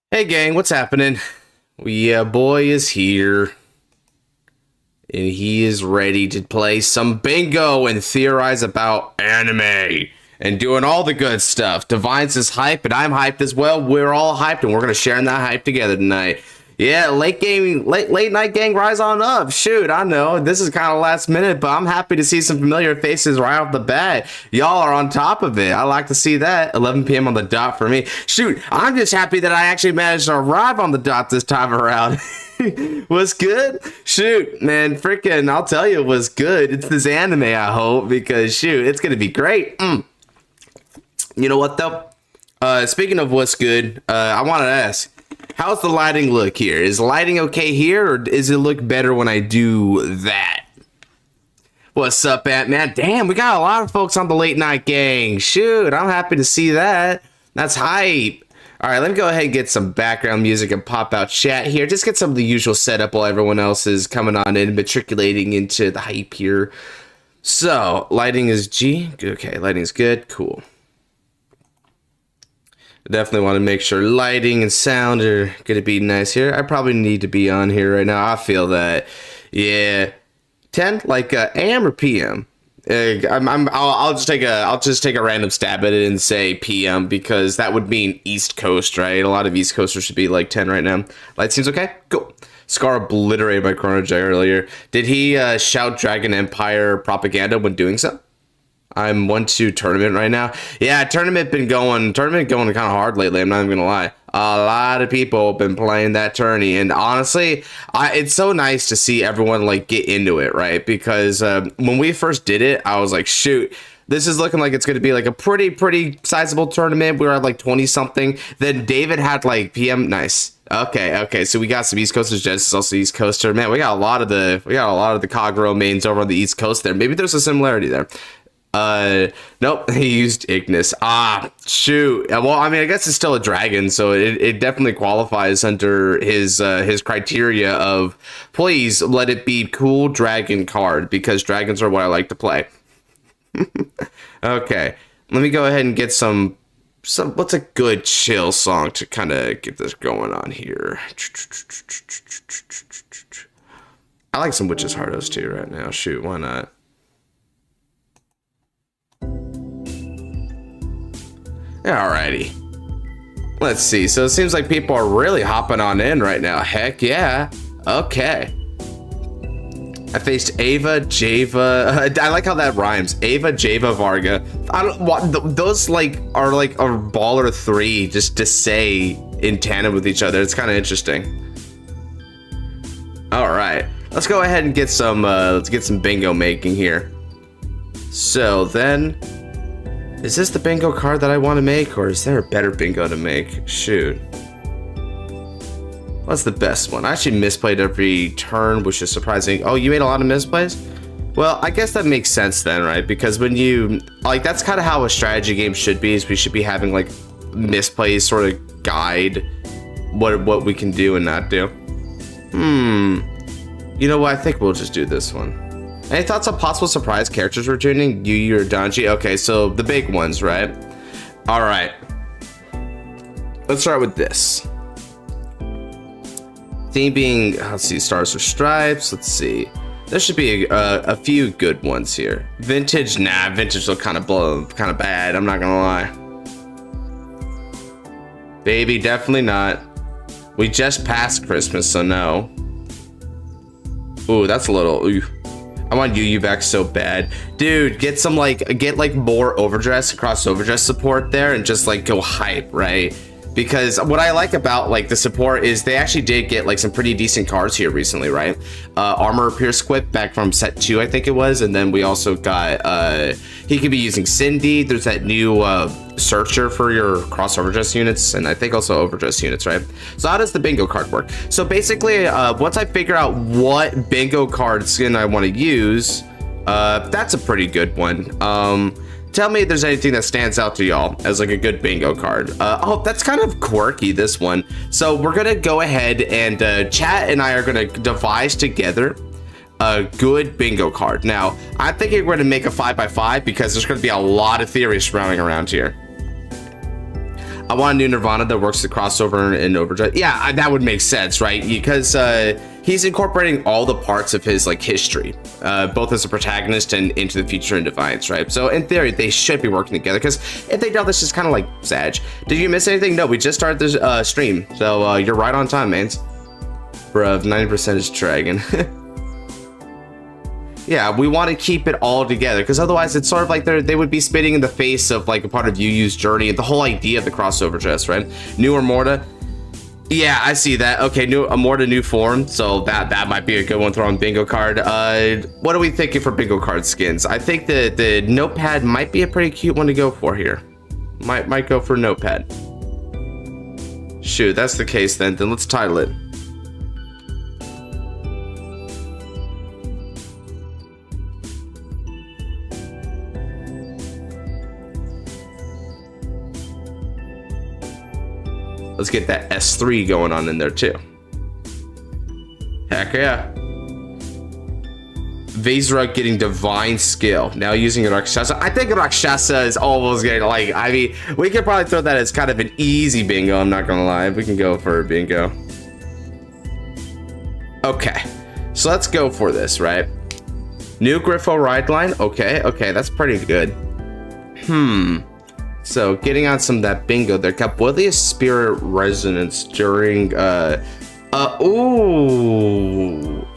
Hey gang, what's happening? Yeah, boy is here. And he is ready to play some bingo and theorize about anime. And doing all the good stuff. Divinez is hype and I'm hyped as well. We're all hyped and we're gonna share in that hype together tonight. Yeah, late night gang, rise on up. Shoot, I know this is kind of last minute, but I'm happy to see some familiar faces right off the bat. Y'all are on top of it. I like to see that. 11 p.m. on the dot for me. Shoot, I'm just happy that I actually managed to arrive on the dot this time around. Was good? Shoot, man, freaking, I'll tell you it was good. It's this anime, I hope, because shoot, it's gonna be great. You know what though? Speaking of what's good, I wanted to ask, how's the lighting look here? Is the lighting okay here, or does it look better when I do that? What's up, Ant-Man? Damn, we got a lot of folks on the late night gang. Shoot, I'm happy to see that. That's hype. All right, let me go ahead and get some background music and pop out chat here. Just get some of the usual setup while everyone else is coming on in, matriculating into the hype here. So, lighting is G. Okay, lighting is good. Cool. Definitely want to make sure lighting and sound are going to be nice here. I probably need to be on here right now. I feel that. Yeah. 10, like AM or PM? I'll just take a random stab at it and say PM because that would mean East Coast, right? A lot of East Coasters should be like 10 right now. Light seems okay? Cool. Scar obliterated by Chrono Jay earlier. Did he shout Dragon Empire propaganda when doing so? I'm 1-2 tournament right now. Yeah, tournament going kind of hard lately. I'm not even gonna lie. A lot of people have been playing that tourney, and honestly, it's so nice to see everyone like get into it, right? Because when we first did it, I was like, shoot, this is looking like it's going to be like a pretty sizable tournament. We were at like 20 something. Then David had like PM. Nice. Okay. So we got some East Coasters. Jess is also East Coaster. Man, we got a lot of the Kagero mains over on the East Coast there. Maybe there's a similarity there. Nope, he used Ignis. Shoot. Well, I mean, I guess it's still a dragon, so it definitely qualifies under his criteria of please let it be cool dragon card because dragons are what I like to play. Okay, let me go ahead and get some what's a good chill song to kind of get this going on here. I like some Witches Hardos too right now. Shoot, why not? Alrighty. Let's see. So it seems like people are really hopping on in right now. Heck yeah. Okay. I faced Ava, Java. I like how that rhymes. Ava, Java, Varga. I don't want those like are like a baller three just to say in tandem with each other. It's kind of interesting. All right. Let's go ahead and get some bingo making here. So then, is this the bingo card that I want to make, or is there a better bingo to make? Shoot. What's the best one? I actually misplayed every turn, which is surprising. Oh, you made a lot of misplays? Well, I guess that makes sense then, right? Because when you, like, that's kind of how a strategy game should be, is we should be having, like, misplays sort of guide what we can do and not do. You know what? I think we'll just do this one. Any thoughts on possible surprise characters returning? Yu or Danji? Okay, so the big ones, right? All right. Let's start with this. Theme being, let's see, Stars or Stripes. Let's see. There should be a few good ones here. Vintage, nah, vintage look kind of bad. I'm not gonna lie. Baby, definitely not. We just passed Christmas, so no. Ooh, that's a little. Ooh. I want Yu back so bad. Dude, get more Overdress, cross Overdress support there and just like go hype, right? Because what I like about like the support is they actually did get like some pretty decent cards here recently, right? Armor Pierce Quip back from set 2, I think it was. And then we also got, he could be using Cindy. There's that new searcher for your cross Overdress units. And I think also Overdress units, right? So how does the bingo card work? So basically, once I figure out what bingo card skin I want to use, that's a pretty good one. Tell me if there's anything that stands out to y'all as like a good bingo card. Oh, that's kind of quirky, this one. So we're gonna go ahead and chat and I are gonna devise together a good bingo card. Now, I'm thinking we're gonna make a 5x5 because there's gonna be a lot of theories surrounding around here. I want a new Nirvana that works the crossover in Overdress. Yeah, that would make sense, right? Because he's incorporating all the parts of his like history, both as a protagonist and into the future in Divinez, right? So in theory, they should be working together. Because if they don't, this is kind of like Sag. Did you miss anything? No, we just started this stream, so you're right on time, man. Bruh, 90% is Dragon. Yeah, we want to keep it all together because otherwise it's sort of like they would be spitting in the face of like a part of Yugioh's journey and the whole idea of the crossover dress, right? New Amorta. Yeah, I see that. Okay, new Amorta, new form. So that might be a good one to throw on bingo card. What are we thinking for bingo card skins? I think the notepad might be a pretty cute one to go for here. Might go for notepad. Shoot, that's the case then. Then let's title it. Let's get that S3 going on in there too. Heck yeah. Vezra getting divine skill. Now using Rakshasa. I think Rakshasa is almost getting like, I mean, we could probably throw that as kind of an easy bingo. I'm not gonna lie. We can go for a bingo. Okay. So let's go for this, right? New Griffo ride line. Okay, that's pretty good. So getting on some of that bingo there. Capoelia Spirit Resonance during ooh.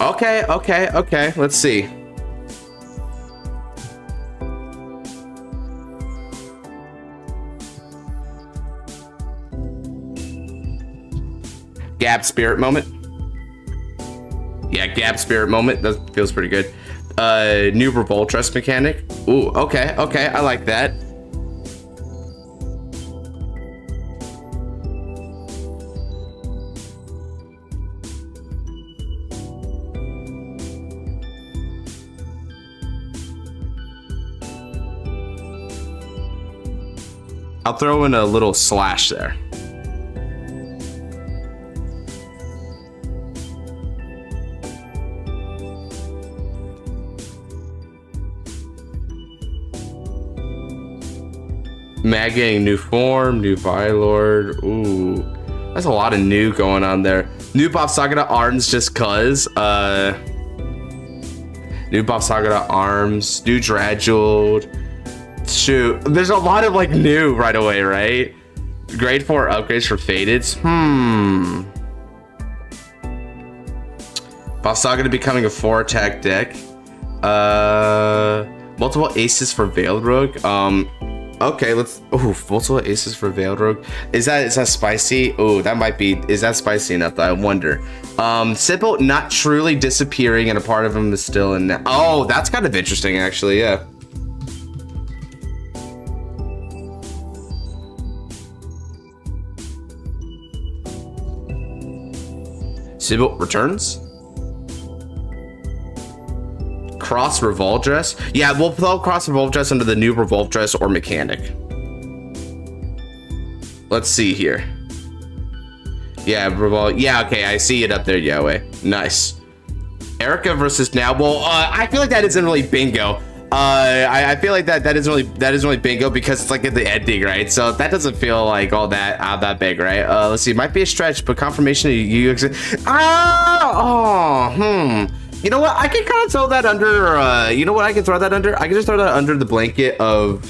Okay. Let's see. Gab Spirit Moment. Yeah, Gab Spirit Moment. That feels pretty good. New Revoltress mechanic. Ooh, okay, I like that. I'll throw in a little slash there. Mag getting new form, new Vylord. Ooh, that's a lot of new going on there. New Bob Sagada Arms just cuz. New Bob Sagada Arms, new Dradjuld. Shoot, there's a lot of like new right away, right? Grade 4 upgrades for Fadeds. Bob Sagada becoming a 4-attack deck. Multiple aces for Veiled Rogue. Okay, let's. Oh, multiple aces for Veiled Rogue. Is that spicy? Oh, that might be. Is that spicy enough? I wonder. Simple, not truly disappearing, and a part of him is still in. Oh, that's kind of interesting, actually. Yeah. Sybil returns. Cross Revoltress. Yeah, we'll throw Cross Revoltress under the new Revoltress or mechanic. Let's see here. Yeah, yeah, okay, I see it up there, Yahweh. Nice. Erica versus now. Well, I feel like that isn't really bingo. I feel like that isn't really bingo because it's like at the ending, right? So that doesn't feel like all that big, right? Let's see, it might be a stretch, but confirmation you exist. You know what? I can kind of throw that under. You know what I can throw that under? I can just throw that under the blanket of.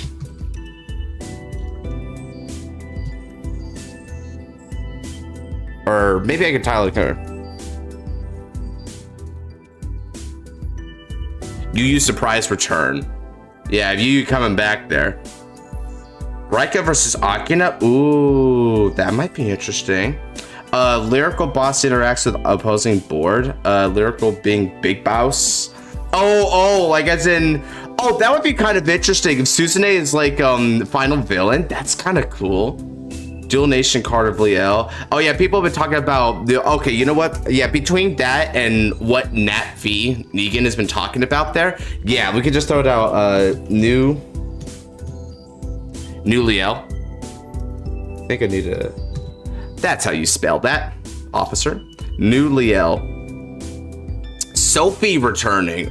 Or maybe I can tile it her. You use surprise return. Yeah, if you coming back there. Raika versus Akina. Ooh, that might be interesting. Lyrical boss interacts with opposing board. Lyrical being Big Boss. Oh, like as in. Oh, that would be kind of interesting if Susanne is like final villain. That's kind of cool. Dual Nation card of Liel. Oh yeah, people have been talking about the. Okay, you know what? Yeah, between that and what Nat V Negan has been talking about there. Yeah, we could just throw it out. New Liel. I think I need a. That's how you spell that, officer. New Liel. Sophie returning.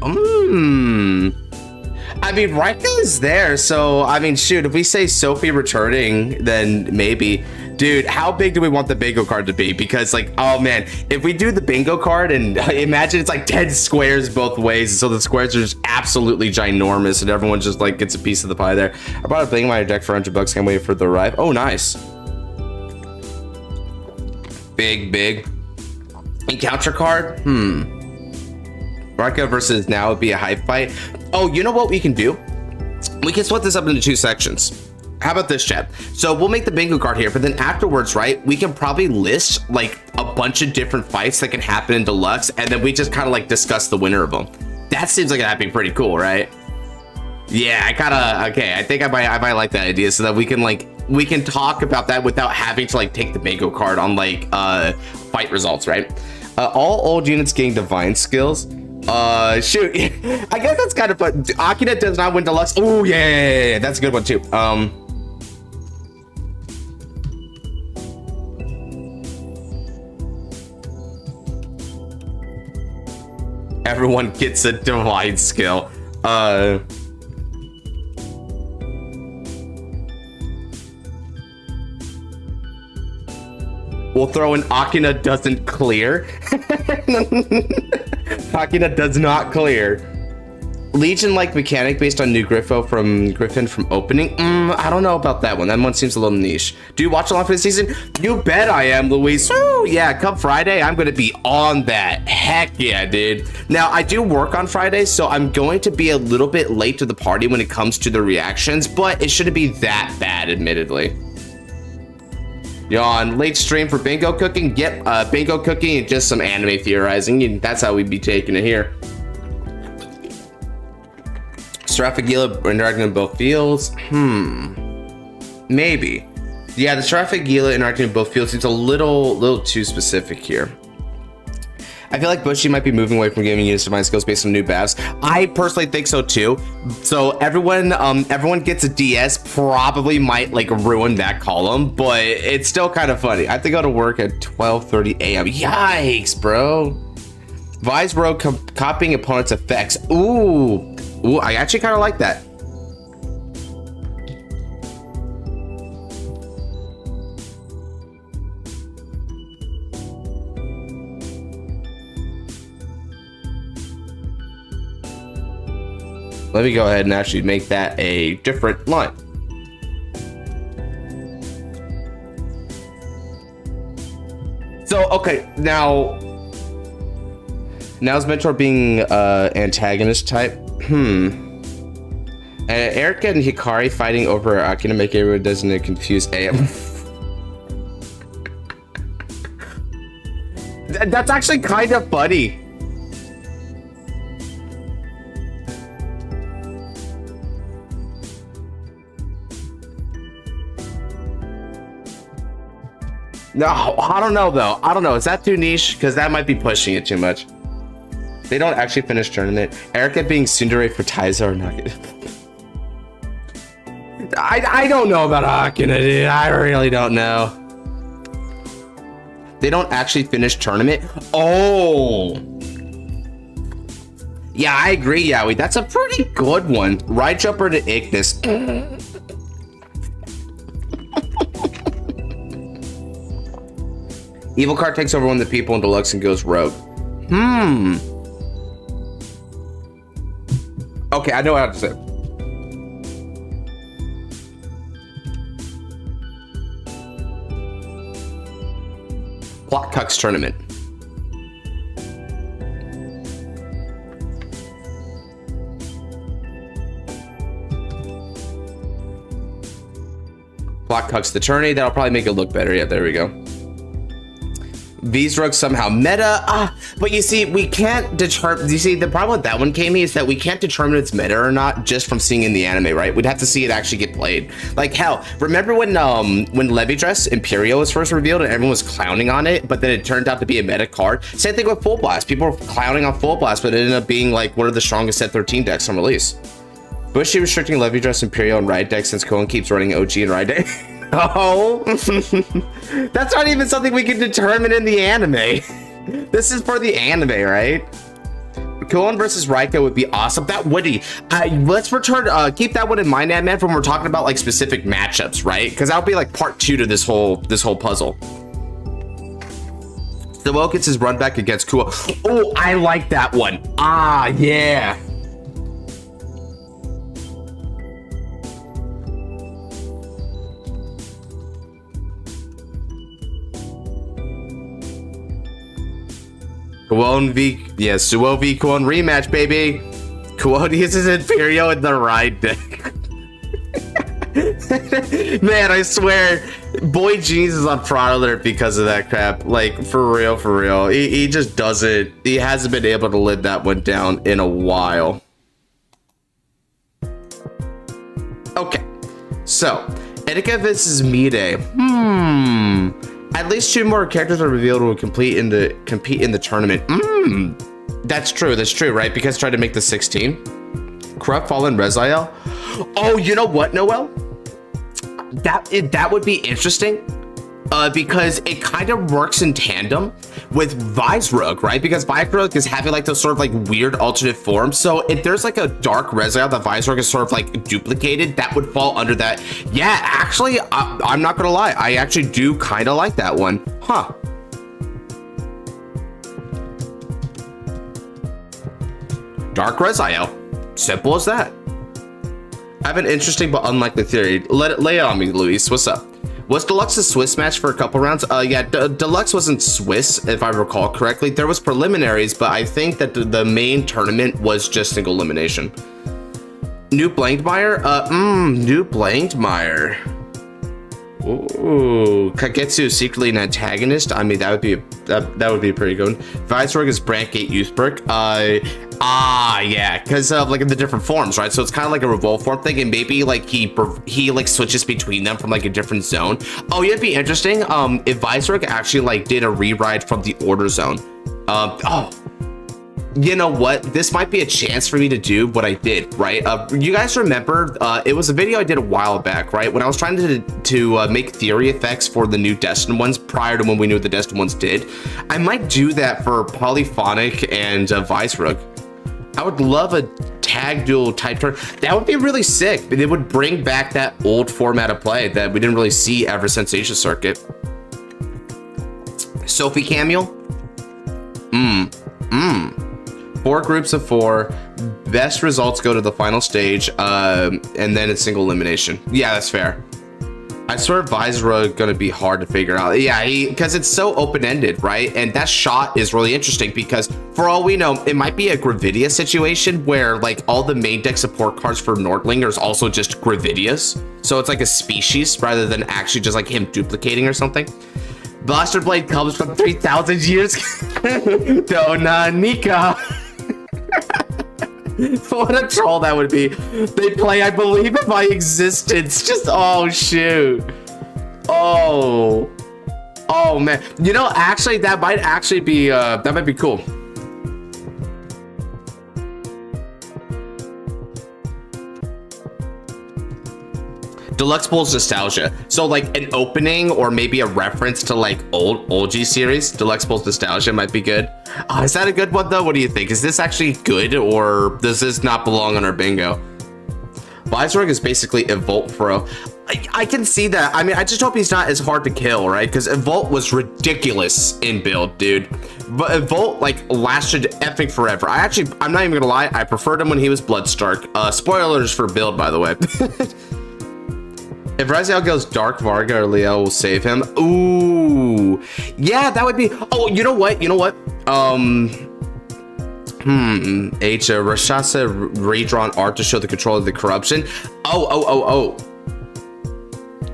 I mean, Raika is there, so I mean, shoot, if we say Sophie returning, then maybe. Dude, how big do we want the bingo card to be? Because, like, oh man, if we do the bingo card and imagine it's like 10 squares both ways, so the squares are just absolutely ginormous and everyone just like gets a piece of the pie there. I bought a Bling my deck for $100. Can't wait for it to arrive. Oh, nice. Big encounter card. Raika versus now would be a hype fight. Oh, you know what we can do? We can split this up into 2 sections. How about this, chat? So we'll make the bingo card here, but then afterwards, right, we can probably list like a bunch of different fights that can happen in Deluxe, and then we just kind of like discuss the winner of them. That seems like that'd be pretty cool, right? Yeah, I think I might like that idea, so that we can talk about that without having to like take the bingo card on like fight results, right? All old units gain divine skills. Shoot, I guess that's kind of fun. Akina does not win Deluxe. Oh yeah, that's a good one too. Everyone gets a divine skill. We'll throw in Akina doesn't clear. Akina does not clear. Legion-like mechanic based on new Griffin from opening. I don't know about that one. That one seems a little niche. Do you watch along for the season? You bet I am, Luis. Woo! Yeah, come Friday, I'm gonna be on that. Heck yeah, dude. Now, I do work on Fridays, so I'm going to be a little bit late to the party when it comes to the reactions, but it shouldn't be that bad, admittedly. Yawn, late stream for bingo cooking? Yep, bingo cooking and just some anime theorizing, and that's how we'd be taking it here. Seraphagila interacting in both fields? Maybe. Yeah, the Seraphagila interacting in both fields seems a little too specific here. I feel like Bushy might be moving away from giving units divine skills based on new buffs. I personally think so too. So everyone gets a DS, probably might like ruin that column, but it's still kind of funny. I have to go to work at 12:30 a.m. Yikes, bro. Vi's Rogue copying opponent's effects. Ooh, I actually kind of like that. Let me go ahead and actually make that a different line. So, okay, now's Mentor being antagonist type. And Erica and Hikari fighting over Akina make everyone doesn't confuse AM. That's actually kind of funny. No, I don't know though. I don't know. Is that too niche? Because that might be pushing it too much. They don't actually finish tournament. Erica being tsundere for Taiza or Nugget. I don't know about Akina, dude. I really don't know. They don't actually finish tournament. Oh. Yeah, I agree, Yowie. That's a pretty good one. Ride Jumper to Ignis. Evil card takes over one of the people in Deluxe and goes rogue. Okay, I know how to say it. Plot Cucks tournament. Plot Cucks the tourney. That'll probably make it look better. Yeah, there we go. V's Rogue somehow meta, but you see, we can't determine. You see, the problem with that one, Kami, is that we can't determine it's meta or not just from seeing in the anime, right? We'd have to see it actually get played. Like hell, remember when Overdress Imperial was first revealed and everyone was clowning on it, but then it turned out to be a meta card. Same thing with Full Blast. People were clowning on Full Blast, but it ended up being like one of the strongest set 13 decks on release. Bushy restricting Overdress Imperial and Ride decks since Cohen keeps running OG and Ride deck. Oh, that's not even something we can determine in the anime. This is for the anime, right? Kuon versus Raika would be awesome. That would be. Let's return. Keep that one in mind, man, when we're talking about like specific matchups, right? Because that would be like part 2 to this whole puzzle. The Will gets his run back against Kuon. Oh, I like that one. Ah, yeah. Kuon v. Yeah, Suo v. Kuon rematch, baby. Kuon uses Imperio in the ride deck. Man, I swear, Boy Genius is on Prod Alert because of that crap. Like, for real, for real. He just doesn't. He hasn't been able to live that one down in a while. Okay, so Etika versus Mide. At least 2 more characters are revealed who will compete in the tournament. That's true, right? Because try to make the 16. Corrupt Fallen Reziel. Oh, you know what, Noel? That would be interesting. Because it kind of works in tandem with Viserug, right? Because Viserug is having like those sort of like weird alternate forms. So if there's like a dark Reziel that Viserug is sort of like duplicated, that would fall under that. Yeah, actually, I'm not gonna lie. I actually do kind of like that one. Huh. Dark Reziel. Simple as that. I have an interesting but unlikely theory. Lay it on me, Luis. What's up? Was Deluxe a Swiss match for a couple rounds? Yeah, Deluxe wasn't Swiss, if I recall correctly. There was preliminaries, but I think that the main tournament was just single elimination. New Blankmeyer? New Blankmeyer. Ooh, Kagetsu secretly an antagonist. I mean, that would be pretty good. Viserug is Brandgate Youthberg. Yeah, because of like the different forms, right? So it's kind of like a revolt form thing, and maybe like he like switches between them from like a different zone. Oh, yeah, it'd be interesting. If Viserug actually like did a rewrite from the order zone. Oh. You know what? This might be a chance for me to do what I did, right? You guys remember, it was a video I did a while back, right? When I was trying to make theory effects for the new Destined ones prior to when we knew what the Destined ones did. I might do that for Polyphonic and Viserug. I would love a tag duel type turn. That would be really sick. It would bring back that old format of play that we didn't really see ever since Asia Circuit. Sophie Camille? 4 groups of 4. Best results go to the final stage, and then it's single elimination. Yeah, that's fair. I swear Viserug gonna be hard to figure out. Yeah, because it's so open-ended, right? And that shot is really interesting because for all we know, it might be a Gravidia situation where like all the main deck support cards for Nordlinger is also just Gravidias. So it's like a species rather than actually just like him duplicating or something. Blaster Blade comes from 3,000 years. Dona Nika. What a troll that would be. They play I Believe in My Existence. Just, oh shoot. Oh man, you know, actually that might actually be that might be cool. Deluxe pulls nostalgia, so like an opening or maybe a reference to like old G series. Deluxe pulls nostalgia might be good. Is that a good one though? What do you think? Is this actually good, or does this not belong on our bingo? Viserug is basically Evolt Pro. I can see that. I mean, I just hope he's not as hard to kill, right? Because Evolt was ridiculous in build, dude. But Evolt like lasted effing forever. I'm not even gonna lie, I preferred him when he was Bloodstark. Spoilers for build, by the way. If Reziel goes Dark, Varga or Leo will save him. Ooh, yeah, that would be. Oh, you know what? Rashasa redrawn art to show the control of the corruption. Oh.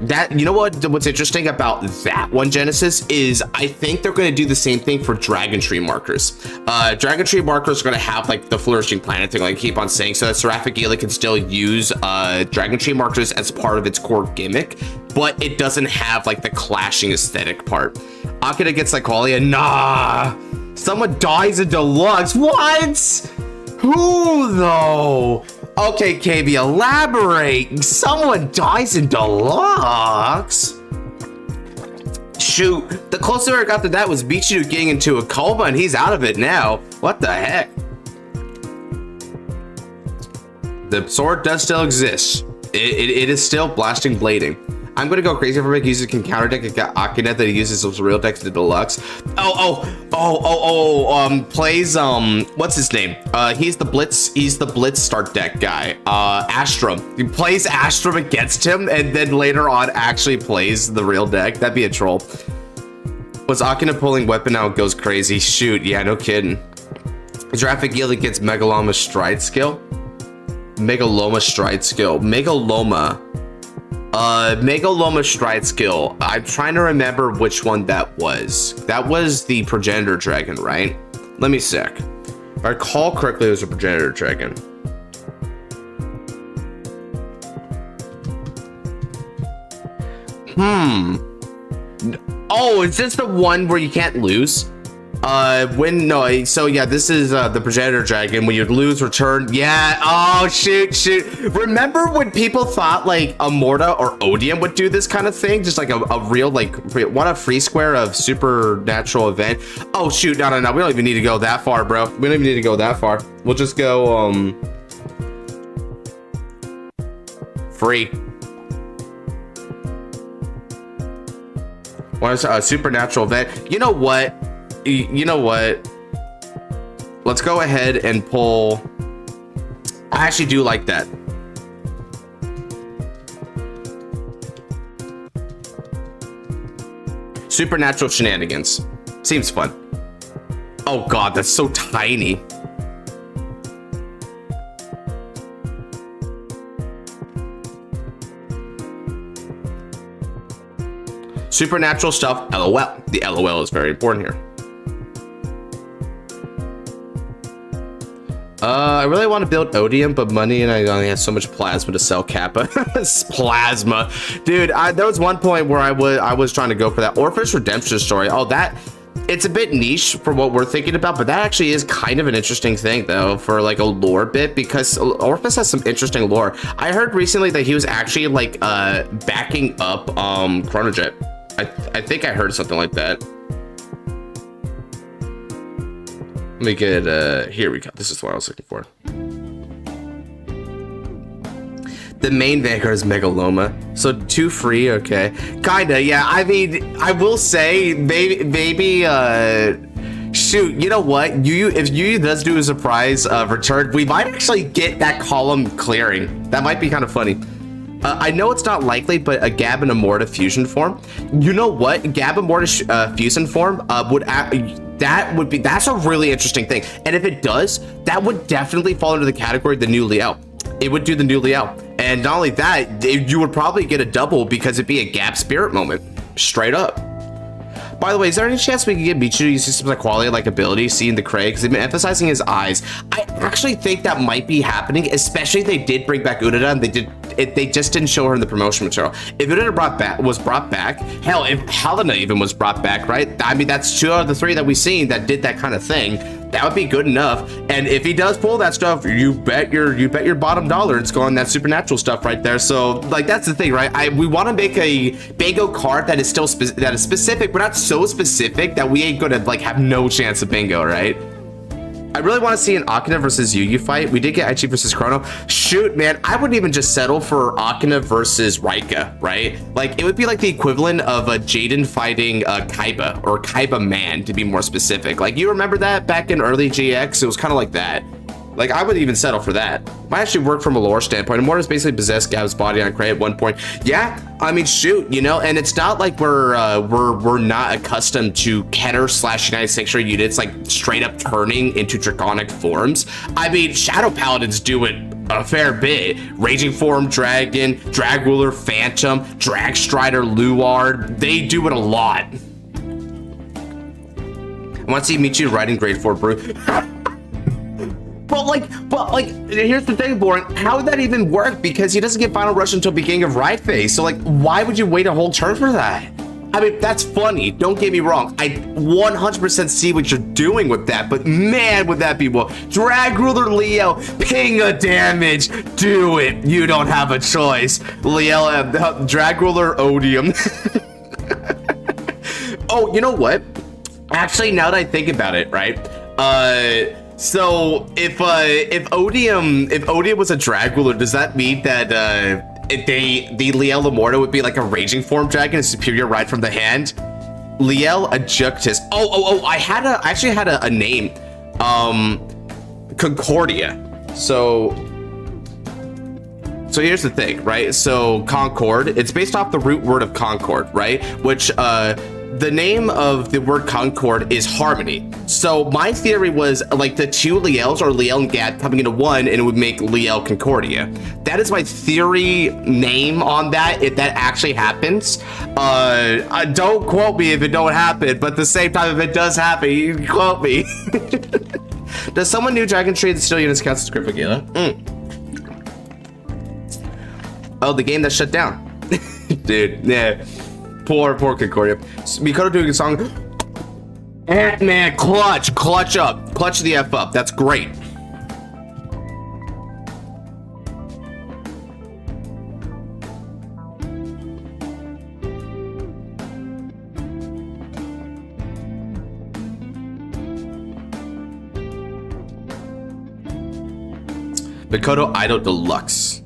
That, you know what's interesting about that one, Genesis, is I think they're going to do the same thing for Dragon Tree markers. Dragon Tree markers are going to have like the Flourishing Planet thing, like I keep on saying, so that Seraphic Gila can still use Dragon Tree markers as part of its core gimmick, but it doesn't have like the clashing aesthetic part. Akira gets like Qualia. Nah, someone dies in Deluxe. What? Who though? Okay, KB, elaborate. Someone dies in Deluxe? Shoot, the closer I got to that was Michiru getting into a coma and he's out of it now. What the heck? The sword does still exist. It is still blasting blading. I'm gonna go crazy for it. Uses can counter deck Akina that he uses his real decks to Deluxe. Plays what's his name? He's the Blitz start deck guy. Astrum. He plays Astrum against him and then later on actually plays the real deck. That'd be a troll. Was Akina pulling weapon out goes crazy? Shoot, yeah, no kidding. Traffic yield against Megaloma stride skill. Megaloma stride skill. Megaloma stride skill. I'm trying to remember which one that was. That was the progenitor dragon, right? Let me sec. If I recall correctly, it was a progenitor dragon. Oh, is this the one where you can't lose? So yeah, this is the progenitor dragon. When you lose, return. Yeah. Oh shoot. Remember when people thought like Amorta or Odium would do this kind of thing? Just like a real like what a free square of supernatural event. Oh shoot, no. We don't even need to go that far, bro. We don't even need to go that far. We'll just go free. What is a supernatural event? You know what? Let's go ahead and pull. I actually do like that. Supernatural shenanigans. Seems fun. Oh god, that's so tiny. Supernatural stuff, LOL. The LOL is very important here. I really want to build Odium, but money and I only have so much plasma to sell Kappa. Plasma. Dude, there was one point where I was trying to go for that Orpheus Redemption story. Oh, that, it's a bit niche for what we're thinking about, but that actually is kind of an interesting thing though for like a lore bit, because Orpheus has some interesting lore. I heard recently that he was actually like backing up Chronojet. I think I heard something like that. Let me get, here we go. This is what I was looking for. The main Vanguard is Megaloma. So 2 free, okay. Kinda, yeah. I mean, I will say, maybe shoot, you know what? If Yu does do a surprise return, we might actually get that column clearing. That might be kind of funny. I know it's not likely, but a Gab and Amorta fusion form. You know what? Gab Amorta fusion form that's a really interesting thing. And if it does, that would definitely fall into the category of the new Liao. It would do the new Liao. And not only that, you would probably get a double because it'd be a Gab spirit moment. Straight up. By the way, is there any chance we can get Michu to use systems like quality like ability, seeing the Cray? Because they've been emphasizing his eyes. I actually think that might be happening, especially if they did bring back Urara and they just didn't show her in the promotion material. If Urara was brought back, hell, if Helena even was brought back, right? I mean, that's 2 out of the 3 that we've seen that did that kind of thing. That would be good enough. And if he does pull that stuff, you bet your bottom dollar it's going that supernatural stuff right there. So like that's the thing, right? We want to make a bingo card that is still that is specific, but not so specific that we ain't gonna like have no chance of bingo, right? I really want to see an Akina versus Yugioh fight. We did get Aichi versus Chrono. Shoot, man, I wouldn't even just settle for Akina versus Raika, right? Like, it would be like the equivalent of a Jaden fighting Kaiba, or Kaiba Man, to be more specific. Like, you remember that back in early GX? It was kind of like that. Like, I would even settle for that. Might actually work from a lore standpoint. Immortus basically possessed Gab's body on Cray at one point. Yeah, I mean, shoot, you know, and it's not like we're not accustomed to Keter / United Sanctuary units like straight up turning into draconic forms. I mean, Shadow Paladins do it a fair bit. Raging Form Dragon, Drag Ruler Phantom, Drag Strider Luard, they do it a lot. I want to see Michu riding grade 4 Brew. But like, here's the thing, Boring. How would that even work? Because he doesn't get Final Rush until beginning of Ride Phase. So like, why would you wait a whole turn for that? I mean, that's funny. Don't get me wrong. I 100% see what you're doing with that. But man, would that be well. Drag Ruler Leo, ping a damage. Do it. You don't have a choice. Leo, Drag Ruler Odium. Oh, you know what? Actually, now that I think about it, right? So if Odium was a drag ruler, does that mean that the Liel Lamorta would be like a raging form dragon, a superior ride from the hand? Liel Adjuctus. I actually had a name. Concordia. So here's the thing, right? So Concord, it's based off the root word of concord, right? Which the name of the word concord is harmony. So my theory was like the two Liels, or Liel and Gad, coming into one, and it would make Liel Concordia. That is my theory name on that, if that actually happens. Don't quote me if it don't happen, but at the same time, if it does happen, you can quote me. Does someone new Dragon Tree that still units count as script Gila? Oh, the game that shut down. Dude, yeah. Poor Concordia. Mikoto doing a song. Man, clutch up. Clutch the F up. That's great. Mikoto Idol Deluxe.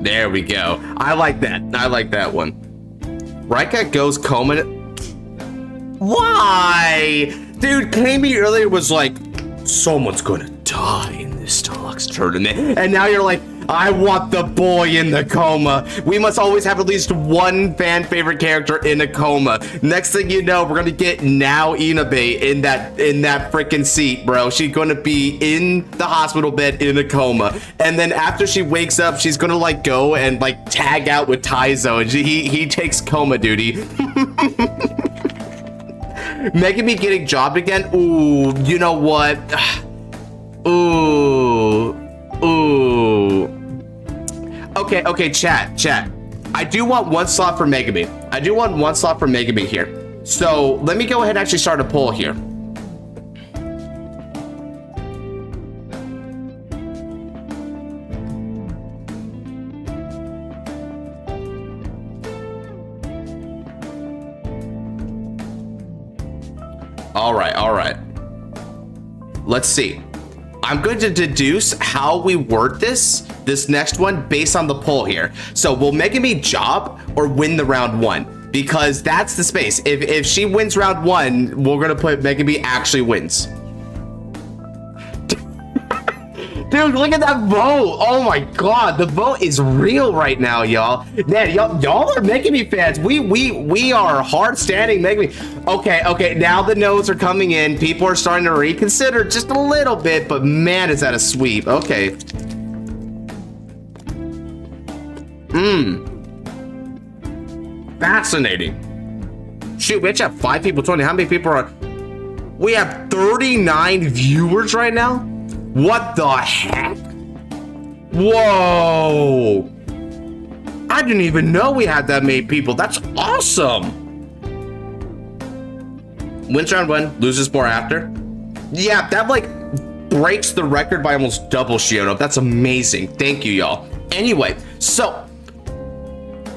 There we go. I like that. I like that one. Raika goes coma. Why? Dude, Kami earlier was like, someone's gonna die in this Deluxe tournament. And now you're like, I want the boy in the coma. We must always have at least one fan favorite character in a coma. Next thing you know, we're gonna get now Inabe in that freaking seat, bro. She's gonna be in the hospital bed in a coma. And then after she wakes up, she's gonna like go and like tag out with Taizo, and he takes coma duty. Megami getting jobbed again? Ooh, you know what? Ooh. Okay, chat. I do want one slot for Megami. Here. So let me go ahead and actually start a poll here. All right. Let's see. I'm going to deduce how we word this next one based on the poll here. So will Megami job or win the round one? Because that's the space. If she wins round one, we're gonna put Megami actually wins. Dude, look at that vote. Oh my god, the vote is real right now, y'all. Man, y'all are Megami fans. We are hard standing Megami. Okay, now the no's are coming in. People are starting to reconsider just a little bit, but man, is that a sweep. Okay. Fascinating. Shoot, we actually have 5 people, 20. How many people are? We have 39 viewers right now? What the heck? Whoa! I didn't even know we had that many people. That's awesome. Wins round 1, loses more after. Yeah, that like breaks the record by almost double, Shiono. That's amazing. Thank you, y'all. Anyway, so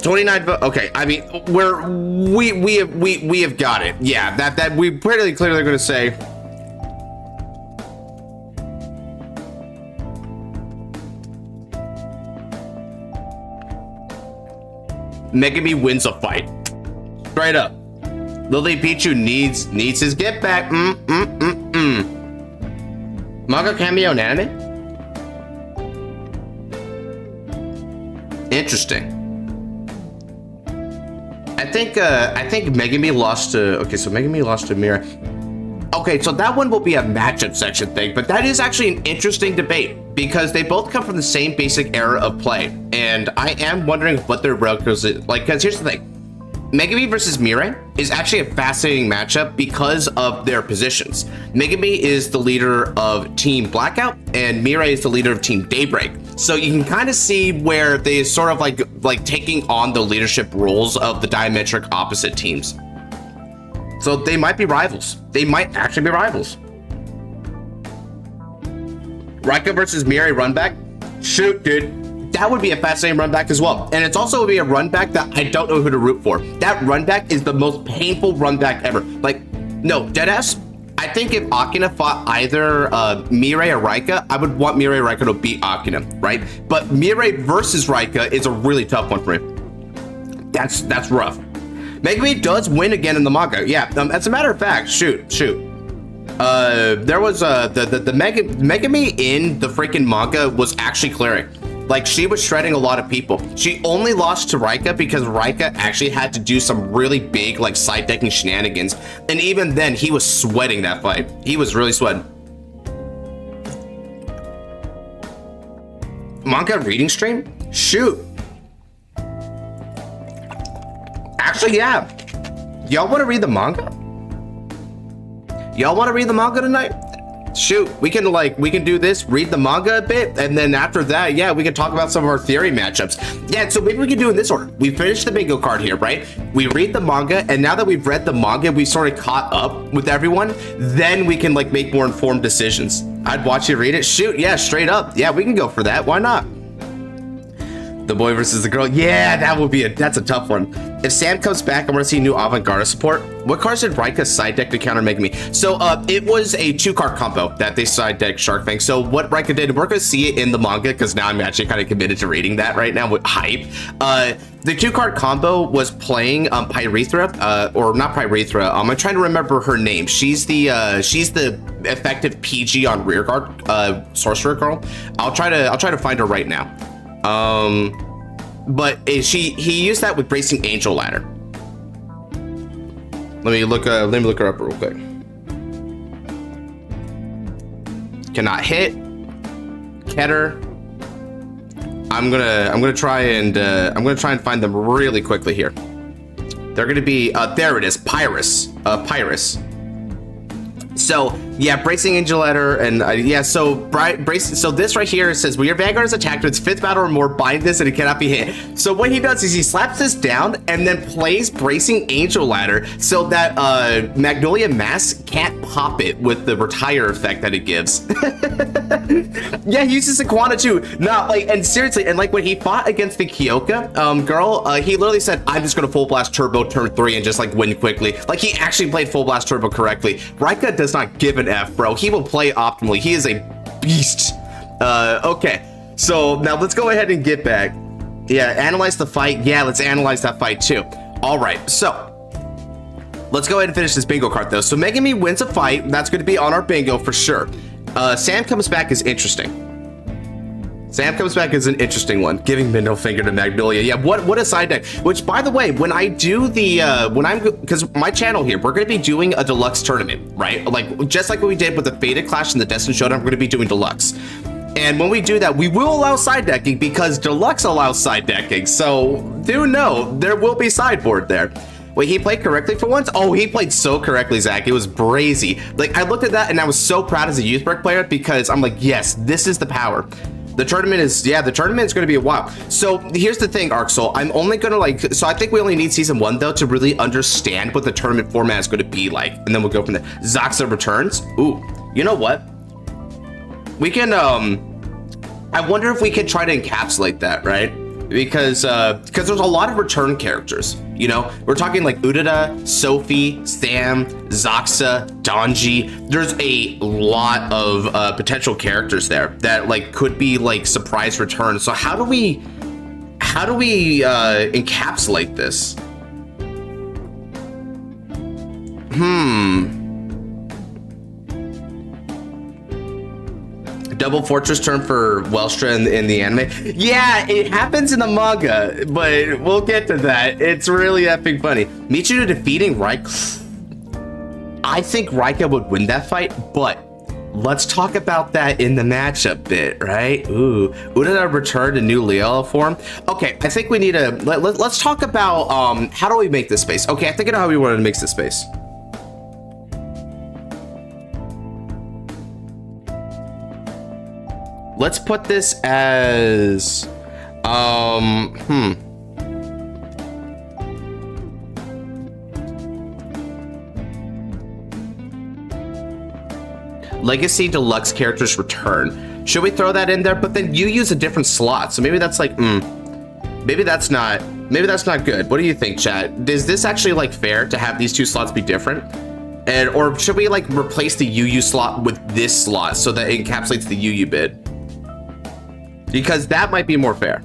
29 votes. Okay, I mean, we have got it. Yeah, that we pretty clearly going to say. Megami wins a fight. Straight up. Lily Pichu needs his get back. Manga cameo in anime? Interesting. I think Megami lost to, okay, so Megami lost to Mira. Okay, so that one will be a matchup section thing, but that is actually an interesting debate because they both come from the same basic era of play, and I am wondering what their relatives is like. Because here's the thing, Megami versus Mirai is actually a fascinating matchup because of their positions. Megami is the leader of Team Blackout, and Mirai is the leader of Team Daybreak. So you can kind of see where they sort of like taking on the leadership roles of the diametric opposite teams. So they might be rivals. They might actually be rivals. Raika versus Mirai run back? Shoot, dude. that would be a fascinating run back as well. And it's also would be a run back that I don't know who to root for. That run back is the most painful run back ever. Like, no, deadass. I think if Akina fought either Mirai or Raika, I would want Mirai or Raika to beat Akina, right? But Mirai versus Raika is a really tough one for me. That's rough. Megami does win again in the manga. Yeah, as a matter of fact, shoot. There was the Megami in the freaking manga was actually clearing. Like, she was shredding a lot of people. She only lost to Raika because Raika actually had to do some really big, like, side decking shenanigans. And even then, he was sweating that fight. He was really sweating. Manga reading stream? Shoot. Actually, yeah. Y'all want to read the manga? Y'all want to read the manga tonight? Shoot, we can do this, read the manga a bit, and then after that, yeah, we can talk about some of our theory matchups. Yeah, so maybe we can do it in this order. We finished the bingo card here, right? We read the manga, and now that we've read the manga, we've sort of caught up with everyone, then we can like make more informed decisions. I'd watch you read it. Shoot, yeah, straight up. Yeah, we can go for that. Why not? The boy versus the girl. Yeah, that's a tough one. If Sam comes back, I want to see new Vanguard support. What cards did Raika side deck to counter Megami? So it was a 2-card combo that they side decked Shark Fang. So what Raika did, we're going to see it in the manga because now I'm actually kind of committed to reading that right now with hype. The 2-card combo was playing Pyrethra, or not Pyrethra. I'm trying to remember her name. She's the effective PG on Rearguard, Sorcerer Girl. I'll try to find her right now. But he used that with Bracing Angel Ladder. Let me look her up real quick. Cannot hit. Keter. I'm gonna try and find them really quickly here. They're gonna be there it is, Pyrus. So yeah, Bracing Angel Ladder, and yeah, so so this right here says when your Vanguard is attacked with its 5th battle or more, bind this and it cannot be hit. So what he does is he slaps this down and then plays Bracing Angel Ladder so that Magnolia Mask can't pop it with the retire effect that it gives. Yeah, he uses Aquana too. Not like, and seriously, and like when he fought against the Kyoka girl, he literally said, I'm just gonna Full Blast Turbo turn 3 and just like win quickly. Like, he actually played Full Blast Turbo correctly. Raika does not give an F, bro. He will play optimally. He is a beast. Okay, so now let's go ahead and get back. Yeah, analyze the fight. Yeah, let's analyze that fight too. All right, so let's go ahead and finish this bingo card though. So Megami wins a fight. That's going to be on our bingo for sure. Sam comes back is interesting. Sam comes back is an interesting one. Giving middle finger to Magnolia. Yeah, what a side deck. Which, by the way, when I do the because my channel here, we're going to be doing a deluxe tournament, right? Like just like what we did with the Fated Clash and the Destiny Showdown, we're going to be doing deluxe. And when we do that, we will allow side decking because deluxe allows side decking. So do know there will be sideboard there. Wait, he played correctly for once? Oh, he played so correctly, Zach. It was brazy. Like, I looked at that and I was so proud as a youth brick player because I'm like, yes, this is the power. The tournament is, yeah, the tournament is going to be a while. So here's the thing, Arxel. I'm only going to like, so I think we only need season 1 though to really understand what the tournament format is going to be like. And then we'll go from there. Zaxa returns. Ooh, you know what? We can, I wonder if we can try to encapsulate that, right? Because there's a lot of return characters, you know? We're talking like Urara, Sophie, Sam, Zaxa, Donji. There's a lot of potential characters there that like could be like surprise returns. So how do we encapsulate this? Double Fortress turn for Welstra in the anime. Yeah, it happens in the manga, but we'll get to that. It's really effing funny. Michiru defeating Raika. I think Raika would win that fight, but let's talk about that in the matchup bit, right? Ooh, Urara returned to new Leela form. Okay, I think we need to, let's talk about how do we make this space? Okay, I think I know how we want to make this space. Let's put this as, Legacy Deluxe characters return. Should we throw that in there? But then you use a different slot, so maybe that's like, maybe that's not good. What do you think, chat? Is this actually like fair to have these two slots be different? And or should we like replace the UU slot with this slot so that it encapsulates the UU bid? Because that might be more fair.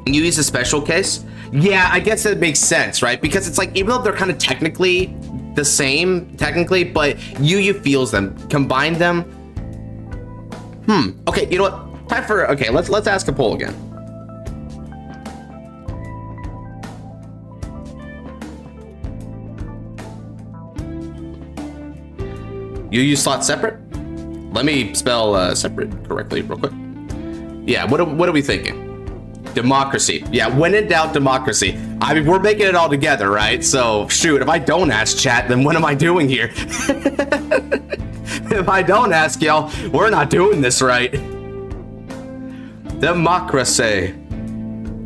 You use a special case? Yeah, I guess that makes sense, right? Because it's like, even though they're kind of technically the same, but UU feels them. Combine them. Okay, you know what? Time for, okay, let's ask a poll again. UU slot separate? Let me spell separate correctly real quick. Yeah, what are we thinking? Democracy. Yeah, when in doubt, democracy. I mean, we're making it all together, right? So, shoot, if I don't ask chat, then what am I doing here? If I don't ask y'all, we're not doing this right. Democracy.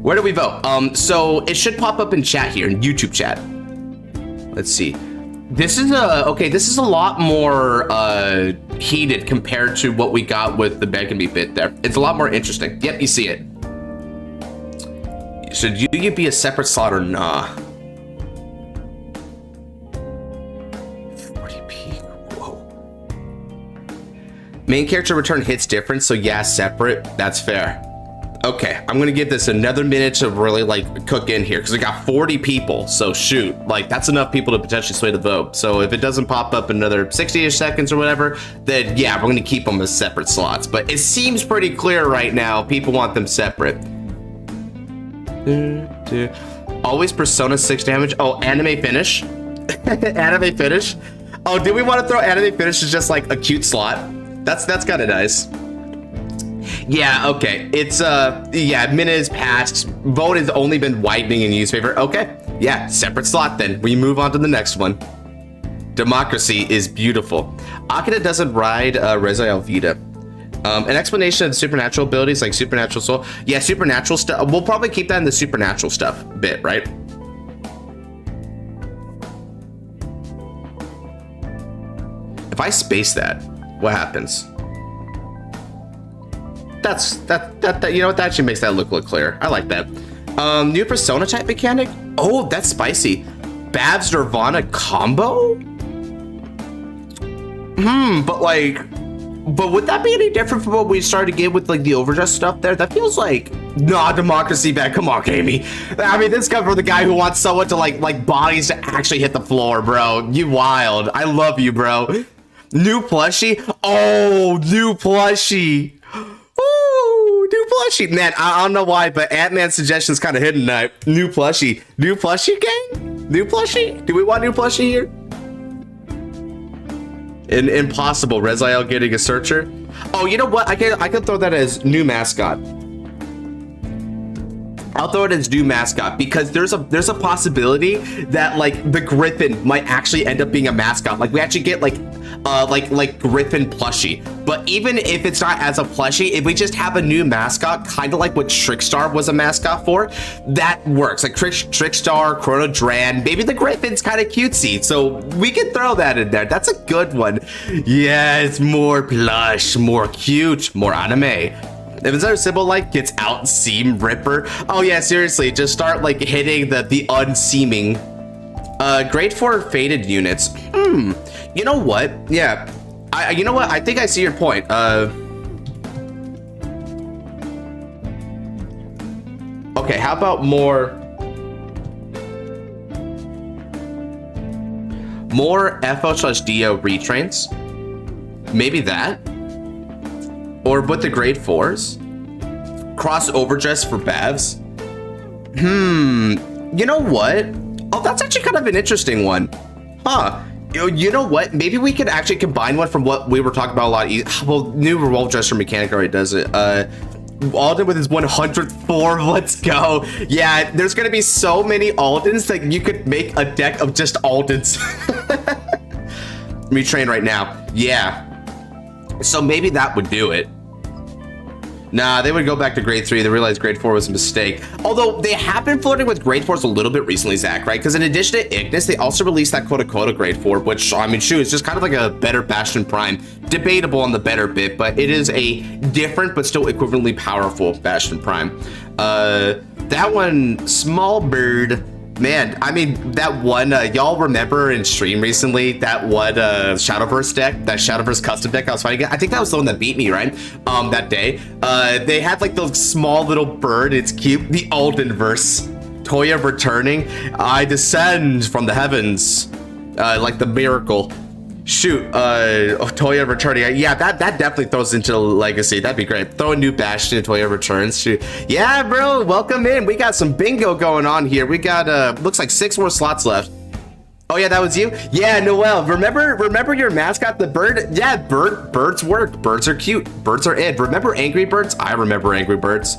Where do we vote? So it should pop up in chat here, in YouTube chat. Let's see. This is a lot more heated compared to what we got with the Beg and Me bit there. It's a lot more interesting. Yep, you see it. Should you be a separate slot or nah? 40p, whoa. Main character return hits different, so yeah, separate, that's fair. Okay, I'm gonna give this another minute to really like cook in here because we got 40 people, so shoot, like that's enough people to potentially sway the vote. So if it doesn't pop up another 60-ish seconds or whatever, then yeah, we're gonna keep them as separate slots. But it seems pretty clear right now, people want them separate. Always Persona 6 damage. Oh, anime finish. Anime finish. Oh, do we want to throw anime finish as just like a cute slot? That's kind of nice. Yeah, okay. It's yeah, minute has passed. Vote has only been widening in use favor. Okay, yeah, separate slot then. We move on to the next one. Democracy is beautiful. Akira doesn't ride Rezael Vita. An explanation of supernatural abilities like supernatural soul. Yeah, supernatural stuff. We'll probably keep that in the supernatural stuff bit, right? If I space that, what happens? That you know what, that actually makes that look clear. I like that. New persona type mechanic. Oh, that's spicy. Babs Nirvana combo. But would that be any different from what we started to get with like the Overdress stuff there? That feels like, nah, democracy back. Come on, Gamey. I mean, this comes from the guy who wants someone to like bodies to actually hit the floor, bro. You wild. I love you, bro. New plushie. Oh, new plushie. Ooh, new plushie. Man, I don't know why, but Ant-Man's suggestion is kind of hidden tonight. New plushie. New plushie, gang? New plushie? Do we want new plushie here? Impossible. Rezael getting a searcher. Oh, you know what? I can throw that as new mascot. I'll throw it as new mascot because there's a possibility that like the Griffin might actually end up being a mascot. Like we actually get like Griffin plushie. But even if it's not as a plushie, if we just have a new mascot, kind of like what Trickstar was a mascot for, that works. Like Trickstar, Chrono Dran, maybe the Griffin's kind of cutesy, so we can throw that in there. That's a good one. Yeah, it's more plush, more cute, more anime. If it's our symbol like gets out seam ripper. Oh yeah, seriously, just start like hitting the unseaming. Grade 4 faded units. You know what? Yeah. You know what? I think I see your point. Okay, how about more FO/DO retrains? Maybe that? Or with the grade 4s? Cross Overdress for Bavs? You know what? Oh, that's actually kind of an interesting one. Huh. You know what? Maybe we could actually combine one from what we were talking about a lot. Well, new Revolve Dresser mechanic already does it. Alden with his 100th form. Let's go. Yeah, there's going to be so many Aldens that you could make a deck of just Aldens. Retrain right now. Yeah. So maybe that would do it. Nah, they would go back to grade 3. They realized grade 4 was a mistake. Although they have been flirting with grade 4s a little bit recently, Zach, right? Because in addition to Ignis, they also released that quote-unquote grade 4, which, I mean, shoot, it's just kind of like a better Bastion Prime. Debatable on the better bit, but it is a different but still equivalently powerful Bastion Prime. That one, Small Bird. Man, I mean, that one, y'all remember in stream recently, that one Shadowverse deck, that Shadowverse custom deck I was fighting? I think that was the one that beat me, right? That day. They had like the small little bird, it's cute. The Aldenverse. Toya returning. I descend from the heavens, like the miracle. Shoot, Toya returning. Yeah, that definitely throws into Legacy. That'd be great. Throw a new Bastion and Toya returns. Shoot. Yeah, bro, welcome in. We got some bingo going on here. We got, looks like 6 more slots left. Oh yeah, that was you? Yeah, Noel, remember your mascot, the bird? Yeah, birds work. Birds are cute. Birds are it. Remember Angry Birds? I remember Angry Birds.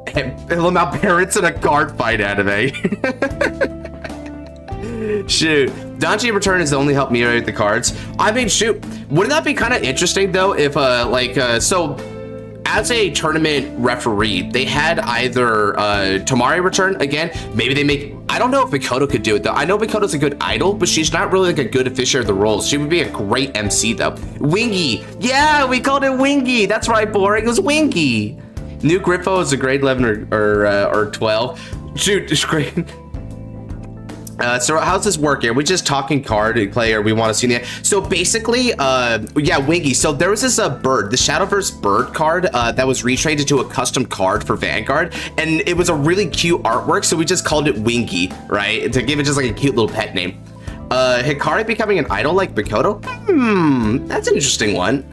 Lamau parents in a Cardfight anime. Shoot, Danji Return is the only help me with the cards. I mean, shoot, wouldn't that be kind of interesting though if so as a tournament referee, they had either Tamari return again, maybe they make, I don't know if Mikoto could do it though. I know Mikoto's a good idol, but she's not really like a good officiator of the roles. She would be a great MC though. Wingy, yeah, we called it Wingy. That's right, boring. It was Wingy. New Griffo is a grade 11 or 12. Shoot, it's great. So how's this work here? We just talking card player. We want to see the. So basically, yeah, Wingy. So there was this bird, the Shadowverse bird card that was retrained into a custom card for Vanguard, and it was a really cute artwork. So we just called it Wingy, right, to give it just like a cute little pet name. Hikari becoming an idol like Mikoto? That's an interesting one.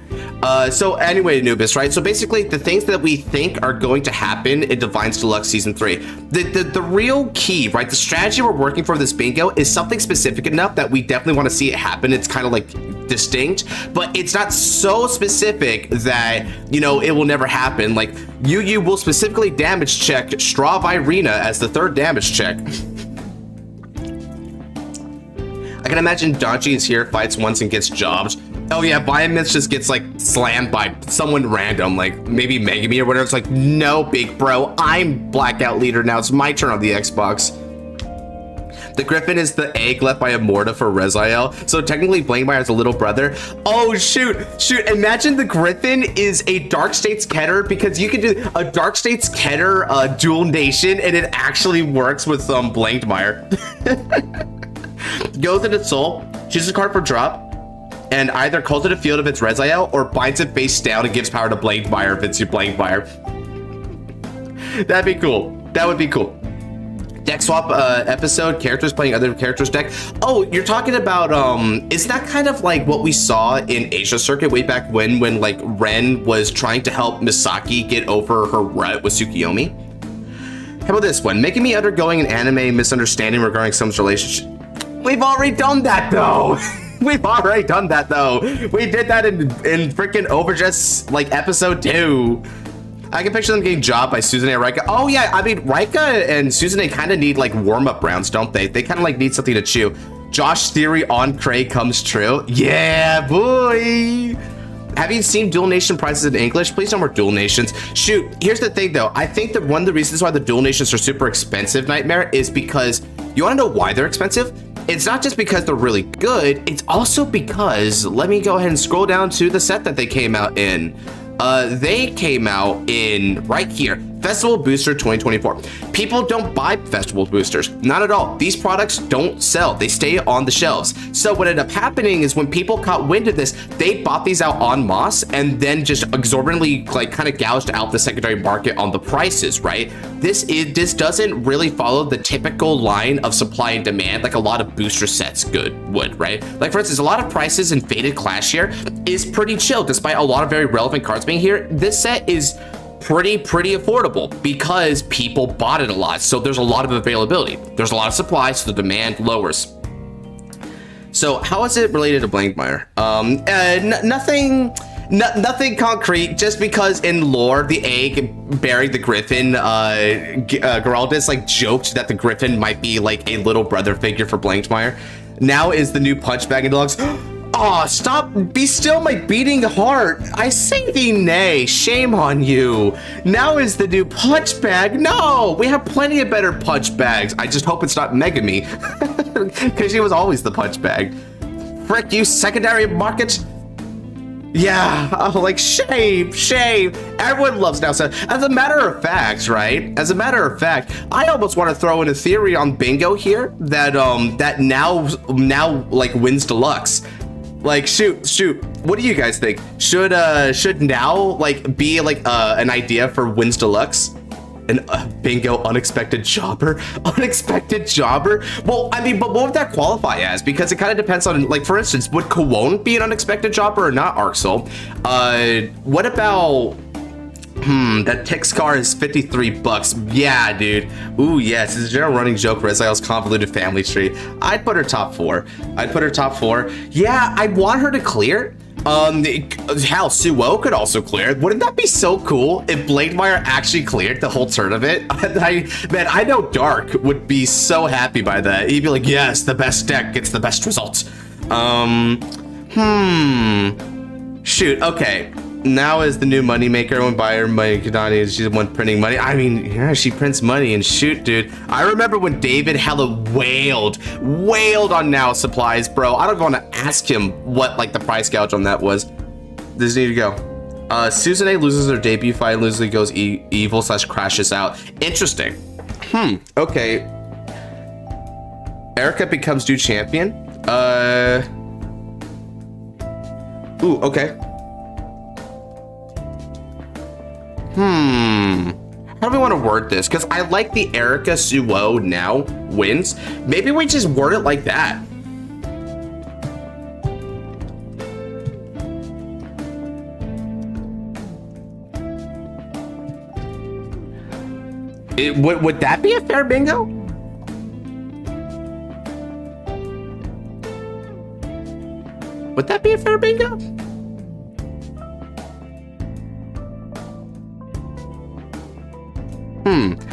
So anyway, Anubis, right? So basically the things that we think are going to happen in Divine's Deluxe Season 3. The real key, right? The strategy we're working for this bingo is something specific enough that we definitely want to see it happen. It's kind of like distinct, but it's not so specific that, you know, it will never happen. Like, Yugioh will specifically damage check Straw Irina as the 3rd damage check. I can imagine Danji is here, fights once and gets jobbed. Oh yeah, Biomitz just gets like slammed by someone random, like maybe Megami or whatever. It's like, no, big bro, I'm blackout leader now. It's my turn on the Xbox. The Griffin is the egg left by Immorta for Reziel. So technically Blankmeyer is a little brother. Oh shoot. Imagine the Griffin is a Dark States Keter, because you can do a Dark States Keter dual nation and it actually works with Blankmeyer. Goes into Soul, chooses a card for drop, and either calls it a field if it's Reziel or binds it face down and gives power to Blankmeyer if it's your Blankmeyer. That'd be cool. That would be cool. Deck swap episode, characters playing other characters' deck. Oh, you're talking about, is that kind of like what we saw in Asia Circuit way back when like Ren was trying to help Misaki get over her rut with Tsukiyomi? How about this one? Making me undergoing an anime misunderstanding regarding someone's relationship. We've already done that though. We've already done that though. We did that in freaking Overdress like episode 2. I can picture them getting jobbed by Suzune and Rika. Oh yeah, I mean Rika and Suzune kind of need like warm-up rounds, don't they? They kind of like need something to chew. Josh theory on Craig comes true. Yeah, boy. Have you seen Dual Nation prices in English? Please no more Dual Nations. Shoot, here's the thing though. I think that one of the reasons why the Dual Nations are super expensive, Nightmare, is because, you wanna know why they're expensive? It's not just because they're really good, it's also because, let me go ahead and scroll down to the set that they came out in. They came out in, right here, Festival Booster 2024. People don't buy Festival Boosters, not at all. These products don't sell, they stay on the shelves. So what ended up happening is when people caught wind of this, they bought these out en masse and then just exorbitantly like kind of gouged out the secondary market on the prices, right? This doesn't really follow the typical line of supply and demand like a lot of booster sets would, right? Like for instance, a lot of prices in Faded Clash here is pretty chill despite a lot of very relevant cards being here. This set is pretty affordable because people bought it a lot, so there's a lot of availability, there's a lot of supply, so the demand lowers. So how is it related to Blankmeyer? Nothing concrete, just because in lore the egg bearing the Griffin, Geraldus like joked that the Griffin might be like a little brother figure for Blankmeyer. Now is the new punch bag in Deluxe. Oh, stop. Be still my beating heart. I say thee nay. Shame on you. Now is the new punch bag. No, we have plenty of better punch bags. I just hope it's not Megami. Because she was always the punch bag. Frick you, secondary market. Yeah, like shame. Everyone loves now. So, as a matter of fact, right? As a matter of fact, I almost want to throw in a theory on Bingo here that that now like wins Deluxe. Like shoot. What do you guys think? Should now like be like an idea for wins Deluxe? An Bingo unexpected jobber? Unexpected jobber? Well, I mean, but what would that qualify as? Because it kind of depends on, like, for instance, would Kowon be an unexpected jobber or not, Arxel? What about... that Tix car is 53 bucks. Yeah, dude. Ooh, yes. It's a general running joke. Rezile's convoluted family tree. I'd put her top 4. Yeah, I want her to clear. Hell, Suo could also clear. Wouldn't that be so cool if Bladewire actually cleared the whole tournament? Man, I know Dark would be so happy by that. He'd be like, yes, the best deck gets the best results. Shoot, okay. Now is the new moneymaker. When buyer money, Kadani, she's the one printing money. I mean, yeah, she prints money and shoot, dude. I remember when David hella wailed on Now Supplies, bro. I don't want to ask him what like the price gouge on that was. This need to go. Susanne loses her debut fight, loosely goes evil / crashes out. Interesting. Okay. Erica becomes new champion. Ooh, okay. How do we want to word this? Because I like the Erica Suo now wins. Maybe we just word it like that. Would that be a fair bingo? Would that be a fair bingo?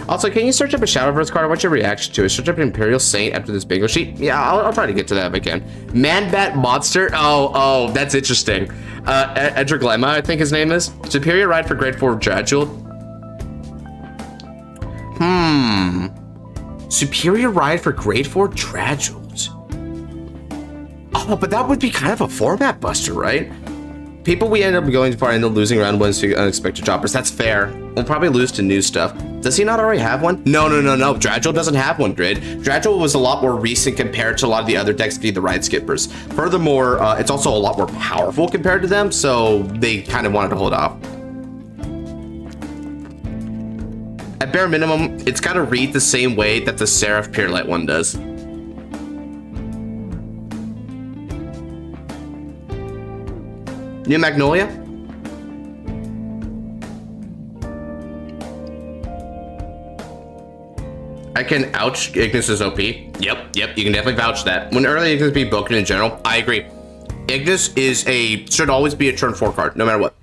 Also, can you search up a Shadowverse card? What's your reaction to it? Search up an Imperial Saint after this bingo sheet? Yeah, I'll try to get to that if I can. Man-Bat Monster? Oh, that's interesting. Edriglemma, I think his name is. Superior Ride for grade 4 Dragule. Superior Ride for grade 4 Dragules. Oh, but that would be kind of a format buster, right? People we end up going far end up losing round 1 to unexpected droppers. That's fair. We'll probably lose to new stuff. Does he not already have one? No. Dragule doesn't have one, Grid. Dragule was a lot more recent compared to a lot of the other decks that need the ride skippers. Furthermore, it's also a lot more powerful compared to them, so they kind of wanted to hold off. At bare minimum, it's got to read the same way that the Seraph Purelight one does. New Magnolia? I can ouch Ignis is OP. Yep, you can definitely vouch that. When early Ignis be broken in general, I agree. Ignis should always be a turn 4 card, no matter what.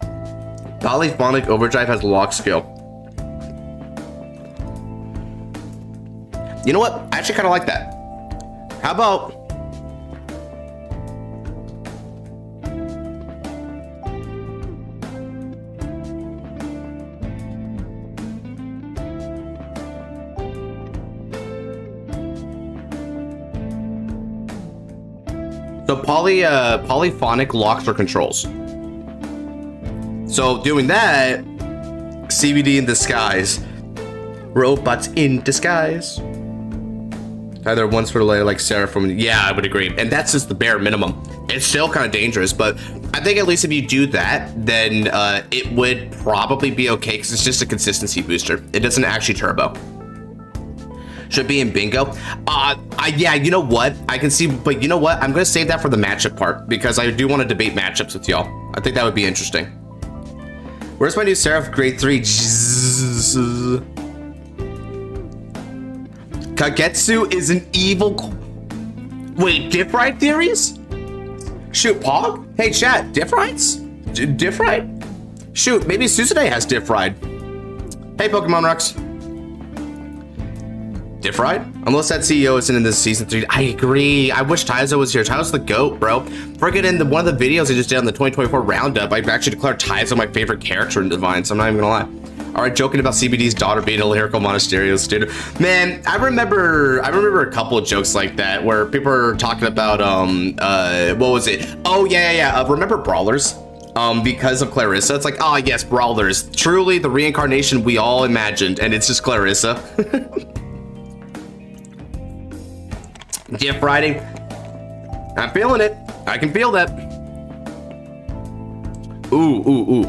Polyphonic Overdrive has lock skill. You know what? I actually kind of like that. How about... So polyphonic locks or controls. So doing that, CBD in disguise. Robots in disguise. Either one sort of like Seraphim. Yeah, I would agree. And that's just the bare minimum. It's still kind of dangerous, but I think at least if you do that, then it would probably be okay because it's just a consistency booster. It doesn't actually turbo. Should be in bingo. Yeah, you know what? I can see, but you know what? I'm gonna save that for the matchup part because I do want to debate matchups with y'all. I think that would be interesting. Where's my new Seraph grade 3? Kagetsu is an evil... Wait, diff ride theories? Shoot, Pog? Hey, chat, diff rides? Diff ride? Shoot, maybe Susanne has diff ride. Hey, Pokemon Rux. Different? Unless that CEO isn't in this season 3. I agree. I wish Taizo was here. Taizo's the GOAT, bro. Friggin' in one of the videos I just did on the 2024 roundup, I actually declared Taizo my favorite character in Divine, so I'm not even gonna lie. All right, joking about CBD's daughter being a lyrical monasterio student. Man, I remember a couple of jokes like that where people were talking about what was it? Oh yeah. Remember Brawlers? Because of Clarissa, it's like, oh yes, Brawlers, truly the reincarnation we all imagined, and it's just Clarissa. Gift writing, I'm feeling it. I can feel that. Ooh.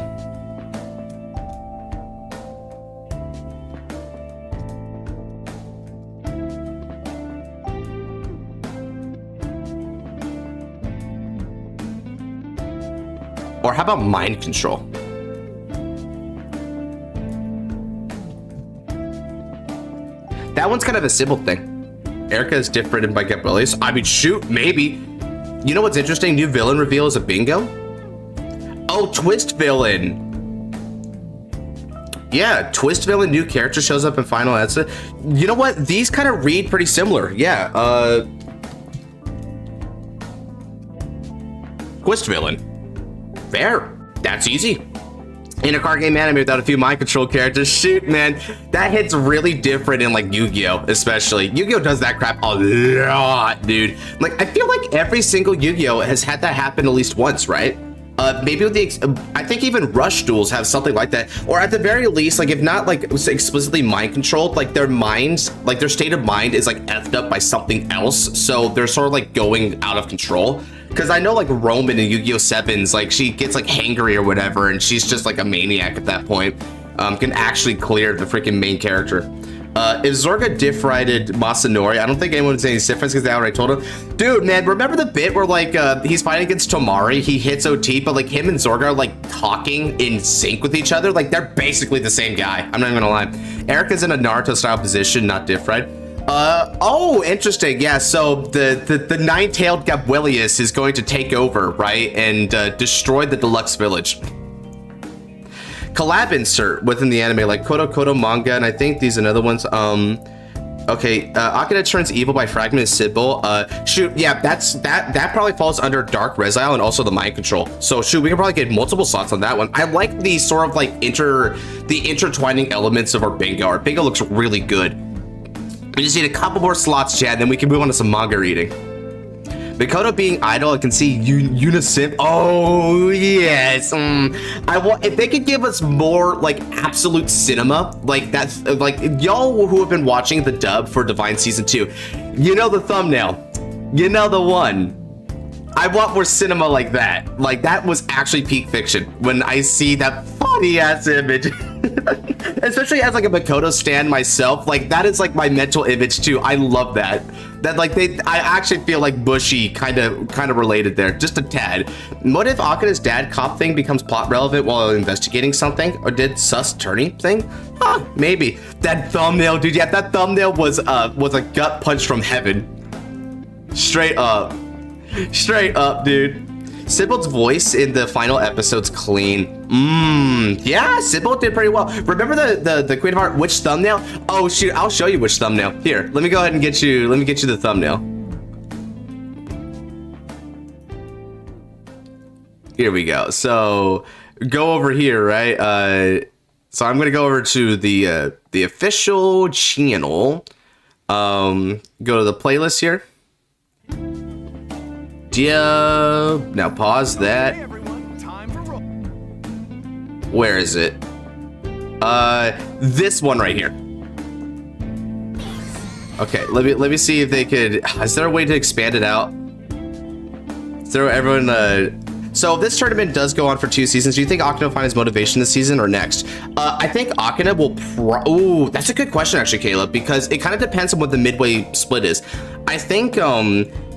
Or how about mind control? That one's kind of a Sybil thing. Erica is different by Gabrielius. I mean, shoot, maybe. You know what's interesting? New villain reveal is a bingo. Oh, twist villain. Yeah, twist villain, new character shows up in final answer. You know what? These kind of read pretty similar. Yeah, twist villain. Fair. That's easy. In a card game anime without a few mind control characters, shoot, man, that hits really different in like Yu-Gi-Oh, especially. Yu-Gi-Oh does that crap a lot, dude. Like, I feel like every single Yu-Gi-Oh has had that happen at least once, right? Maybe with the, I think even Rush duels have something like that, or at the very least, like if not like explicitly mind controlled, like their minds, like their state of mind is like effed up by something else, so they're sort of like going out of control. Because I know like Roman in Yu-Gi-Oh! 7's, like she gets like hangry or whatever, and she's just like a maniac at that point. Can actually clear the freaking main character. If Zorga diff-righted Masanori, I don't think anyone would say any difference because they already told him. Dude, man, remember the bit where like he's fighting against Tomari, he hits OT, but like him and Zorga are like talking in sync with each other? Like they're basically the same guy. I'm not even gonna lie. Erica's in a Naruto style position, not diff-right. Oh, interesting. Yeah, so the nine-tailed Gabrielius is going to take over, right, and destroy the Deluxe village. Collab insert within the anime, like Kodo manga, and I think these are other ones. Okay, Akira turns evil by fragmented Sybil. Shoot, yeah, that probably falls under Dark Resile and also the mind control. So shoot, we can probably get multiple slots on that one. I like the sort of like the intertwining elements of our bingo. Our bingo looks really good. We just need a couple more slots, Chad, then we can move on to some manga reading. Mikoto being idle, I can see Unisim. Oh yes. I want, if they could give us more like absolute cinema, like that's like y'all who have been watching the dub for Divine Season 2, you know the thumbnail, you know the one. I want more cinema like that. Like that was actually peak fiction when I see that funny ass image. Especially as like a Mikoto stan myself, like that is like my mental image too. I love that. That like I actually feel like Bushy kind of related there, just a tad. What if Akira's dad cop thing becomes plot relevant while investigating something, or did sus turning thing? Huh, maybe. That thumbnail, dude. Yeah, that thumbnail was a gut punch from heaven. Straight up, dude. Sybil's voice in the final episode's clean. Yeah, Sybil did pretty well. Remember the Queen of Heart, which thumbnail? Oh shoot, I'll show you which thumbnail. Here, let me go ahead and get you the thumbnail. Here we go. So go over here, right? So I'm gonna go over to the official channel. Go to the playlist here. Yeah, now pause that. Where is it? This one right here. Okay, let me see if they could. Is there a way to expand it out? Is there everyone? So if this tournament does go on for 2 seasons, do you think Akina will find his motivation this season or next? I think Akina will ooh, that's a good question actually, Caleb, because it kind of depends on what the midway split is. I think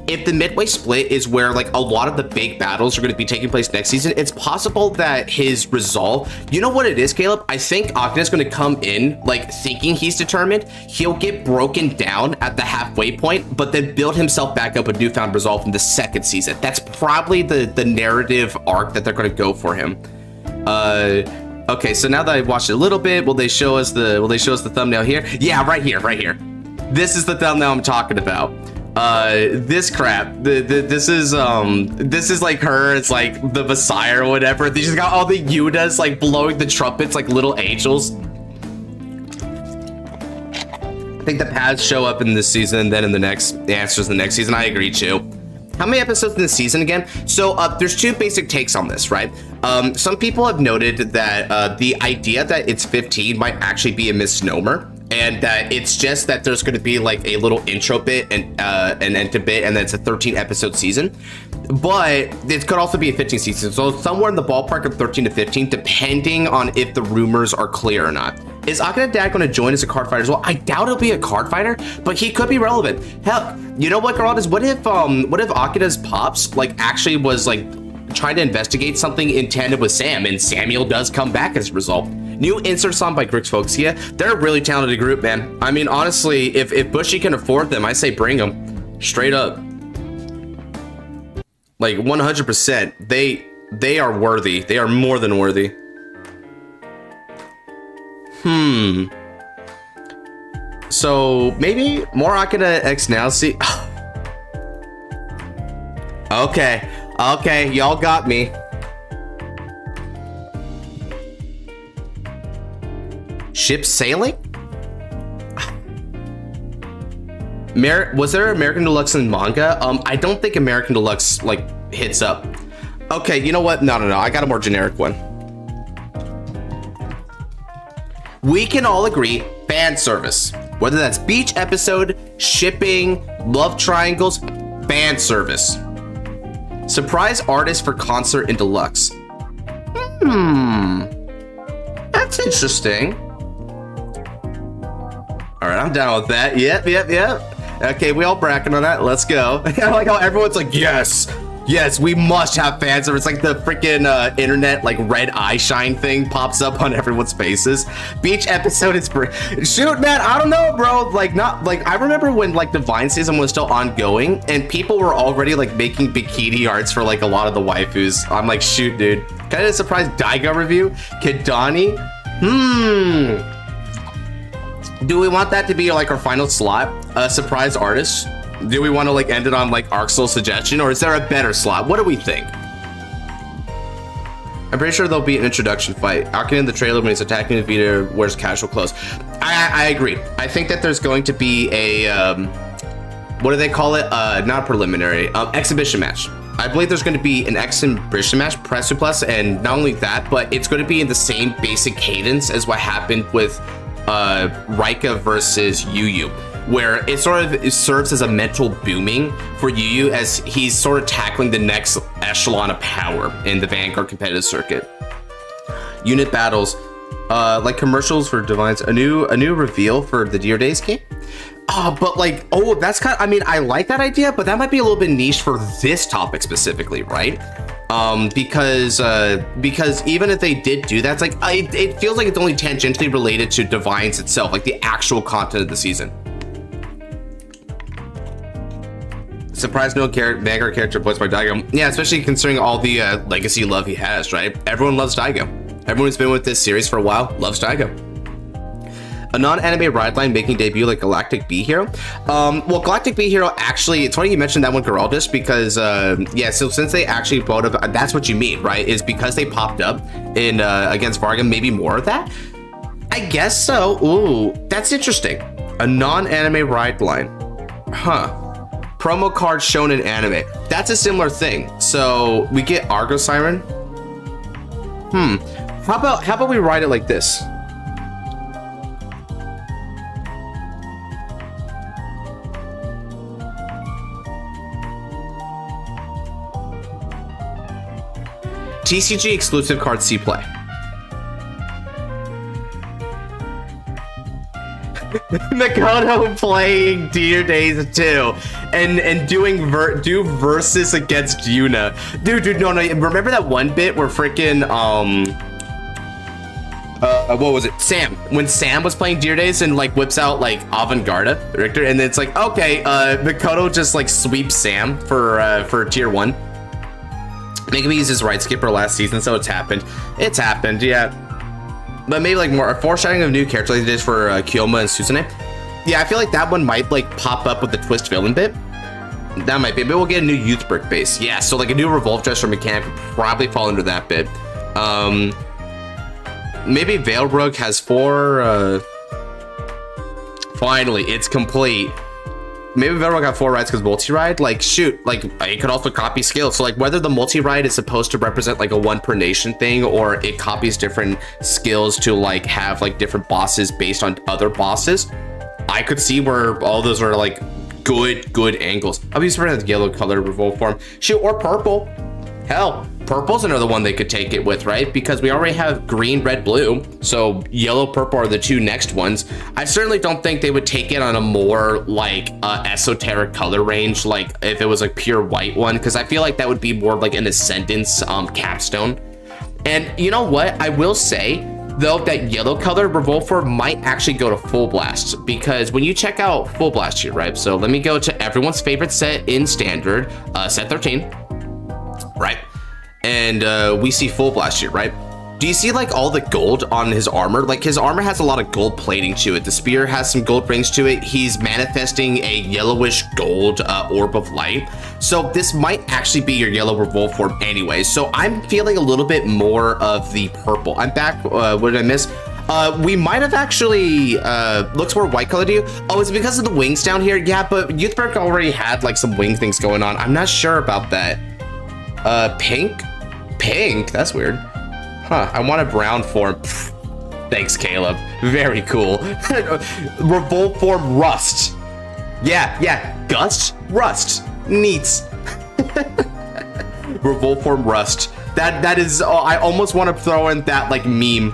if the midway split is where like a lot of the big battles are going to be taking place next season, it's possible that his resolve, you know what it is, Caleb? I think Akina's going to come in like thinking he's determined. He'll get broken down at the halfway point, but then build himself back up with newfound resolve in the 2nd season. That's probably the narrative arc that they're going to go for him. Okay, so now that I've watched it a little bit, will they show us the thumbnail here? Yeah, right here. This is the thumbnail I'm talking about. This crap. This is like her. It's like the Messiah or whatever. They just got all the Yudas like blowing the trumpets like little angels. I think the paths show up in this season, and then in the next answers in the next season. I agree too. How many episodes in the season again? So there's two basic takes on this, right? Some people have noted that the idea that it's 15 might actually be a misnomer, and that it's just that there's going to be like a little intro bit and an end bit, and then it's a 13 episode season. But it could also be a 15 season, so somewhere in the ballpark of 13 to 15, depending on if the rumors are clear or not. Is Akina's dad going to join as a card fighter as well? I doubt he'll be a card fighter, but he could be relevant. Hell, you know what, Geraldus? What if Akina's pops like actually was like trying to investigate something in tandem with Sam, and Samuel does come back as a result? New insert song by Grix Folksia. They're a really talented group, man. I mean, honestly, if Bushy can afford them, I say bring them. Straight up. Like 100%. They are worthy. They are more than worthy. So maybe more Akina X now. See. Okay, y'all got me. Ship sailing? Was there American Deluxe in manga? I don't think American Deluxe like hits up. Okay, you know what? No. I got a more generic one. We can all agree, fan service. Whether that's beach episode, shipping, love triangles, fan service. Surprise artist for concert in Deluxe. That's interesting. All right, I'm down with that. Yep. Okay, we all bracket on that. Let's go. I like how everyone's like, yes, we must have fan service. Like the freaking internet, like red eye shine thing pops up on everyone's faces. Beach episode is shoot, man. I don't know, bro. Like not like I remember when like the Vine season was still ongoing and people were already like making bikini arts for like a lot of the waifus. I'm like, shoot, dude. Kind of surprised Daigo review. Kidani. Do we want that to be like our final slot? Surprise artist? Do we want to like end it on like Arxel's suggestion, or is there a better slot? What do we think? I'm pretty sure there'll be an introduction fight. Akina in the trailer when he's attacking the Vita wears casual clothes. I agree. I think that there's going to be a what do they call it? Not preliminary, exhibition match. I believe there's going to be an exhibition match, press plus, and not only that, but it's going to be in the same basic cadence as what happened with Rika versus Yugioh, where it serves as a mental booming for Yugioh as he's sort of tackling the next echelon of power in the Vanguard competitive circuit. Unit battles, like commercials for Divinez, a new reveal for the Dear Days game. But like, that's kind of, I mean, I like that idea, but that might be a little bit niche for this topic specifically, right? Because even if they did do that, it's like, it feels like it's only tangentially related to Divinez itself, like the actual content of the season. Surprise no Vanguard character voiced by Daigo. Yeah, especially considering all the legacy love he has, right? Everyone loves Daigo. Everyone who's been with this series for a while loves Daigo. A non-anime ride line making debut like Galactic B Hero. Well, Galactic B Hero, actually, it's funny you mentioned that one, Geraldus, because yeah, so since they actually brought up, that's what you mean, right? Is because they popped up in against Varga, maybe more of that? I guess so. Ooh, that's interesting. A non-anime ride line. Huh. Promo card shown in anime. That's a similar thing. So we get Argo Siren. How about we write it like this? TCG exclusive card C play. Makoto playing Dear Days 2 and doing versus against Yuna. Dude, no. Remember that one bit where freaking what was it? Sam. When Sam was playing Dear Days and like whips out like Vanguard, Richter, and it's like, okay, Makoto just like sweeps Sam for tier 1. Maybe he used his right skipper last season, so it's happened. It's happened, yeah. But maybe like more a foreshadowing of new characters like they did for Kyoma and Susune. Yeah, I feel like that one might like pop up with the twist villain bit. That might be, but we'll get a new youth brick base. Yeah, so like a new revolve dress or mechanic would probably fall under that bit. Maybe Veil Rogue has 4. Finally, it's complete. Maybe Veil Rogue got 4 rides because multi-ride. Like, shoot, like it could also copy skills. So like whether the multi-ride is supposed to represent like a 1 per nation thing, or it copies different skills to like have like different bosses based on other bosses. I could see where all those are like good angles. I'll be surprised with yellow color revolve form. Shoot, or purple. Hell, purple's another one they could take it with, right? Because we already have green, red, blue. So yellow, purple are the 2 next ones. I certainly don't think they would take it on a more like esoteric color range, like if it was like pure white one, because I feel like that would be more like an Ascendance capstone. And you know what? I will say, though, that yellow color revolve form might actually go to Full Blast, because when you check out Full Blast here, right? So let me go to everyone's favorite set in Standard, set 13. Right, and we see Full Blast here, right? Do you see like all the gold on his armor? Like his armor has a lot of gold plating to it. The spear has some gold rings to it. He's manifesting a yellowish gold orb of light. So this might actually be your yellow revolve form anyway. So I'm feeling a little bit more of the purple. I'm back. What did I miss? We might have actually looks more white color to you. Oh, is it because of the wings down here? Yeah, but Youthberg already had like some wing things going on. I'm not sure about that. Pink? That's weird. Huh, I want a brown form. Pfft. Thanks, Caleb. Very cool. Revolve form Rust. Yeah. Gust? Rust. Neat. Revolve form Rust. That is, I almost want to throw in that like meme.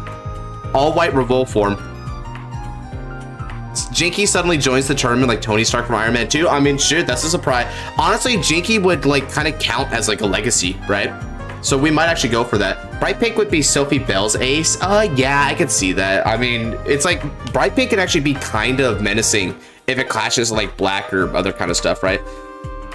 All white revolve form. Jinky suddenly joins the tournament like Tony Stark from Iron Man 2. I mean, shit, that's a surprise. Honestly, Jinky would like kind of count as like a legacy, right? So we might actually go for that. Bright Pink would be Sophie Bell's ace. Yeah, I could see that. I mean, it's like Bright Pink can actually be kind of menacing if it clashes like black or other kind of stuff, right?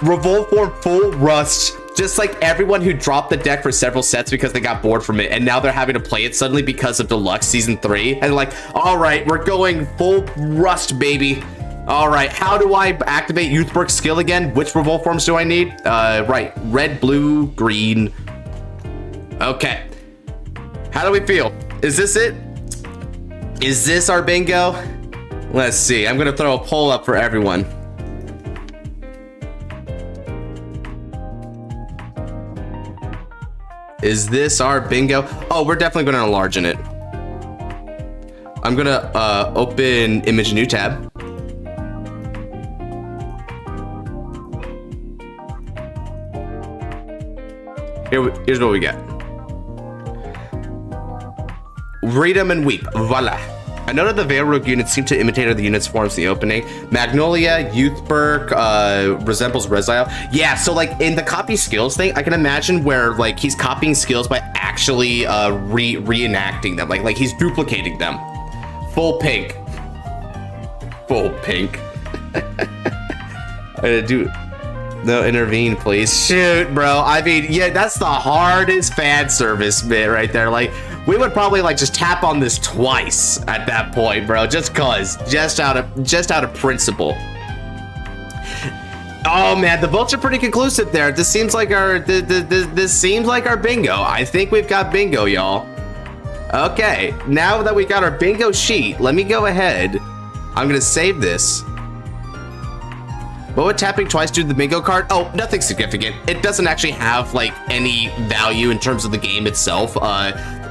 Revolve form Full Rust. Just like everyone who dropped the deck for several sets because they got bored from it, and now they're having to play it suddenly because of Deluxe Season 3, and like, all right, we're going Full Rust, baby. All right, how do I activate Youthberg's skill again? Which revolve forms do I need? Right, red, blue, green. Okay, how do we feel? Is this it? Is this our bingo? Let's see, I'm gonna throw a poll up for everyone. Is this our bingo? Oh, we're definitely going to enlarge it. I'm going to open image new tab. Here's what we get. Read them and weep. Voila. I noted the Veil Rogue units seem to imitate other units' forms in the opening. Magnolia, Youthberg, resembles Rezile. Yeah, so like in the copy skills thing, I can imagine where like he's copying skills by actually reenacting them. Like he's duplicating them. Full pink. Full pink. No, intervene, please. Shoot, bro. I mean, yeah, that's the hardest fan service bit right there. Like, we would probably like just tap on this twice at that point, bro. Just out of principle. Oh man, the votes are pretty conclusive there. This seems like this seems like our bingo. I think we've got bingo, y'all. Okay, now that we got our bingo sheet, let me go ahead. I'm gonna save this. What would tapping twice do to the bingo card? Oh, nothing significant. It doesn't actually have like any value in terms of the game itself.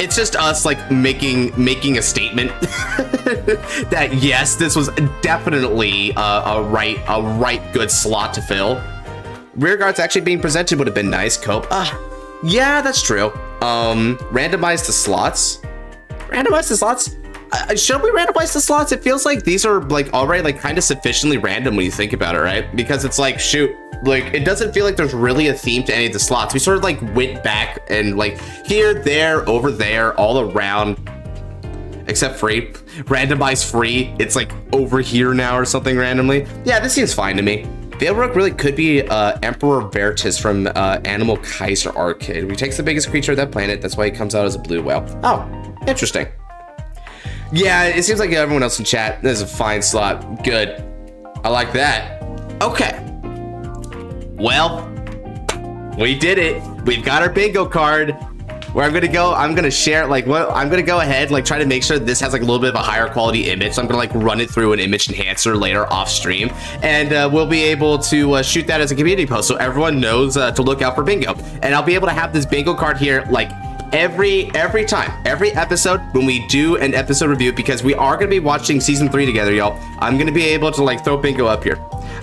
It's just us like making a statement that yes, this was definitely a right good slot to fill. Rear guards actually being presented would have been nice. Cope. Yeah, that's true. Randomize the slots. Randomize the slots. Should we randomize the slots? It feels like these are like already like kind of sufficiently random when you think about it, right? Because it's like, shoot, like it doesn't feel like there's really a theme to any of the slots. We sort of like went back and like here, there, over there, all around, except free. Randomize free. It's like over here now or something randomly. Yeah, this seems fine to me. Veil Rogue really could be Emperor Vertus from Animal Kaiser Arcade. He takes the biggest creature of that planet. That's why he comes out as a blue whale. Oh, interesting. Yeah, it seems like everyone else in chat. This is a fine slot. Good. I like that. Okay. Well, we did it. We've got our bingo card. Where I'm gonna share like I'm gonna go ahead like try to make sure this has like a little bit of a higher quality image. So I'm gonna like run it through an image enhancer later off stream, and we'll be able to shoot that as a community post so everyone knows to look out for bingo. And I'll be able to have this bingo card here like every episode when we do an episode review, because we are gonna be watching season 3 together, y'all. I'm gonna be able to like throw bingo up here.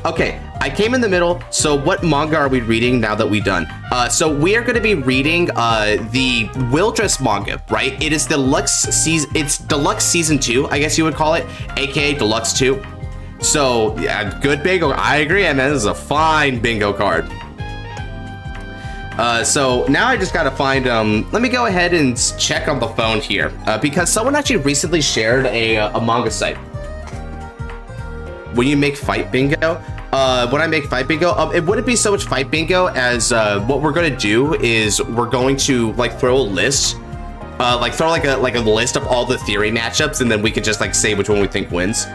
Okay, I came in the middle. So what manga are we reading now that we're done? So we are going to be reading the Overdress manga, right? It is Deluxe season. It's Deluxe season 2, I guess you would call it, aka Deluxe 2. So yeah, good bingo. I agree, and this is a fine bingo card. So now I just gotta find, let me go ahead and check on the phone here, because someone actually recently shared a manga site. When you make fight bingo, when I make fight bingo, it wouldn't be so much fight bingo as what we're gonna do is we're going to like throw a list, throw like a list of all the theory matchups, and then we could just like say which one we think wins.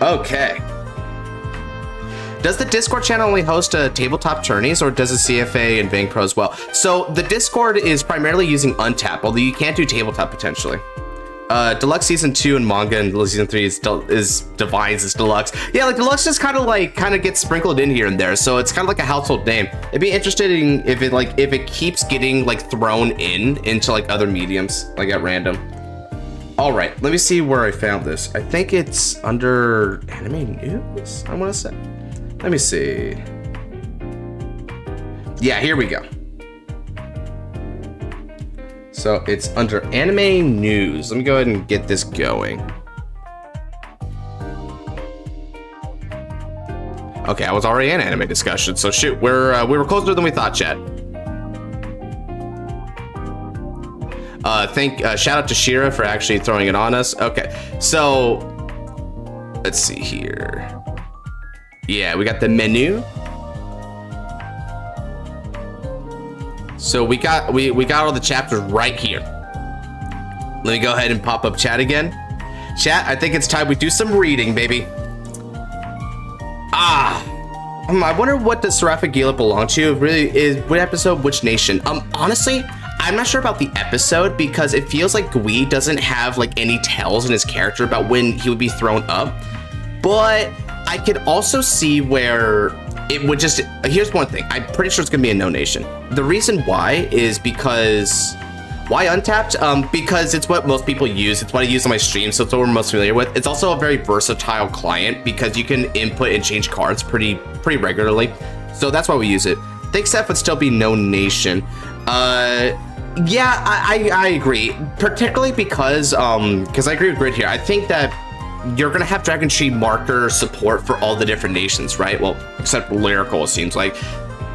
Okay. Does the Discord channel only host tabletop tourneys, or does the CFA and Vang Pro as well? So the Discord is primarily using Untap, although you can't do tabletop potentially. Deluxe season 2 and manga, and season 3 is Divinez is Deluxe. Yeah, like Deluxe just kind of gets sprinkled in here and there, so it's kind of like a household name. It'd be interesting if it keeps getting like thrown into like other mediums like at random. All right, let me see where I found this. I think it's under anime news, I want to say. Let me see. Yeah, here we go. So it's under anime news. Let me go ahead and get this going. Okay, I was already in anime discussion, so shoot, we were closer than we thought, chat. Shout out to Shira for actually throwing it on us. Okay, so let's see here. Yeah, we got the menu. So we got all the chapters right here. Let me go ahead and pop up chat again. Chat, I think it's time we do some reading, baby. I wonder what does Serafagila belong to? It really is what episode, which nation? Honestly, I'm not sure about the episode because it feels like Gui doesn't have like any tells in his character about when he would be thrown up. But I could also see where it would just, here's one thing. I'm pretty sure it's gonna be a no nation. The reason why is because, why Untapped? Because it's what most people use. It's what I use on my stream, so it's what we're most familiar with. It's also a very versatile client because you can input and change cards pretty regularly. So that's why we use it. The XF would still be no nation. Yeah, I agree. Particularly because I agree with Grid here. I think that you're gonna have Dragon Tree marker support for all the different nations, right? Well, except Lyrical, it seems like.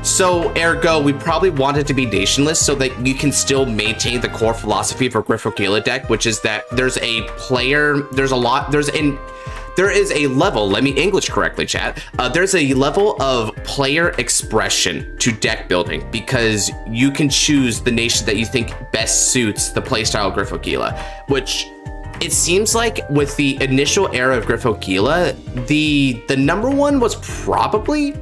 So ergo, we probably want it to be nationless so that you can still maintain the core philosophy for Griffogila deck, which is that there is a level, let me English correctly, chat. There's a level of player expression to deck building because you can choose the nation that you think best suits the playstyle of Griffogila, which it seems like with the initial era of Griffogila, the number one was probably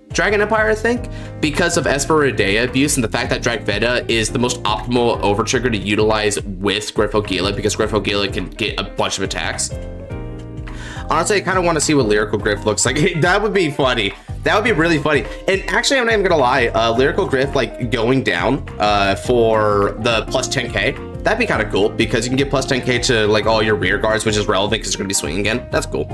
Dragon Empire, I think, because of Esperidea abuse and the fact that Dragveda is the most optimal overtrigger to utilize with Griffogila because Griffogila can get a bunch of attacks. Honestly, I kind of want to see what Lyrical Griff looks like. That would be funny. That would be really funny. And actually, I'm not even gonna lie, Lyrical Griff like going down for the plus 10k. That'd be kind of cool because you can get plus 10k to like all your rear guards, which is relevant because you're gonna be swinging again. That's cool.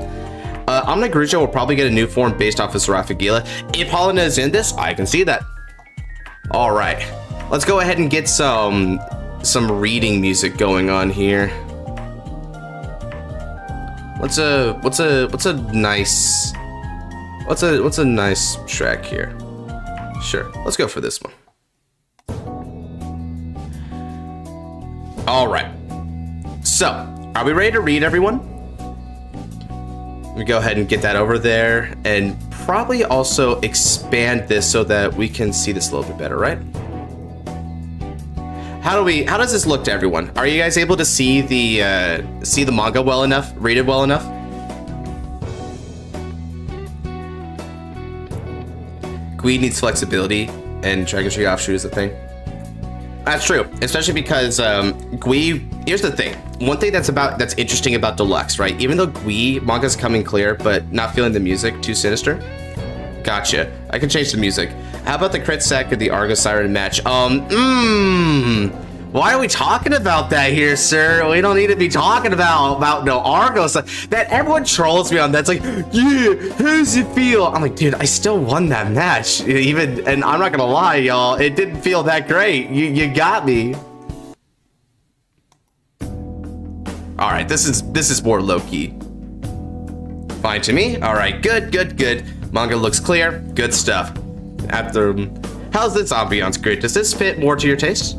Omni Grujo will probably get a new form based off of Serafagila. If Helena is in this, I can see that. All right, let's go ahead and get some reading music going on here. What's a nice track here? Sure, let's go for this one. All right, so are we ready to read, everyone? Let me go ahead and get that over there and probably also expand this so that we can see this a little bit better, right? How does this look to everyone? Are you guys able to see the manga well enough? Read it well enough? Gui needs flexibility, and Dragon Tree Offshoot is a thing. That's true, especially because Gui. Here's the thing. One thing that's interesting about Deluxe, right? Even though Gui manga's coming clear, but not feeling the music too sinister. Gotcha. I can change the music. How about the crit sack of the Argo Siren match? Why are we talking about that here, sir? We don't need to be talking about no Argo stuff. That everyone trolls me on that. It's like, yeah, how does it feel? I'm like, dude, I still won that match. And I'm not gonna lie, y'all, it didn't feel that great. You got me. All right, this is more low key. Fine to me. All right, good. Manga looks clear. Good stuff. How's this ambiance grid? Does this fit more to your taste?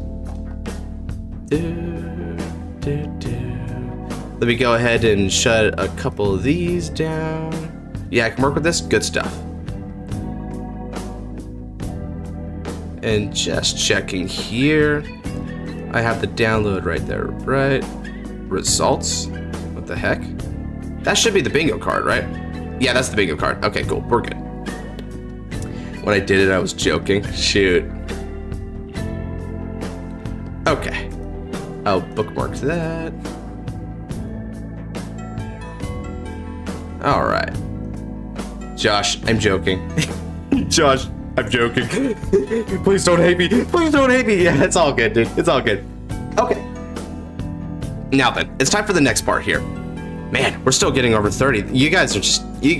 Let me go ahead and shut a couple of these down. Yeah, I can work with this. Good stuff. And just checking here. I have the download right there, right? Results. What the heck? That should be the bingo card, right? Yeah, that's the bingo card. Okay, cool. We're good. When I did it, I was joking. Shoot. Okay. I'll bookmark that. All right. Josh, I'm joking. Josh, I'm joking. Please don't hate me. Please don't hate me. Yeah, it's all good, dude. It's all good. Okay. Now then, it's time for the next part here. Man, we're still getting over 30. You guys are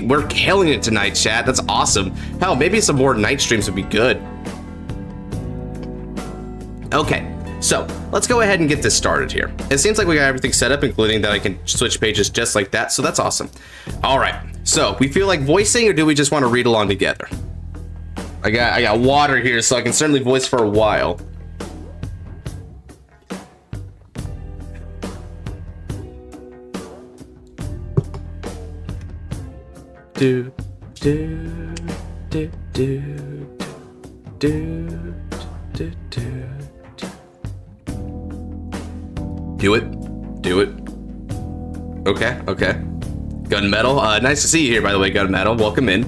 we're killing it tonight, chat. That's awesome. Hell, maybe some more night streams would be good. Okay, so let's go ahead and get this started here. It seems like we got everything set up, including that I can switch pages just like that, so that's awesome. All right, so we feel like voicing, or do we just want to read along together? I got water here, so I can certainly voice for a while. Do it. Okay. Gunmetal, nice to see you here, by the way, Gunmetal. Welcome in.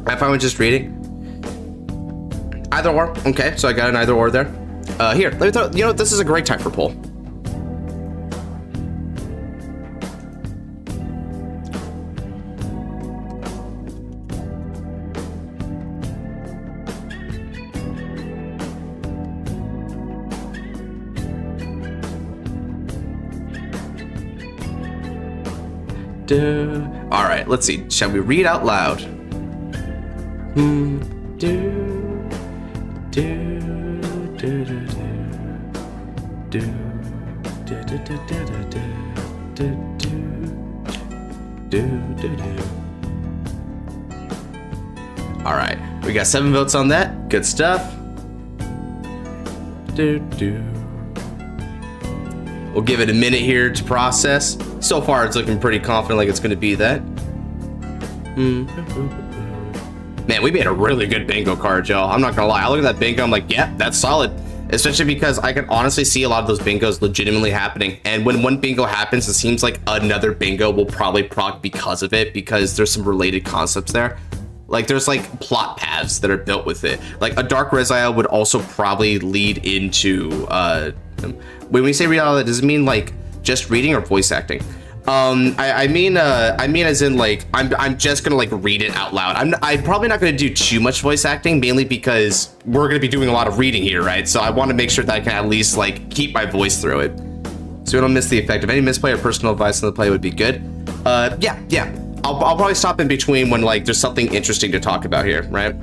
I find with just reading. Either or. Okay, so I got an either or there. Here, let me throw. You know, this is a great time for poll. All right, let's see. Shall we read out loud? All right, we got 7 votes on that. Good stuff. We'll give it a minute here to process. So far, it's looking pretty confident like it's going to be that. Man, we made a really good bingo card, y'all. I'm not going to lie. I look at that bingo, I'm like, yeah, that's solid. Especially because I can honestly see a lot of those bingos legitimately happening. And when one bingo happens, it seems like another bingo will probably proc because of it, because there's some related concepts there. Like, there's like plot paths that are built with it. Like a Dark Rezile would also probably lead into when we say read out, does it mean like just reading or voice acting? I mean as in like I'm just gonna like read it out loud. I'm probably not gonna do too much voice acting, mainly because we're gonna be doing a lot of reading here, right? So I want to make sure that I can at least like keep my voice through it, so we don't miss the effect. If any misplay or personal advice on the play would be good. Yeah. I'll probably stop in between when like there's something interesting to talk about here, right?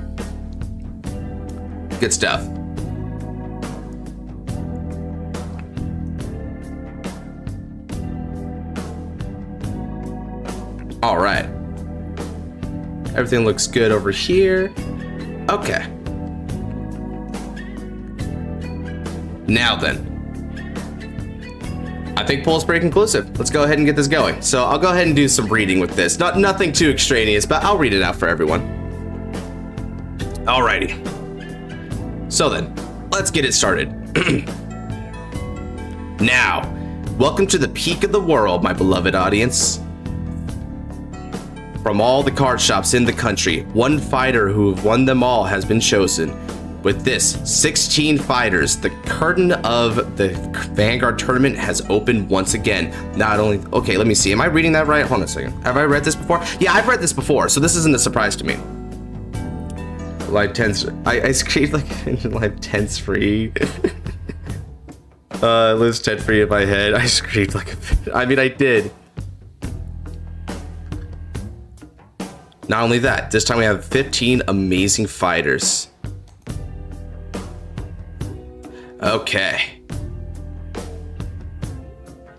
Good stuff. All right. Everything looks good over here. Okay. Now then. I think poll's pretty conclusive. Let's go ahead and get this going. So I'll go ahead and do some reading with this. Nothing too extraneous, but I'll read it out for everyone. Alrighty. So then, let's get it started. Now, welcome to the peak of the world, my beloved audience. From all the card shops in the country, one fighter who won them all has been chosen. With this, 16 fighters, the curtain of the Vanguard tournament has opened once again. Not only, okay, let me see. Am I reading that right? Hold on a second. Have I read this before? Yeah, I've read this before, so this isn't a surprise to me. Live 10's, I screamed like Live 10's free. Liz 10 free in my head. I screamed like I mean, I did. Not only that, this time we have 15 amazing fighters. Okay.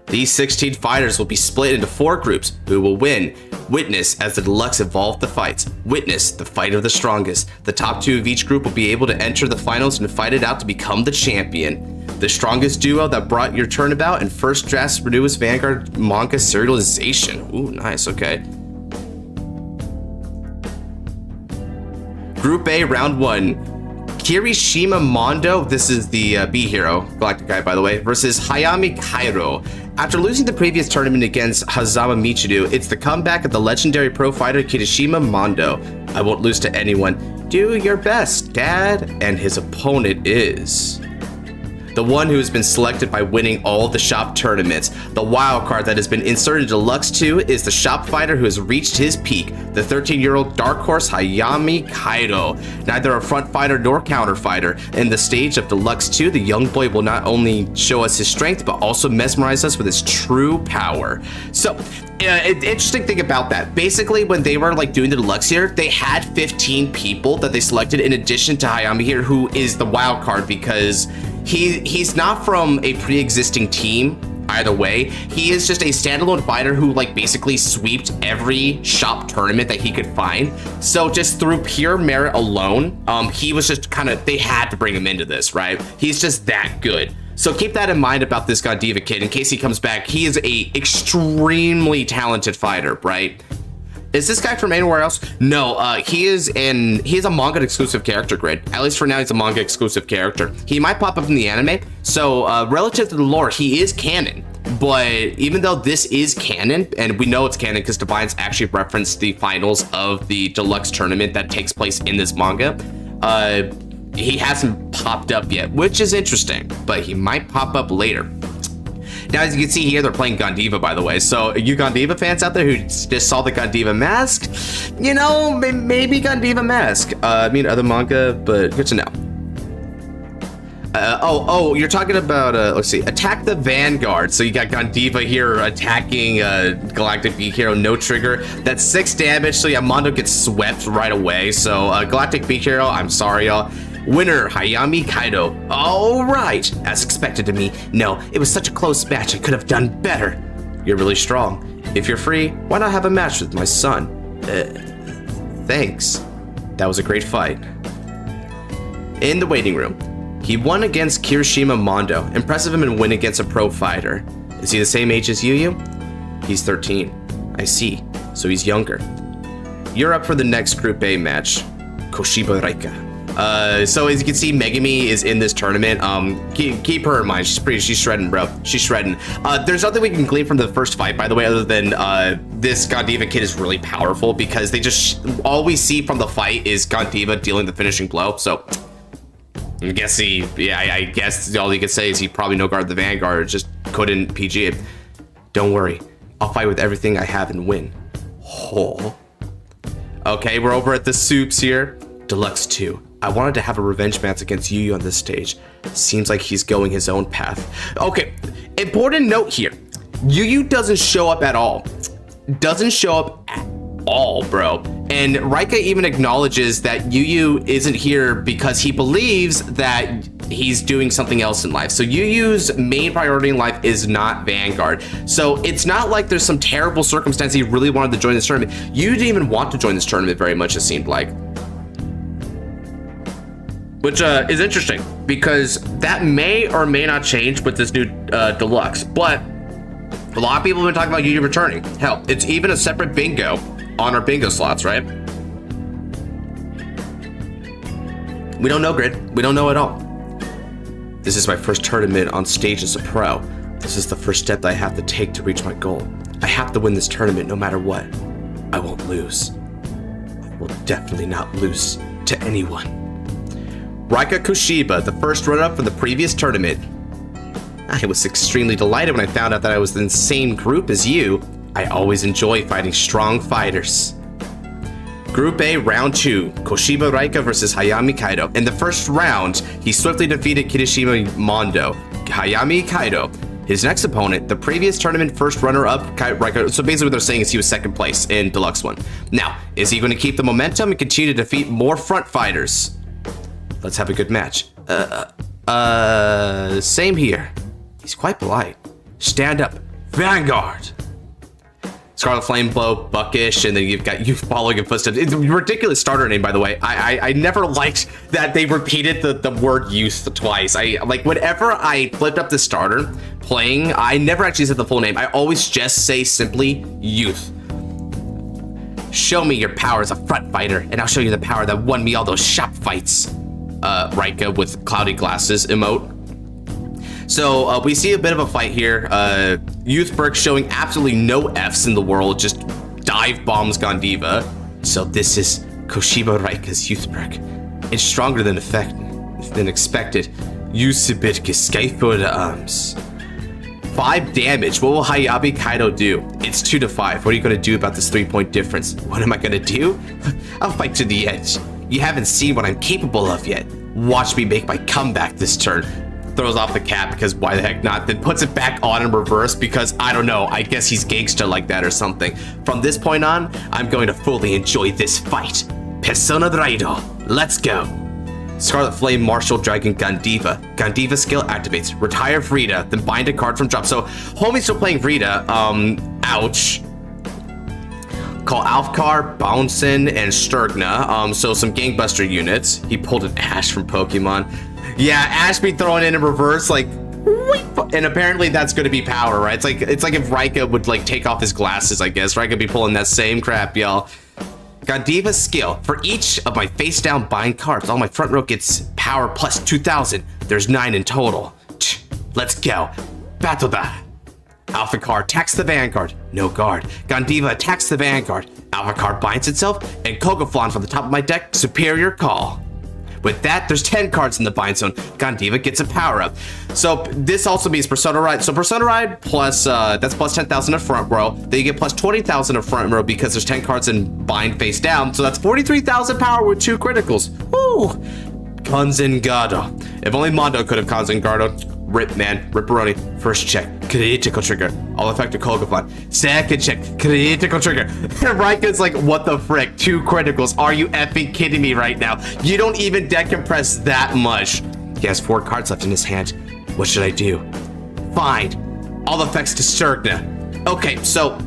These 16 fighters will be split into 4 groups who will win. Witness as the Deluxe evolve the fights. Witness the fight of the strongest. The top 2 of each group will be able to enter the finals and fight it out to become the champion. The strongest duo that brought your turnabout and first draft's newest Vanguard manga serialization. Ooh, nice, okay. Group A, round 1. Kirishima Mondo, this is the B hero, Galactic guy by the way, versus Hayami Kairo. After losing the previous tournament against Hazama Michiru, it's the comeback of the legendary pro fighter Kirishima Mondo. I won't lose to anyone. Do your best, Dad. And his opponent is the one who has been selected by winning all the shop tournaments. The wild card that has been inserted into Deluxe 2 is the shop fighter who has reached his peak, the 13-year-old dark horse Hayami Kairo. Neither a front fighter nor counter fighter. In the stage of Deluxe 2, the young boy will not only show us his strength, but also mesmerize us with his true power. So, interesting thing about that. Basically, when they were like doing the Deluxe here, they had 15 people that they selected in addition to Hayami here, who is the wild card because he's not from a pre-existing team either way. He is just a standalone fighter who like basically sweeped every shop tournament that he could find. So just through pure merit alone, he was just kind of, they had to bring him into this, right? He's just that good. So keep that in mind about this Gandiva kid in case he comes back. He is a extremely talented fighter, right? Is this guy from anywhere else? No, he is a manga exclusive character grid. At least for now, he's a manga exclusive character. He might pop up in the anime. So relative to the lore, he is canon. But even though this is canon, and we know it's canon because Divinez actually referenced the finals of the Deluxe tournament that takes place in this manga, he hasn't popped up yet, which is interesting, but he might pop up later. Now, as you can see here, they're playing Gandiva, by the way. So, you Gandiva fans out there who just saw the Gandiva mask, you know, maybe Gandiva mask. I mean, other manga, but good to know. You're talking about, let's see, attack the Vanguard. So you got Gandiva here attacking Galactic B Hero, no trigger. That's 6 damage, so yeah, Mondo gets swept right away. So Galactic B Hero, I'm sorry, y'all. Winner, Hayami Kairo. All right, as expected of me. No, it was such a close match, I could have done better. You're really strong. If you're free, why not have a match with my son? Thanks. That was a great fight. In the waiting room, he won against Kirishima Mondo. Impressive him and win against a pro fighter. Is he the same age as Yugioh? He's 13. I see, so he's younger. You're up for the next Group A match. Koshiba Reika. So as you can see, Megami is in this tournament. Keep her in mind. She's shredding, bro. She's shredding. There's nothing we can glean from the first fight, by the way, other than this Gandiva kid is really powerful because they just all we see from the fight is Gandiva dealing the finishing blow. So I guess I guess all you could say is he probably no guard the Vanguard, just couldn't PG it. Don't worry, I'll fight with everything I have and win. Oh. Okay, we're over at the soups here. Deluxe 2. I wanted to have a revenge match against Yugioh on this stage. Seems like he's going his own path. Okay, important note here. Yugioh doesn't show up at all. Doesn't show up at all, bro. And Reika even acknowledges that Yugioh isn't here because he believes that he's doing something else in life. So Yugioh's main priority in life is not Vanguard. So it's not like there's some terrible circumstance he really wanted to join this tournament. You didn't even want to join this tournament very much, it seemed like. Which is interesting because that may or may not change with this new Deluxe, but a lot of people have been talking about Yugioh returning. Hell, it's even a separate bingo on our bingo slots, right? We don't know, Grid. We don't know at all. This is my first tournament on stage as a pro. This is the first step that I have to take to reach my goal. I have to win this tournament no matter what. I won't lose. I will definitely not lose to anyone. Raika Koshiba, the first runner-up from the previous tournament. I was extremely delighted when I found out that I was in the same group as you. I always enjoy fighting strong fighters. Group A, Round 2, Koshiba Raika versus Hayami Kaido. In the first round, he swiftly defeated Kirishima Mondo. Hayami Kaido, his next opponent, the previous tournament first runner-up, Raika. So basically what they're saying is he was second place in Deluxe 1. Now, is he going to keep the momentum and continue to defeat more front fighters? Let's have a good match. Same here. He's quite polite. Stand up, Vanguard. Scarlet Flame Blow, Buckish, and then you've got you following in footsteps. It's a ridiculous starter name, by the way. I never liked that they repeated the word youth twice. Like whenever I flipped up the starter playing, I never actually said the full name. I always just say simply youth. Show me your power as a front fighter, and I'll show you the power that won me all those shop fights. Raika with cloudy glasses emote. So we see a bit of a fight here. Youthberg showing absolutely no Fs in the world, just dive bombs Gandiva. So this is Koshiba Raika's Youthberg. It's stronger than expected. Use a bit escape for the arms. 5 damage. What will Hayami Kaido do? It's 2 to 5. What are you going to do about this 3-point difference? What am I going to do? I'll fight to the edge. You haven't seen what I'm capable of yet. Watch me make my comeback this turn. Throws off the cap because why the heck not, then puts it back on in reverse because I don't know, I guess he's gangster like that or something. From this point on, I'm going to fully enjoy this fight. Persona Draido, let's go. Scarlet Flame Martial Dragon Gandiva. Gandiva skill activates. Retire Vrita, then bind a card from drop. So homie's still playing Vrita, ouch. Call Alfcar, Bouncin, and Sturgna, so some Gangbuster units. He pulled an Ash from Pokemon. Yeah, Ash be throwing in reverse, like, and apparently that's going to be power, right? It's like if Raika would like take off his glasses, I guess. Raika be pulling that same crap, y'all. Gandiva's skill. For each of my face down bind cards, all my front row gets power plus 2,000. There's 9 in total. Let's go. Battle that. Alpha card attacks the Vanguard. No guard. Gandiva attacks the Vanguard. Alpha card binds itself, and Kogaflon from the top of my deck. Superior call. With that, there's 10 cards in the bind zone. Gandiva gets a power up. So this also means Persona Ride. So Persona Ride plus, that's plus 10,000 of front row. Then you get plus 20,000 of front row because there's 10 cards in bind face down. So that's 43,000 power with 2 criticals. Woo! Kanzengado. If only Mondo could have Kanzengado. Rip, man. Ripperoni. First check. Critical trigger. All effective Kogaflon. Second check. Critical trigger. Raika's like, what the frick? 2 criticals. Are you effing kidding me right now? You don't even decompress that much. He has 4 cards left in his hand. What should I do? Fine. All effects to Sturgna. Okay, so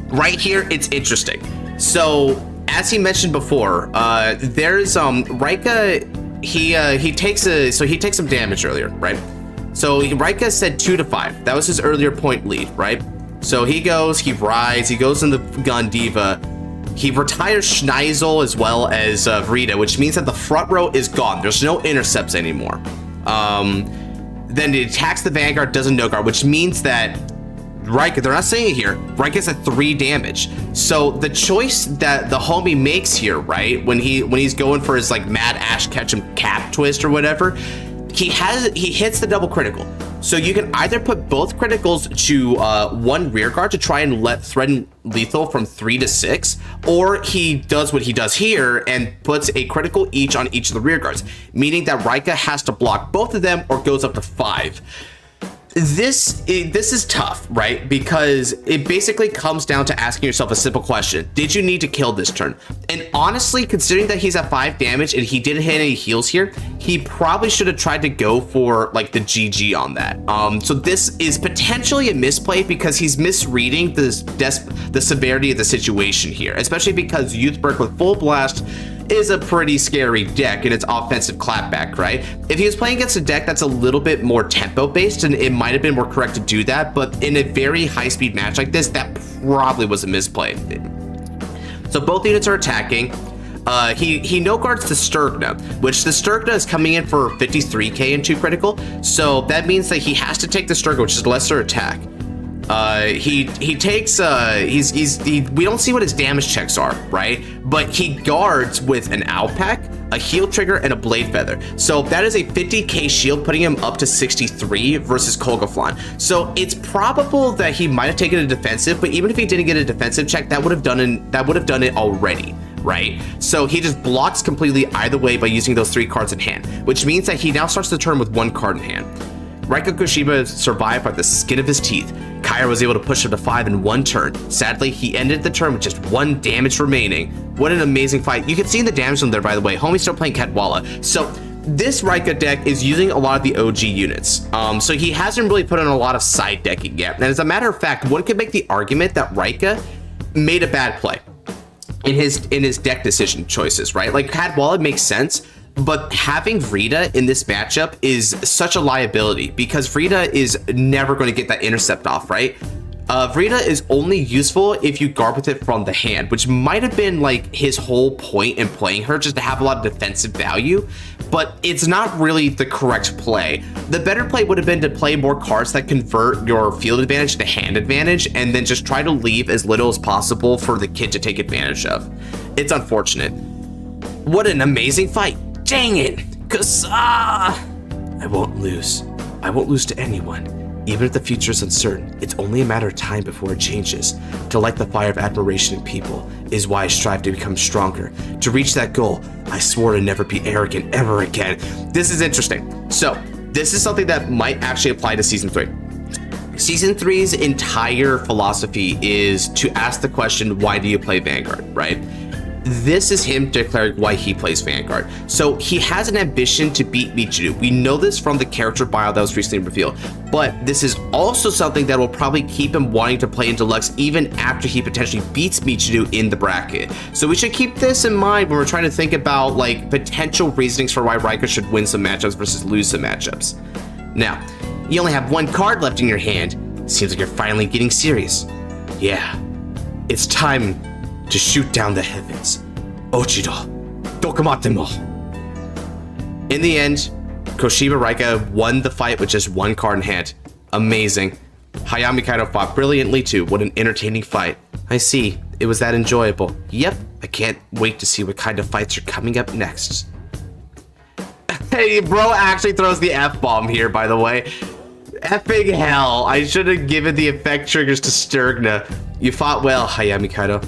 right here, it's interesting. So as he mentioned before, there's Raika. He takes some damage earlier, right? So Raika said 2 to 5. That was his earlier point lead, right? So he goes, he rides, he goes in the Gandiva. He retires Schneisel as well as Vrita, which means that the front row is gone. There's no intercepts anymore. Then he attacks the Vanguard, doesn't no guard, which means that Raika, they're not saying it here, Raika's at 3 damage. So the choice that the homie makes here, right, when he's going for his like Mad Ash Ketchum cap twist or whatever, he hits the double critical. So you can either put both criticals to 1 rear guard to try and threaten lethal from 3 to 6, or he does what he does here and puts a critical each on each of the rear guards, meaning that Raika has to block both of them or goes up to 5. This is tough, right? Because it basically comes down to asking yourself a simple question. Did you need to kill this turn? And honestly, considering that he's at 5 damage and he didn't hit any heals here, he probably should have tried to go for like the GG on that. So this is potentially a misplay because he's misreading the severity of the situation here, especially because Youthberg with Full Blast is a pretty scary deck in its offensive clapback, right? If he was playing against a deck that's a little bit more tempo based, and it might have been more correct to do that, but in a very high speed match like this, that probably was a misplay. So both units are attacking. he no guards the Sturgna, which the Sturgna is coming in for 53k and 2 critical. So that means that he has to take the Sturgna, which is lesser attack. He takes we don't see what his damage checks are, right? But he guards with an Alpac, a heal trigger, and a blade feather. So that is a 50k shield, putting him up to 63 versus Kolgaflon. So it's probable that he might have taken a defensive, but even if he didn't get a defensive check, that would have done it already, right? So he just blocks completely either way by using those 3 cards in hand, which means that he now starts the turn with 1 card in hand. Raika Koshiba survived by the skin of his teeth. Kaira was able to push him to 5 in 1 turn. Sadly, he ended the turn with just 1 damage remaining. What an amazing fight. You can see the damage on there, by the way. Homie's still playing Cadwalla. So this Raika deck is using a lot of the OG units. So he hasn't really put in a lot of side decking yet. And as a matter of fact, one could make the argument that Raika made a bad play in his deck decision choices, right? Like Cadwalla makes sense, but having Rita in this matchup is such a liability because Rita is never going to get that intercept off, right? Rita is only useful if you guard with it from the hand, which might have been like his whole point in playing her, just to have a lot of defensive value, but it's not really the correct play. The better play would have been to play more cards that convert your field advantage to hand advantage, and then just try to leave as little as possible for the kid to take advantage of. It's unfortunate. What an amazing fight. Dang it, I won't lose. I won't lose to anyone. Even if the future is uncertain, it's only a matter of time before it changes. To light the fire of admiration in people is why I strive to become stronger. To reach that goal, I swore to never be arrogant ever again. This is interesting. So, this is something that might actually apply to Season 3. Season 3's entire philosophy is to ask the question, why do you play Vanguard, right? This is him declaring why he plays Vanguard. So he has an ambition to beat Michiru. We know this from the character bio that was recently revealed, but this is also something that will probably keep him wanting to play in Deluxe even after he potentially beats Michiru in the bracket. So we should keep this in mind when we're trying to think about like potential reasonings for why Raika should win some matchups versus lose some matchups. Now, you only have 1 card left in your hand. Seems like you're finally getting serious. Yeah, it's time to shoot down the heavens. Ochido, Dokumatemo. In the end, Koshiba Raika won the fight with just 1 card in hand. Amazing. Hayami Kaito fought brilliantly too. What an entertaining fight. I see, it was that enjoyable. Yep, I can't wait to see what kind of fights are coming up next. Hey, bro actually throws the F-bomb here, by the way. Effing hell, I should have given the effect triggers to Sturgna. You fought well, Hayami Kaito.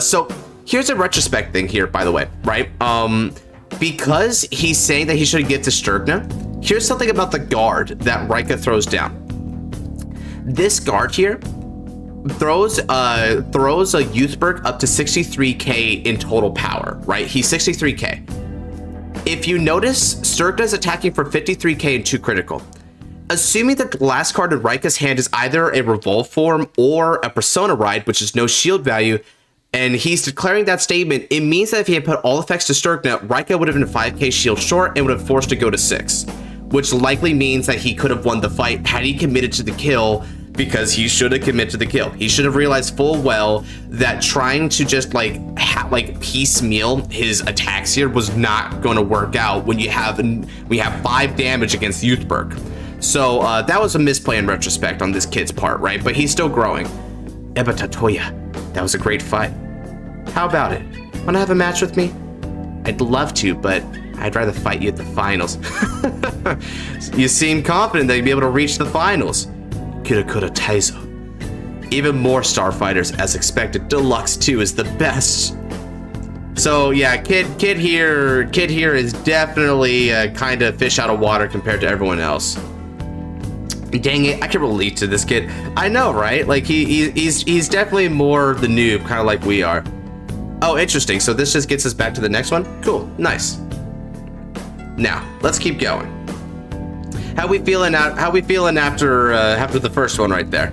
So here's a retrospect thing here, by the way, right? Because he's saying that he should get to Sturgna, here's something about the guard that Raika throws down. This guard here throws a Youthberg up to 63k in total power, right? He's 63k. If you notice, Sturgna's attacking for 53k and 2 critical. Assuming that the last card in Raika's hand is either a Revolve form or a Persona Ride, which is no shield value, and he's declaring that statement, it means that if he had put all effects to Sturgna, Raika would have been 5k shield short and would have forced to go to 6, which likely means that he could have won the fight had he committed to the kill, because he should have committed to the kill. He should have realized full well that trying to just like piecemeal his attacks here was not going to work out when we have 5 damage against Youthberg. So that was a misplay in retrospect on this kid's part, right? But he's still growing. Eba Tatoya, that was a great fight. How about it? Want to have a match with me? I'd love to, but I'd rather fight you at the finals. You seem confident that you'd be able to reach the finals. Kirakura Taizo. Even more starfighters as expected. Deluxe 2 is the best. So yeah, kid here is definitely kind of fish out of water compared to everyone else. Dang it, I can relate to this kid. I know, right? Like he's definitely more the noob, kind of like we are. Oh, interesting. So this just gets us back to the next one. Cool, nice. Now let's keep going. How we feeling after the first one right there?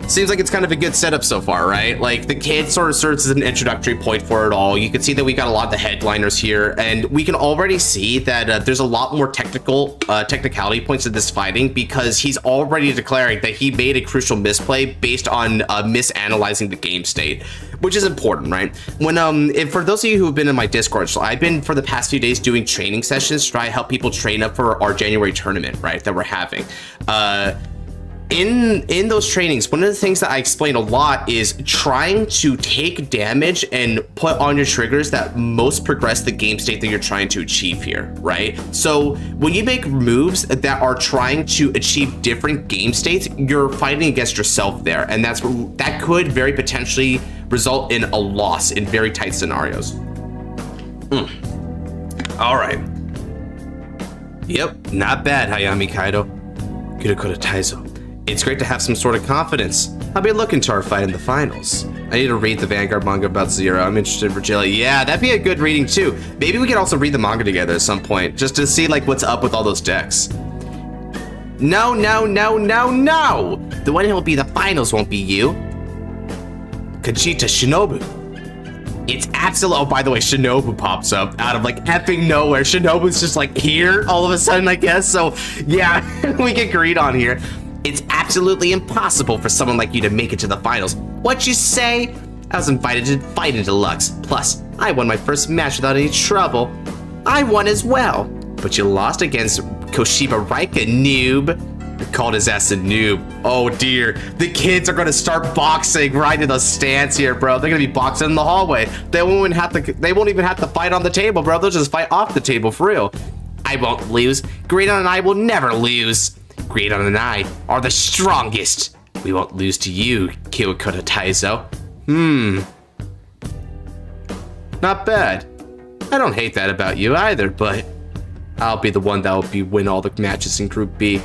Seems like it's kind of a good setup so far, right? Like, the kid sort of serves as an introductory point for it all. You can see that we got a lot of the headliners here, and we can already see that there's a lot more technicality points in this fighting, because he's already declaring that he made a crucial misplay based on misanalyzing the game state, which is important, right? When if for those of you who have been in my Discord, so I've been for the past few days doing training sessions to try to help people train up for our January tournament, right, that we're having. In those trainings, one of the things that I explain a lot is trying to take damage and put on your triggers that most progress the game state that you're trying to achieve here, right? So when you make moves that are trying to achieve different game states, you're fighting against yourself there, and that could very potentially result in a loss in very tight scenarios. All right. Yep, not bad, Hayami Kaido. Kirikura Taizo. It's great to have some sort of confidence. I'll be looking to our fight in the finals. I need to read the Vanguard manga about Zero. I'm interested in Virgilia. Yeah, that'd be a good reading too. Maybe we could also read the manga together at some point, just to see like what's up with all those decks. No, no, no, no, no! The one who will be the finals won't be you. Kajita Shinobu. It's absolute. Oh, by the way, Shinobu pops up out of like effing nowhere. Shinobu's just like here all of a sudden, I guess. So yeah, we get agreed on here. It's absolutely impossible for someone like you to make it to the finals. What'd you say? I was invited to fight in Deluxe. Plus, I won my first match without any trouble. I won as well. But you lost against Koshiba Raika, noob. They called his ass a noob. Oh dear. The kids are gonna start boxing right in the stands here, bro. They're gonna be boxing in the hallway. They won't even have to fight on the table, bro. They'll just fight off the table for real. I won't lose. Greedon and I will never lose. Greedon and I are the strongest. We won't lose to you, Kirikura Taizo. Not bad. I don't hate that about you either, but I'll be the one that will win all the matches in Group B.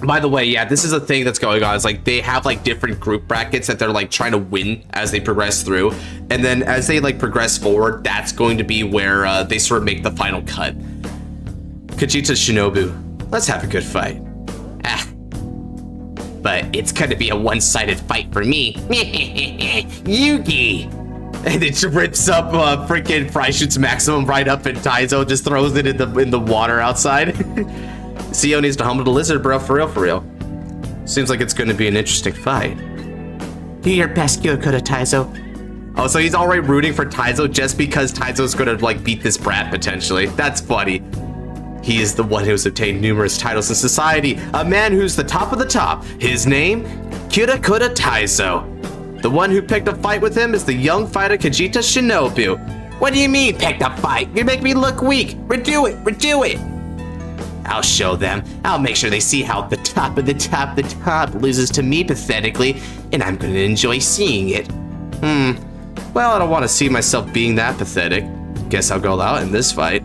By the way, yeah, this is a thing that's going on. It's like they have like different group brackets that they're like trying to win as they progress through. And then as they like progress forward, that's going to be where they sort of make the final cut. Kajita Shinobu, let's have a good fight. But it's gonna be a one-sided fight for me. Yugi! And it rips up freaking Freischütz Maximum right up, and Taizo just throws it in the water outside. CEO needs to humble the lizard, bro. For real, for real. Seems like it's gonna be an interesting fight. Do your best, Kirikura Taizo. Oh, so he's already rooting for Taizo just because Taizo's gonna like beat this brat potentially. That's funny. He is the one who's obtained numerous titles in society, a man who's the top of the top. His name, Kirikura Taizo. The one who picked a fight with him is the young fighter Kajita Shinobu. What do you mean, picked a fight? You make me look weak. Redo it. I'll show them. I'll make sure they see how the top of the top loses to me pathetically, and I'm gonna enjoy seeing it. Well, I don't want to see myself being that pathetic. Guess I'll go out in this fight.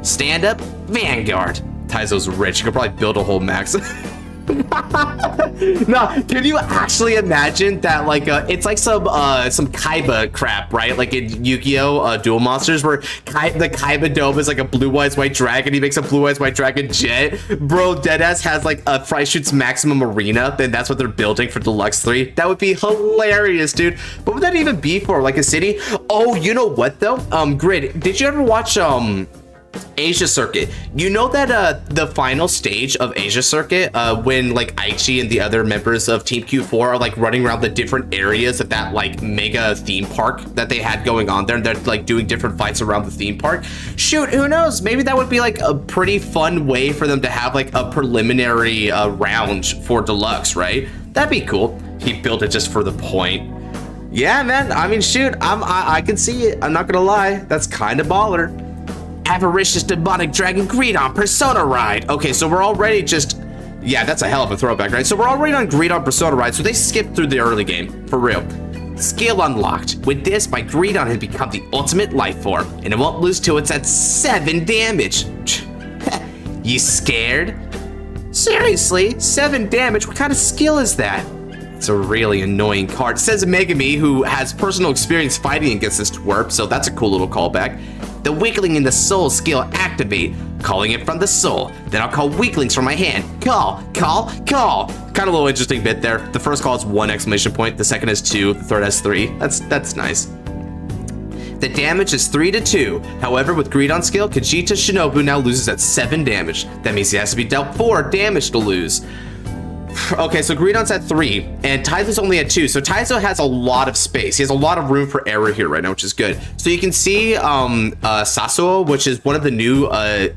Stand up, Vanguard. Taizo's rich. You could probably build a whole max. No, can you actually imagine that? Like, it's like some Kaiba crap, right? Like in Yu-Gi-Oh! Duel Monsters, where the Kaiba Dome is like a blue eyes white dragon. He makes a blue eyes white dragon jet. Bro, Deadass has like a Freischütz Maximum Arena. Then that's what they're building for Deluxe 3. That would be hilarious, dude. What would that even be for? Like a city? Oh, you know what though? Grid. Did you ever watch Asia Circuit? You know that the final stage of Asia Circuit, when like Aichi and the other members of Team Q4 are like running around the different areas of that like mega theme park that they had going on there, and they're like doing different fights around the theme park. Shoot, who knows? Maybe that would be like a pretty fun way for them to have like a preliminary round for Deluxe, right? That'd be cool. He built it just for the point. Yeah, man. I mean, shoot, I can see it. I'm not gonna lie. That's kind of baller. Avaricious demonic dragon Greedon Persona Ride. Okay, so we're already just... Yeah, that's a hell of a throwback, right? So we're already on Greedon Persona Ride, so they skipped through the early game. For real. Skill unlocked. With this, my Greedon has become the ultimate life form, and it won't lose till it's at 7 damage. You scared? Seriously? 7 damage? What kind of skill is that? It's a really annoying card. Says Megami, who has personal experience fighting against this twerp, so that's a cool little callback. The weakling in the soul skill activate, calling it from the soul. Then I'll call weaklings from my hand. Call. Kind of a little interesting bit there. The first call is 1 exclamation point. The second is 2. The third has 3. That's nice. The damage is 3-2. However, with Greedon skill, Kajita Shinobu now loses at 7 damage. That means he has to be dealt 4 damage to lose. Okay, so Greedon's at 3, and Taizo's only at 2, so Taizo has a lot of space. He has a lot of room for error here right now, which is good. So you can see Sasuo, which is one of the new,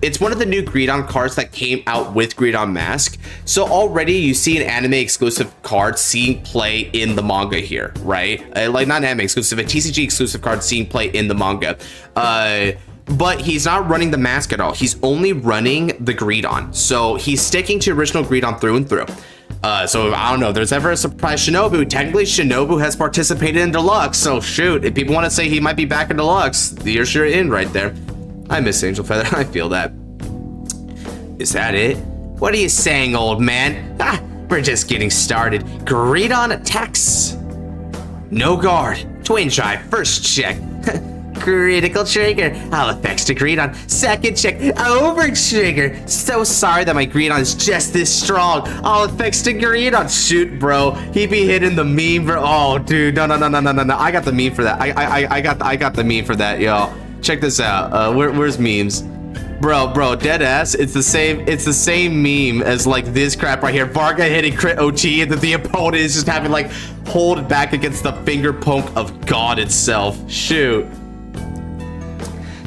it's one of the new Greedon cards that came out with Greedon Mask. So already you see an anime exclusive card seeing play in the manga here, right? Like not anime exclusive, a TCG exclusive card seeing play in the manga. But he's not running the mask at all. He's only running the Greedon. So he's sticking to original Greedon through and through. So I don't know, there's ever a surprise Shinobu. Technically Shinobu has participated in Deluxe, so shoot, if people want to say he might be back in Deluxe, you're sure in right there. I miss Angel Feather, I feel that. Is that it? What are you saying, old man? Ah, we're just getting started. Greedon attacks. No guard. Twin drive, first check. Critical trigger. All effects to Greedon. Second check. Over trigger. So sorry that my Greedon is just this strong. All effects to Greedon. Shoot, bro. He be hitting the meme, bro. Oh, dude. No. I got the meme for that. I got the meme for that, yo. Check this out. Where's memes? Bro, dead ass. It's the same meme as like this crap right here. Varga hitting crit OT, and then the opponent is just having like hold it back against the finger poke of God itself. Shoot.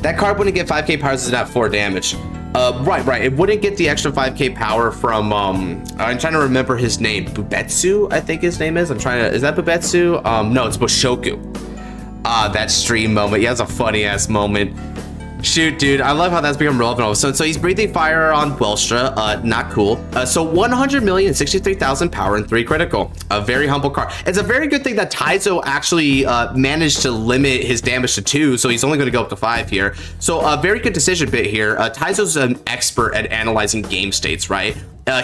That card wouldn't get 5k powers is at 4 damage. Right. It wouldn't get the extra 5k power from, I'm trying to remember his name. Bubetsu, I think his name is. Is that Bubetsu? No, it's Boshoku. That stream moment. He has a funny ass moment. Shoot, dude, I love how that's become relevant all of a sudden. So he's breathing fire on Welstra, not cool. So 100,063,000 power and 3 critical. A very humble card. It's a very good thing that Taizo actually managed to limit his damage to 2, so he's only going to go up to 5 here. So a very good decision bit here. Taizo's an expert at analyzing game states, right?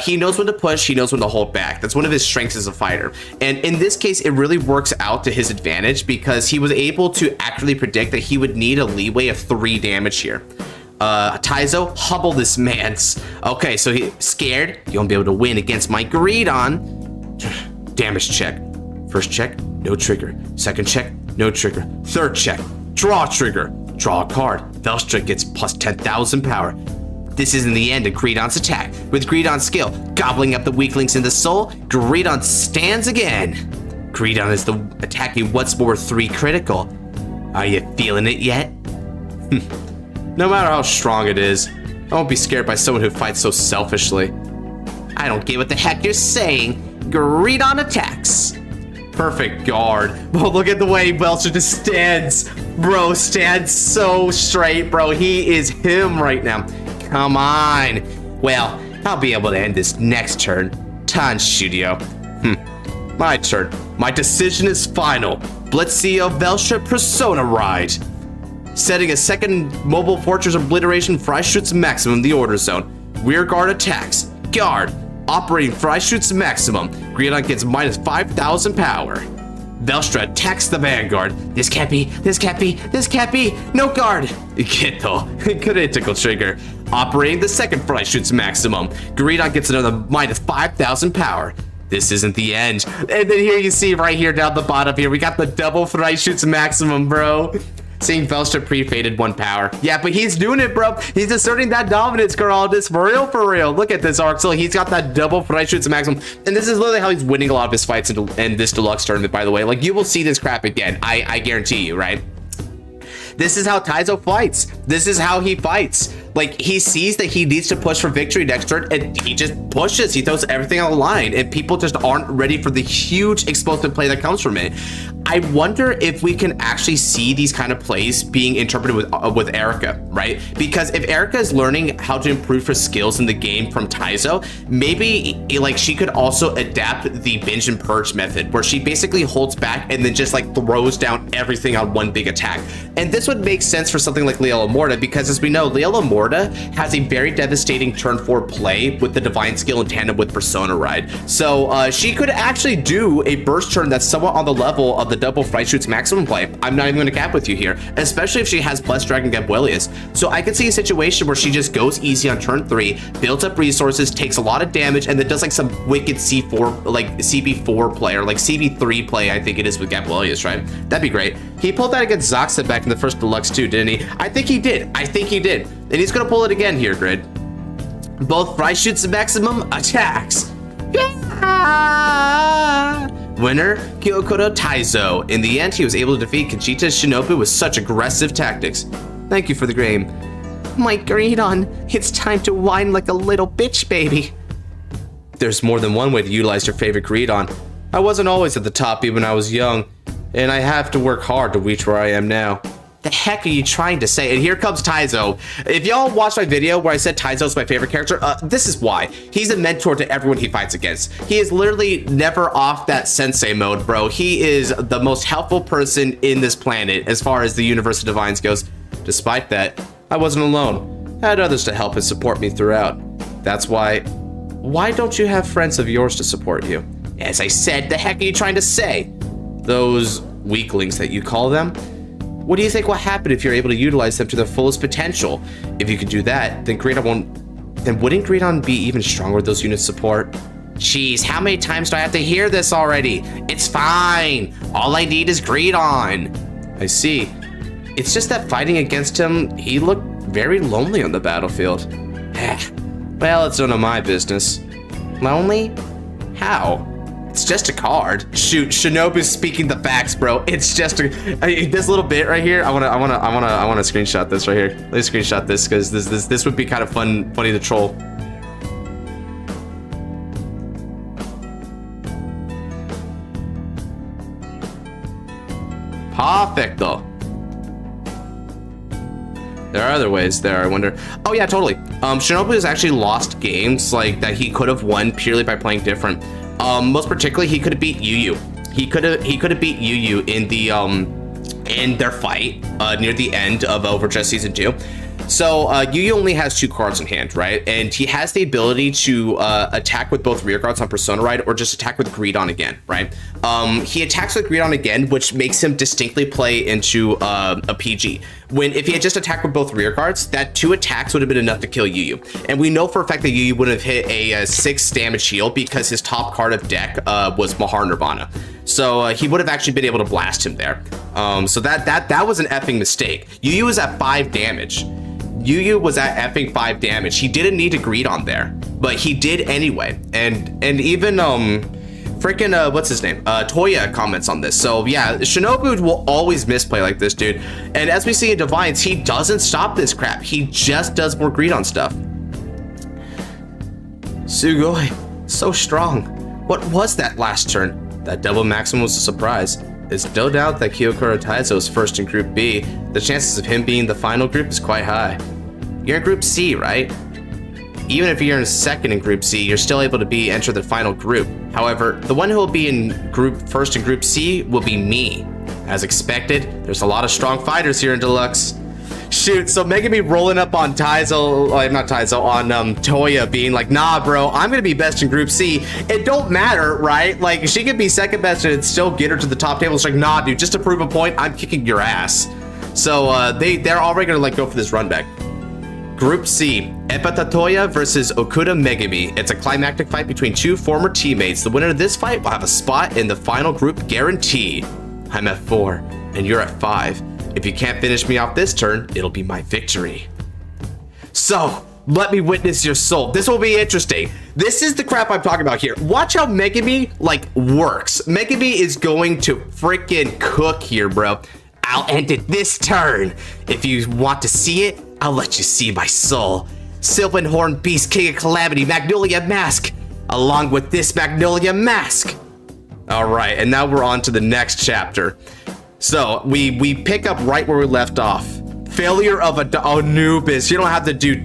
He knows when to push, he knows when to hold back. That's one of his strengths as a fighter. And in this case, it really works out to his advantage because he was able to accurately predict that he would need a leeway of 3 damage here. Taizo, humble this man's. Okay, so he's scared. You won't be able to win against my Greedon. Damage check. First check, no trigger. Second check, no trigger. Third check, draw trigger. Draw a card. Velstra gets plus 10,000 power. This isn't the end of Greedon's attack. With Greedon's skill, gobbling up the weaklings in the soul, Greedon stands again. Greedon is the attacking once more 3 critical. Are you feeling it yet? No matter how strong it is, I won't be scared by someone who fights so selfishly. I don't get what the heck you're saying. Greedon attacks. Perfect guard. Bro, look at the way Belcher just stands. Bro, stands so straight, bro. He is him right now. Come on. Well, I'll be able to end this next turn. Tan Studio. My turn. My decision is final. Blitzio Velstra Persona Ride. Setting a second mobile fortress obliteration Freischutz maximum in the order zone. Rear guard attacks. Guard. Operating Freischutz maximum. Greedon gets minus 5,000 power. Velstra attacks the Vanguard. This can't be. No guard. Geto. Critical trigger. Operating the second Freischutz maximum. Greedon gets another minus 5,000 power. This isn't the end. And then here you see right here down the bottom here, we got the double Freischutz maximum, bro. Seeing Velstra pre-faded 1 power. Yeah, but he's doing it, bro. He's asserting that dominance, girl. This for real. Look at this arc. So he's got that double Freischutz maximum. And this is literally how he's winning a lot of his fights in this Deluxe tournament, by the way. Like, you will see this crap again. I guarantee you, right? This is how Taizo fights. This is how he fights. Like, he sees that he needs to push for victory next turn, and he just pushes. He throws everything on the line, and people just aren't ready for the huge explosive play that comes from it. I wonder if we can actually see these kind of plays being interpreted with Erica, right? Because if Erica is learning how to improve her skills in the game from Taizo, maybe like she could also adapt the binge and purge method, where she basically holds back and then just like throws down everything on one big attack. And this would make sense for something like Leo Morta, because as we know, Leela Morta has a very devastating turn 4 play with the Divine Skill in tandem with Persona Ride. So she could actually do a burst turn that's somewhat on the level of the double Fright Shoots maximum play. I'm not even going to cap with you here, especially if she has Blessed Dragon Gabuelius. So I could see a situation where she just goes easy on turn 3, builds up resources, takes a lot of damage, and then does like some wicked C4, like CB4 play, or like CB3 play, I think it is with Gabuelius, right? That'd be great. He pulled that against Zoxa back in the first Deluxe too, didn't he? I think he did. And he's gonna pull it again here, Grid. Both Fright Shoots maximum attacks. Yeah! Winner, Kyokuro Taizo. In the end, he was able to defeat Conchita Shinobu with such aggressive tactics. Thank you for the game. My Greedon, it's time to whine like a little bitch baby. There's more than one way to utilize your favorite Greedon. I wasn't always at the top even when I was young, and I have to work hard to reach where I am now. The heck are you trying to say? And here comes Taizo. If y'all watched my video where I said Taizo's my favorite character, this is why. He's a mentor to everyone he fights against. He is literally never off that sensei mode, bro. He is the most helpful person in this planet as far as the universe of Divines goes. Despite that, I wasn't alone. I had others to help and support me throughout. That's why don't you have friends of yours to support you? As I said, the heck are you trying to say? Those weaklings that you call them? What do you think will happen if you're able to utilize them to their fullest potential? If you can do that, then wouldn't Greedon be even stronger with those units support? Jeez, how many times do I have to hear this already? It's fine. All I need is Greedon. I see. It's just that fighting against him, he looked very lonely on the battlefield. Well, it's none of my business. Lonely? How? It's just a card. Shoot, Shinobu's speaking the facts, bro. It's just this little bit right here. I wanna screenshot this right here. Let me screenshot this because this would be kind of funny to troll. Perfecto. There are other ways there, I wonder. Oh yeah, totally. Shinobu has actually lost games like that he could have won purely by playing different. Most particularly, he could have beat Yugioh. He could have beat Yugioh in the in their fight near the end of Overdress Season 2. So Yugioh only has 2 cards in hand, right? And he has the ability to attack with both rear guards on Persona Ride or just attack with Greedon again, right? He attacks with Greedon again, which makes him distinctly play into a PG. If he had just attacked with both rear guards, that 2 attacks would have been enough to kill Yugioh. And we know for a fact that Yugioh would have hit a 6 damage heal because his top card of deck was Mahar Nirvana. So he would have actually been able to blast him there. So that was an effing mistake. Yugioh was at 5 damage. Yugioh was at effing 5 damage. He didn't need to Greedon there, but he did anyway. And even freaking what's his name? Toya comments on this. So yeah, Shinobu will always misplay like this, dude. And as we see in Divines, he doesn't stop this crap. He just does more Greedon stuff. Sugoi, so strong. What was that last turn? That double maximum was a surprise. It's no doubt that Kyokuro Taizo is first in Group B. The chances of him being the final group is quite high. You're in Group C, right? Even if you're in second in Group C, you're still able to enter the final group. However, the one who will be in first in Group C will be me. As expected, there's a lot of strong fighters here in Deluxe. Shoot, so Megami rolling up on Taizo, not Taizo, on Toya being like, nah, bro, I'm gonna be best in Group C. It don't matter, right? Like, she could be second best and still get her to the top table. It's like, nah, dude, just to prove a point, I'm kicking your ass. So they're already gonna go for this run back. Group C, Epata Toya versus Okuda Megami. It's a climactic fight between 2 former teammates. The winner of this fight will have a spot in the final group guaranteed. I'm at 4, and you're at 5. If you can't finish me off this turn, it'll be my victory. So, let me witness your soul. This will be interesting. This is the crap I'm talking about here. Watch how Megami, works. Megami is going to freaking cook here, bro. I'll end it this turn. If you want to see it, I'll let you see my soul. Sylvan Horn Beast, King of Calamity, Magnolia Mask, along with this Magnolia Mask. All right, and now we're on to the next chapter. So we pick up right where we left off. Failure of Anubis. You don't have to do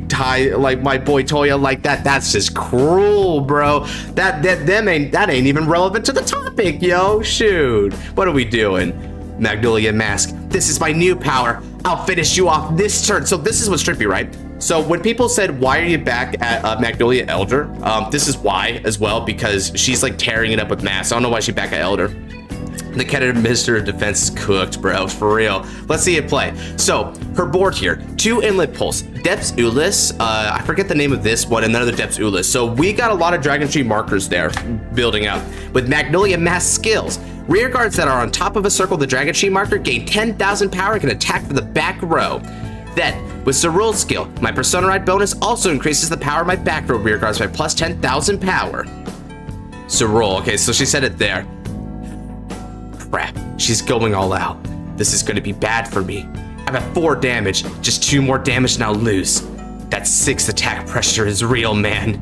like my boy Toya like that. That's just cruel, bro. That ain't even relevant to the topic, yo. Shoot. What are we doing? Magnolia Mask. This is my new power. I'll finish you off this turn. So this is what's trippy, right? So when people said, why are you back at Magnolia Elder? This is why as well, because she's like tearing it up with Mask. I don't know why she's back at Elder. The Canada Minister of Defense is cooked, bro, for real. Let's see it play. So, her board here, 2 Inlet Pulse, Depths Ulyss, I forget the name of this one, and another Depths Ulyss. So we got a lot of Dragon Tree markers there building up. With Magnolia Mask skills, rear guards that are on top of a circle of the Dragon Tree marker gain 10,000 power and can attack from the back row. Then, with Cerul's skill, my Persona Ride bonus also increases the power of my back row rear guards by plus 10,000 power. Cerul, okay, so she said it there. Crap, she's going all out. This is going to be bad for me. I'm at 4 damage, just 2 more damage and I'll lose. That 6 attack pressure is real, man.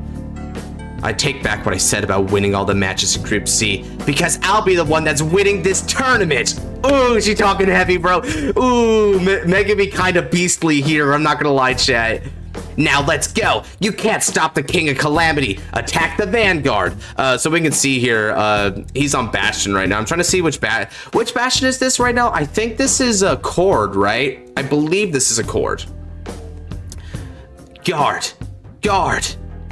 I take back what I said about winning all the matches in Group C, because I'll be the one that's winning this tournament. Ooh, she talking heavy, bro. Ooh, Mega be kind of beastly here, I'm not gonna lie, chat. Now let's go. You can't stop the King of Calamity. Attack the Vanguard. So we can see here, he's on Bastion right now. I'm trying to see which Bastion is this right now. I think this is a Cord, right? I believe this is a Cord. Guard.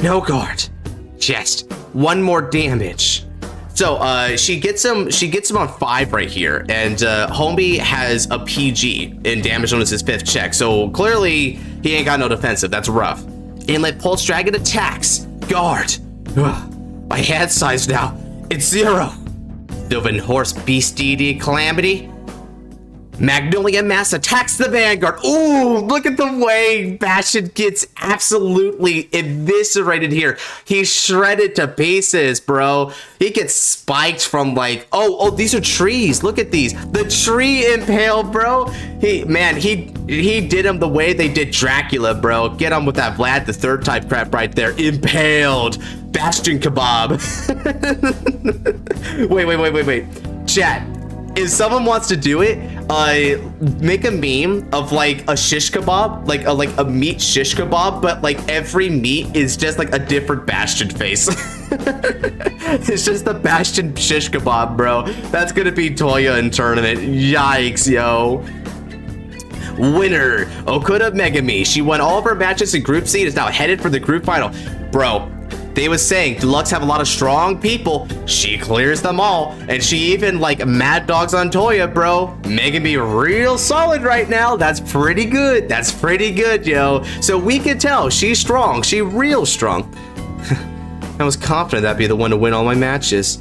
No guard. Just 1 more damage. So she gets him on 5 right here, and homie has a PG in damage on his 5th check, so clearly he ain't got no defensive. That's rough. Inlet Pulse Dragon attacks. Guard. Ugh. My hand size now, it's 0. Sylvan Horse Beast Deity Calamity. Magnolia Mass attacks the Vanguard. Ooh, look at the way Bastion gets absolutely eviscerated here. He's shredded to pieces, bro. He gets spiked from like, oh, these are trees. Look at these. The tree impale, bro. He did him the way they did Dracula, bro. Get him with that Vlad the Third type crap right there. Impaled. Bastion kebab. wait. Chat. If someone wants to do it, make a meme of like a shish kebab, like a meat shish kebab, but like every meat is just like a different Bastion face. It's just the Bastion shish kebab, bro. That's gonna be Toya in tournament. Yikes, yo. Winner, Okuda Megami. She won all of her matches in Group C and is now headed for the group final. Bro, they was saying Deluxe have a lot of strong people. She clears them all. And she even like mad dogs on Toya, bro. Megami real solid right now. That's pretty good. That's pretty good, yo. So we can tell she's strong. She real strong. I was confident that'd be the one to win all my matches.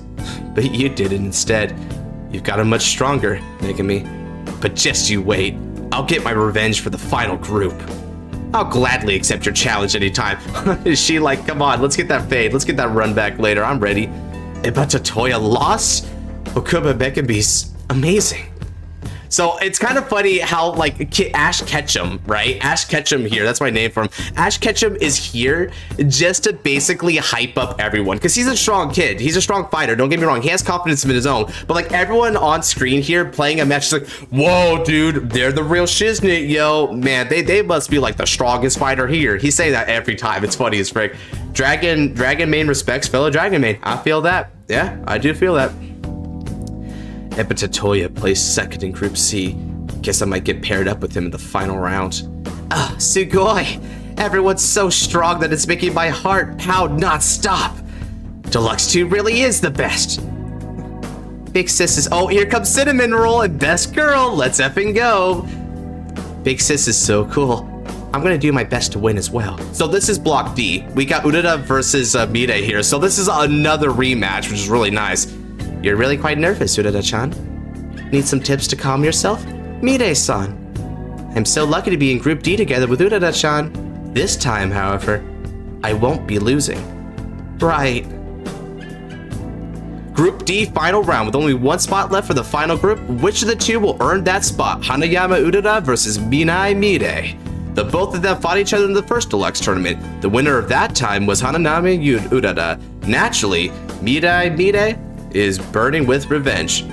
But you did it instead. You've gotten much stronger, Megami. But just you wait. I'll get my revenge for the final group. I'll gladly accept your challenge anytime. Is she like, come on, let's get that fade. Let's get that run back later. I'm ready. But Toya lost? Okuba Megami's amazing. So it's kind of funny how like Ash Ketchum, right? Ash Ketchum here, that's my name for him. Ash Ketchum is here just to basically hype up everyone because he's a strong kid. He's a strong fighter. Don't get me wrong. He has confidence in his own. But like everyone on screen here playing a match is like, whoa, dude, they're the real shiznit, yo. Man, they must be like the strongest fighter here. He's saying that every time. It's funny as frick. Dragon main respects fellow Dragon main. I feel that. Yeah, I do feel that. Ebita Toya placed 2nd in Group C. Guess I might get paired up with him in the final round. Ah, Sugoi! Everyone's so strong that it's making my heart pound not stop. Deluxe 2 really is the best. Big Sis is... Oh, here comes Cinnamon Roll and Best Girl. Let's effing go. Big Sis is so cool. I'm gonna do my best to win as well. So this is Block D. We got Urara versus Mide here. So this is another rematch, which is really nice. You're really quite nervous, Urara-chan. Need some tips to calm yourself? Mide-san. I'm so lucky to be in Group D together with Urara-chan. This time, however, I won't be losing. Right. Group D final round with only 1 spot left for the final group. Which of the 2 will earn that spot? Hanayama Urara versus Minai Mide. The both of them fought each other in the first Deluxe tournament. The winner of that time was Hanayama Urara. Naturally, Minai Mide is burning with revenge.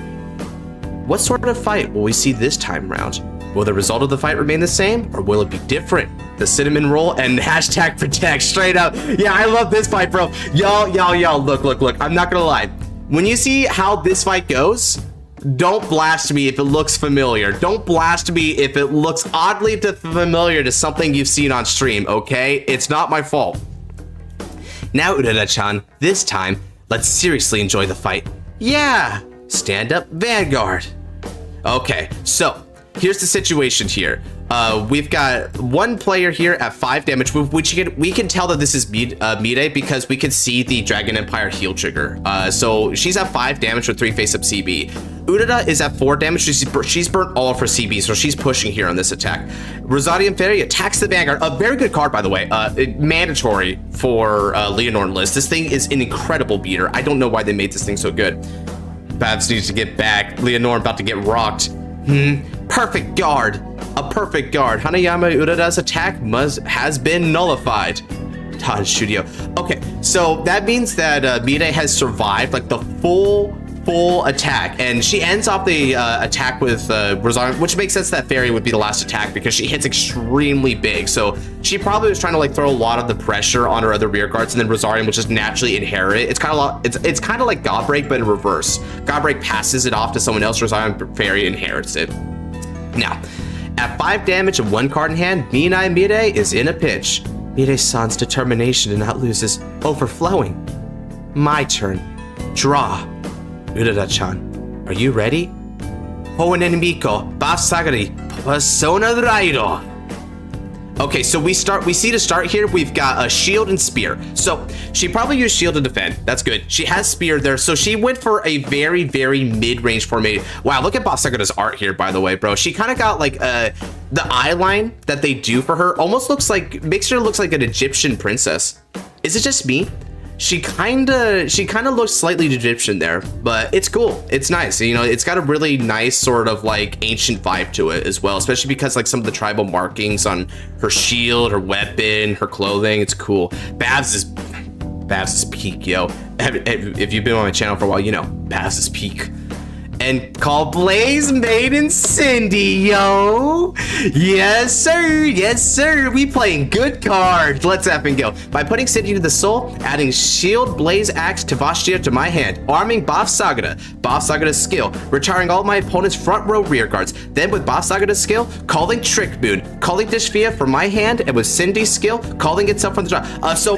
What sort of fight will we see this time round? Will the result of the fight remain the same, or will it be different? The Cinnamon Roll and hashtag protect, straight up. Yeah, I love this fight, bro. Y'all, look. I'm not gonna lie. When you see how this fight goes, Don't blast me if it looks familiar. Don't blast me if it looks oddly familiar to something you've seen on stream, okay? It's not my fault. Now, Urara-chan, this time, let's seriously enjoy the fight. Yeah! Stand up, Vanguard. Okay, so here's the situation here. We've got one player here at 5 damage, which we can tell that this is Mide because we can see the Dragon Empire heal trigger. So she's at 5 damage with 3 face-up CB. Urara is at 4 damage. She's burnt all of her CB, so she's pushing here on this attack. Rosarian Fairy attacks the Vanguard. A very good card, by the way. Mandatory for Leonore list. This thing is an incredible beater. I don't know why they made this thing so good. Babs needs to get back. Leonore about to get rocked. Perfect guard. A perfect guard. Hanayama Urara's attack has been nullified. Yugioh. Okay, so that means that Mide has survived like the full attack, and she ends off the attack with Rosarian, which makes sense that Fairy would be the last attack because she hits extremely big. So she probably was trying to like throw a lot of the pressure on her other rear guards, and then Rosarian will just naturally inherit it. It's kind of like God Break, but in reverse. God Break passes it off to someone else. Rosarian Fairy inherits it. Now, at 5 damage and 1 card in hand, Mide is in a pinch. Mide-san's determination to not lose is overflowing. My turn. Draw. Urara-chan, are you ready? Hoen Enemico, Basagari, Persona Raido. Okay, so we see to start here, we've got a shield and spear. So she probably used shield to defend. That's good. She has spear there, so she went for a very, very mid-range formation. Wow, look at Basagara's art here, by the way, bro. She kind of got like the eye line that they do for her almost makes her look like an Egyptian princess. Is it just me? She kind of looks slightly Egyptian there, but it's cool. It's nice. You know, it's got a really nice sort of like ancient vibe to it as well, especially because like some of the tribal markings on her shield, her weapon, her clothing. It's cool. Babs is peak, yo. If you've been on my channel for a while, you know Babs is peak. And call Blaze Maiden Cindy, yo. Yes, sir. Yes, sir. We playing good cards. Let's effing go. By putting Cindy to the soul, adding Shield, Blaze, Axe, Tavashtia to my hand, arming Bob Sagara. Bob Sagara's skill, retiring all my opponent's front row rear guards. Then with Bob Sagara's skill, calling Trick Moon, calling Dishvia from my hand, and with Cindy's skill, calling itself from the drop. So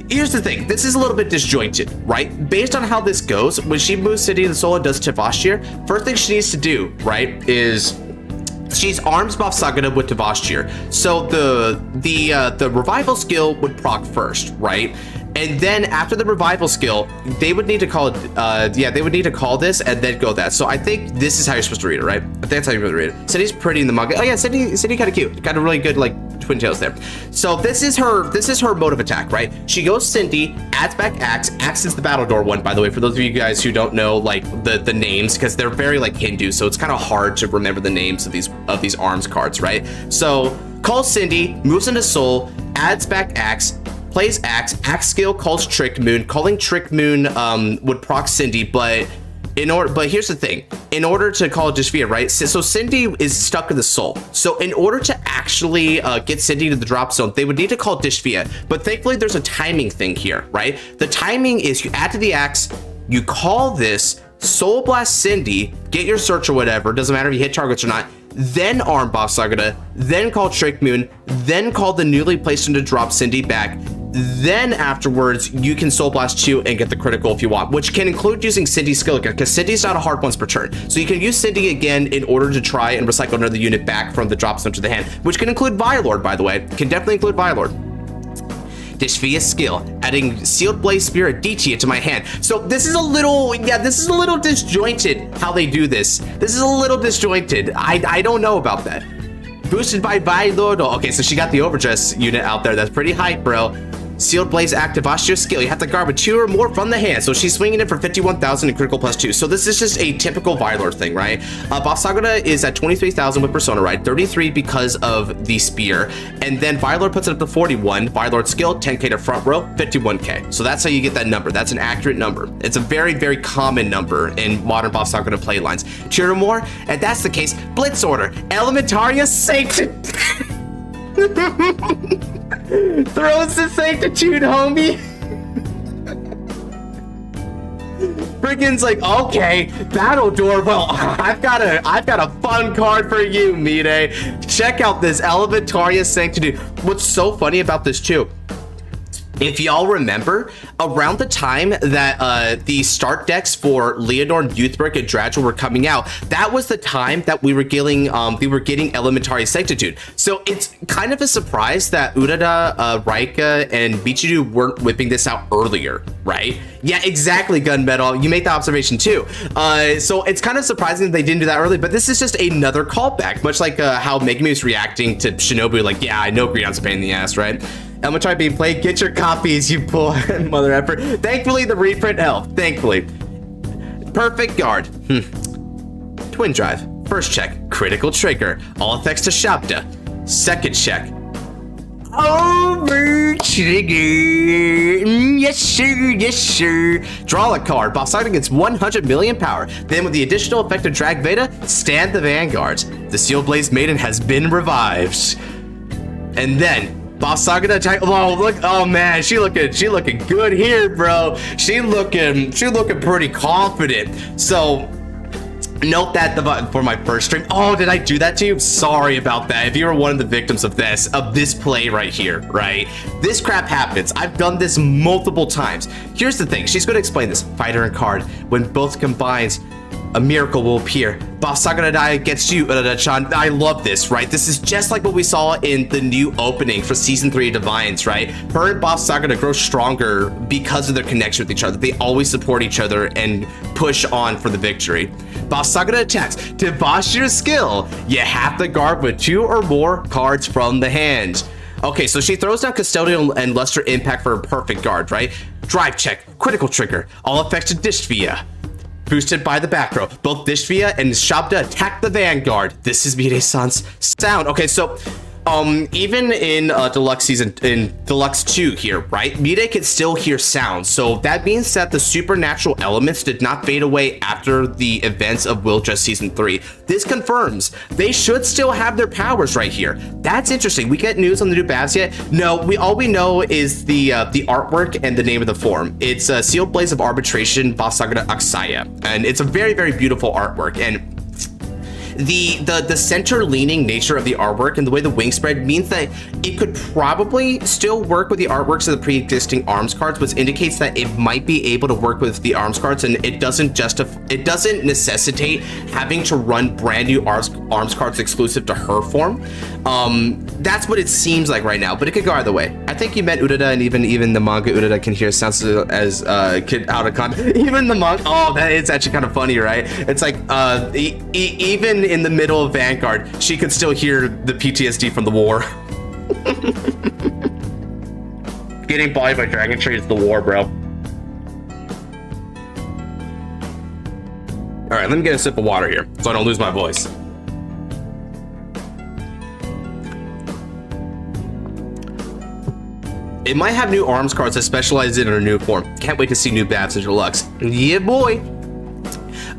here's the thing. This is a little bit disjointed, right? Based on how this goes, when she moves Cindy to the soul and does Tavashtia, first thing she needs to do, right, is she's arms Bob Sagara with Tavashtir. So the revival skill would proc first, right? And then after the revival skill, they would need to call it, they would need to call this and then go that. So I think this is how you're supposed to read it, right? I think that's how you're supposed to read it. Cindy's pretty in the manga. Oh yeah, Cindy kind of cute. Got a really good like twin tails there. So this is her mode of attack, right? She goes Cindy, adds back Axe. Axe is the battle door one, by the way, for those of you guys who don't know like the names, because they're very like Hindu, so it's kind of hard to remember the names of these arms cards, right? So calls Cindy, moves into soul, adds back Axe, plays Axe. Axe skill calls Trick Moon. Calling Trick Moon would proc Cindy, but here's the thing. In order to call Dishvia, right? So Cindy is stuck in the soul. So in order to actually get Cindy to the drop zone, they would need to call Dishvia. But thankfully, there's a timing thing here, right? The timing is you add to the Axe, you call this, Soul Blast Cindy, get your search or whatever, doesn't matter if you hit targets or not, then arm Bob Sagara, then call Trick Moon, then call the newly placed into drop Cindy back. Then afterwards, you can Soul Blast 2 and get the critical if you want, which can include using Cindy's skill again, because Cindy's not a hard once per turn. So you can use Cindy again in order to try and recycle another unit back from the drop zone to the hand, which can include Vilord, by the way. Can definitely include Vilord. Dishvia skill, adding Sealed Blaze Spirit Dichia to my hand. So this is a little disjointed how they do this. This is a little disjointed. I don't know about that. Boosted by Vilord. Okay, so she got the Overdress unit out there. That's pretty hype, bro. Sealed Blaze activate your skill. You have to guard with 2 or more from the hand. So she's swinging it for 51,000 and critical +2. So this is just a typical Vilord thing, right? Bob Sagara is at 23,000 with Persona, right? 33 because of the spear. And then Vilord puts it up to 41. Vilord skill, 10k to front row, 51k. So that's how you get that number. That's an accurate number. It's a very, very common number in modern Bob Sagara play lines. 2 or more, and that's the case. Blitz Order, Elementaria Sanctitude. Throws the Sanctitude, homie. For Friggins like, okay, Battle Door. Well, I've got a fun card for you, Mide. Check out this Elementaria Sanctity. What's so funny about this too, if y'all remember, around the time that the start decks for Leonore, Youthbrick, and Dradgel were coming out, that was the time that we were getting Elementary Sanctitude. So it's kind of a surprise that Urara, Raika, and Bichiru weren't whipping this out earlier, right? Yeah, exactly, Gunmetal. You made the observation too. So it's kind of surprising that they didn't do that early, but this is just another callback, much like how Megumi was reacting to Shinobu, like, yeah, I know Grion's a pain in the ass, right? Elementary being played, get your copies, you poor mother effer. Thankfully, the reprint helped. Thankfully. Perfect guard. Twin drive. First check, critical trigger. All effects to Shabda. Second check. Over trigger. Yes, sir. Yes, sir. Draw a card. Boss Saga gets 100 million power. Then with the additional effect of Drag Veda, stand the Vanguards. The Seal Blaze Maiden has been revived. And then Boss Saga attack. Oh, look. Oh man, she looking good here, bro. She looking pretty confident. So note that for my first stream. Oh, did I do that to you? Sorry about that. If you were one of the victims of this play right here, right? This crap happens. I've done this multiple times. Here's the thing. She's going to explain this. Fighter and card. When both combines, a miracle will appear. Boss Sakuradai gets you, Urara-chan. I love this, right? This is just like what we saw in the new opening for Season 3 of Divinez, right? Her and Boss Sakura grow stronger because of their connection with each other. They always support each other and push on for the victory. Boss Sakura attacks. To boss your skill, you have to guard with 2 or more cards from the hand. Okay, so she throws down Custodial and Luster Impact for a perfect guard, right? Drive check, critical trigger, all effects to Distvia. Boosted by the back row. Both Distvia and Shabda attack the Vanguard. This is Mide-san's sound. Okay, so even in Deluxe 2 here, right? Mide can still hear sounds. So that means that the supernatural elements did not fade away after the events of Wildress Season 3. This confirms they should still have their powers right here. That's interesting. We get news on the new Babs yet? No, all we know is the artwork and the name of the form. It's Sealed Blaze of Arbitration Basagura Aksaya. And it's a very, very beautiful artwork. And the center leaning nature of the artwork and the way the wing spread means that it could probably still work with the artworks of the pre-existing arms cards, which indicates that it might be able to work with the arms cards, and it doesn't necessitate having to run brand new arms cards exclusive to her form. That's what it seems like right now, but it could go either way. I think you meant Urara, and even the manga Urara can hear sounds as kid out of context. Even the manga, oh, that is actually kind of funny, right? It's like even in the middle of Vanguard, she could still hear the PTSD from the war. Getting bullied by Dragon Tree is the war, bro. All right, let me get a sip of water here so I don't lose my voice. It might have new arms cards that specialize in her new form. Can't wait to see new Babs in Deluxe. Yeah, boy.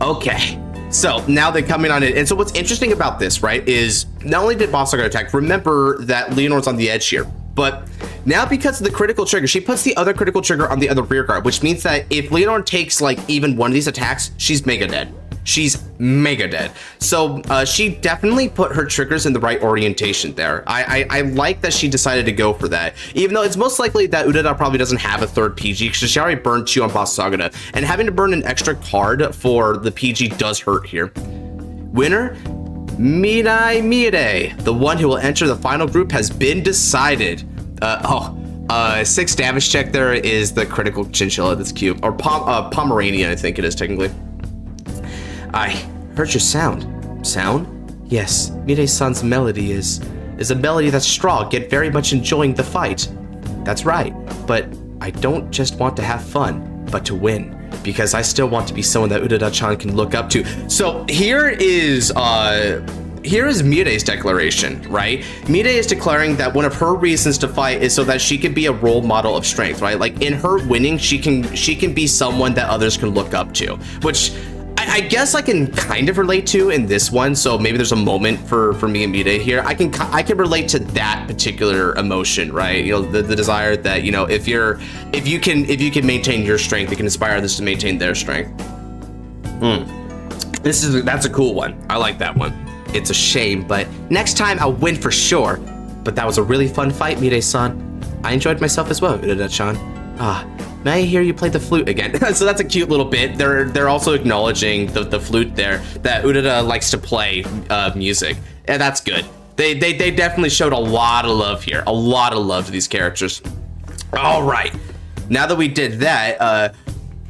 Okay. So now they're coming on it. And so what's interesting about this, right, is not only did Boss Saga attack, remember that Leonore's on the edge here, but now because of the critical trigger, she puts the other critical trigger on the other rear guard, which means that if Leonore takes like even one of these attacks, she's mega dead. She's mega dead. So she definitely put her triggers in the right orientation there. I like that she decided to go for that, even though it's most likely that Urara probably doesn't have a third PG because she already burned 2 on Boss Saga, and having to burn an extra card for the PG does hurt here. Winner, Mide. The one who will enter the final group has been decided. 6 damage check there is the critical chinchilla. That's cute. Or Pomeranian, I think it is technically. I heard your sound. Sound? Yes, Mide-san's melody is a melody that's strong, yet very much enjoying the fight. That's right, but I don't just want to have fun, but to win, because I still want to be someone that Urara-chan can look up to. So here is Mire's declaration, right? Mide is declaring that one of her reasons to fight is so that she can be a role model of strength, right? Like in her winning, she can be someone that others can look up to, which I guess I can kind of relate to in this one. So maybe there's a moment for me and Mide here. I can relate to that particular emotion, right? You know, the desire that, you know, if you can maintain your strength, it can inspire others to maintain their strength. That's a cool one. I like that one. It's a shame, but next time I'll win for sure. But that was a really fun fight, Mide-san. I enjoyed myself as well, Urada-chan. May I hear you play the flute again? So that's a cute little bit. They're also acknowledging the flute there, that Urada likes to play music, and that's good. They definitely showed a lot of love here, a lot of love to these characters. All right, now that we did that,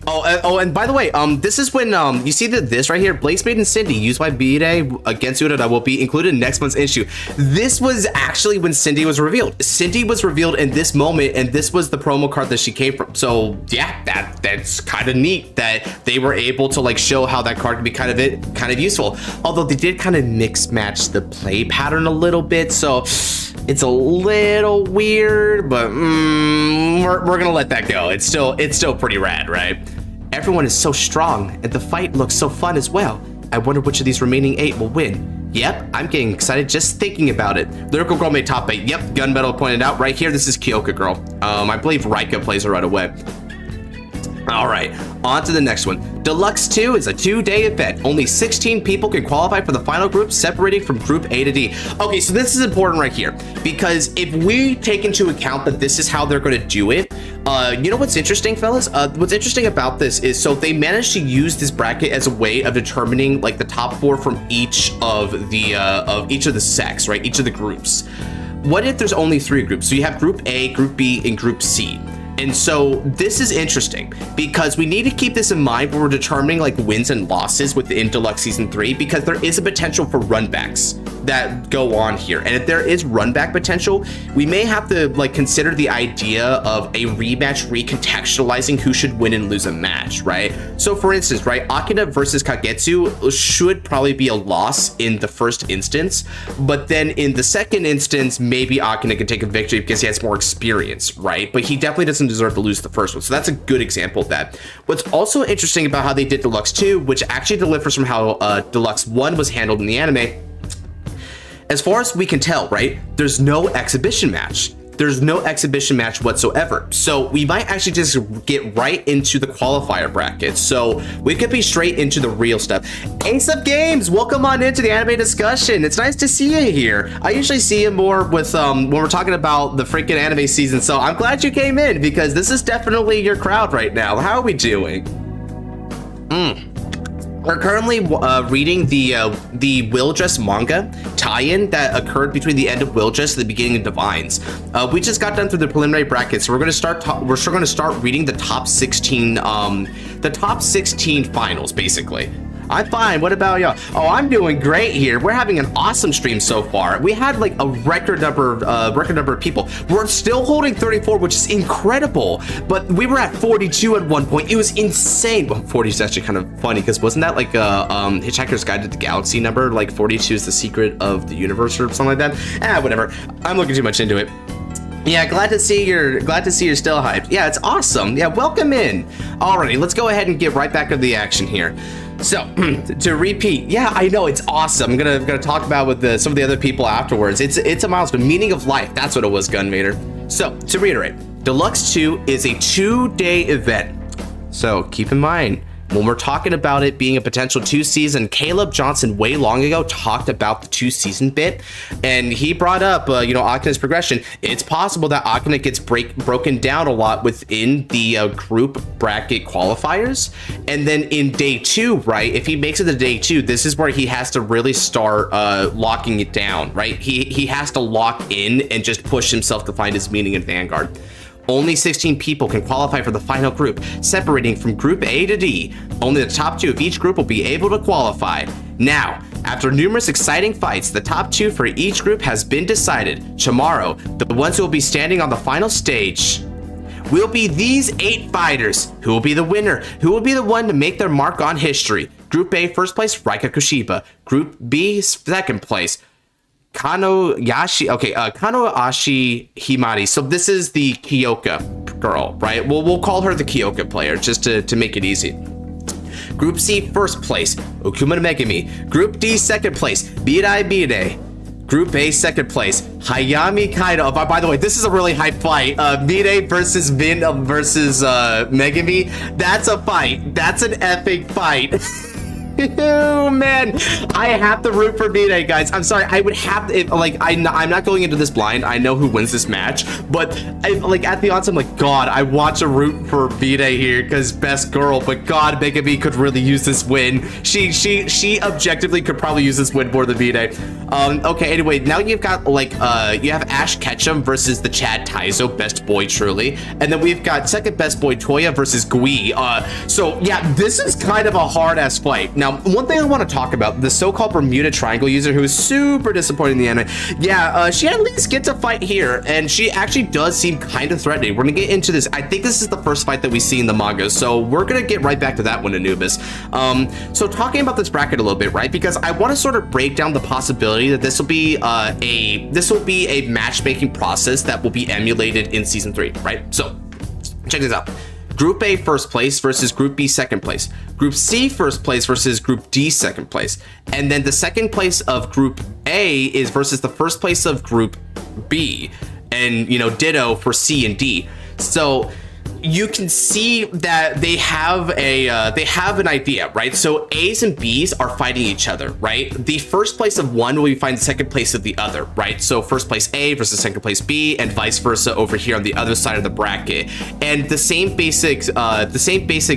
and by the way, this is when you see this right here, Blaze Maiden Cindy used by Mide against Urada will be included in next month's issue. This was actually when Cindy was revealed. Cindy was revealed in this moment, and this was the promo card that she came from. So yeah, that's kind of neat that they were able to like show how that card can be kind of useful. Although they did kind of mix match the play pattern a little bit, so it's a little weird, but we're gonna let that go. It's still pretty rad, right? Everyone is so strong, and the fight looks so fun as well. I wonder which of these remaining 8 will win. Yep, I'm getting excited just thinking about it. Lyrical Girl made top 8. Yep, Gunmetal pointed out right here. This is Kyoka Girl. I believe Raika plays her right away. All right, on to the next one. Deluxe 2 is a 2-day event. Only 16 people can qualify for the final group, separating from Group A to D. Okay, so this is important right here, because if we take into account that this is how they're going to do it, you know what's interesting, fellas? What's interesting about this is, so they managed to use this bracket as a way of determining like the top 4 from each of the sects, right? Each of the groups. What if there's only 3 groups? So you have Group A, Group B, and Group C. And so this is interesting because we need to keep this in mind when we're determining like wins and losses within Deluxe Season 3, because there is a potential for runbacks that go on here. And if there is runback potential, we may have to like consider the idea of a rematch recontextualizing who should win and lose a match, right? So for instance, right, Akina versus Kagetsu should probably be a loss in the first instance, but then in the second instance, maybe Akina can take a victory because he has more experience, right? But he definitely doesn't deserve to lose the first one. So that's a good example of that. What's also interesting about how they did Deluxe 2, which actually differs from how Deluxe 1 was handled in the anime, as far as we can tell, right, there's no exhibition match. There's no exhibition match whatsoever. So we might actually just get right into the qualifier bracket. So we could be straight into the real stuff. Ace of Games, welcome on into the anime discussion. It's nice to see you here. I usually see you more with when we're talking about the freaking anime season. So I'm glad you came in because this is definitely your crowd right now. How are we doing? We're currently reading the Overdress manga tie-in that occurred between the end of Overdress and the beginning of Divinez. We just got done through the preliminary brackets, so we're going to start reading the top 16 finals basically. I'm fine. What about y'all? Oh, I'm doing great here. We're having an awesome stream so far. We had like a record number of people. We're still holding 34, which is incredible. But we were at 42 at one point. It was insane. Well, 40 is actually kind of funny because wasn't that like a Hitchhiker's Guide to the Galaxy number? Like 42 is the secret of the universe or something like that. Whatever. I'm looking too much into it. Yeah, glad to see you're still hyped. Yeah, it's awesome. Yeah, welcome in. Alrighty, let's go ahead and get right back into the action here. So to repeat, yeah, I know it's awesome. I'm gonna talk about with some of the other people afterwards. It's a milestone, meaning of life. That's what it was, Gunvader. So to reiterate, Deluxe 2 is a 2-day event. So keep in mind, when we're talking about it being a potential 2-season, Caleb Johnson way long ago talked about the 2-season bit, and he brought up, Akina's progression. It's possible that Akina gets broken down a lot within the group bracket qualifiers, and then in day 2, right? If he makes it to day 2, this is where he has to really start locking it down, right? He has to lock in and just push himself to find his meaning in Vanguard. Only 16 people can qualify for the final group, separating from Group A to D. Only the top 2 of each group will be able to qualify. Now, after numerous exciting fights, the top 2 for each group has been decided. Tomorrow, the ones who will be standing on the final stage will be these 8 fighters. Who will be the winner? Who will be the one to make their mark on history? Group A, first place, Raika Kushiba. Group B, second place, Kanoashi Himari. So this is the Kyoka girl, right? We'll call her the Kyoka player just to make it easy. Group C, first place, Okuma Megami. Group D, second place, Mirai Mide. Group A, second place, Hayami Kaido. Oh, by the way, this is a really hype fight. Mide versus Vin versus Megami. That's a fight. That's an epic fight. Oh man, I have to root for Vide, guys. I'm sorry, I would have to, I'm not going into this blind. I know who wins this match, but at the onset, I'm like, God, I want to root for Vide here because best girl, but God, Megami could really use this win. She objectively could probably use this win more than Vide. Okay, anyway, now you've got you have Ash Ketchum versus the Chad Taizo, best boy truly, and then we've got second best boy Toya versus Gui. So yeah, this is kind of a hard ass fight. Now, one thing I want to talk about, the so-called Bermuda Triangle user who is super disappointing in the anime. Yeah, she at least gets a fight here, and she actually does seem kind of threatening. We're gonna get into this. I think this is the first fight that we see in the manga, so we're gonna get right back to that one, Anubis. So talking about this bracket a little bit, right? Because I want to sort of break down the possibility that this will be a matchmaking process that will be emulated in season 3, right? So check this out. Group A first place versus Group B second place. Group C first place versus Group D second place. And then the second place of Group A is versus the first place of Group B. And, you know, ditto for C and D. So you can see that they have an idea, right? So A's and B's are fighting each other, right? The first place of one will be fighting second place of the other, right? So first place A versus second place B, and vice versa over here on the other side of the bracket. And the same basic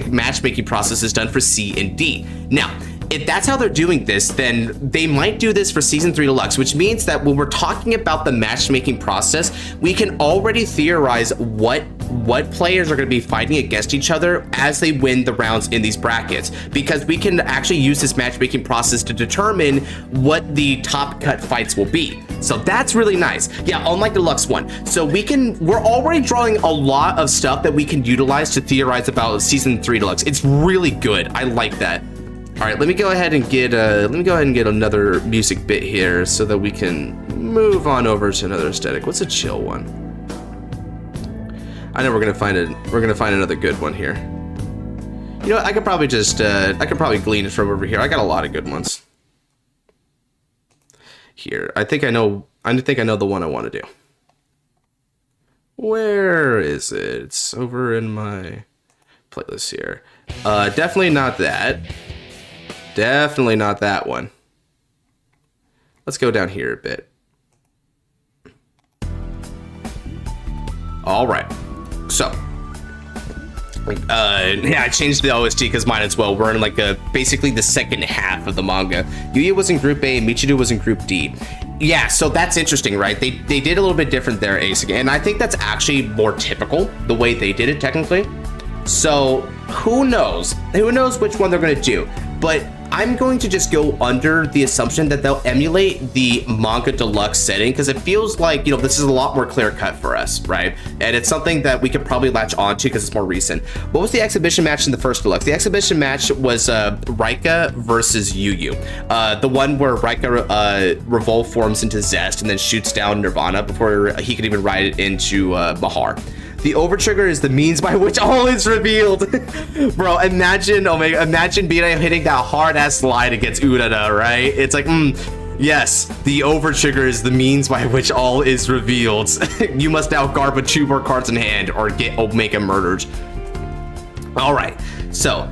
matchmaking process is done for C and D. Now, if that's how they're doing this, then they might do this for season 3 Deluxe, which means that when we're talking about the matchmaking process, we can already theorize what players are going to be fighting against each other as they win the rounds in these brackets, because we can actually use this matchmaking process to determine what the top cut fights will be. So that's really nice. Yeah, unlike the Deluxe one. So we're already drawing a lot of stuff that we can utilize to theorize about season 3 Deluxe. It's really good. I like that. All right, let me go ahead and get another music bit here so that we can move on over to another aesthetic. What's a chill one? I know we're gonna find another good one here. You know what, I could probably glean it from over here. I got a lot of good ones. Here, I think I know the one I want to do. Where is it? It's over in my playlist here. Definitely not that. Definitely not that one. Let's go down here a bit. All right. So, yeah, I changed the OST because mine as well. We're in basically the second half of the manga. Yugioh was in Group A, Michiru was in Group D. Yeah, so that's interesting, right? They did a little bit different there, Ace, and I think that's actually more typical the way they did it technically. So who knows? Who knows which one they're going to do? But I'm going to just go under the assumption that they'll emulate the manga deluxe setting, because it feels like, you know, this is a lot more clear cut for us, right? And it's something that we could probably latch onto because it's more recent. What was the exhibition match in the first deluxe? The exhibition match was Rika versus Yugioh. The one where Rika revolve forms into Zest and then shoots down Nirvana before he could even ride it into Mahar. The overtrigger is the means by which all is revealed. Bro, imagine Bina hitting that hard-ass slide against Urara, right? It's like, yes, the overtrigger is the means by which all is revealed. You must now guard with 2 more cards in hand or get Omega murdered. All right, so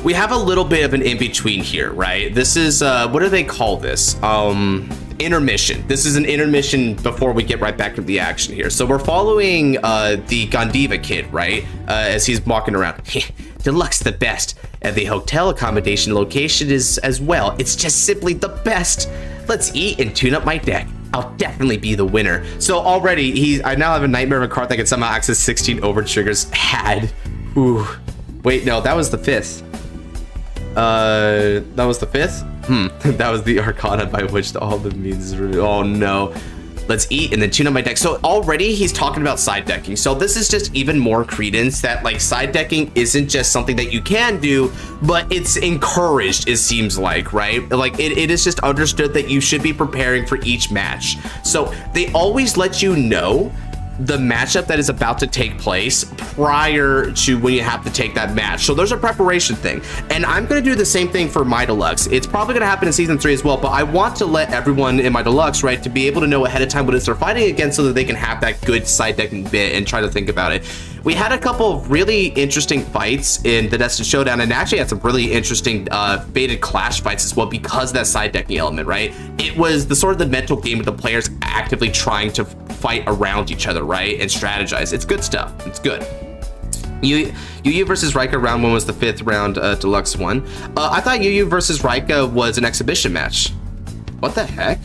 we have a little bit of an in-between here, right? This is, what do they call this? Intermission. This is an intermission before we get right back to the action here. So we're following the Gondiva kid, right? As he's walking around. Deluxe the best. And the hotel accommodation location is as well. It's just simply the best. Let's eat and tune up my deck. I'll definitely be the winner. So already, I now have a nightmare of a card that can somehow access 16 overtriggers. Ooh. Wait, no, that was the 5th. That was the 5th? That was the arcana by which all the means is revealed. Oh no. Let's eat and then tune up my deck. So already he's talking about side decking. So this is just even more credence that like side decking isn't just something that you can do, but it's encouraged, it seems like, right? Like it is just understood that you should be preparing for each match. So they always let you know the matchup that is about to take place prior to when you have to take that match. So there's a preparation thing, and I'm going to do the same thing for my Deluxe. It's probably going to happen in season 3 as well, but I want to let everyone in my Deluxe, right, to be able to know ahead of time what it is they're fighting against so that they can have that good side decking bit and try to think about it. We had a couple of really interesting fights in the Destined Showdown, and actually had some really interesting baited clash fights as well because of that side decking element, right? It was the sort of the mental game with the players actively trying to fight around each other, right, and strategize. It's good stuff. It's good. Yugioh versus Rika round 1 was the 5th round Deluxe one. I thought Yugioh versus Rika was an exhibition match. What the heck?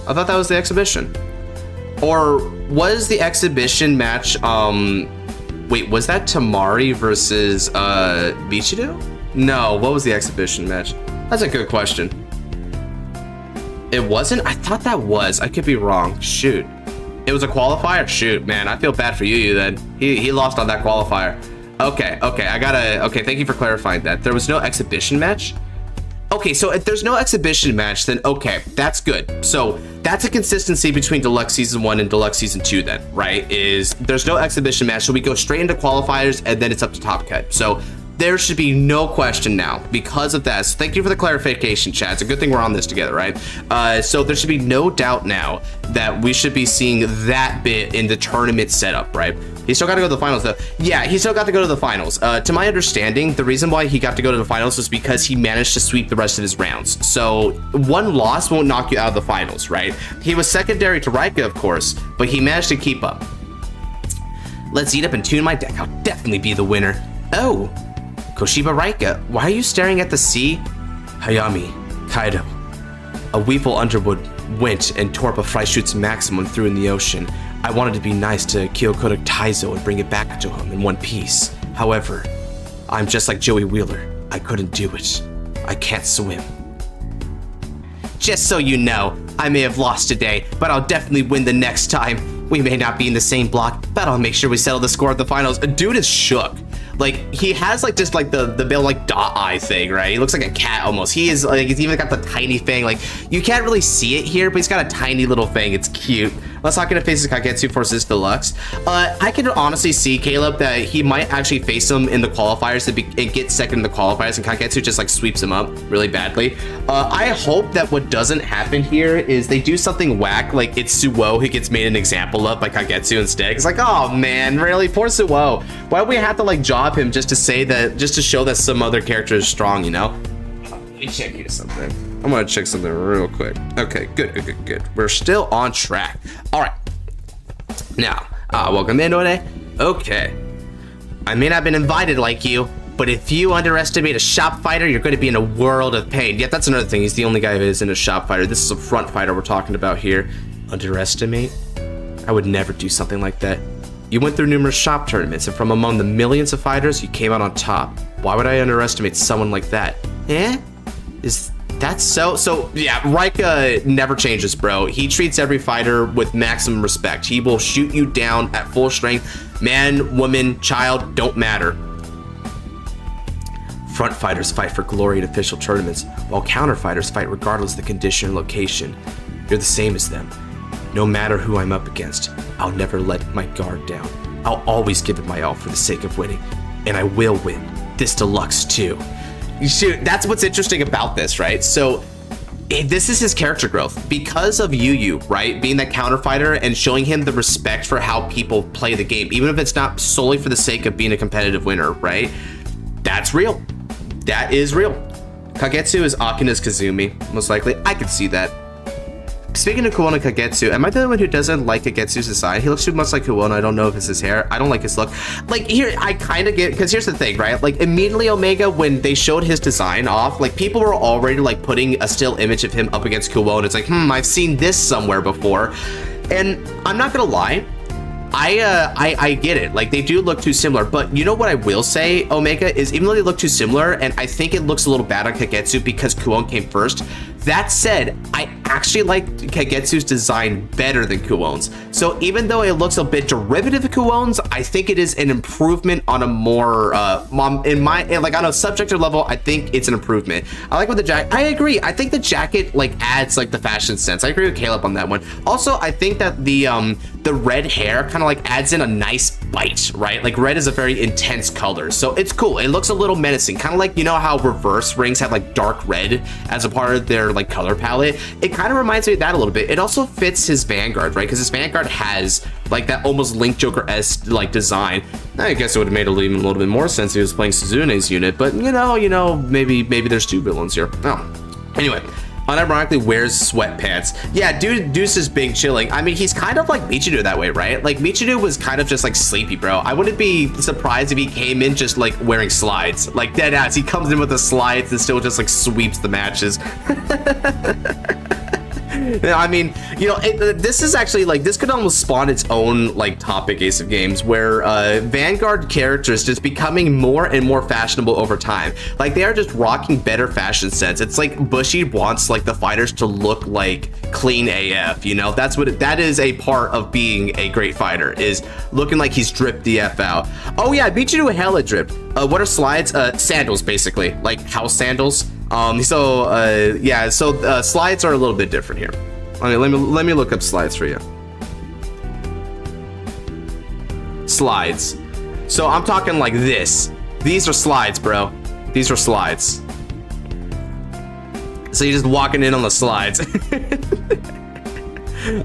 I thought that was the exhibition. Or was the exhibition match, wait, was that Tamari versus Bichido? No, what was the exhibition match? That's a good question. It wasn't? I thought that was. I could be wrong. Shoot. It was a qualifier? Shoot, man, I feel bad for Yugioh then. He lost on that qualifier. Okay, okay, thank you for clarifying that. There was no exhibition match? Okay, so if there's no exhibition match, then okay, that's good. So that's a consistency between Deluxe Season 1 and Deluxe Season 2 then, right? Is there's no exhibition match, so we go straight into qualifiers and then it's up to Top Cut. So there should be no question now because of that. So thank you for the clarification, chat. It's a good thing we're on this together, right? So there should be no doubt now that we should be seeing that bit in the tournament setup, right? He still got to go to the finals though. Yeah, he still got to go to the finals. To my understanding, the reason why he got to go to the finals was because he managed to sweep the rest of his rounds. So one loss won't knock you out of the finals, right? He was secondary to Rika, of course, but he managed to keep up. Let's eat up and tune my deck. I'll definitely be the winner. Oh, Koshiba Rika, why are you staring at the sea? Hayami, Kaido. A Weeple Underwood went and tore up a Freischutz's maximum threw in the ocean. I wanted to be nice to Kyokoda Taizo and bring it back to him in one piece. However, I'm just like Joey Wheeler. I couldn't do it. I can't swim. Just so you know, I may have lost today, but I'll definitely win the next time. We may not be in the same block, but I'll make sure we settle the score at the finals. A dude is shook. Like, he has like just like the Bill like dot eye thing, right? He looks like a cat almost. He is like, he's even got the tiny thing. Like, you can't really see it here, but he's got a tiny little thing. It's cute. Let's not get to face Kagetsu versus Deluxe. I can honestly see, Caleb, that he might actually face him in the qualifiers and get second in the qualifiers, and Kagetsu just like sweeps him up really badly. I hope that what doesn't happen here is they do something whack, like it's Suwo who gets made an example of by Kagetsu instead. It's like, oh man, really? Poor Suwo. Why do we have to like job him just to say that, just to show that some other character is strong, you know? Let me check here something. I'm gonna check something real quick. Okay, good. We're still on track. All right. Now, welcome in, Ode. Okay. I may not have been invited like you, but if you underestimate a shop fighter, you're going to be in a world of pain. Yeah, that's another thing. He's the only guy who isn't a shop fighter. This is a front fighter we're talking about here. Underestimate? I would never do something like that. You went through numerous shop tournaments, and from among the millions of fighters, you came out on top. Why would I underestimate someone like that? Eh? Is that so? So, yeah, Rika never changes, bro. He treats every fighter with maximum respect. He will shoot you down at full strength. Man, woman, child, don't matter. Front fighters fight for glory in official tournaments, while counter fighters fight regardless of the condition or location. You're the same as them. No matter who I'm up against, I'll never let my guard down. I'll always give it my all for the sake of winning. And I will win. This Deluxe too. Shoot, that's what's interesting about this, right? So this is his character growth because of Yugioh, right? Being that counter fighter and showing him the respect for how people play the game, even if it's not solely for the sake of being a competitive winner, right? That's real. That is real. Kagetsu is Akina's Kazumi, most likely. I could see that. Speaking of Kuona Kagetsu, am I the only one who doesn't like Kagetsu's design? He looks too much like Kuona. I don't know if it's his hair. I don't like his look. Like, here, I kind of get, because here's the thing, right? Like, immediately Omega, when they showed his design off, like, people were already, like, putting a still image of him up against Kuona. It's like, I've seen this somewhere before. And I'm not gonna lie, I get it. Like, they do look too similar, but you know what I will say, Omega, is even though they look too similar, and I think it looks a little bad on Kagetsu because Kuon came first, That said, I actually like Kagetsu's design better than Kuon's. So even though it looks a bit derivative of Kuon's, I think it is an improvement on a more, on a subjective level, I think it's an improvement. I like what the jacket, I agree. I think the jacket like adds like the fashion sense. I agree with Caleb on that one. Also, I think that the red hair kind of like adds in a nice bite, right? Like red is a very intense color. So it's cool. It looks a little menacing. Kind of like, you know how reverse rings have like dark red as a part of their like color palette. It kind of reminds me of that a little bit. It also fits his Vanguard, right? Because his Vanguard has like that almost Link Joker-esque like design. I guess it would have made a little bit more sense if he was playing Suzune's unit, but you know, maybe there's two villains here. Oh, anyway. Unironically wears sweatpants. Yeah, Deuce is being chilling. I mean, he's kind of like Michiru that way, right? Like Michiru was kind of just like sleepy, bro. I wouldn't be surprised if he came in just like wearing slides, like dead ass. He comes in with the slides and still just like sweeps the matches. I mean, you know, this is actually like, this could almost spawn its own like topic Ace of Games where Vanguard characters just becoming more and more fashionable over time. Like they are just rocking better fashion sense. It's like Bushi wants like the fighters to look like clean AF, you know? That is a part of being a great fighter, is looking like he's dripped the F out. Oh yeah, I beat you to a hella dripped. What are slides? Sandals, basically, like house sandals. Yeah, so slides are a little bit different here. Okay, let me look up slides for you. Slides. So I'm talking like this. These are slides, bro. These are slides. So you're just walking in on the slides.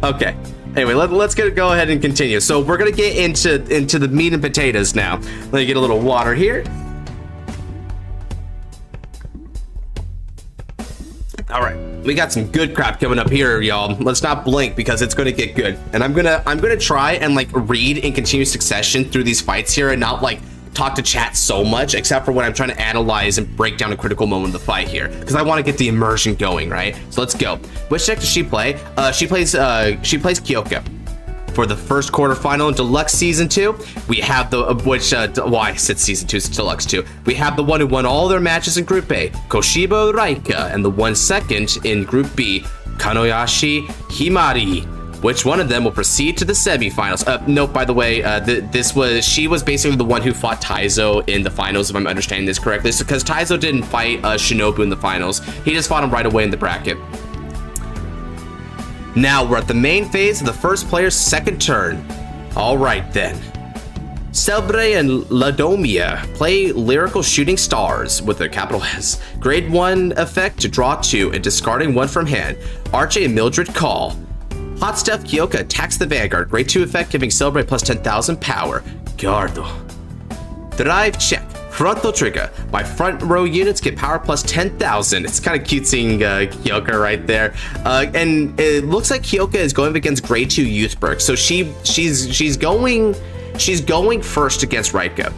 Okay. Anyway, let's go ahead and continue. So we're gonna get into the meat and potatoes now. Let me get a little water here. All right, we got some good crap coming up here, y'all. Let's not blink because it's gonna get good. And I'm gonna try and like read in continuous succession through these fights here and not like talk to chat so much, except for when I'm trying to analyze and break down a critical moment of the fight here, because I want to get the immersion going, right? So let's go. Which deck does she play? She plays Kyoko. For the first quarterfinal in Deluxe Season 2, we have the, I said Season 2, it's Deluxe 2. We have the one who won all their matches in Group A, Koshiba Raika, and the one second in Group B, Kanoyashi Himari. Which one of them will proceed to the semifinals? Nope, by the way, she was basically the one who fought Taizo in the finals, if I'm understanding this correctly. So, because Taizo didn't fight Shinobu in the finals, he just fought him right away in the bracket. Now we're at the main phase of the first player's second turn. All right then. Celebre and Ladomia play Lyrical Shooting Stars with their capital S. Grade 1 effect to draw 2 and discarding 1 from hand. Archie and Mildred call. Hot Stuff Kyoka attacks the Vanguard. Grade 2 effect giving Celebre plus 10,000 power. Gardo. Drive check. Frontal trigger. My front row units get power plus 10,000. It's kind of cute seeing Kyoka right there. And it looks like Kyoka is going against grade 2 Youthberg. So she's going first against Raika.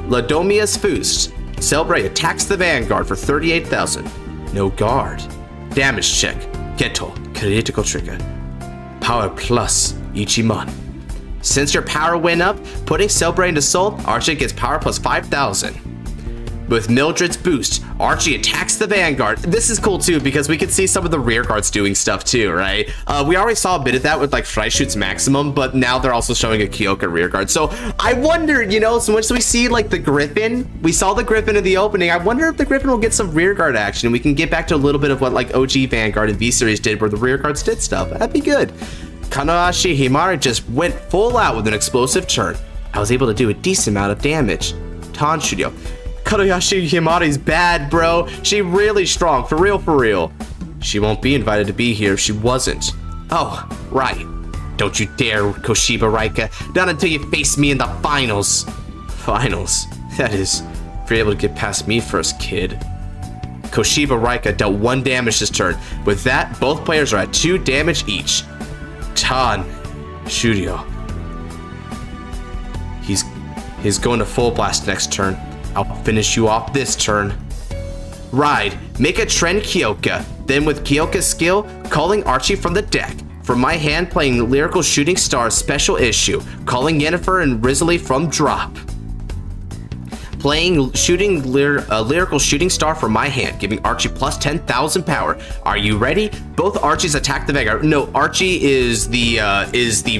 Ladomia's Foost. Celebre attacks the Vanguard for 38,000. No guard. Damage check. Geto. Critical trigger. Power plus Ichimon. Since your power went up, putting Celebre into Soul, Archie gets power plus 5,000. With Mildred's boost, Archie attacks the Vanguard. This is cool too, because we can see some of the rear guards doing stuff too, right? We already saw a bit of that with like Freischutz's Maximum, but now they're also showing a Kyoka rear guard. So I wonder, you know, so once we see like the Griffin, we saw the Griffin in the opening, I wonder if the Griffin will get some rear guard action and we can get back to a little bit of what like OG Vanguard and V-Series did where the rear guards did stuff. That'd be good. Kanoyashi Himari just went full out with an explosive turn. I was able to do a decent amount of damage. Tan Studio. Kanoyashi Himari's bad, bro. She really strong, for real. She won't be invited to be here if she wasn't. Oh, right. Don't you dare, Koshiba Raika. Not until you face me in the finals. Finals? That is, if you're able to get past me first, kid. Koshiba Raika dealt 1 damage this turn. With that, both players are at 2 damage each. Tan Studio. He's going to full blast next turn. I'll finish you off this turn. Ride. Make a trend Kyoka. Then with Kyoka's skill, calling Archie from the deck. From my hand, playing Lyrical Shooting Stars special issue. Calling Yennefer and Risley from drop. shooting lyrical shooting star from my hand, giving Archie plus 10,000 power. Are you ready? Both Archies attack the Vanguard. No, Archie is the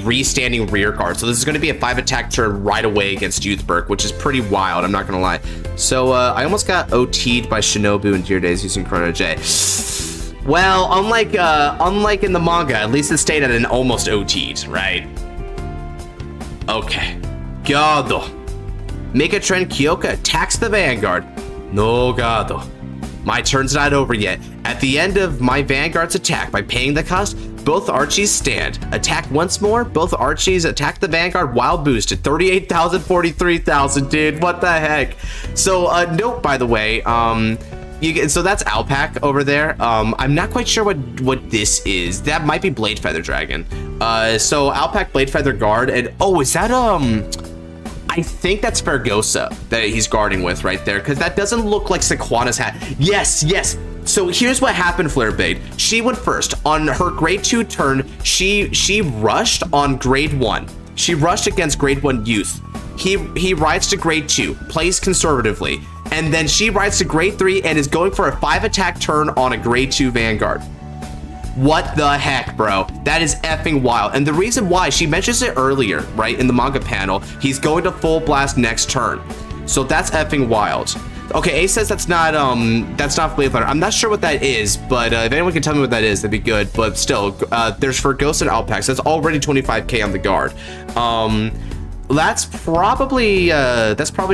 restanding rear guard. So this is going to be a 5 attack turn right away against Youthberg, which is pretty wild. I'm not going to lie. So I almost got OT'd by Shinobu and Dear Days using Chrono J. Well, unlike in the manga, at least it stayed at an almost OT'd, right? Okay. Gado. Megatron Kyoka attacks the Vanguard. No Gado. My turn's not over yet. At the end of my Vanguard's attack, by paying the cost, both Archies stand. Attack once more. Both Archies attack the Vanguard while boosted. 38,000, 43,000, dude. What the heck? So, note, by the way, so that's Alpac over there. I'm not quite sure what this is. That might be Blade Feather Dragon. So Alpac, Blade Feather Guard, and oh, is that I think that's Fergosa that he's guarding with right there, because that doesn't look like Sequana's hat. Yes, yes. So here's what happened, Flairbait. She went first on her grade 2 turn. She rushed on grade 1. She rushed against grade 1 Youth. He rides to grade 2, plays conservatively, and then she rides to grade 3 and is going for a 5 attack turn on a grade 2 Vanguard. What the heck, bro? That is effing wild. And the reason why, she mentions it earlier, right, in the manga panel, he's going to full blast next turn. So that's effing wild. Okay, Ace says that's not Blade Feather. I'm not sure what that is, but if anyone can tell me what that is, that'd be good. But still, there's Fergosa and Alpac, so that's already 25k on the guard. That's probably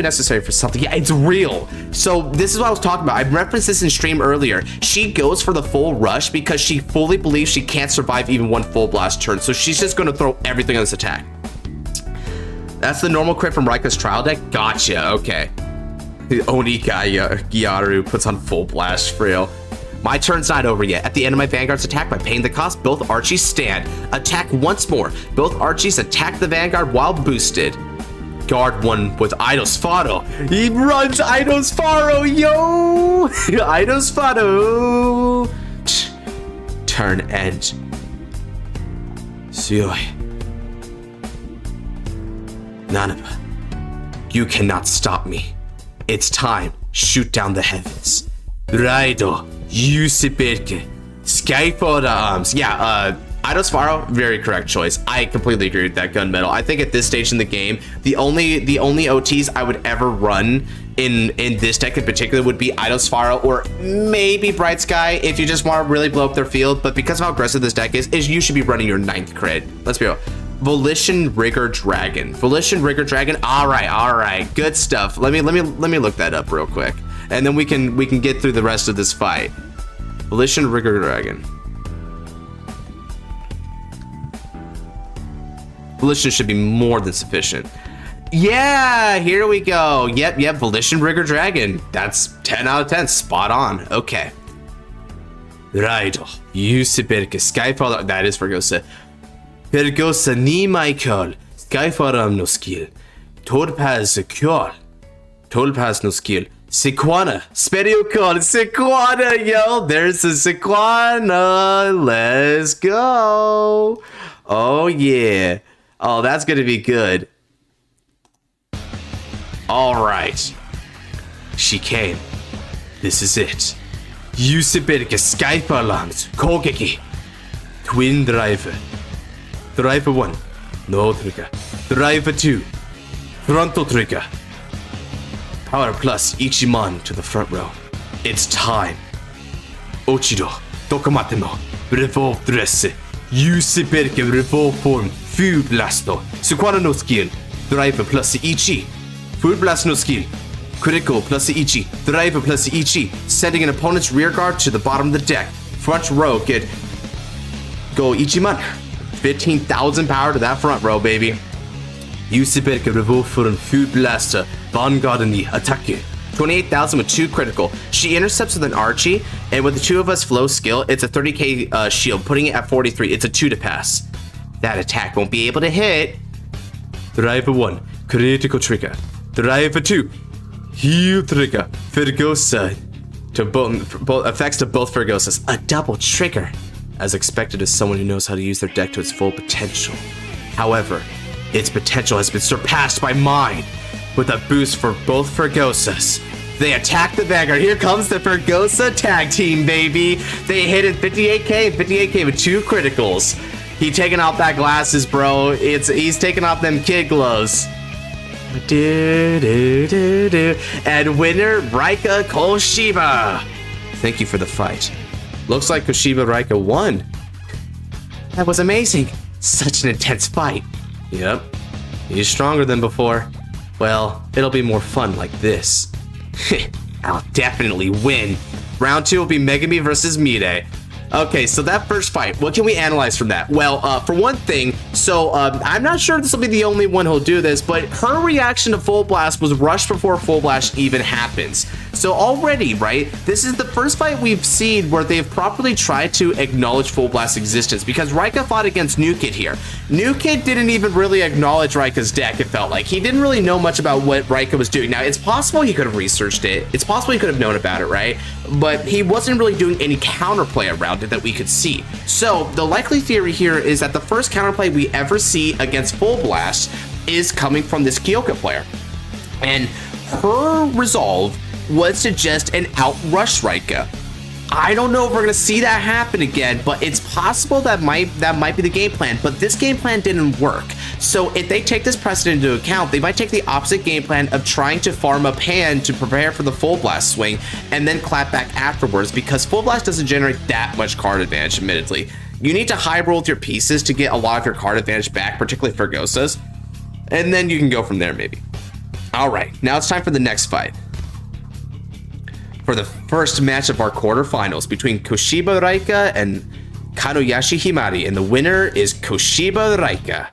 necessary for something. Yeah, it's real. So this is what I was talking about. I referenced this in stream earlier. She goes for the full rush because she fully believes she can't survive even one full blast turn. So she's just going to throw everything on this attack. That's the normal crit from Raika's trial deck. Gotcha. Okay. Onika Gyaru puts on full blast for real. My turn's not over yet. At the end of my Vanguard's attack, by paying the cost, both Archies stand. Attack once more. Both Archies attack the Vanguard while boosted. Guard one with Eidos Faro. He runs Eidos Faro, yo! Eidos Faro. Turn end. Suyoi. Nanaba. You cannot stop me. It's time. Shoot down the heavens. Raido. Yusiperke. Skyfall arms. Yeah, Eidos Faro, very correct choice. I completely agree with that gunmetal. I think at this stage in the game, the only OTs I would ever run in this deck in particular would be Eidos Faro or maybe Bright Sky if you just want to really blow up their field. But because of how aggressive this deck is you should be running your 9th crit. Let's be real. Volition Rigger Dragon. Volition Rigger Dragon. All right. Good stuff. Let me look that up real quick, and then we can get through the rest of this fight. Volition Rigger Dragon. Volition should be more than sufficient. Yeah, here we go. Yep. Volition Rigger Dragon. That's 10 out of 10. Spot on. Okay. Raido. Yusiperke. Skyfall. That is Fergosa. Fergosa ni Michael. Skyfall no skill. Torpaz kjol. Torpaz no skill. Sequana. Sperio call. Sequana, yo. There's a Sequana. Let's go. Oh, yeah. Oh, that's going to be good. All right. She came. This is it. Yusiperke Skyfalangs. Kogeki. Twin Driver. Driver 1. No trigger. Driver 2. Frontal trigger. Power plus Ichiman to the front row. It's time. Ochido. Dokomate no. Overdress. Yusiperke revolve form. Food blasto. Sequana no skill. Driver plus Ichi. Food blast no skill. Critical plus Ichi. Driver plus Ichi. Sending an opponent's rear guard to the bottom of the deck. Front row get. Go Ichiman. 15,000 power to that front row, baby. Yusiperke revolve form. Food blaster. Vanguard ni attack. 28,000 with 2 critical. She intercepts with an Archie, and with the 2 of us flow skill, it's a 30k shield, putting it at 43. It's a 2 to pass. That attack won't be able to hit. Driver 1, critical trigger. Driver 2, heal trigger. Fergosa to both effects to both Fergosas. A double trigger, as expected as someone who knows how to use their deck to its full potential. However, its potential has been surpassed by mine. with a boost for both Fergosas. They attack the Vanguard. Here comes the Fergosa tag team, baby. They hit it 58k, 58k with 2 criticals. He taking off that glasses, bro. He's taking off them kid gloves. And winner, Raika Koshiba. Thank you for the fight. Looks like Koshiba Raika won. That was amazing. Such an intense fight. Yep. He's stronger than before. Well, it'll be more fun like this. I'll definitely win. Round 2 will be Megami versus Mide. Okay, so that first fight, what can we analyze from that? Well, for one thing, so I'm not sure this will be the only one who'll do this, but her reaction to Full Blast was rushed before Full Blast even happens. So already, right, this is the first fight we've seen where they've properly tried to acknowledge Full Blast's existence, because Raika fought against New Kid here. New Kid didn't even really acknowledge Raika's deck, it felt like. He didn't really know much about what Raika was doing. Now, it's possible he could have researched it. It's possible he could have known about it, right? But he wasn't really doing any counterplay around it that we could see. So the likely theory here is that the first counterplay we ever see against Full Blast is coming from this Kyoka player. And her resolve was to just an outrush Raika. I don't know if we're gonna see that happen again, but it's possible that might be the game plan, but this game plan didn't work. So if they take this precedent into account, they might take the opposite game plan of trying to farm up hand to prepare for the Full Blast swing and then clap back afterwards, because Full Blast doesn't generate that much card advantage, admittedly. You need to high roll with your pieces to get a lot of your card advantage back, particularly for Gosas, and then you can go from there maybe. All right, now it's time for the next fight. For the first match of our quarterfinals between Koshiba Raika and Kanoyashi Himari, and the winner is Koshiba Raika.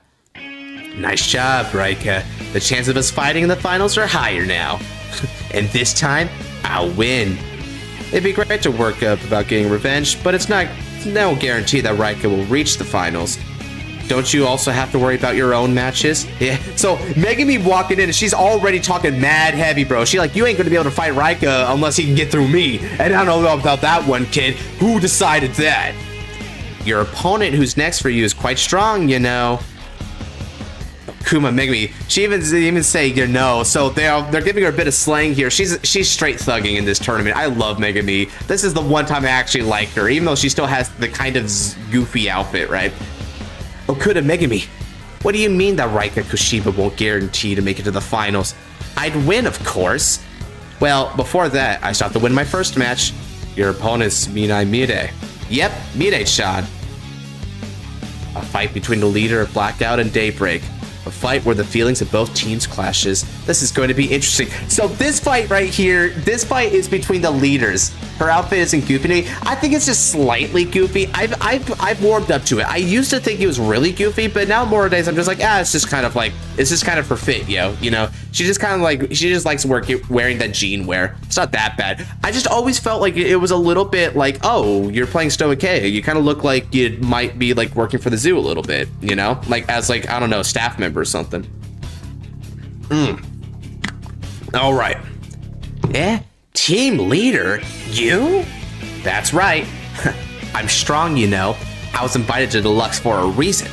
Nice job, Raika. The chance of us fighting in the finals are higher now. And this time, I'll win. It'd be great to work up about getting revenge, but it's no guarantee that Raika will reach the finals. Don't you also have to worry about your own matches? Yeah. So Megami walking in and she's already talking mad heavy, bro. She like, you ain't gonna be able to fight Raika unless he can get through me. And I don't know about that one, kid. Who decided that? Your opponent who's next for you is quite strong, you know. Kuma Megami. She even say you know. So they're giving her a bit of slang here. She's straight thugging in this tournament. I love Megami. This is the one time I actually liked her, even though she still has the kind of goofy outfit, right? Okuda Megami, what do you mean that Raika Koshiba won't guarantee to make it to the finals? I'd win, of course. Well, before that, I still have to win my first match. Your opponent's Minai Mide. Yep, Mide-chan. A fight between the leader of Blackout and Daybreak. A fight where the feelings of both teams clashes. This is going to be interesting. So this fight right here, this fight is between the leaders. Her outfit isn't goofy to me. I think it's just slightly goofy. I've warmed up to it. I used to think it was really goofy, but now more days I'm just like, it's just kind of like, it's just kind of her fit, yo. You know, she just kind of like, she just likes wearing that jean wear. It's not that bad. I just always felt like it was a little bit like, oh, you're playing Stoic. You kind of look like you might be like working for the zoo a little bit, you know, like as like, I don't know, staff member or something. All right. Team leader? You? That's right. I'm strong, you know. I was invited to Deluxe for a reason.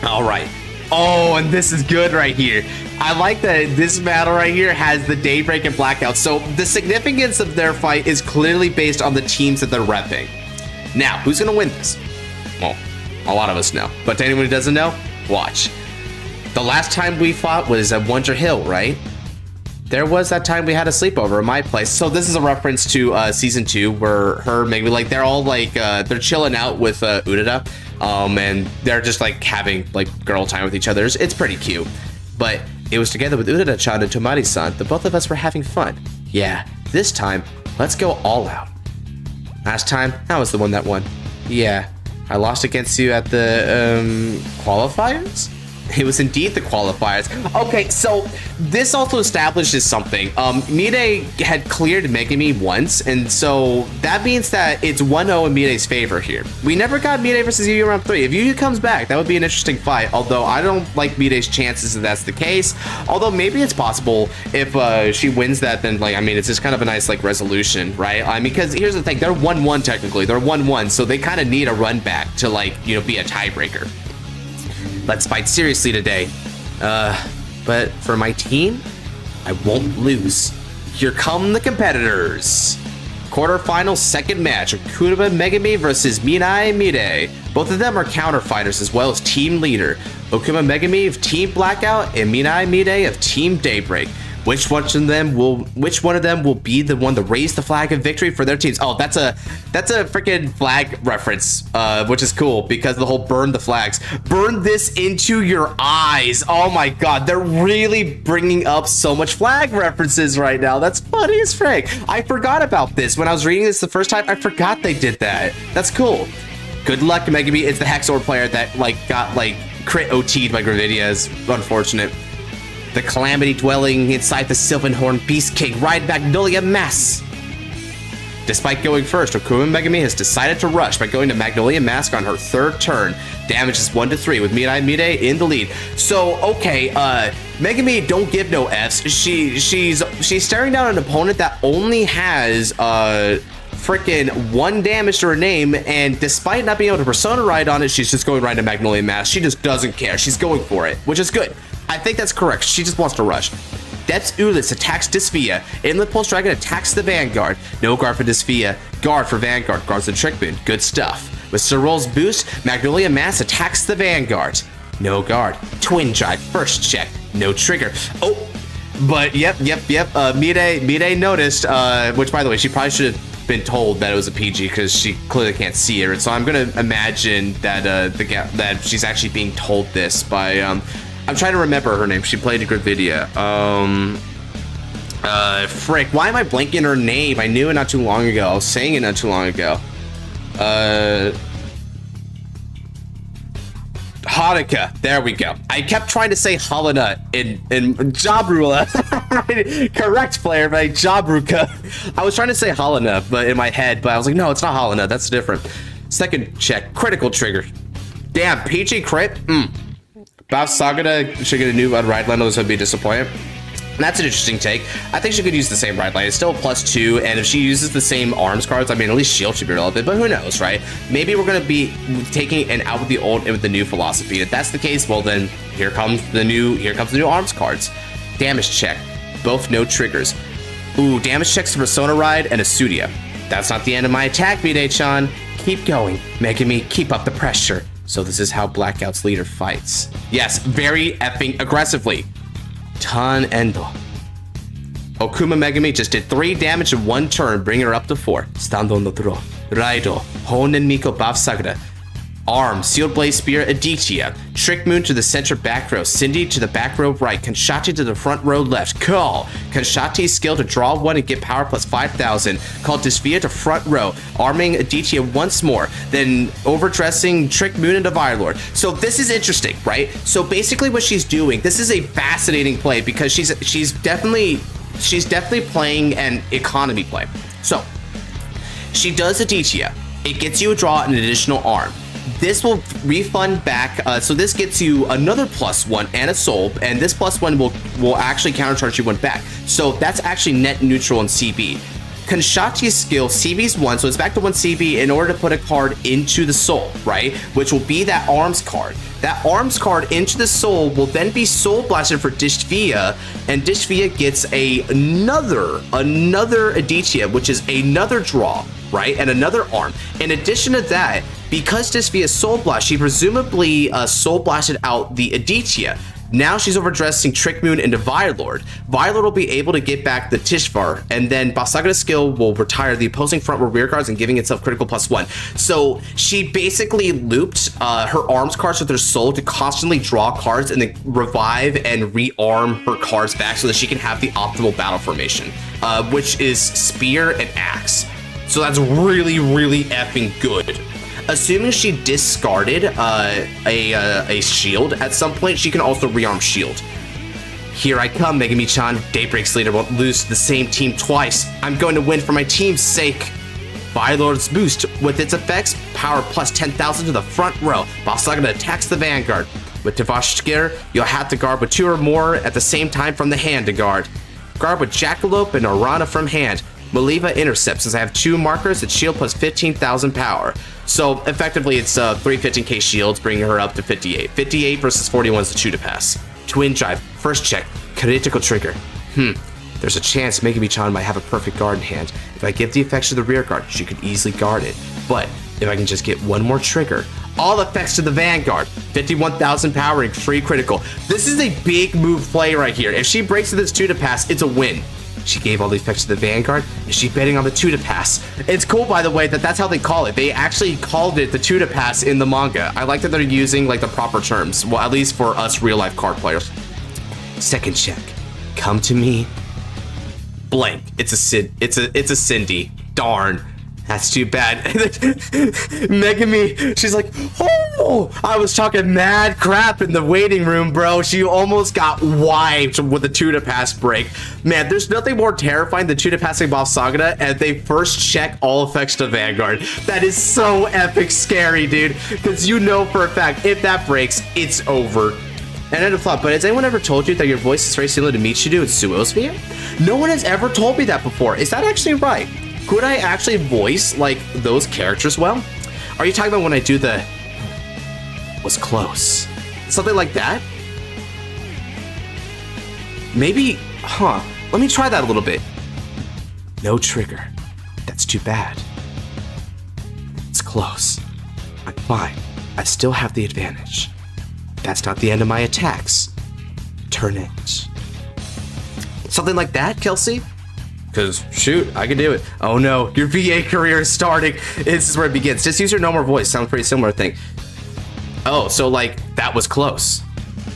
All right. Oh, and this is good right here. I like that this battle right here has the Daybreak and Blackout. So the significance of their fight is clearly based on the teams that they're repping. Now, who's going to win this? Well, a lot of us know. But to anyone who doesn't know, watch. The last time we fought was at Wonder Hill, right? There was that time we had a sleepover at my place. So this is a reference to season 2 where her, maybe like they're all like they're chilling out with Urara, and they're just like having like girl time with each other. It's pretty cute. But it was together with Urara-chan and Tomari-san that both of us were having fun. Yeah, this time let's go all out. Last time I was the one that won. Yeah, I lost against you at the qualifiers. It was indeed the qualifiers. Okay, so this also establishes something. Mide had cleared Megami once, and so that means that it's 1-0 in Mide's favor here. We never got Mide versus Yugioh round 3. If Yugioh comes back, that would be an interesting fight, although I don't like Mide's chances if that's the case. Although maybe it's possible if she wins that, then like, I mean, it's just kind of a nice like resolution, right? I mean, because here's the thing, they're 1-1 technically. They're 1-1, so they kind of need a run back to like, you know, be a tiebreaker. Let's fight seriously today. But for my team, I won't lose. Here come the competitors. Quarterfinal second match, Okuma Megami versus Minai Mide. Both of them are counter fighters as well as team leader. Okuma Megami of Team Blackout and Minai Mide of Team Daybreak. Which one of them will be the one to raise the flag of victory for their teams? Oh, that's a freaking flag reference, which is cool because the whole burn the flags. Burn this into your eyes. Oh my god, they're really bringing up so much flag references right now. That's funny as frick. I forgot about this when I was reading this the first time. I forgot they did that. That's cool. Good luck, Megami. It's the Hexor player that got crit OT'd by Divinez. Unfortunate. The Calamity dwelling inside the Sylvanhorn Beast King, ride Magnolia Mask. Despite going first, Okuma Megami has decided to rush by going to Magnolia Mask on her third turn. Damage is 1-3 with Minai Mide in the lead. So, okay, Megami don't give no Fs. She's staring down an opponent that only has freaking 1 damage to her name, and despite not being able to Persona Ride on it, she's just going right to Magnolia Mask. She just doesn't care. She's going for it, which is good. I think that's correct. She just wants to rush. Depth's Ulyss attacks Dysphia. Inlet Pulse Dragon attacks the Vanguard. No guard for Dysphia. Guard for Vanguard. Guards the Trick Moon. Good stuff. With Sorrel's boost, Magnolia Mask attacks the Vanguard. No guard. Twin Drive. First check. No trigger. Oh, but yep. Mide noticed, which by the way, she probably should have been told that it was a PG because she clearly can't see it. So I'm gonna imagine that that she's actually being told this by I'm trying to remember her name. She played a good video. Frick, why am I blanking her name? I knew it not too long ago. I was saying it not too long ago. Haruka. There we go. I kept trying to say Halana in Jabrula. Correct player, but Jabruka. I was trying to say Halana, but in my head, but I was like, no, it's not Halana. That's different. Second check. Critical trigger. Damn, PG crit? Bob Sagada should get a new ride line, this would be disappointed. And that's an interesting take. I think she could use the same ride line. It's still a +2, and if she uses the same arms cards, I mean, at least shield should be relevant, but who knows, right? Maybe we're going to be taking an out with the old and with the new philosophy. If that's the case, well then, here comes the new arms cards. Damage check. Both no triggers. Ooh, damage checks to Persona Ride and Asudia. That's not the end of my attack, Mide-chan. Keep going. Megami, keep up the pressure. So this is how Blackout's leader fights. Yes, very effing aggressively. Tan Endo. Okuma Megami just did 3 damage in 1 turn, bringing her up to 4. Stando no Dro. Raido. Honen Miko Bafsagda. Arm, Sealed Blade Spear, Aditya. Trick Moon to the center back row. Cindy to the back row right. Kanshati to the front row left. Call. Kanshati's skill to draw 1 and get power plus 5,000. Call Dysphia to front row. Arming Aditya once more. Then overdressing Trick Moon into Firelord. So this is interesting, right? So basically what she's doing, this is a fascinating play because she's definitely playing an economy play. So she does Aditya. It gets you a draw and an additional arm. This will refund back, so this gets you another +1 and a soul, and this +1 will actually countercharge you 1 back. So that's actually net neutral in CB. Kanshati's skill, CB's 1, so it's back to 1 CB in order to put a card into the soul, right? Which will be that arms card. That arms card into the soul will then be soul blasted for Dysphia, and Dysphia gets another Aditya, which is another draw, right? And another arm. In addition to that, because Dysphia Soul Blast, she presumably Soul Blasted out the Aditya. Now she's overdressing Trick Moon into Firelord. Firelord will be able to get back the Tishvar, and then Basagada's skill will retire the opposing front row rear cards and giving itself critical +1. So she basically looped her arms cards with her soul to constantly draw cards and then revive and rearm her cards back so that she can have the optimal battle formation, which is Spear and Axe. So that's really, really effing good. Assuming she discarded a shield at some point, she can also rearm shield. Here I come, Megami-chan. Daybreak's leader won't lose to the same team twice. I'm going to win for my team's sake. Firelord's boost. With its effects, power plus 10,000 to the front row. Basagada attacks the Vanguard. With Devashkir, you'll have to guard with 2 or more at the same time from the hand to guard. Guard with Jackalope and Arana from hand. Maliva intercepts, since I have 2 markers at shield plus 15,000 power. So effectively it's 315k shields, bringing her up to 58. 58 versus 41 is the 2 to pass. Twin Drive, first check, critical trigger. There's a chance Megami-chan might have a perfect guard in hand. If I give the effects to the rear guard, she could easily guard it. But if I can just get one more trigger, all effects to the Vanguard, 51,000 powering, free critical. This is a big move play right here. If she breaks to this 2 to pass, it's a win. She gave all the effects to the Vanguard, and she's betting on the 2 to pass. It's cool, by the way, that that's how they call it. They actually called it the 2 to pass in the manga. I like that they're using like the proper terms, well, at least for us real life card players. Second check, come to me. Blank. It's a Cindy. Darn. That's too bad. Megami, she's like, oh, I was talking mad crap in the waiting room, bro. She almost got wiped with a 2 to pass break. Man, there's nothing more terrifying than 2 to passing Bob Sagada and they first check all effects to Vanguard. That is so epic scary, dude. Because you know for a fact, if that breaks, it's over. And I had a thought, but has anyone ever told you that your voice is very similar to Michiru and Suo's VA? No one has ever told me that before. Is that actually right? Could I actually voice like those characters well? Are you talking about when I do the was close? Something like that? Maybe, let me try that a little bit. No trigger. That's too bad. It's close. I'm fine. I still have the advantage. That's not the end of my attacks. Turn it. Something like that, Kelsey? Because, shoot, I can do it. Oh no, your VA career is starting. This is where it begins. Just use your normal voice. Sounds pretty similar, I think. Oh, so like, that was close.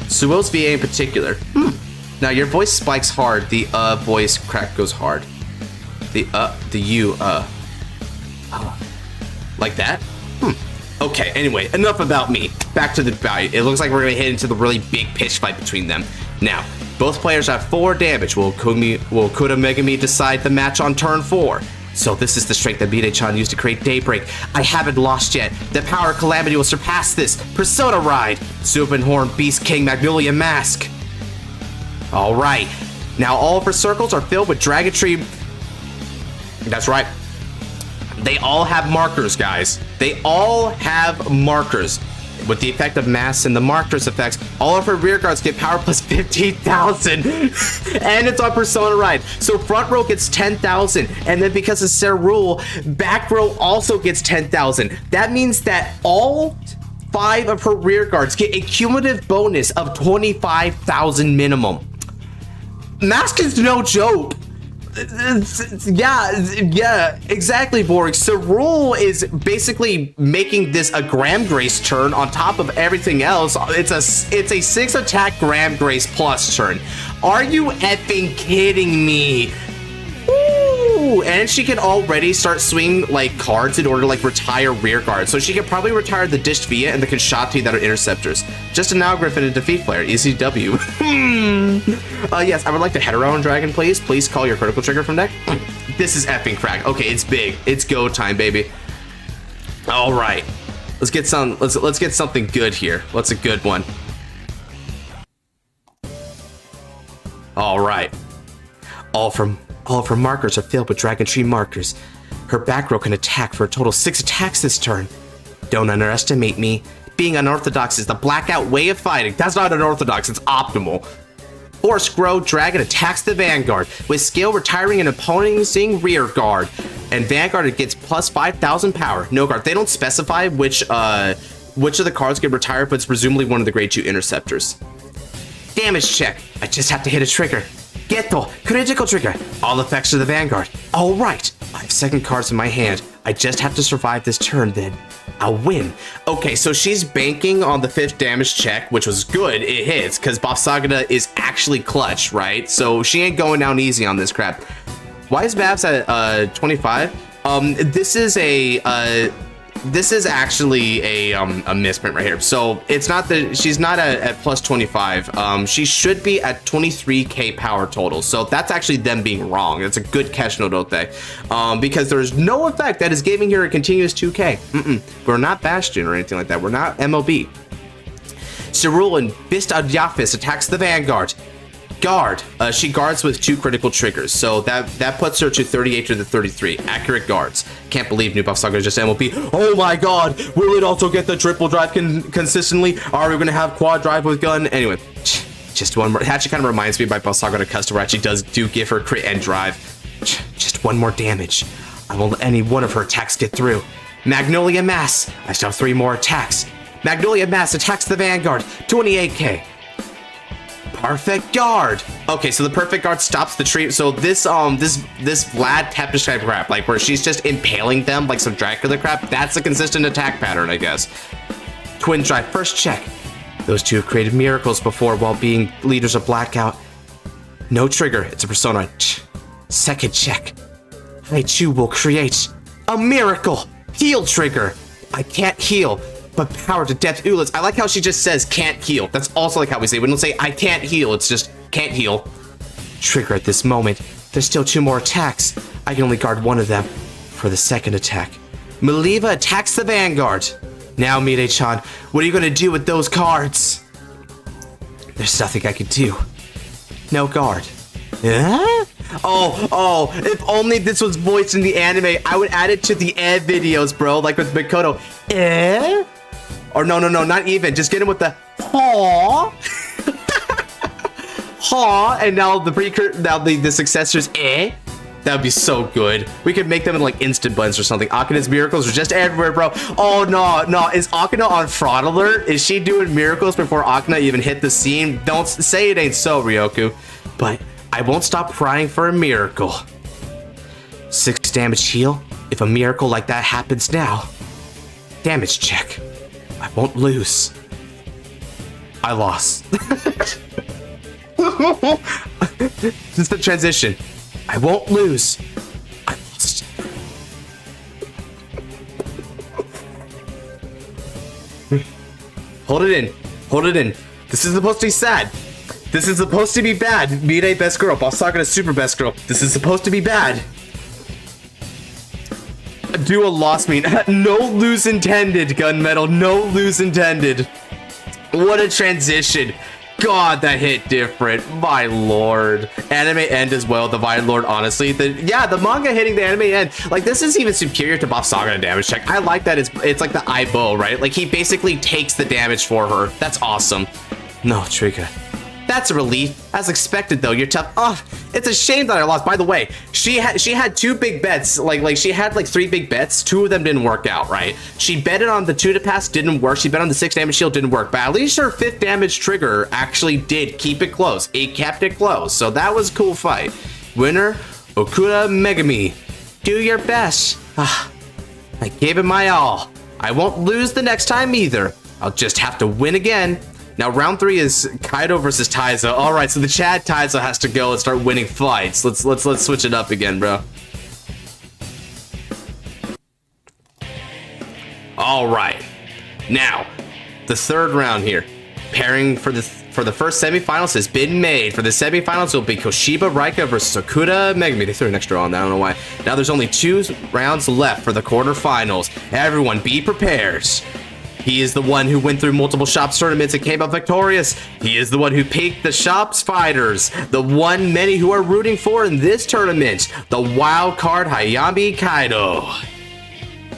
Suo's VA in particular. Now, your voice spikes hard. The voice crack goes hard. The U, like that? Okay, anyway, enough about me. Back to the value. It looks like we're gonna hit into the really big pitch fight between them. Now, both players have 4 damage. Will Kuda Megami decide the match on turn 4? So this is the strength that Bide-chan used to create Daybreak. I haven't lost yet. The power of Calamity will surpass this. Persona Ride. Super Horn, Beast King, Magnolia Mask. Alright. Now all of her circles are filled with Dragon Tree. That's right. They all have markers, guys. They all have markers. With the effect of mass and the markers effects, all of her rear guards get power plus 15,000. And it's on Persona Ride. So front row gets 10,000. And then because of Sarah Rule, back row also gets 10,000. That means that all 5 of her rear guards get a cumulative bonus of 25,000 minimum. Mask is no joke. Yeah, exactly, Borg. Cerule is basically making this a Graham Grace turn on top of everything else. It's a 6 attack Graham Grace plus turn. Are you effing kidding me? Ooh, and she can already start swinging like cards in order to like retire rear guard. So she can probably retire the Dished Via and the Kinshati that are interceptors. Just an Algriff and a defeat player. Easy W. Yes, I would like to Hetero on Dragon, please. Please call your critical trigger from deck. This is effing crack. Okay, it's big. It's go time, baby. All right, let's get something good here. What's a good one? All right, all of her markers are filled with Dragon Tree markers. Her back row can attack for a total 6 attacks this turn. Don't underestimate me. Being unorthodox is the blackout way of fighting. That's not unorthodox, it's optimal. Force Grow Dragon attacks the Vanguard, with skill retiring an opposing rear guard. And Vanguard gets plus 5,000 power. No guard. They don't specify which of the cards get retired, but it's presumably one of the grade 2 interceptors. Damage check. I just have to hit a trigger. Geto, critical trigger. All effects to the Vanguard. All right, I have 2nd cards in my hand. I just have to survive this turn, then I'll win. Okay, so she's banking on the 5th damage check, which was good. It hits because Bob Sagada is actually clutch, right? So she ain't going down easy on this crap. Why is Babs at 25? This is actually a misprint right here. So it's not that she's not at plus 25. She should be at 23k power total. So that's actually them being wrong. It's a good catch, no dote, because there's no effect that is giving her a continuous 2k. We're not Bastion or anything like that. We're not MLB. Cerule and Bist Adyafis attacks the Vanguard. Guard. She guards with 2 critical triggers, so that puts her to 38 to the 33. Accurate guards. Can't believe New Buff Saga is just MLP. Oh my god! Will it also get the triple drive consistently? Are we gonna have quad drive with gun? Anyway, Just one more. It actually kind of reminds me by Balsaga to Custer, where actually do give her crit and drive. Just one more damage. I won't let any one of her attacks get through. Magnolia Mass. I still have 3 more attacks. Magnolia Mass attacks the Vanguard. 28k. Perfect Guard. Okay, so the Perfect Guard stops the tree. So this Vlad Tempest type crap, like where she's just impaling them like some Dracula crap, that's a consistent attack pattern, I guess. Twin Drive. First check. Those two have created miracles before while being leaders of Blackout. No trigger. It's a persona. Second check. Haichu will create a miracle. Heal trigger. I can't heal, but power to death Ulas. I like how she just says can't heal. That's also like how we say. We don't say I can't heal. It's just can't heal. Trigger at this moment. There's still 2 more attacks. I can only guard one of them for the second attack. Maliva attacks the Vanguard. Now, Mire-chan, what are you going to do with those cards? There's nothing I can do. No guard. Huh? Oh, if only this was voiced in the anime, I would add it to the videos, bro, like with Mikoto. Or no, not even. Just get him with the haw. Haw, and now the successors, That would be so good. We could make them in like instant buttons or something. Akina's miracles are just everywhere, bro. Oh, no. Is Akina on fraud alert? Is she doing miracles before Akina even hit the scene? Don't say it ain't so, Ryoku. But I won't stop crying for a miracle. 6 damage heal. If a miracle like that happens now. Damage check. I won't lose. I lost. This is the transition. I won't lose. I lost. Hold it in. Hold it in. This is supposed to be sad. This is supposed to be bad. Mire best girl. Balsaga super best girl. This is supposed to be bad. Duel lost me. No lose intended, Gunmetal. No lose intended. What a transition. God, that hit different. My lord. Anime end as well. The Vine Lord, honestly. The manga hitting the anime end. Like, this is even superior to Balsaga in damage check. I like that it's like the Aibo, right? Like, he basically takes the damage for her. That's awesome. No, trigger. That's a relief. As expected, though. You're tough. Oh, it's a shame that I lost. By the way, she had 2 big bets. Like she had like 3 big bets. 2 of them didn't work out, right? She betted on the 2 to pass, didn't work. She bet on the 6 damage shield, didn't work. But at least her 5th damage trigger actually did keep it close. It kept it close. So that was a cool fight. Winner, Okuda Megami. Do your best. I gave it my all. I won't lose the next time either. I'll just have to win again. Now, round 3 is Kaido versus Taizo. All right, so the Chad Taizo has to go and start winning fights. Let's switch it up again, bro. All right. Now, the 3rd round here. Pairing for the first semifinals has been made. For the semifinals, it'll be Koshiba Raika versus Okuda Megami. They threw an extra on that. I don't know why. Now, there's only 2 rounds left for the quarterfinals. Everyone, be prepared. He is the one who went through multiple Shops tournaments and came out victorious. He is the one who picked the Shops fighters. The one many who are rooting for in this tournament. The wild card Hayami Kaido.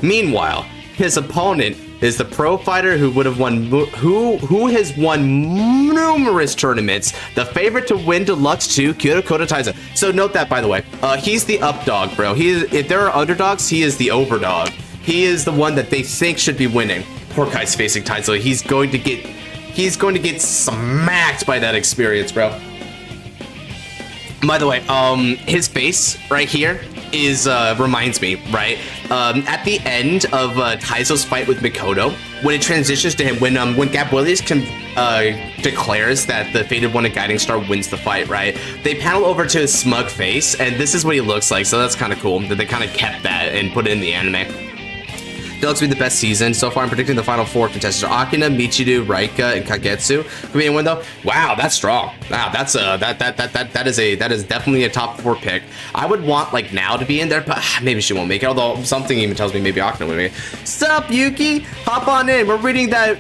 Meanwhile, his opponent is the pro fighter who would have won, who has won numerous tournaments. The favorite to win Deluxe 2, Kyoto Taizo. So note that, by the way, he's the up dog, bro. If there are underdogs, he is the overdog. He is the one that they think should be winning. Poor guy's facing Taizo. He's going to get smacked by that experience, bro. By the way, his face right here is reminds me, right? At the end of Taizo's fight with Mikoto, when it transitions to him, when Gab Williams declares that the Fated One and Guiding Star wins the fight, right? They panel over to his smug face, and this is what he looks like. So that's kind of cool that they kind of kept that and put it in the anime. Deluxe will be the best season. So far, I'm predicting the final 4 contestants are Akina, Michiru, Raika, and Kagetsu. Could be anyone though. Wow, that's strong. Wow, that's that is definitely a top 4 pick. I would want like now to be in there, but maybe she won't make it. Although something even tells me maybe Akina will make it. Sup, Yuki? Hop on in. We're reading that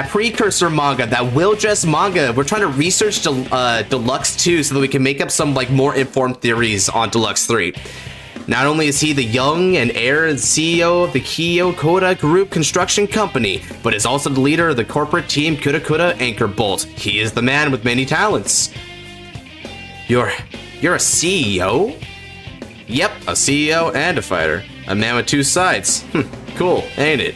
precursor manga, that Overdress manga. We're trying to research Deluxe 2 so that we can make up some like more informed theories on Deluxe 3. Not only is he the young and heir and CEO of the Kyokoda Group Construction Company, but is also the leader of the corporate team Kurakuda Anchor Bolt. He is the man with many talents. You're a CEO? Yep, a CEO and a fighter. A man with two sides. Cool, ain't it?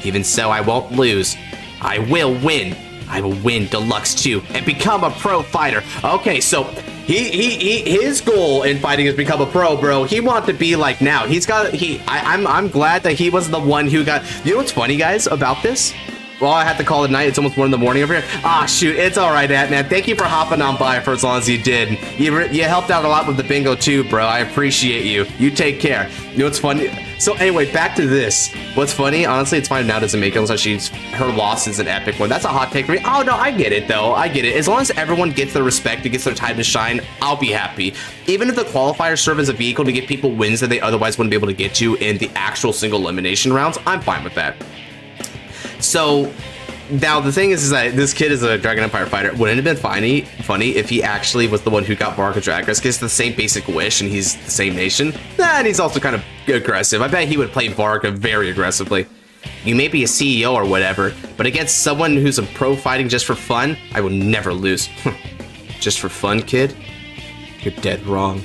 Even so, I won't lose. I will win. I will win Deluxe 2 and become a pro fighter. Okay, so his goal in fighting is become a pro, bro. He wants to be like now. I'm glad that he was the one who got. You know what's funny, guys, about this? Well, I have to call it night. It's almost 1 in the morning over here. Ah, shoot. It's all right, man. Thank you for hopping on by for as long as you did. You helped out a lot with the bingo too, bro. I appreciate you. You take care. You know what's funny? So anyway, back to this. What's funny? Honestly, it's fine now. Doesn't make it unless her loss is an epic one. That's a hot take for me. Oh no, I get it though. I get it. As long as everyone gets their respect and gets their time to shine, I'll be happy. Even if the qualifiers serve as a vehicle to get people wins that they otherwise wouldn't be able to get to in the actual single elimination rounds, I'm fine with that. So now the thing is that this kid is a Dragon Empire fighter. Wouldn't it have been funny if he actually was the one who got Varka Dragras? Because it's the same basic wish and he's the same nation. And he's also kind of aggressive. I bet he would play Varka very aggressively. You may be a CEO or whatever, but against someone who's a pro fighting just for fun, I will never lose. Just for fun, kid? You're dead wrong.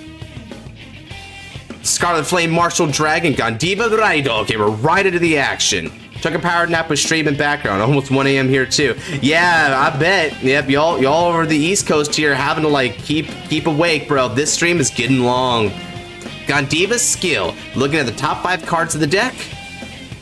Scarlet Flame Martial Dragon Gandiva Raido. Okay, we're right into the action. Took a power nap with stream in background. Almost 1 a.m. here too. Yeah, I bet. Yep, y'all over the East Coast here having to like keep awake, bro. This stream is getting long. Gandiva's skill. Looking at the top 5 cards of the deck.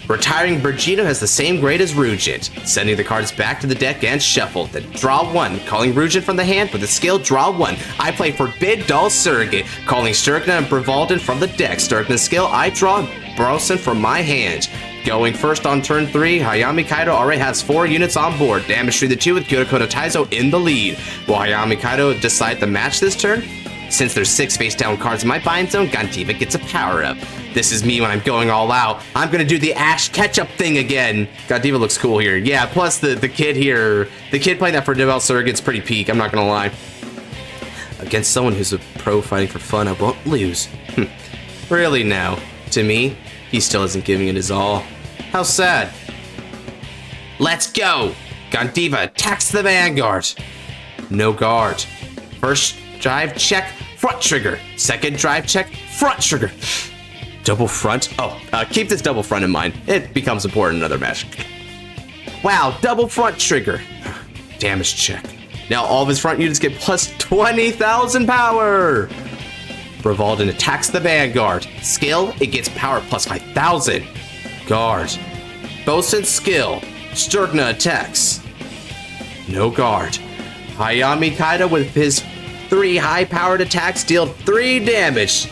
Retiring Virgino has the same grade as Rugent. Sending the cards back to the deck and shuffle. Then draw 1. Calling Rugent from the hand with the skill draw 1. I play Forbid Doll Surrogate. Calling Sturkna and Bravalden from the deck. Sturkna's skill I draw Brosen from my hand. Going first on turn 3, Hayami Kaido already has 4 units on board. Damage 3 to 2 with Kyokoda Taizo in the lead. Will Hayami Kaido decide to match this turn? Since there's 6 face down cards in my bind zone, Gandiva gets a power up. This is me when I'm going all out. I'm gonna do the Ash Ketchup thing again. Gandiva looks cool here. Yeah, plus the kid here, the kid playing that for Devel Surrogate's pretty peak, I'm not gonna lie. Against someone who's a pro fighting for fun, I won't lose. Really now? To me, he still isn't giving it his all. How sad. Let's go! Gandiva attacks the Vanguard. No guard. First drive check, front trigger. Second drive check, front trigger. Double front? Oh, keep this double front in mind. It becomes important in another match. Wow, double front trigger. Damage check. Now all of his front units get plus 20,000 power. Bravalden attacks the Vanguard. Skill, it gets power plus 5,000. Guard. Bosun's skill. Sturkna attacks. No guard. Hayami Kaido with his 3 high-powered attacks deal 3 damage.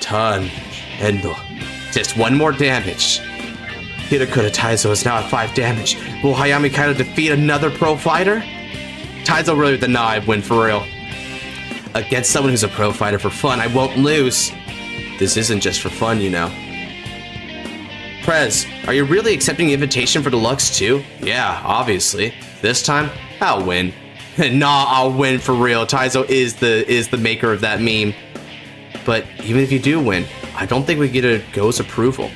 Ton. Endo. Just 1 more damage. Kyokoda Taizo is now at 5 damage. Will Hayami Kaido defeat another pro fighter? Taizo really with the knife win for real. Against someone who's a pro fighter for fun, I won't lose. This isn't just for fun, you know. Prez, are you really accepting the invitation for Deluxe too? Yeah, obviously. This time, I'll win. Nah, I'll win for real. Taizo is the maker of that meme. But even if you do win, I don't think we get a Go's approval.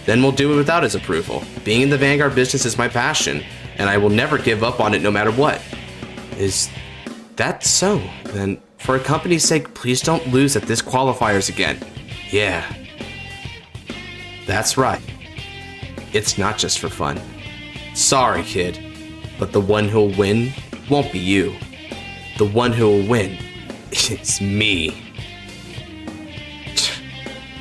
Then we'll do it without his approval. Being in the Vanguard business is my passion, and I will never give up on it no matter what. Is that so? Then, for a company's sake, please don't lose at this qualifiers again. Yeah. That's right. It's not just for fun. Sorry, kid, but the one who'll win won't be you. The one who'll win is me.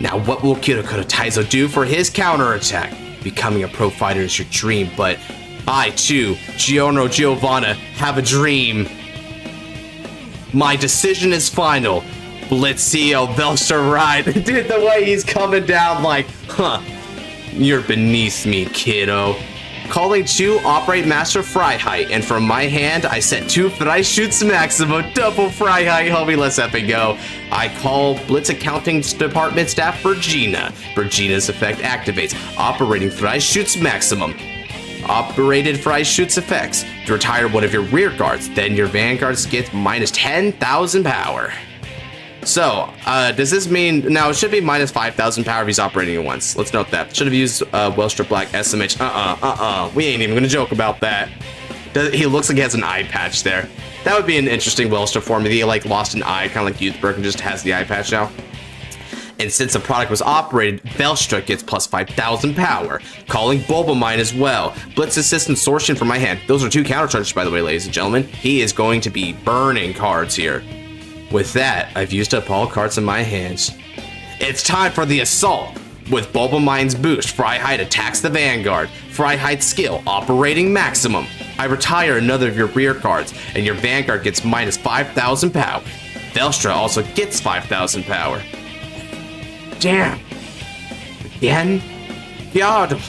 Now, what will Kyokoda Taizo do for his counterattack? Becoming a pro fighter is your dream, but I, too, Giorno Giovanna, have a dream. My decision is final. Blitzio Velster Ride. Dude, the way he's coming down like, you're beneath me, kiddo. Calling 2 Operate Master Freiheit, and from my hand, I set 2 Freischütz Maximum, double Freiheit, homie, let's epic go. I call Blitz Accounting Department Staff Virginia. Virginia's effect activates Operating Freischütz Maximum. Operated Freischütz effects. To retire one of your rear guards, then your Vanguards get minus 10,000 power. So, does this mean... Now, it should be minus 5,000 power if he's operating at once. Let's note that. Should have used Wellstrip Black SMH. We ain't even gonna joke about that. He looks like he has an eye patch there. That would be an interesting Wellstrip form. If he, like, lost an eye, kind of like Youthberg, and just has the eye patch now. And since the product was operated, Velstruck gets plus 5,000 power. Calling Bulbamine as well. Blitz Assist and Sortion from my hand. Those are 2 counter charges, by the way, ladies and gentlemen. He is going to be burning cards here. With that, I've used up all cards in my hands. It's time for the assault. With Bulbamine's boost, Fryhide attacks the Vanguard. Fryhide's skill, operating maximum. I retire another of your rear cards, and your Vanguard gets minus 5,000 power. Velstra also gets 5,000 power. Damn. Again? God.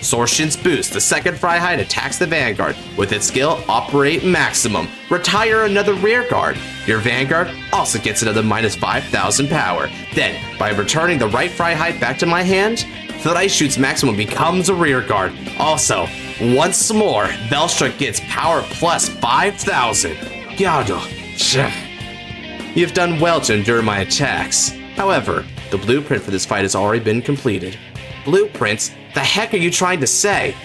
Sortion's boost. The second Fryhide attacks the Vanguard. With its skill, operate maximum. Retire another rear guard. Your Vanguard also gets another minus 5,000 power. Then, by returning the right Fryhide back to my hand, Thrice Shoots Maximum becomes a rear guard. Also, once more, Velstruck gets power plus 5,000. God. You've done well to endure my attacks. However, the blueprint for this fight has already been completed. Blueprints? The heck are you trying to say?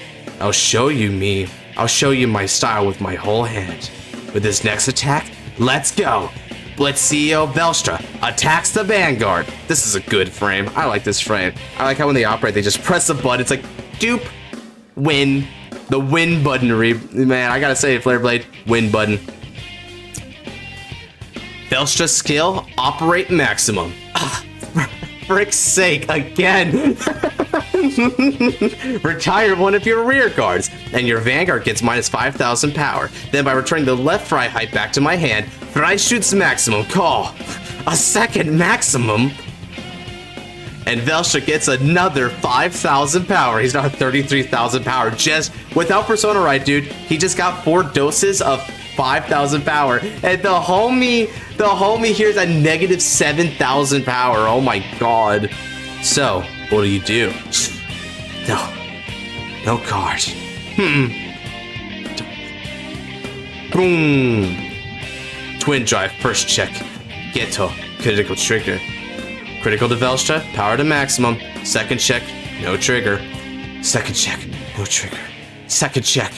I'll show you me. I'll show you my style with my whole hand. With this next attack, let's go. Blitz CEO Velstra attacks the Vanguard. This is a good frame. I like this frame. I like how when they operate, they just press a button. It's like, doop, win. The win buttonry. Man, I gotta say, Flare Blade, win button. Velstra's skill, operate maximum. Frick's sake, again. Retire one of your rear guards, and your Vanguard gets minus 5,000 power. Then by returning the left Fryhide back to my hand, Thrice Shoots Maximum. Call. A second maximum. And Velstra gets another 5,000 power. He's now at 33,000 power. Just without Persona Right, dude. He just got 4 doses of 5,000 power. And the homie here is at negative 7,000 power. Oh my god. So, what do? No card. Boom. Twin Drive, first check. Geto, critical trigger. Critical to Velstra, power to maximum. Second check, no trigger. Second check, no trigger. Second check,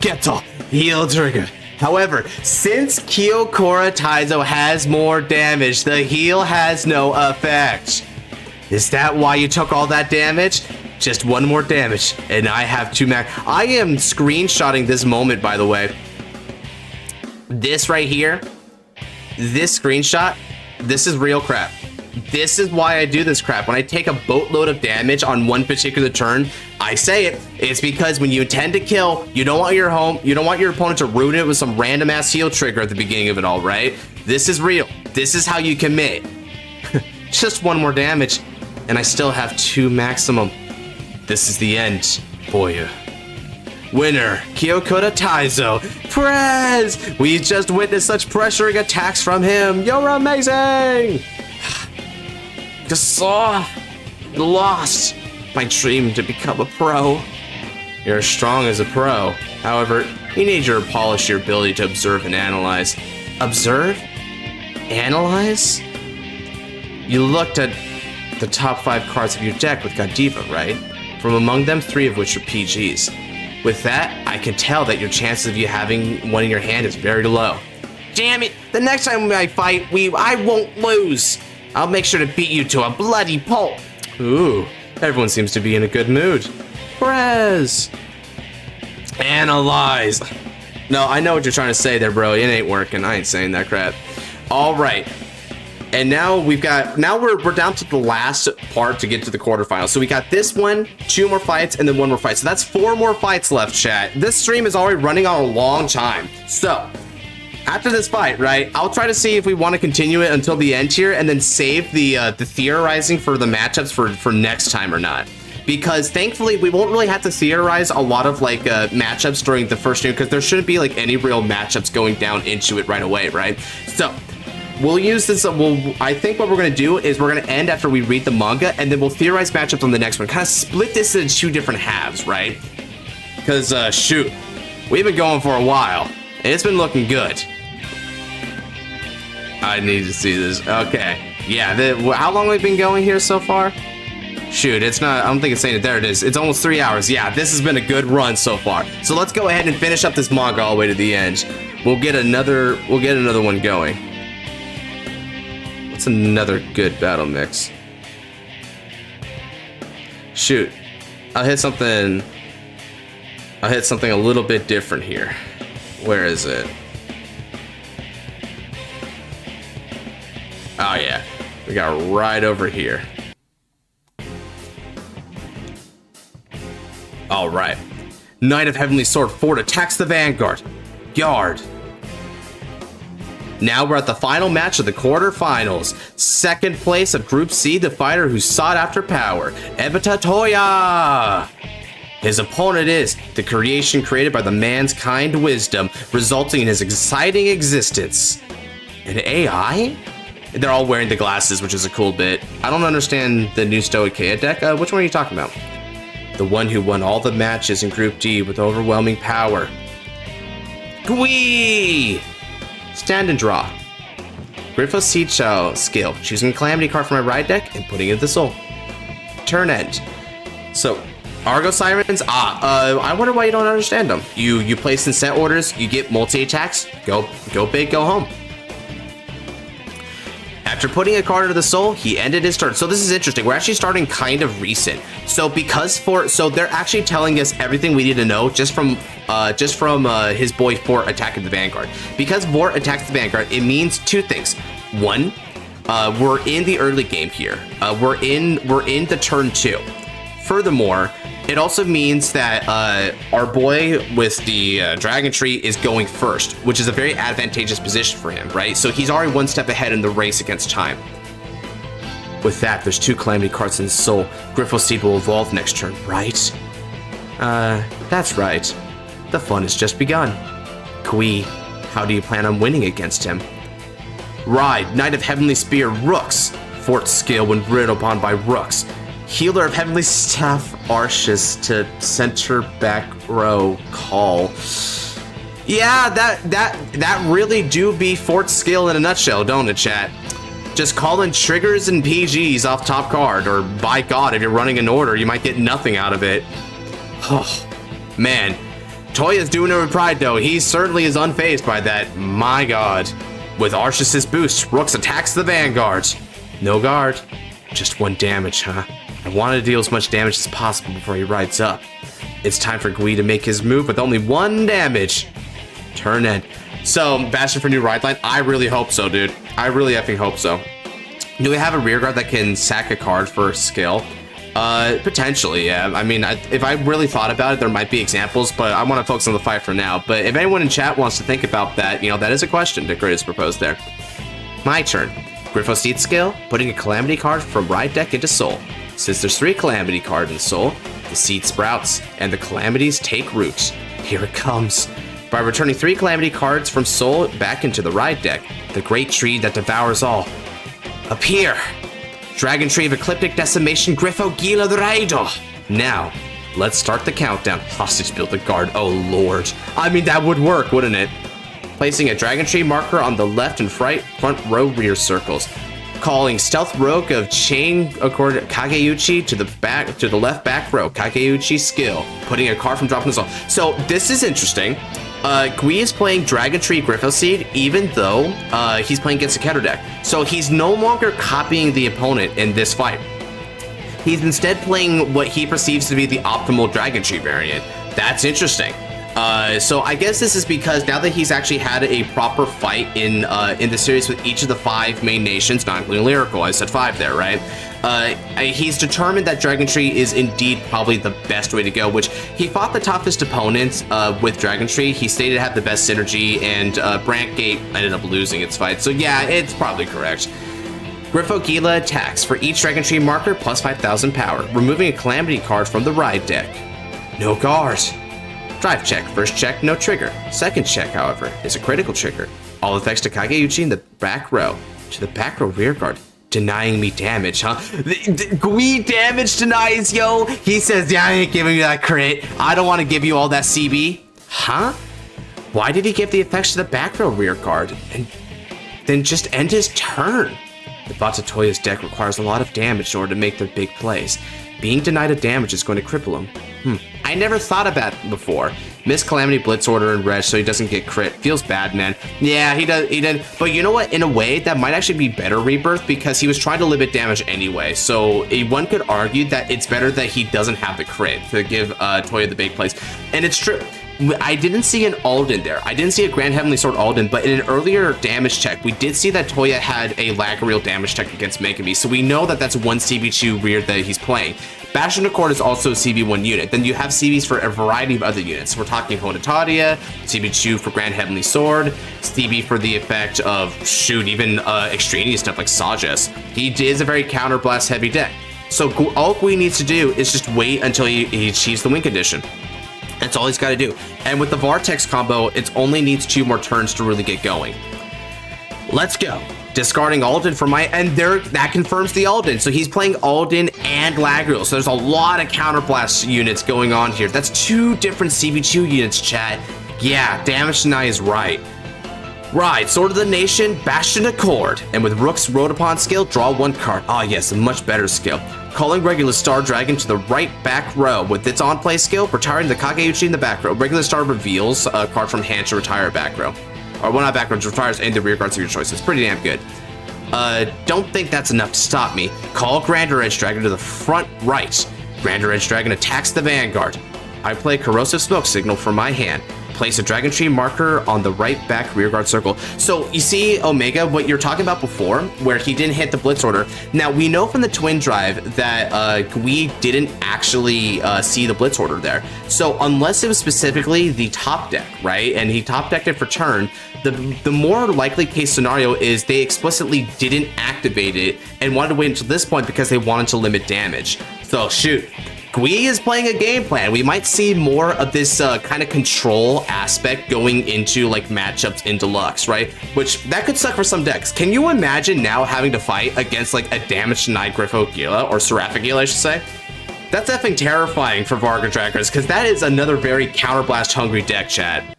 Geto, heal trigger. However, since Kyokura Taizo has more damage, the heal has no effect. Is that why you took all that damage? Just 1 more damage, and I have 2 max. I am screenshotting this moment, by the way. This right here, this screenshot, this is real crap. This is why I do this crap. When I take a boatload of damage on one particular turn, I say it. It's because when you intend to kill, you don't want your opponent to ruin it with some random ass heal trigger at the beginning of it all, right? This is real. This is how you commit. Just 1 more damage, and I still have 2 maximum. This is the end for you. Winner, Kyokura Taizo. Prez! We just witnessed such pressuring attacks from him. You're amazing! Gasol lost my dream to become a pro. You're as strong as a pro. However, you need to polish your ability to observe and analyze. Observe? Analyze? You looked at the top 5 cards of your deck with Godiva, right? From among them, 3 of which are PGs. With that, I can tell that your chances of you having one in your hand is very low. Damn it! The next time I fight, I won't lose! I'll make sure to beat you to a bloody pulp! Ooh, everyone seems to be in a good mood. Perez! Analyze! No, I know what you're trying to say there, bro. It ain't working. I ain't saying that crap. Alright. And now we're down to the last part to get to the quarterfinals. So we got this one, 2 more fights, and then 1 more fight. So that's 4 more fights left, chat. This stream is already running on a long time. So, after this fight, right, I'll try to see if we want to continue it until the end here and then save the theorizing for the matchups for next time or not. Because thankfully, we won't really have to theorize a lot of like matchups during the first stream because there shouldn't be like any real matchups going down into it right away, right? So, we'll use this, I think what we're going to do is we're going to end after we read the manga, and then we'll theorize matchups on the next one. Kind of split this into 2 different halves, right? Because, shoot, we've been going for a while, and it's been looking good. I need to see this. Okay. Yeah, how long have we been going here so far? Shoot, it's not, I don't think it's saying it. There it is. It's almost 3 hours. Yeah, this has been a good run so far. So let's go ahead and finish up this manga all the way to the end. We'll get another one going. What's another good battle mix? Shoot. I'll hit something a little bit different here. Where is it? Oh yeah. We got right over here. All right. Knight of Heavenly Sword Fort attacks the Vanguard. Yard. Now we're at the final match of the quarterfinals. Second place of Group C, the fighter who sought after power, Ebita Toya. His opponent is the creation created by the man's kind wisdom, resulting in his exciting existence. An AI? They're all wearing the glasses, which is a cool bit. I don't understand the new Stoicheia deck. Which one are you talking about? The one who won all the matches in Group D with overwhelming power. Gui! Stand and draw. Griffo Seed skill. Choosing a Calamity card from my ride deck and putting it into the soul. Turn end. So, Argo Sirens? I wonder why you don't understand them. You place in set orders, you get multi-attacks, go big, go home. After putting a card into the soul, he ended his turn. So this is interesting. We're actually starting kind of recent. So they're actually telling us everything we need to know just from his boy Fort attacking the Vanguard. Because Fort attacks the Vanguard, it means two things. One, we're in the early game here. We're in the turn 2. Furthermore, it also means that our boy with the Dragon Tree is going first, which is a very advantageous position for him, right? So he's already one step ahead in the race against time. With that, there's 2 Calamity cards in his soul. Griffo Seed will evolve next turn, right? That's right. The fun has just begun. Kui, how do you plan on winning against him? Ride, Knight of Heavenly Spear, Rooks. Fort skill when rid upon by Rooks. Healer of Heavenly Staff, Arceus to center back row, call. Yeah, that really do be Fort's skill in a nutshell, don't it, chat? Just call in triggers and PGs off top card, or by God, if you're running an order, you might get nothing out of it. Oh, man. Toya's doing it with pride, though. He certainly is unfazed by that. My God. With Arceus' boost, Rooks attacks the Vanguard. No guard. Just 1 damage, huh? I wanted to deal as much damage as possible before he rides up. It's time for Gui to make his move with only 1 damage. Turn end. So, Bastion for new ride line? I really hope so, dude. I really effing hope so. Do we have a rear guard that can sack a card for skill? Potentially, yeah. I mean, if I really thought about it, there might be examples, but I want to focus on the fight for now. But if anyone in chat wants to think about that, that is a question that Grit has proposed there. My turn. Griffo Seed skill, putting a Calamity card from ride deck into soul. Since there's 3 Calamity cards in soul, the seed sprouts, and the Calamities take root. Here it comes. By returning 3 Calamity cards from soul back into the ride deck, the great tree that devours all. Appear! Dragon Tree of Ecliptic Decimation, Griffo Gila Dorado. Now, let's start the countdown. Hostage build the guard, oh lord. I mean, that would work, wouldn't it? Placing a Dragon Tree marker on the left and front row rear circles. Calling Stealth Rogue of Chain Accord Kageuchi to the left back row. Kageuchi skill. Putting a card from dropping the soul. So this is interesting. Gui is playing Dragon Tree Griffo Seed, even though he's playing against a counter deck. So he's no longer copying the opponent in this fight. He's instead playing what he perceives to be the optimal Dragon Tree variant. That's interesting. So I guess this is because now that he's actually had a proper fight in the series with each of the 5 main nations, not including Lyrical, I said 5 there, right? He's determined that Dragon Tree is indeed probably the best way to go, which he fought the toughest opponents with Dragon Tree. He stated it had the best synergy, and Brant Gate ended up losing its fight. So yeah, it's probably correct. Griffo Gila attacks for each Dragon Tree marker plus 5,000 power, removing a Calamity card from the ride deck. No guard. Drive check. First check, no trigger. Second check, however, is a critical trigger. All effects to Kageuchi in the back row. To the back row rear guard. Denying me damage, huh? Gui damage denies, yo! He says, yeah, I ain't giving you that crit. I don't want to give you all that CB. Huh? Why did he give the effects to the back row rear guard? And then just end his turn. The Vata Toya's deck requires a lot of damage in order to make their big plays. Being denied a damage is going to cripple him. I never thought about it before. Miss Calamity Blitz Order and Red so he doesn't get crit. Feels bad, man. Yeah, he did. But you know what? In a way, that might actually be better Rebirth because he was trying to limit damage anyway. So one could argue that it's better that he doesn't have the crit to give Toya the big plays. And it's true. I didn't see an Alden there. I didn't see a Grand Heavenly Sword Alden, but in an earlier damage check, we did see that Toya had a Lagoriel damage check against Megami, so we know that that's one CB2 weird that he's playing. Bastion Accord is also a CB1 unit. Then you have CBs for a variety of other units. We're talking Honataria, CB2 for Grand Heavenly Sword, CB for the effect of, even extraneous stuff like Sajas. He is a very counterblast heavy deck. So all Gui needs to do is just wait until he achieves the win condition. That's all he's got to do. And with the Vortex combo, it only needs 2 more turns to really get going. Let's go. Discarding Alden for and that confirms the Alden. So he's playing Alden and Lagoriel. So there's a lot of counterblast units going on here. That's 2 different CB2 units, chat. Yeah, Damage Deny is right. Right, Sword of the Nation, Bastion Accord. And with Rook's Road Upon skill, draw 1 card. Ah, yes, a much better skill. Calling Regular Star Dragon to the right back row. With its on-play skill, retiring the Kageuchi in the back row. Regular Star reveals a card from hand to retire back row. Or well, not back row, retires in the rear guards of your choice. It's pretty damn good. Don't think that's enough to stop me. Call Grander Edge Dragon to the front right. Grander Edge Dragon attacks the Vanguard. I play Corrosive Smoke Signal from my hand. Place a Dragon Tree marker on the right back rearguard circle. So you see, Omega, what you're talking about before, where he didn't hit the Blitz Order. Now, we know from the Twin Drive that we didn't actually see the Blitz Order there. So unless it was specifically the top deck, right, and he top decked it for turn, the more likely case scenario is they explicitly didn't activate it and wanted to wait until this point because they wanted to limit damage. So shoot. Gui is playing a game plan. We might see more of this kind of control aspect going into like matchups in Deluxe, right? Which that could suck for some decks. Can you imagine now having to fight against like a damage denied Griffo Gila or Seraphic Gila, I should say? That's effing terrifying for Varga Trackers because that is another very counterblast hungry deck, chat.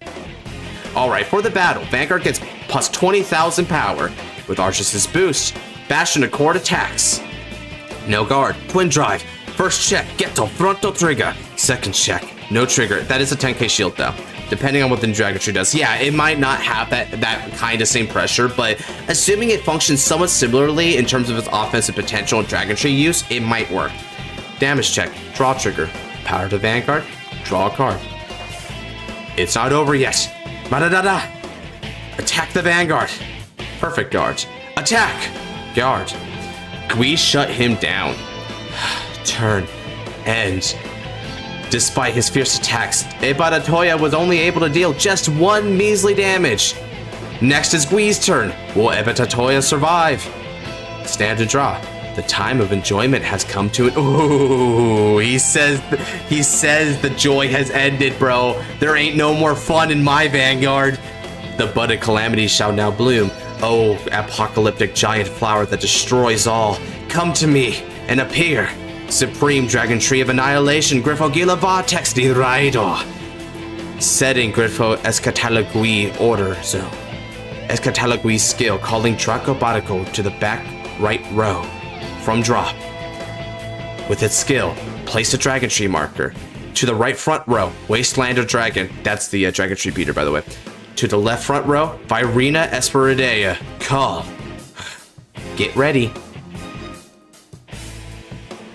All right, for the battle, Vanguard gets plus 20,000 power with Arceus's boost. Bastion Accord attacks. No guard, Twin Drive. First check, get to frontal trigger. Second check, no trigger. That is a 10k shield though, depending on what the Dragon Tree does. Yeah, it might not have that kind of same pressure, but assuming it functions somewhat similarly in terms of its offensive potential and Dragon Tree use, it might work. Damage check, draw trigger. Power to Vanguard, draw a card. It's not over yet. Da-da-da-da. Attack the Vanguard. Perfect guards. Attack! Guard. Gui shut him down. Turn. End. Despite his fierce attacks, Ebata Toya was only able to deal just 1 measly damage. Next is Gui's turn. Will Ebata Toya survive? Stand to draw. The time of enjoyment has come to an— Ooh, he says the joy has ended, bro. There ain't no more fun in my Vanguard. The bud of calamity shall now bloom. Oh, apocalyptic giant flower that destroys all. Come to me and appear. Supreme Dragon Tree of Annihilation, Griffo Gila Vortex de Raido. Setting Griffo Escatalagui Order Zone. Escatalagui skill, calling Draco Batico to the back right row. From drop. With its skill, place a Dragon Tree marker. To the right front row, Wastelander Dragon. That's the Dragon Tree beater, by the way. To the left front row, Virina Esperidea. Call. Get ready.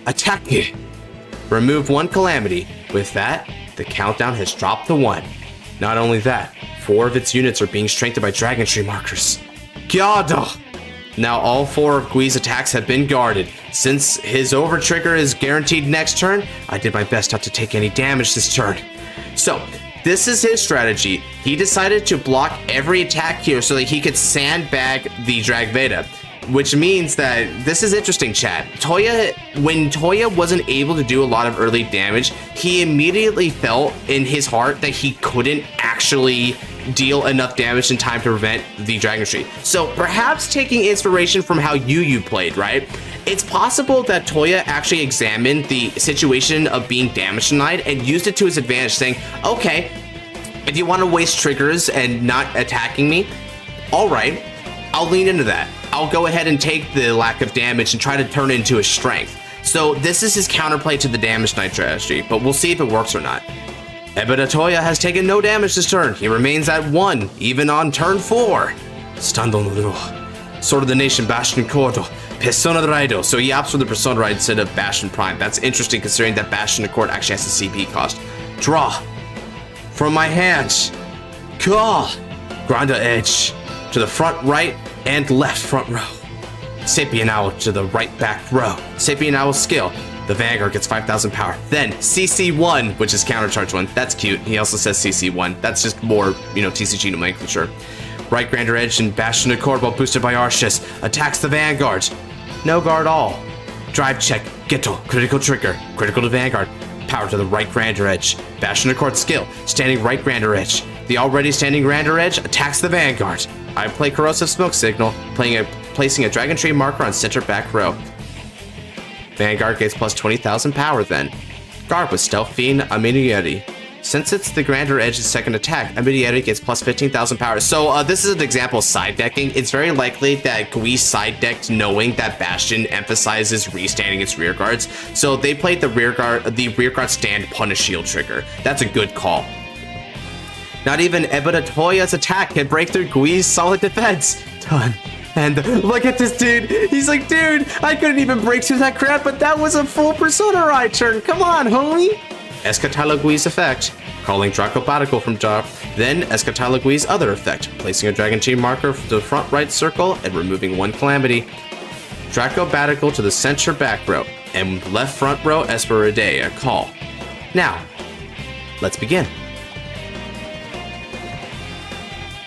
Attack it. Remove 1 calamity. With that, the countdown has dropped to 1. Not only that, 4 of its units are being strengthened by Dragon Tree markers. Gyado! Now all 4 of Gui's attacks have been guarded. Since his over trigger is guaranteed next turn, I did my best not to take any damage this turn. So, this is his strategy. He decided to block every attack here so that he could sandbag the Drag Veda. Which means that this is interesting, chat. When Toya wasn't able to do a lot of early damage, he immediately felt in his heart that he couldn't actually deal enough damage in time to prevent the Dragon Tree. So perhaps taking inspiration from how Yugioh played, right? It's possible that Toya actually examined the situation of being damage denied and used it to his advantage, saying, okay, if you want to waste triggers and not attacking me, all right. I'll lean into that. I'll go ahead and take the lack of damage and try to turn it into a strength. So this is his counterplay to the Damage Knight strategy, but we'll see if it works or not. Ebeda Toya has taken no damage this turn. He remains at 1, even on turn 4. Stando no Ro. Sword of the Nation, Bastion Cordo. Persona Raido. So he opts for the Persona Ride instead of Bastion Prime. That's interesting considering that Bastion Accord actually has a CP cost. Draw. From my hands. Call. Granda Edge. To the front right and left front row. Sapien Owl to the right back row. Sapien Owl skill. The Vanguard gets 5,000 power. Then CC1, which is countercharge 1. That's cute. He also says CC1. That's just more, TCG nomenclature. Right Grander Edge and Bastion Accord while boosted by Arceus. Attacks the Vanguard. No guard all. Drive check. Ghetto. Critical trigger. Critical to Vanguard. Power to the right Grander Edge. Bastion Accord skill. Standing right Grander Edge. The already standing Grander Edge attacks the Vanguard. I play Corrosive Smoke Signal, placing a Dragon Tree marker on center back row. Vanguard gets plus 20,000 power then. Guard with Stealth Fiend Aminieri. Since it's the Grander Edge's second attack, Aminieri gets plus 15,000 power. So this is an example of side decking. It's very likely that Gui side decked knowing that Bastion emphasizes restanding its rear guards. So they played the rear guard stand punish shield trigger. That's a good call. Not even Ebeda Toya's attack can break through Gui's solid defense. Done. And look at this dude. He's like, dude, I couldn't even break through that crap, but that was a full Persona Ride turn. Come on, homie. Escatala Gui's effect. Calling Draco Batical from drop. Then Escatala Gui's other effect. Placing a Dragon Chain marker to the front right circle and removing 1 Calamity. Draco Batical to the center back row. And left front row Esperidea. Call. Now, let's begin.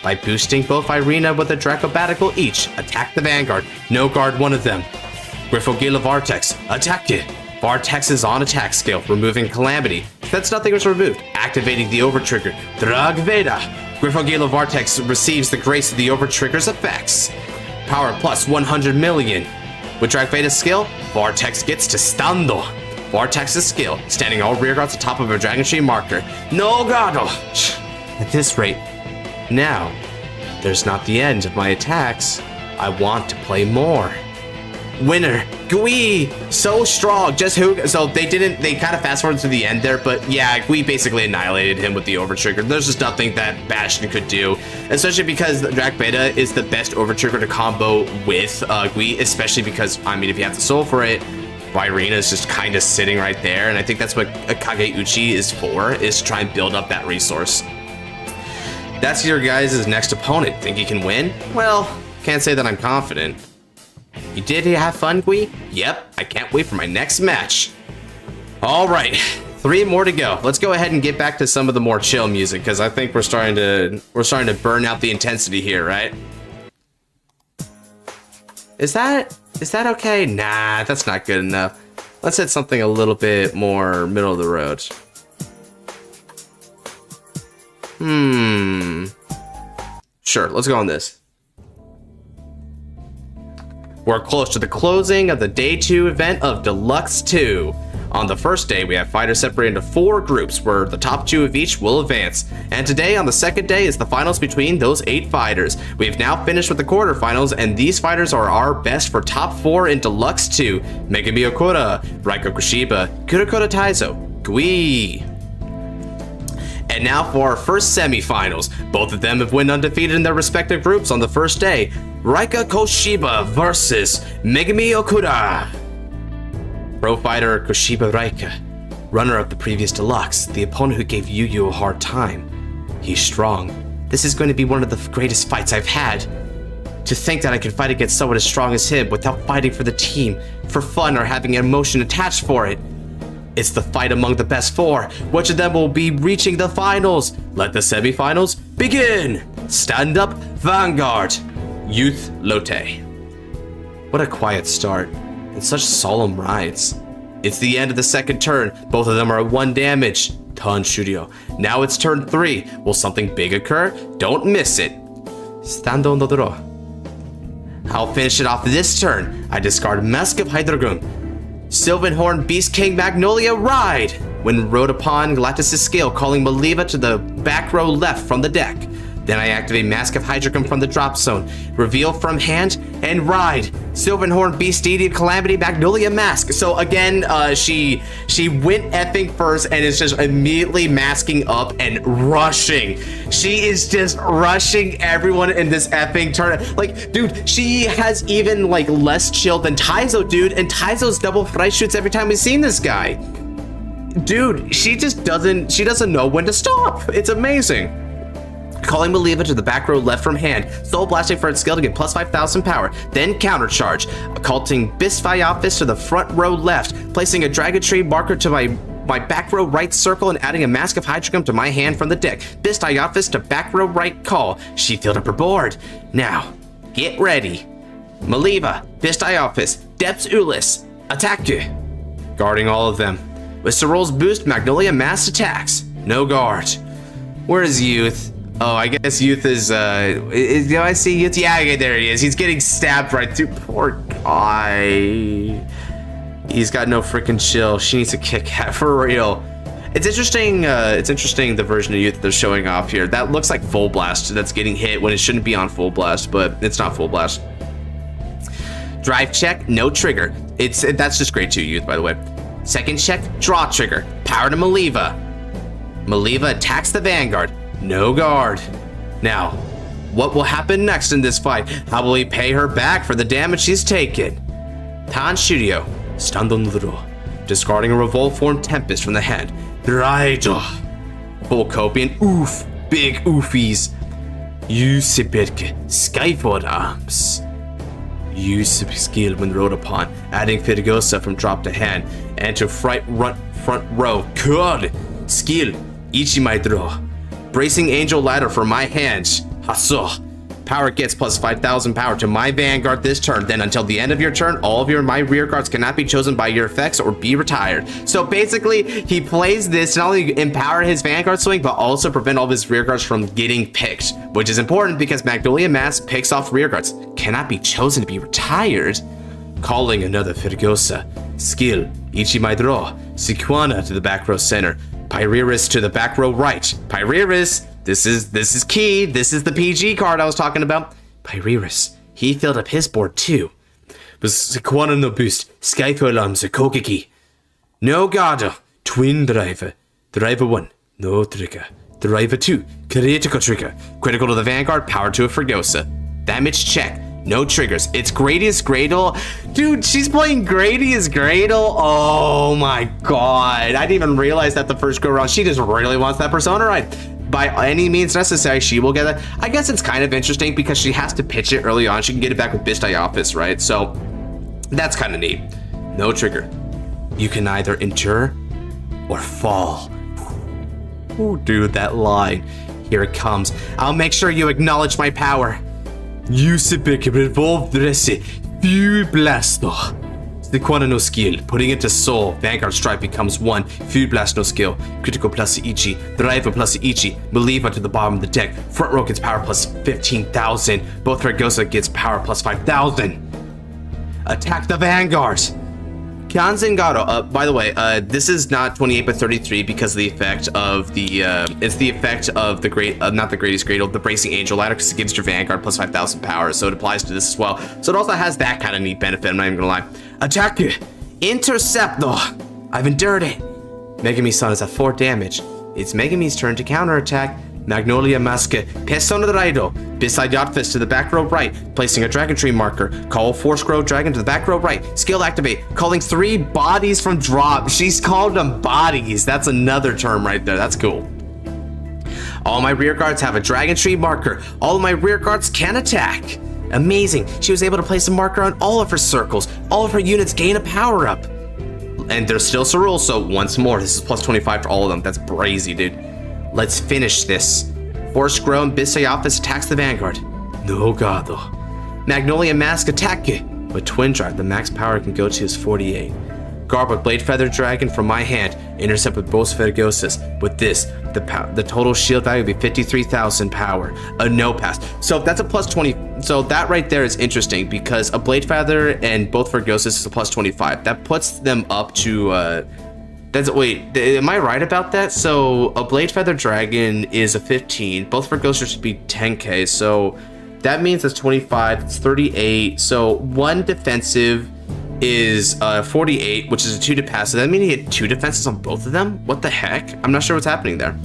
By boosting both Irina with a Draco Batical each, attack the Vanguard. No guard one of them. Griffogila Vartex, attack it. Vartex is on attack skill, removing Calamity. That's nothing was removed. Activating the Overtrigger. Drag Veda. Griffogila Vartex receives the grace of the Overtrigger's effects. Power plus 100 million. With Drag Veda's skill, Vartex gets to Stando. Vartex's skill, standing all rear guards atop of a Dragon Tree marker. No gado. At this rate, now, there's not the end of my attacks. I want to play more. Winner, Gui, so strong. So they kind of fast forwarded to the end there, but yeah, Gui basically annihilated him with the Overtrigger. There's just nothing that Bastion could do, especially because Drac Beta is the best Overtrigger to combo with Gui, especially because, if you have to soul for it, Irina is just kind of sitting right there, and I think that's what Kageuchi is for, is to try and build up that resource. That's your guys' next opponent. Think he can win? Well, can't say that I'm confident. You did have fun, Gui? Yep, I can't wait for my next match. All right, 3 more to go. Let's go ahead and get back to some of the more chill music, because I think we're starting to burn out the intensity here, right? Is that okay? Nah, that's not good enough. Let's hit something a little bit more middle of the road. Sure, let's go on this. We're close to the closing of the Day 2 event of Deluxe 2. On the first day, we have fighters separated into 4 groups, where the top 2 of each will advance. And today, on the second day, is the finals between those 8 fighters. We have now finished with the quarterfinals, and these fighters are our best for top 4 in Deluxe 2. Megami Okura, Raiko Kushiba, Kurokota Taizo, Gui. And now for our first semifinals. Both of them have went undefeated in their respective groups on the first day. Raika Koshiba versus Megami Okura. Pro fighter Koshiba Raika, runner of the previous Deluxe, the opponent who gave Yugioh a hard time. He's strong. This is going to be one of the greatest fights I've had. To think that I can fight against someone as strong as him without fighting for the team, for fun, or having emotion attached for it. It's the fight among the best 4. Which of them will be reaching the finals? Let the semifinals begin! Stand up, Vanguard! Youth Lotte. What a quiet start, and such solemn rides. It's the end of the second turn. Both of them are at 1 damage. Ton Shuryo. Now it's turn 3. Will something big occur? Don't miss it. Stando no Doro. I'll finish it off this turn. I discard Mask of Hydrogun. Sylvanhorn Beast King Magnolia Ride! When rode upon Galactus' scale, calling Maliva to the back row left from the deck. Then I activate Mask of Hydrocum from the drop zone. Reveal from hand and ride. Sylvanhorn, Beastadian, Calamity, Magnolia Mask. So again, she went effing first and is just immediately masking up and rushing. She is just rushing everyone in this effing turn. Like, dude, she has even like less chill than Taizo, dude. And Taizo's double fright shoots every time we've seen this guy. Dude, she doesn't know when to stop. It's amazing. Calling Maliva to the back row left from hand, Soul Blasting for its skill to get plus 5,000 power, then Countercharge. Occulting Bisphyophis to the front row left, placing a Dragon Tree marker to my back row right circle and adding a Mask of Hydrocum to my hand from the deck. Bisphyophis to back row right call. She filled up her board. Now, get ready. Maliva, Bisphyophis, Depths Ulyss, attack you. Guarding all of them. With Sorol's boost, Magnolia Mass attacks. No guard. Where is Youth? Oh, I guess Youth is, do I see Youth? Yeah, okay, there he is. He's getting stabbed right through. Poor guy. He's got no freaking chill. She needs a kick out for real. It's interesting the version of Youth they're showing off here. That looks like Full Blast that's getting hit when it shouldn't be on Full Blast, but it's not Full Blast. Drive check, no trigger. That's just grade 2 Youth, by the way. Second check, draw trigger. Power to Maliva. Maliva attacks the Vanguard. No guard. Now, what will happen next in this fight? How will he pay her back for the damage she's taken? Tanshirio, stando nuro, discarding a revolt form Tempest from the hand. Raido. Full Copian, oof, big oofies. Yusipirke, Skyford Arms. Use skill when rolled upon, adding Fidigosa from drop to hand, and to front row. Good skill, Ichimai draw. Bracing Angel Ladder for my hands. Hasso. Power gets plus 5,000 power to my Vanguard this turn. Then until the end of your turn, all of my rear guards cannot be chosen by your effects or be retired. So basically, he plays this to not only empower his Vanguard swing, but also prevent all of his rear guards from getting picked, which is important because Magnolia Mass picks off rear guards. Cannot be chosen to be retired. Calling another Fidigosa. Skill, Ichimai draw. Sequana to the back row center. Pyreris to the back row right. Pyreris, this is key. This is the PG card I was talking about. Pyreris, he filled up his board too. Was Sequana no boost. Skyfall alarms a Kokiki. No Gado. Twin driver. Driver 1. No trigger. Driver 2. Critical trigger. Critical to the Vanguard. Power to a Fregosa. Damage check. No triggers. It's Gradius Gradle. Dude, she's playing Gradius Gradle. Oh my god. I didn't even realize that the first go around. She just really wants that Persona right. By any means necessary, she will get it. I guess it's kind of interesting because she has to pitch it early on. She can get it back with Bisphyophis, right? So that's kind of neat. No trigger. You can either endure or fall. Ooh, dude, that line. Here it comes. I'll make sure you acknowledge my power. Yusipik Overdress, Fury Blasto. Sequana no skill. Putting it to soul. Vanguard strike becomes 1. Fury Blast no skill. Critical plus Ichi. Driver plus Ichi. Maliva to the bottom of the deck. Front row gets power plus 15,000. Both Fregosa gets power plus 5,000. Attack the Vanguard. Kanzengaro. By the way, this is not 28 but 33 because of the effect of the it's the effect of the great not the Greatest Gradle, the Bracing Angel Ladder, because it gives your Vanguard plus 5,000 power, so it applies to this as well. So it also has that kind of neat benefit. I'm not even gonna lie. Attack you. Intercept though. I've endured it. Megami-san is at 4 damage. It's Megami's turn to counterattack. Magnolia Maske, Persona Raido, Bisphyophis to the back row right, placing a Dragon Tree marker. Call Force Grow Dragon to the back row right. Skill activate, calling 3 bodies from drop. She's called them bodies. That's another term right there. That's cool. All my rear guards have a Dragon Tree marker. All of my rear guards can attack. Amazing. She was able to place a marker on all of her circles. All of her units gain a power up. And there's still Sorul, so once more, this is plus 25 for all of them. That's brazy, dude. Let's finish this. Force Grown Bisphyophis attacks the Vanguard. No gado. Magnolia Mask attack you. With Twin Drive, the max power can go to is 48. Guard with Blade Feather Dragon from my hand. Intercept with both Fergosas. With this, the total shield value would be 53,000 power. A no pass. So that's a plus 20. So that right there is interesting because a Blade Feather and both Fergosas is a plus 25. That puts them up to Wait, am I right about that? So a Blade Feather Dragon is a 15. Both for Ghoster should be 10k. So that means it's 25. It's 38. So 1 defensive is 48, which is a 2 to pass. So that means he had 2 defenses on both of them? What the heck? I'm not sure what's happening there.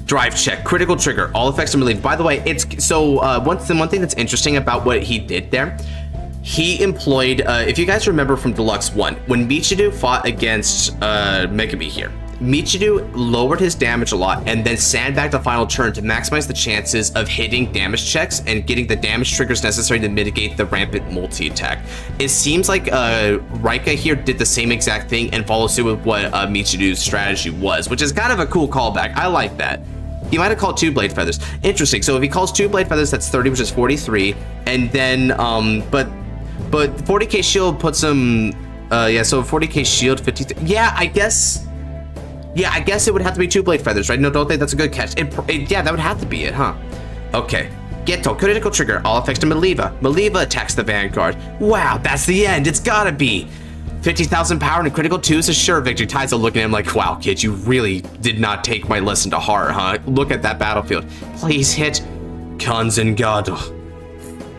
Drive check, critical trigger, all effects are relieved. By the way, it's so one thing that's interesting about what he did there, he employed, if you guys remember from Deluxe 1, when Michiru fought against Megami here, Michiru lowered his damage a lot and then sandbagged the final turn to maximize the chances of hitting damage checks and getting the damage triggers necessary to mitigate the rampant multi-attack. It seems like Raika here did the same exact thing and followed suit with what Michiru's strategy was, which is kind of a cool callback. I like that. He might have called 2 Blade Feathers. Interesting. So if he calls 2 Blade Feathers, that's 30, which is 43. And then, but 40k shield puts him, yeah, so 40k shield, 53. Yeah, I guess it would have to be 2 Blade Feathers, right? No, don't think that's a good catch. Yeah, that would have to be it, huh? Okay. Geto, critical trigger, all effects to Maliva. Maliva attacks the Vanguard. Wow, that's the end. It's gotta be. 50,000 power and a critical 2 is a sure victory. Taizo looking at him like, wow, kid, you really did not take my lesson to heart, huh? Look at that battlefield. Please hit Kanzengado.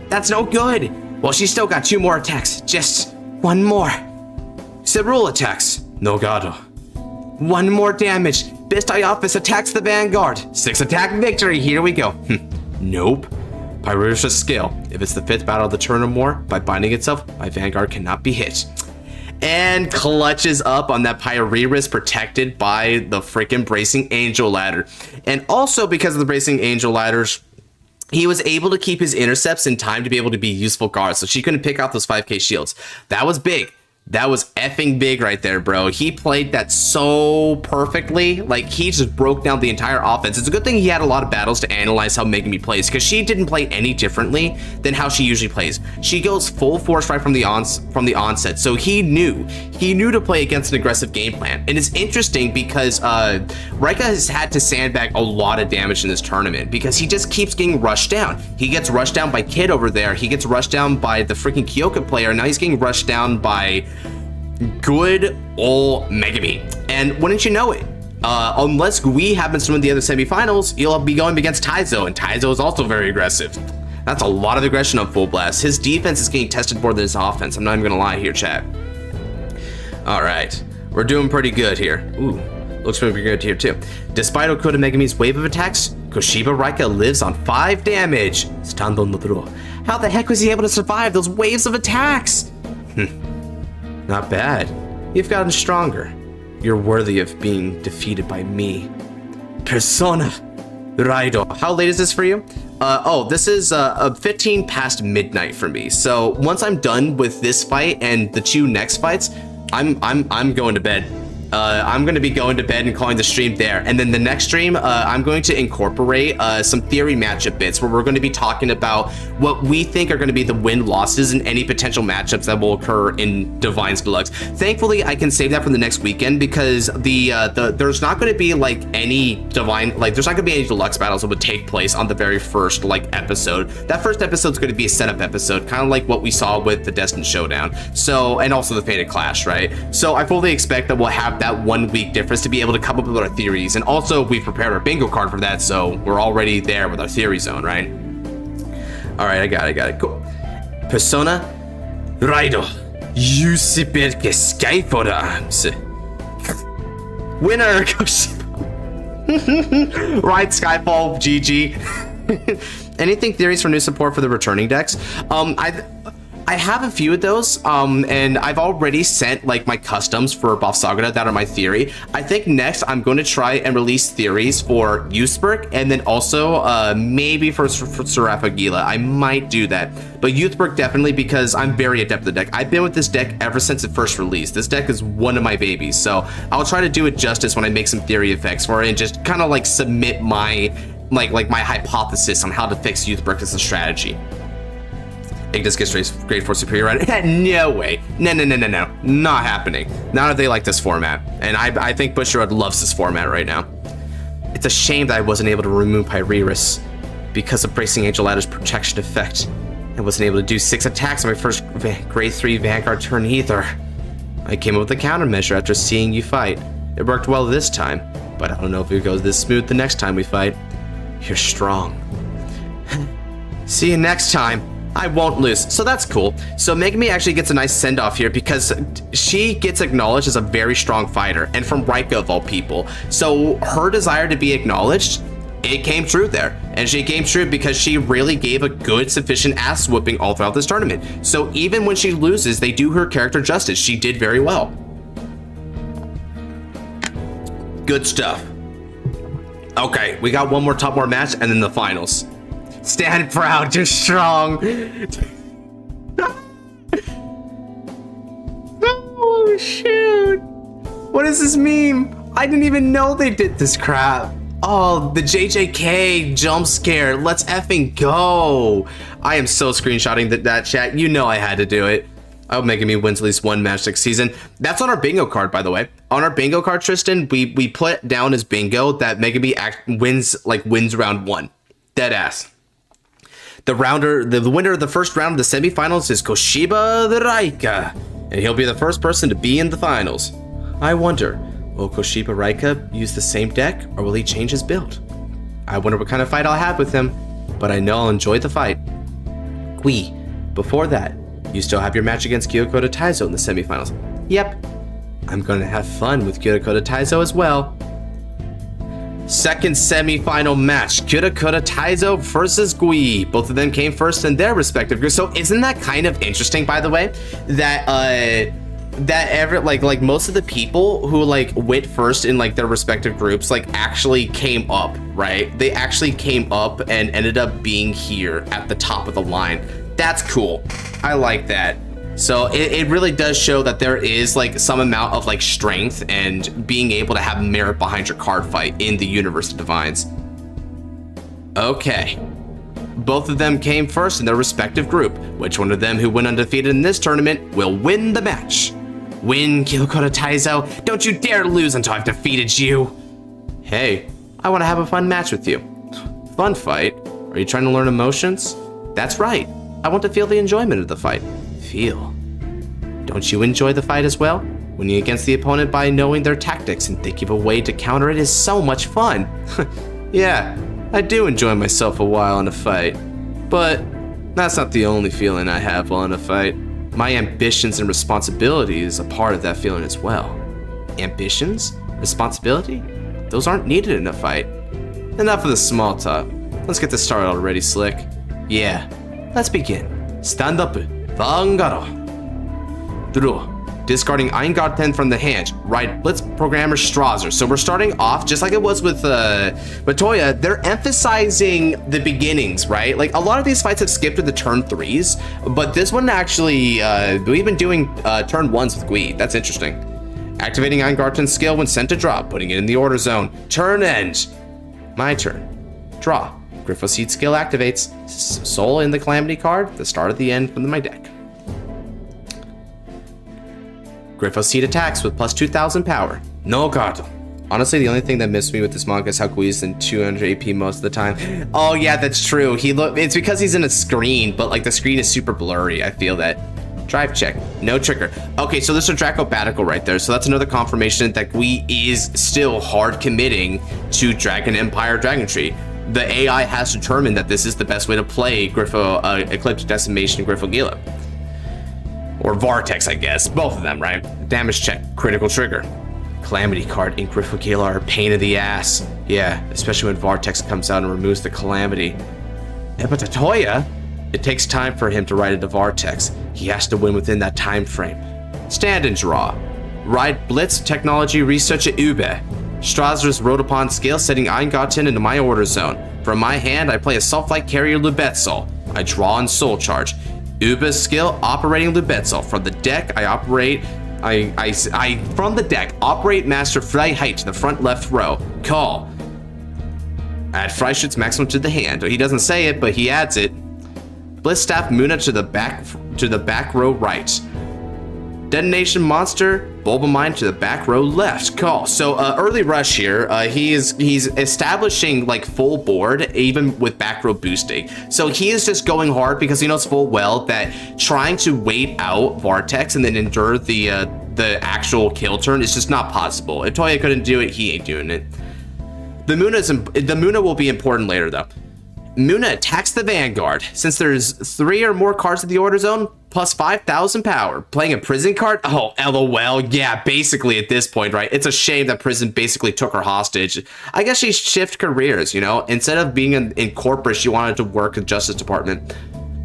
That's no good. Well, she's still got 2 more attacks. Just 1 more. Cerule attacks. Nogado. 1 more damage. Bistai Office attacks the Vanguard. 6 attack victory. Here we go. Nope. Pyrrhus skill. If it's the 5th battle of the turn or more, by binding itself, my Vanguard cannot be hit. And clutches up on that Pyrrhus protected by the freaking Bracing Angel ladder. And also because of the Bracing Angel ladders, he was able to keep his intercepts in time to be able to be useful guards. So she couldn't pick out those 5k shields. That was big. That was effing big right there, bro. He played that so perfectly. Like, he just broke down the entire offense. It's a good thing he had a lot of battles to analyze how Megami plays, because she didn't play any differently than how she usually plays. She goes full force right from the onset. So he knew to play against an aggressive game plan. And it's interesting because Raika has had to sandbag a lot of damage in this tournament because he just keeps getting rushed down. He gets rushed down by Kid over there. He gets rushed down by the freaking Kyoka player. Now he's getting rushed down by good old Megami. And wouldn't you know it, unless Gui happens to win the other semifinals, you'll be going against Taizo, and Taizo is also very aggressive. That's a lot of aggression on Full Blast. His defense is getting tested more than his offense. I'm not even gonna lie here, chat. All right, we're doing pretty good here. Ooh, looks pretty good here too. Despite Okuda Megami's wave of attacks, Koshiba Raika lives on 5 damage. Stando Nodoro. How the heck was he able to survive those waves of attacks? Not bad. You've gotten stronger. You're worthy of being defeated by me. Persona Raido. How late is this for you? Oh, this is 15 past midnight for me. So once I'm done with this fight and the 2 next fights, I'm going to bed. I'm going to be going to bed and calling the stream there. And then the next stream, I'm going to incorporate some theory matchup bits where we're going to be talking about what we think are going to be the win-losses and any potential matchups that will occur in Divine's Deluxe. Thankfully, I can save that for the next weekend because there's not going to be like any Divine, like there's not going to be any Deluxe battles that would take place on the very first like episode. That first episode is going to be a setup episode, kind of like what we saw with the Destined Showdown. So, and also the Fated Clash, right? So I fully expect that we'll have that 1 week difference to be able to come up with our theories. And also we've prepared our bingo card for that, so we're already there with our theory zone, right? All right, I got it, cool. Persona Raido. You que sky for the arms. Winner, right, Skyfall, GG. Anything theories for new support for the returning decks? I have a few of those, and I've already sent like my customs for Buff Sagura that are my theory. I think next I'm going to try and release theories for Youthberg, and then also maybe for Serafagila. I might do that, but Youthberg definitely because I'm very adept with the deck. I've been with this deck ever since it first released. This deck is one of my babies, so I'll try to do it justice when I make some theory effects for it and just kind of like submit my like my hypothesis on how to fix Youthberg as a strategy. Ignis gets grade 4 superior right? No way. No. Not happening. Not if they like this format. And I think Bushiroad loves this format right now. It's a shame that I wasn't able to remove Pyrrhus because of Bracing Angel Ladder's protection effect. I wasn't able to do 6 attacks on my first grade 3 Vanguard turn either. I came up with a countermeasure after seeing you fight. It worked well this time, but I don't know if it goes this smooth the next time we fight. You're strong. See you next time. I won't lose. So that's cool. So Megumi actually gets a nice send-off here because she gets acknowledged as a very strong fighter, and from Rika of all people. So her desire to be acknowledged, it came true there. And she came true because she really gave a good, sufficient ass whooping all throughout this tournament. So even when she loses, they do her character justice. She did very well. Good stuff. Okay, we got one more top war match and then the finals. Stand proud, you're strong. Oh, shoot. What is this meme? I didn't even know they did this crap. Oh, the JJK jump scare. Let's effing go. I am so screenshotting that chat. You know I had to do it. I hope Megumi wins at least one match next season. That's on our bingo card, by the way. On our bingo card, Tristan, we put down as bingo that Megumi wins round 1. Dead ass. The winner of the first round of the semifinals is Koshiba the Raika, and he'll be the first person to be in the finals. I wonder, will Koshiba Raika use the same deck, or will he change his build? I wonder what kind of fight I'll have with him, but I know I'll enjoy the fight. Gui, before that, you still have your match against Gyokota Taizo in the semifinals. Yep, I'm gonna have fun with Gyokota Taizo as well. Second semi-final match, Gyokota Taizo versus Gui. Both of them came first in their respective groups. So isn't that kind of interesting, by the way, that most of the people who went first in their respective groups actually came up, right? They actually came up and ended up being here at the top of the line. That's cool. I like that. So it really does show that there is some amount of strength and being able to have merit behind your card fight in the universe of Divines. Okay. Both of them came first in their respective group. Which one of them who went undefeated in this tournament will win the match? Win, Gyokota Taizo. Don't you dare lose until I've defeated you. Hey, I want to have a fun match with you. Fun fight? Are you trying to learn emotions? That's right. I want to feel the enjoyment of the fight. Feel. Don't you enjoy the fight as well? Winning against the opponent by knowing their tactics and thinking of a way to counter it is so much fun. Yeah, I do enjoy myself a while in a fight. But that's not the only feeling I have while in a fight. My ambitions and responsibilities are a part of that feeling as well. Ambitions? Responsibility? Those aren't needed in a fight. Enough of the small talk. Let's get this started already, Slick. Yeah, let's begin. Stand up. Vanguard. Draw. Discarding Vanguard 10 from the hand. Right, Blitz Programmer Strasser. So we're starting off just like it was with Toya. They're emphasizing the beginnings, right? A lot of these fights have skipped to the turn 3s, but this one actually, we've been doing turn 1s with Gui. That's interesting. Activating Vanguard 10 skill when sent to draw, putting it in the order zone. Turn end. My turn. Draw. Griffo Seed skill activates. Soul in the Calamity card, the start of the end from my deck. Griffo Seed attacks with plus 2000 power. No card. Honestly, the only thing that missed me with this manga is how Gui's in 200 AP most of the time. Oh yeah, that's true. It's because he's in a screen, but the screen is super blurry. I feel that. Drive check. No trigger. Okay, so there's a Draco Batical right there. So that's another confirmation that Gui is still hard committing to Dragon Empire Dragon Tree. The AI has determined that this is the best way to play Eclipse Decimation Griffo Gila. Or Vortex, I guess. Both of them, right? Damage check. Critical trigger. Calamity card in Griffo Gila are a pain in the ass. Yeah, especially when Vortex comes out and removes the Calamity. Yeah, but Toya, it takes time for him to ride into Vortex. He has to win within that time frame. Stand and draw. Ride Blitz Technology Research at Ube. Strasser's rode upon skill, setting Eingotten into my order zone. From my hand, I play a Self-Light Carrier Lubetzel. I draw on Soul Charge. Ube's skill, operating Lubetzel. From the deck, operate Master Freiheit to the front left row. Call. Add Freischütz maximum to the hand. He doesn't say it, but he adds it. Blitzstaff Muna to the back row right. Detonation Monster, Bulbamine to the back row left. Call. So early rush here, he's establishing full board even with back row boosting. So he is just going hard because he knows full well that trying to wait out Vortex and then endure the the actual kill turn. It's just not possible. If Toya couldn't do it, he ain't doing it. The Muna will be important later, though. Muna attacks the Vanguard. Since there's 3 or more cards in the order zone, plus 5,000 power. Playing a prison card? Oh, LOL. Yeah, basically at this point, right? It's a shame that prison basically took her hostage. I guess she shifted careers, you know? Instead of being in corporate, she wanted to work in Justice Department.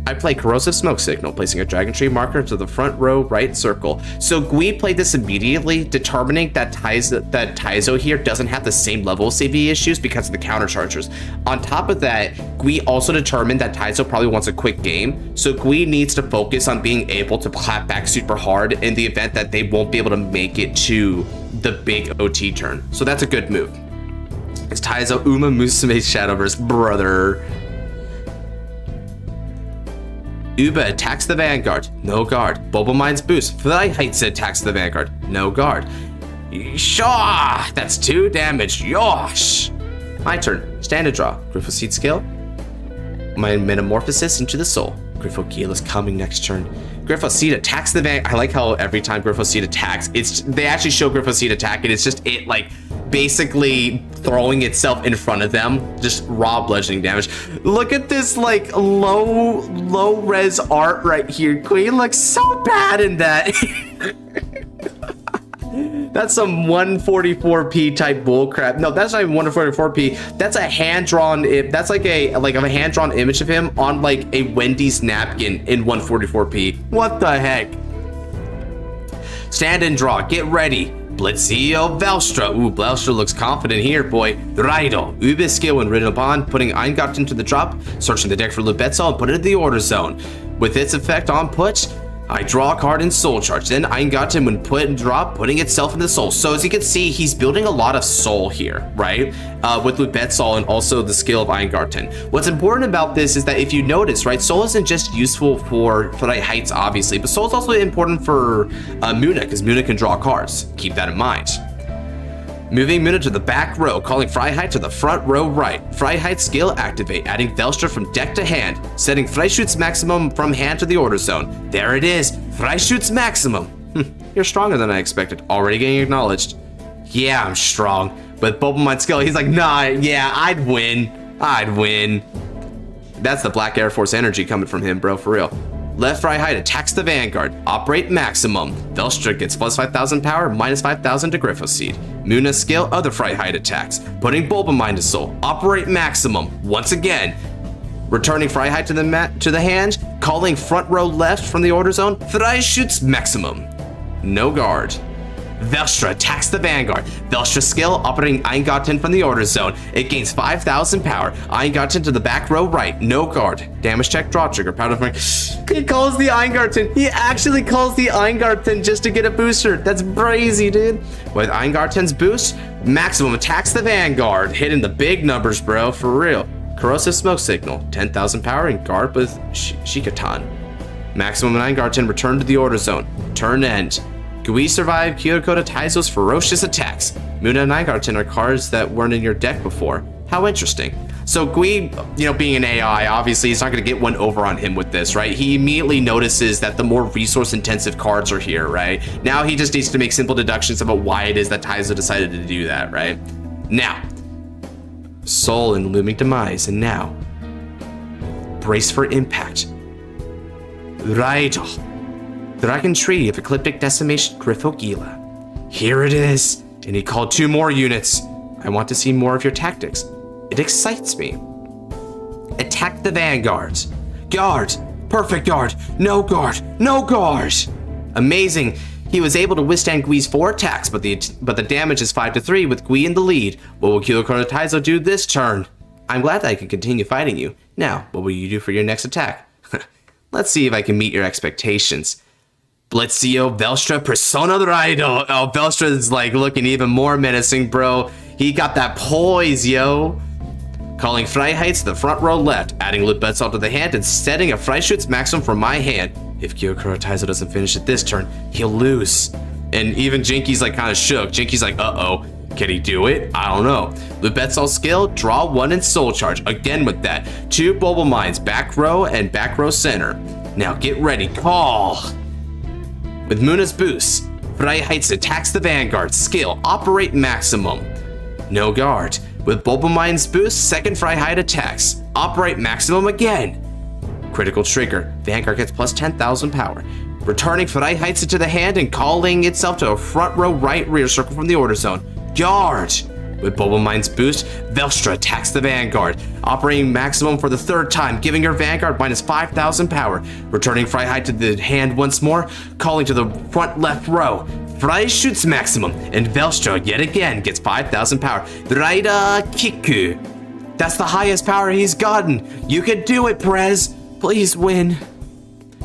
I play Corrosive Smoke Signal, placing a Dragon Tree marker to the front row right circle. So Gui played this immediately, determining that Taizo here doesn't have the same level of CV issues because of the counterchargers. On top of that, Gui also determined that Taizo probably wants a quick game, so Gui needs to focus on being able to clap back super hard in the event that they won't be able to make it to the big OT turn. So that's a good move. It's Taizo Uma Musume Shadowverse, brother. Uba attacks the Vanguard, no guard. Bulbamind's boost, Fly Heights attacks the Vanguard, no guard. Shaw, that's 2 damage, yosh. My turn, stand and draw. Griffo Seed skill. My metamorphosis into the soul. Griffo Gil is coming next turn. Griffo Seed attacks the Vanguard. I like how every time Griffo Seed attacks, they actually show Griffo Seed attack, and it's just it like basically throwing itself in front of them, just raw bludgeoning damage. Look at this like low res art right here. Queen looks so bad in that. That's some 144p type bullcrap. No, that's not even 144p. That's a hand-drawn. That's like a hand-drawn image of him on like a Wendy's napkin in 144p. What the heck? Stand and draw. Get ready. Blitzio Velstra. Ooh, Velstra looks confident here, boy. Raido. Ube's skill when ridden upon, putting Eingarten to the drop, searching the deck for Lubetzel and put it in the order zone. With its effect on push, I draw a card in Soul Charge. Then Eingarten when put and drop, putting itself in the soul. So as you can see, he's building a lot of soul here, right? With Lubetzel and also the skill of Eingarten. What's important about this is that if you notice, right, soul isn't just useful for Fly Heights, obviously, but soul is also important for Muna, because Muna can draw cards. Keep that in mind. Moving Muna to the back row, calling Freiheit to the front row right. Freiheit skill activate, adding Velstra from deck to hand, setting Freischutz maximum from hand to the order zone. There it is, Freischutz maximum. You're stronger than I expected, already getting acknowledged. Yeah, I'm strong. With Bulbamine skill, he's like, nah, yeah, I'd win. That's the Black Air Force energy coming from him, bro, for real. Left Freiheit attacks the Vanguard. Operate maximum. Velstra gets plus 5,000 power, minus 5,000 to Griffo Seed. Muna skill, other Freiheit attacks. Putting Bulbamine to soul. Operate maximum. Once again. Returning Freiheit to the hand. Calling front row left from the order zone. Freischutz maximum. No guard. Velstra attacks the Vanguard. Velstra skill, operating Eingarten from the order zone. It gains 5,000 power. Eingarten to the back row right. No guard. Damage check, draw trigger. Powder fang. He calls the Eingarten. He actually calls the Eingarten just to get a booster. That's crazy, dude. With Eingarten's boost, maximum attacks the Vanguard. Hitting the big numbers, bro. For real. Corrosive Smoke Signal. 10,000 power and guard with Shikatan. Maximum Eingarten return to the order zone. Turn end. Gui survived Kyoko to Taizo's ferocious attacks. Muna and Eingarten are cards that weren't in your deck before. How interesting. So Gui, being an AI, obviously he's not going to get one over on him with this, right? He immediately notices that the more resource-intensive cards are here, right? Now he just needs to make simple deductions about why it is that Taizo decided to do that, right? Now, Soul and Looming Demise, and now, brace for impact. Raido. Dragon Tree of Ecliptic Decimation, Griffo Gila. Here it is, and he called 2 more units. I want to see more of your tactics. It excites me. Attack the Vanguards. Guard. Perfect guard. No guard. No guard. Amazing. He was able to withstand Gui's 4 attacks, but the damage is 5-3 with Gui in the lead. What will Kyoko Taizo do this turn? I'm glad that I can continue fighting you. Now, what will you do for your next attack? Let's see if I can meet your expectations. Blitzio, Velstra, Persona Raido. Oh, Velstra is like looking even more menacing, bro. He got that poise, yo. Calling Freiheit to the front row left, adding Lubetzel to the hand and setting a Freischutz maximum from my hand. If Kyoko Taizo doesn't finish it this turn, he'll lose. And even Jinky's like kind of shook. Jinky's like, uh-oh. Can he do it? I don't know. Lubetzel skill, draw 1 in Soul Charge. Again with that. 2 Bulbamines, back row and back row center. Now get ready, call. With Muna's boost, Freiheit attacks the Vanguard. Skill, Operate Maximum. No guard. With Bulbamind's boost, second Freiheit attacks. Operate Maximum again. Critical trigger. Vanguard gets plus 10,000 power. Returning Freiheit into the hand and calling itself to a front row right rear circle from the order zone. Guard. With Bulbamind's boost, Velstra attacks the Vanguard, operating maximum for the third time, giving her Vanguard minus 5,000 power. Returning Freiheit to the hand once more, calling to the front left row. Frei shoots maximum, and Velstra yet again gets 5,000 power. Raida Kiku. That's the highest power he's gotten. You can do it, Prez. Please win.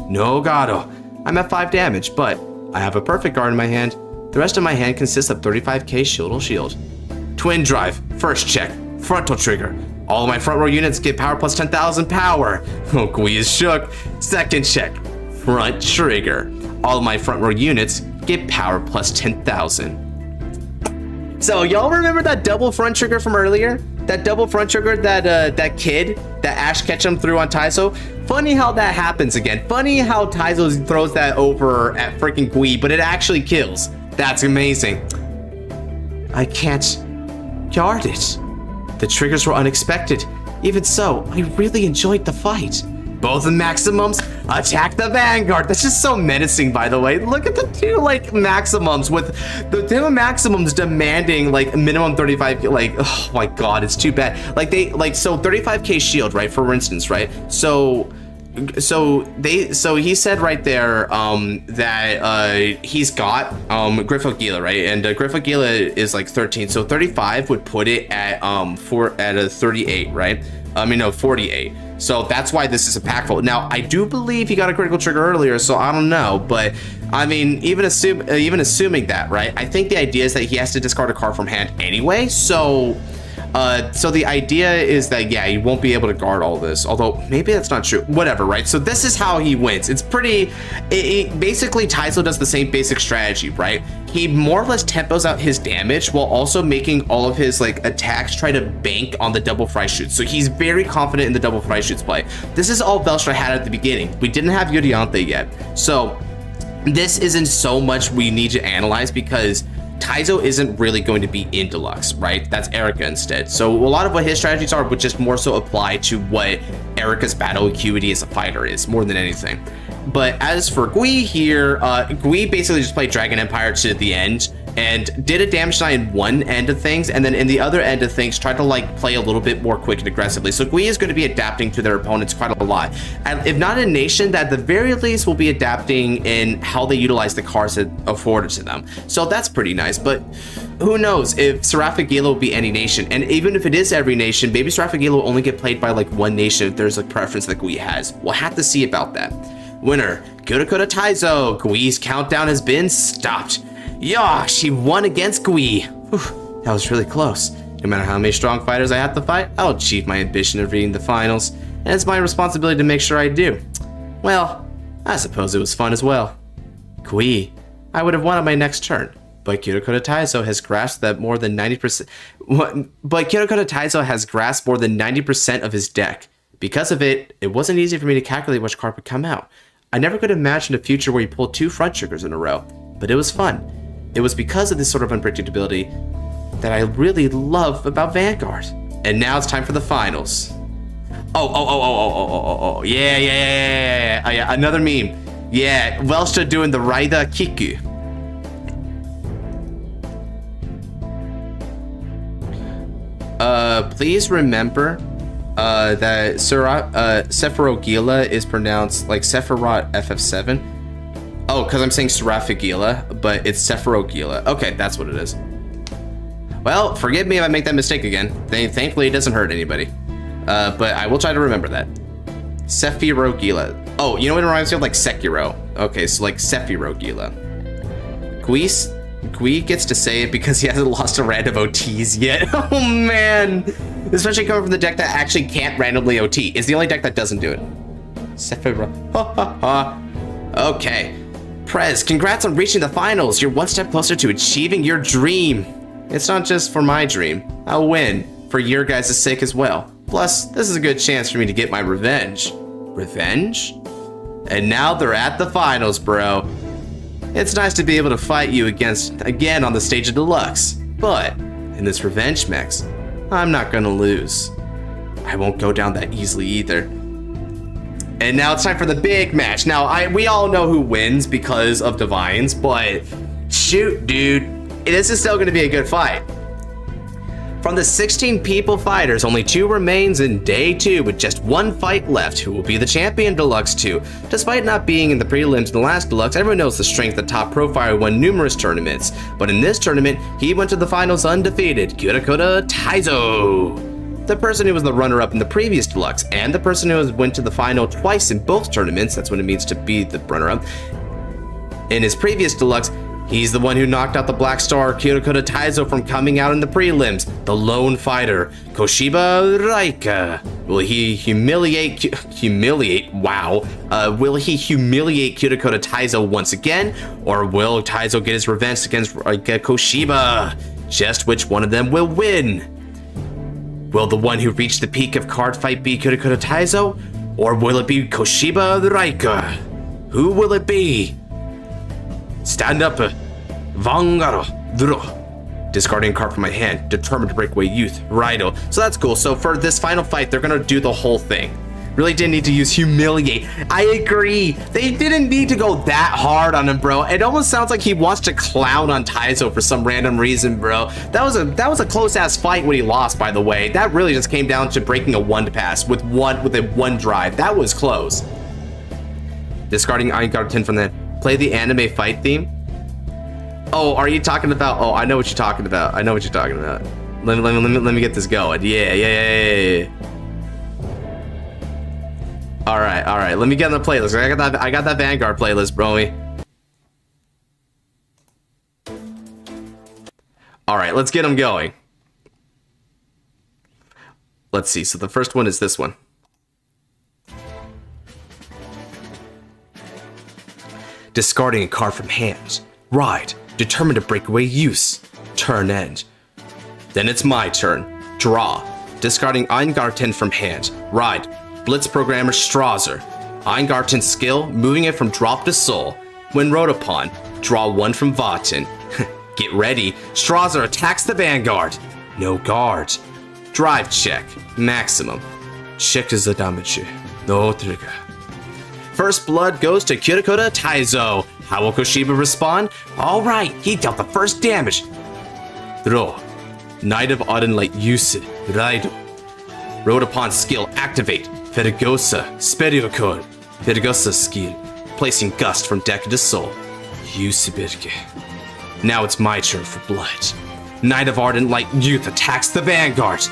No Gado. I'm at 5 damage, but I have a perfect guard in my hand. The rest of my hand consists of 35k shield. Twin drive, first check, frontal trigger. All of my front row units get power plus 10,000 power. Oh, Gui is shook. Second check, front trigger. All of my front row units get power plus 10,000. So y'all remember that double front trigger from earlier? That double front trigger that kid that Ash Ketchum threw on Taizo? Funny how that happens again. Funny how Taizo throws that over at freaking Gui, but it actually kills. That's amazing. I can't guard it. The triggers were unexpected. Even so, I really enjoyed the fight. Both the maximums attack the Vanguard. That's just so menacing, by the way. Look at the two maximums, with the two maximums demanding minimum 35. Oh my god, it's too bad. So 35k shield, right? For instance, right? So he said right there that he's got Griffogila, right? And Griffogila is 13, so 35 would put it at a 38, right? 48. So that's why this is impactful. Now I do believe he got a critical trigger earlier, so I don't know, but I mean, even assuming that, right? I think the idea is that he has to discard a card from hand anyway, so the idea is that, yeah, you won't be able to guard all this, although maybe that's not true. Whatever, right? So this is how he wins. It's basically Taizo does the same basic strategy, right? He more or less tempos out his damage while also making all of his attacks try to bank on the double fry shoots. So he's very confident in the double fry shoots play. This is all Velstra had at the beginning. We didn't have Yugioh yet. So this isn't so much we need to analyze because Taizo isn't really going to be in Deluxe, right? That's Erica instead. So a lot of what his strategies are would just more so apply to what Erica's battle acuity as a fighter is, more than anything. But as for Gui here, Gui basically just played Dragon Empire to the end and did a damage die in one end of things, and then in the other end of things tried to play a little bit more quick and aggressively. So Gui is going to be adapting to their opponents quite a lot, and if not in nation, that at the very least will be adapting in how they utilize the cards that afforded to them. So that's pretty nice. But who knows if Serafigila will be any nation, and even if it is every nation, maybe Serafigila will only get played by one nation if there's a preference that Gui has. We'll have to see about that. Winner, Kyoto Taizo. Gui's countdown has been stopped. Yeah, she won against Gui. Whew, that was really close. No matter how many strong fighters I have to fight, I'll achieve my ambition of reading the finals, and it's my responsibility to make sure I do. Well, I suppose it was fun as well. Gui, I would have won on my next turn, but Kyoto Taizo has grasped that more than 90%. But Kyoto Taizo has grasped more than 90% of his deck. Because of it, it wasn't easy for me to calculate which card would come out. I never could imagine a future where you pulled 2 front triggers in a row, but it was fun. It was because of this sort of unpredictability that I really love about Vanguard. And now it's time for the finals. Yeah, another meme. Yeah, Velstra doing the Raida Kiku. Please remember that Sephirogila is pronounced like Sephiroth FF7. Oh, because I'm saying Serafigila, but it's Sephirogila. Okay, that's what it is. Well, forgive me if I make that mistake again. Thankfully, it doesn't hurt anybody. But I will try to remember that. Sephirogila. Oh, you know what it reminds me of? Sekiro. Okay, so Sephirogila. Gui gets to say it because he hasn't lost a random OTs yet. Oh, man. Especially coming from the deck that actually can't randomly OT. It's the only deck that doesn't do it. Sephiro. Ha ha ha. Okay. Prez, congrats on reaching the finals. You're one step closer to achieving your dream. It's not just for my dream. I'll win for your guys' sake as well. Plus, this is a good chance for me to get my revenge. Revenge? And now they're at the finals, bro. It's nice to be able to fight you again on the stage of Deluxe. But, in this revenge mix, I'm not gonna lose. I won't go down that easily either. And now it's time for the big match. Now, we all know who wins because of Divinez, but shoot, dude, this is still gonna be a good fight. From the 16 people fighters, only 2 remains in day 2 with just 1 fight left. Who will be the champion Deluxe 2? Despite not being in the prelims in the last Deluxe, everyone knows the strength of the top profile won numerous tournaments. But in this tournament, he went to the finals undefeated. Yugioh Taizo, the person who was the runner-up in the previous Deluxe, and the person who went to the final twice in both tournaments. That's what it means to be the runner-up. In his previous Deluxe, he's the one who knocked out the Black Star Yugioh Taizo from coming out in the prelims, the lone fighter, Koshiba Raika. Will he humiliate, will he humiliate Yugioh Taizo once again, or will Taizo get his revenge against Koshiba? Just which one of them will win? Will the one who reached the peak of Cardfight be Yugioh Taizo, or will it be Koshiba Raika? Who will it be? Stand up, Vanguard, discarding a card from my hand, determined to break away youth, Raido. So that's cool. So for this final fight, they're gonna do the whole thing. Really didn't need to use humiliate. I agree. They didn't need to go that hard on him, bro. It almost sounds like he wants to clown on Taizo for some random reason, bro. That was a close ass fight when he lost, by the way. That really just came down to breaking a 1 pass with a one drive. That was close. Discarding Vanguard 10 from the play the anime fight theme. Oh, are you talking about? Oh, I know what you're talking about. Let me get this going. Yeah. All right. Let me get on the playlist. I got that Vanguard playlist, broy. All right, let's get them going. Let's see. So the first one is this one. Discarding a card from hand. Ride. Determined to break away use. Turn end. Then it's my turn. Draw. Discarding Eingarten from hand. Ride. Blitz Programmer Strasser. Eingarten's skill, moving it from drop to soul. When rode upon, draw 1 from Vaten. Get ready. Strasser attacks the Vanguard. No guard. Drive check. Maximum. Check is the damage. No trigger. First blood goes to Yugioh Taizo. How will Koshiba respond? Alright, he dealt the first damage. Throw. Knight of Auden Light Use. Raido. Rode upon skill activate. Fergosa. Speriokor. Fergosa skill. Placing Gust from deck to soul. Yusibirge. Now it's my turn for blood. Knight of Ardent Light Youth attacks the Vanguard.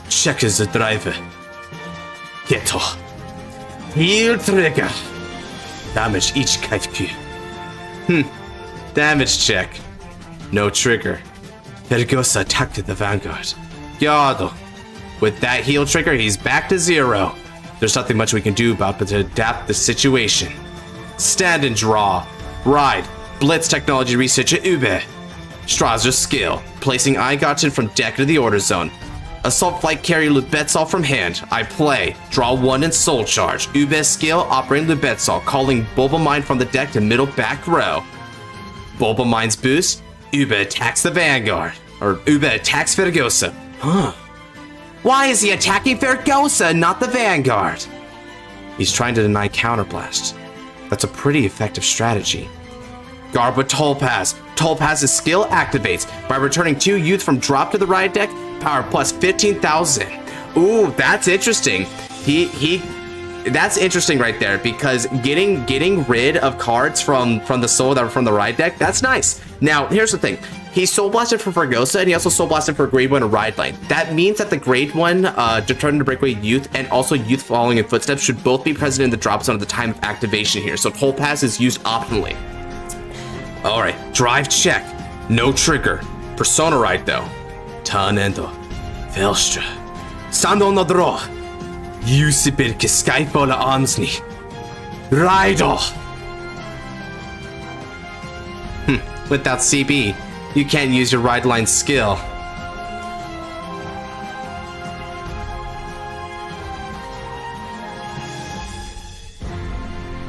Check is the driver. Geto. Heal trigger. Damage each Kaifku. Damage check. No trigger. Fergosa attacked the Vanguard. Yado. With that heal trigger, he's back to 0. There's nothing much we can do about but to adapt the situation. Stand and draw. Ride. Blitz technology research at Ube. Strasser's skill. Placing Eingarten from deck to the order zone. Assault Flight carry Lubetsol from hand. I play. Draw 1 and Soul Charge. Ube's skill, operating Lubetsol, calling Bulba Mine from the deck to middle back row. Bulba Mine's boost. Ube attacks the Vanguard. Or Ube attacks Fergosa. Why is he attacking Fergosa, not the Vanguard? He's trying to deny Counterblast. That's a pretty effective strategy. Guard with Toll Pass. Toll Pass's skill activates by returning 2 youth from drop to the right deck. Power plus 15,000. Ooh, that's interesting. That's interesting right there, because getting rid of cards from the soul that were from the right deck, that's nice. Now, here's the thing. He Soul Blasted for Fergosa, and he also Soul Blasted for Grade 1 and Ride Line. That means that the Grade 1, Determined to Breakaway Youth, and also Youth Following in Footsteps should both be present in the drop zone at the time of activation here, so Toll Pass is used optionally. Alright, Drive check. No trigger. Persona Ride though. Tanendo. Velstra. Sando no draw. Yusibirke Skypola Armsni. Raido. Without CB, you can't use your Ride Line skill.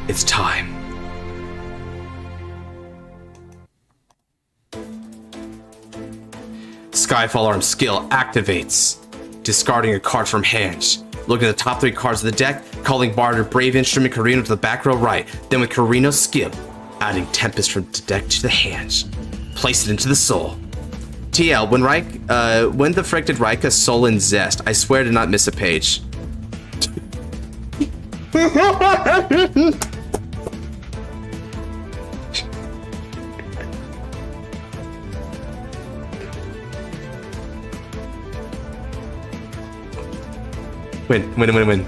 It's time. Skyfall Arm skill activates. Discarding a card from hand. Looking at the top 3 cards of the deck, calling Bard or Brave Instrument Carino to the back row right. Then with Carino's skill, adding Tempest from the deck to the hand. Place it into the soul. TL, when the frick did Rika Soul and Zest? I swear to not miss a page. Win.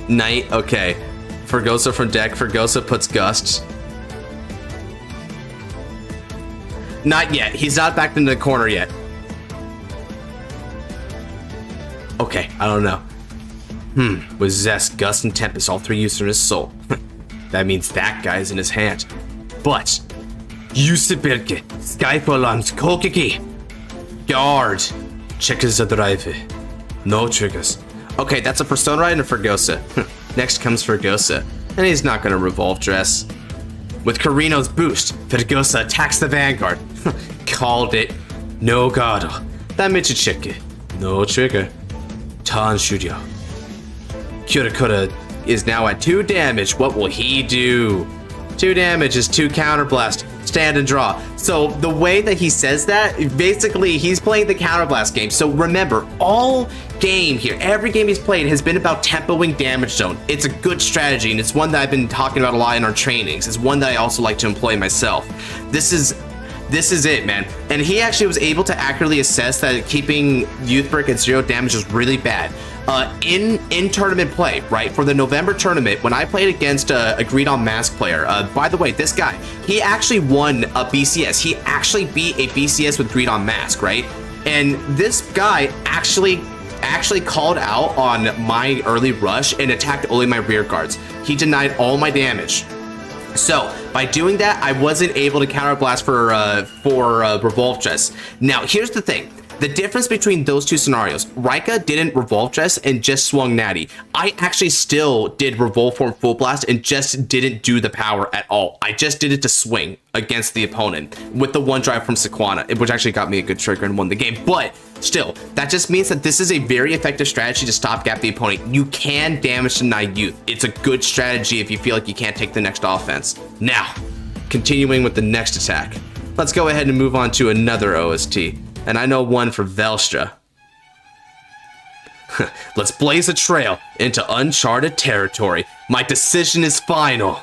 Knight, okay. Fergosa from deck. Fergosa puts Gust. Not yet. He's not backed into the corner yet. Okay, I don't know. With Zest, Gust, and Tempest, all 3 used in his soul. That means that guy's in his hand. But, Yusibirke, Skyfallans, Kokiki, Guard, Checkers the drive. No triggers. Okay, that's a Persona and a Fergosa. Next comes Fergosa, and he's not gonna Revolve Dress. With Carino's boost, Fergosa attacks the Vanguard. Called it. No Gado. Damage check. No trigger. Tan Shuryo. Kyurakura is now at 2 damage. What will he do? 2 damage is 2 counterblast. Stand and draw. So the way that he says that, basically he's playing the counterblast game. So remember, all game here, every game he's played has been about tempoing damage zone. It's a good strategy, and it's one that I've been talking about a lot in our trainings. It's one that I also like to employ myself. This is it, man. And he actually was able to accurately assess that keeping Youthbrick at 0 damage is really bad. In tournament play, right, for the November tournament, when I played against a Agreed on Mask player, by the way, this guy, he actually won a BCS. He actually beat a BCS with Agreed on Mask, right? And this guy actually called out on my early rush and attacked only my rear guards. He denied all my damage. So by doing that, I wasn't able to counterblast for Revolve Dress. Now, here's the thing. The difference between those 2 scenarios, Rika didn't Revolve Dress and just swung Natty. I actually still did Revolve Form Full Blast and just didn't do the power at all. I just did it to swing against the opponent with the 1 drive from Sequana, which actually got me a good trigger and won the game. But still, that just means that this is a very effective strategy to stopgap the opponent. You can damage deny Youth. It's a good strategy if you feel like you can't take the next offense. Now, continuing with the next attack. Let's go ahead and move on to another OST. And I know one for Velstra. Let's blaze a trail into uncharted territory. My decision is final.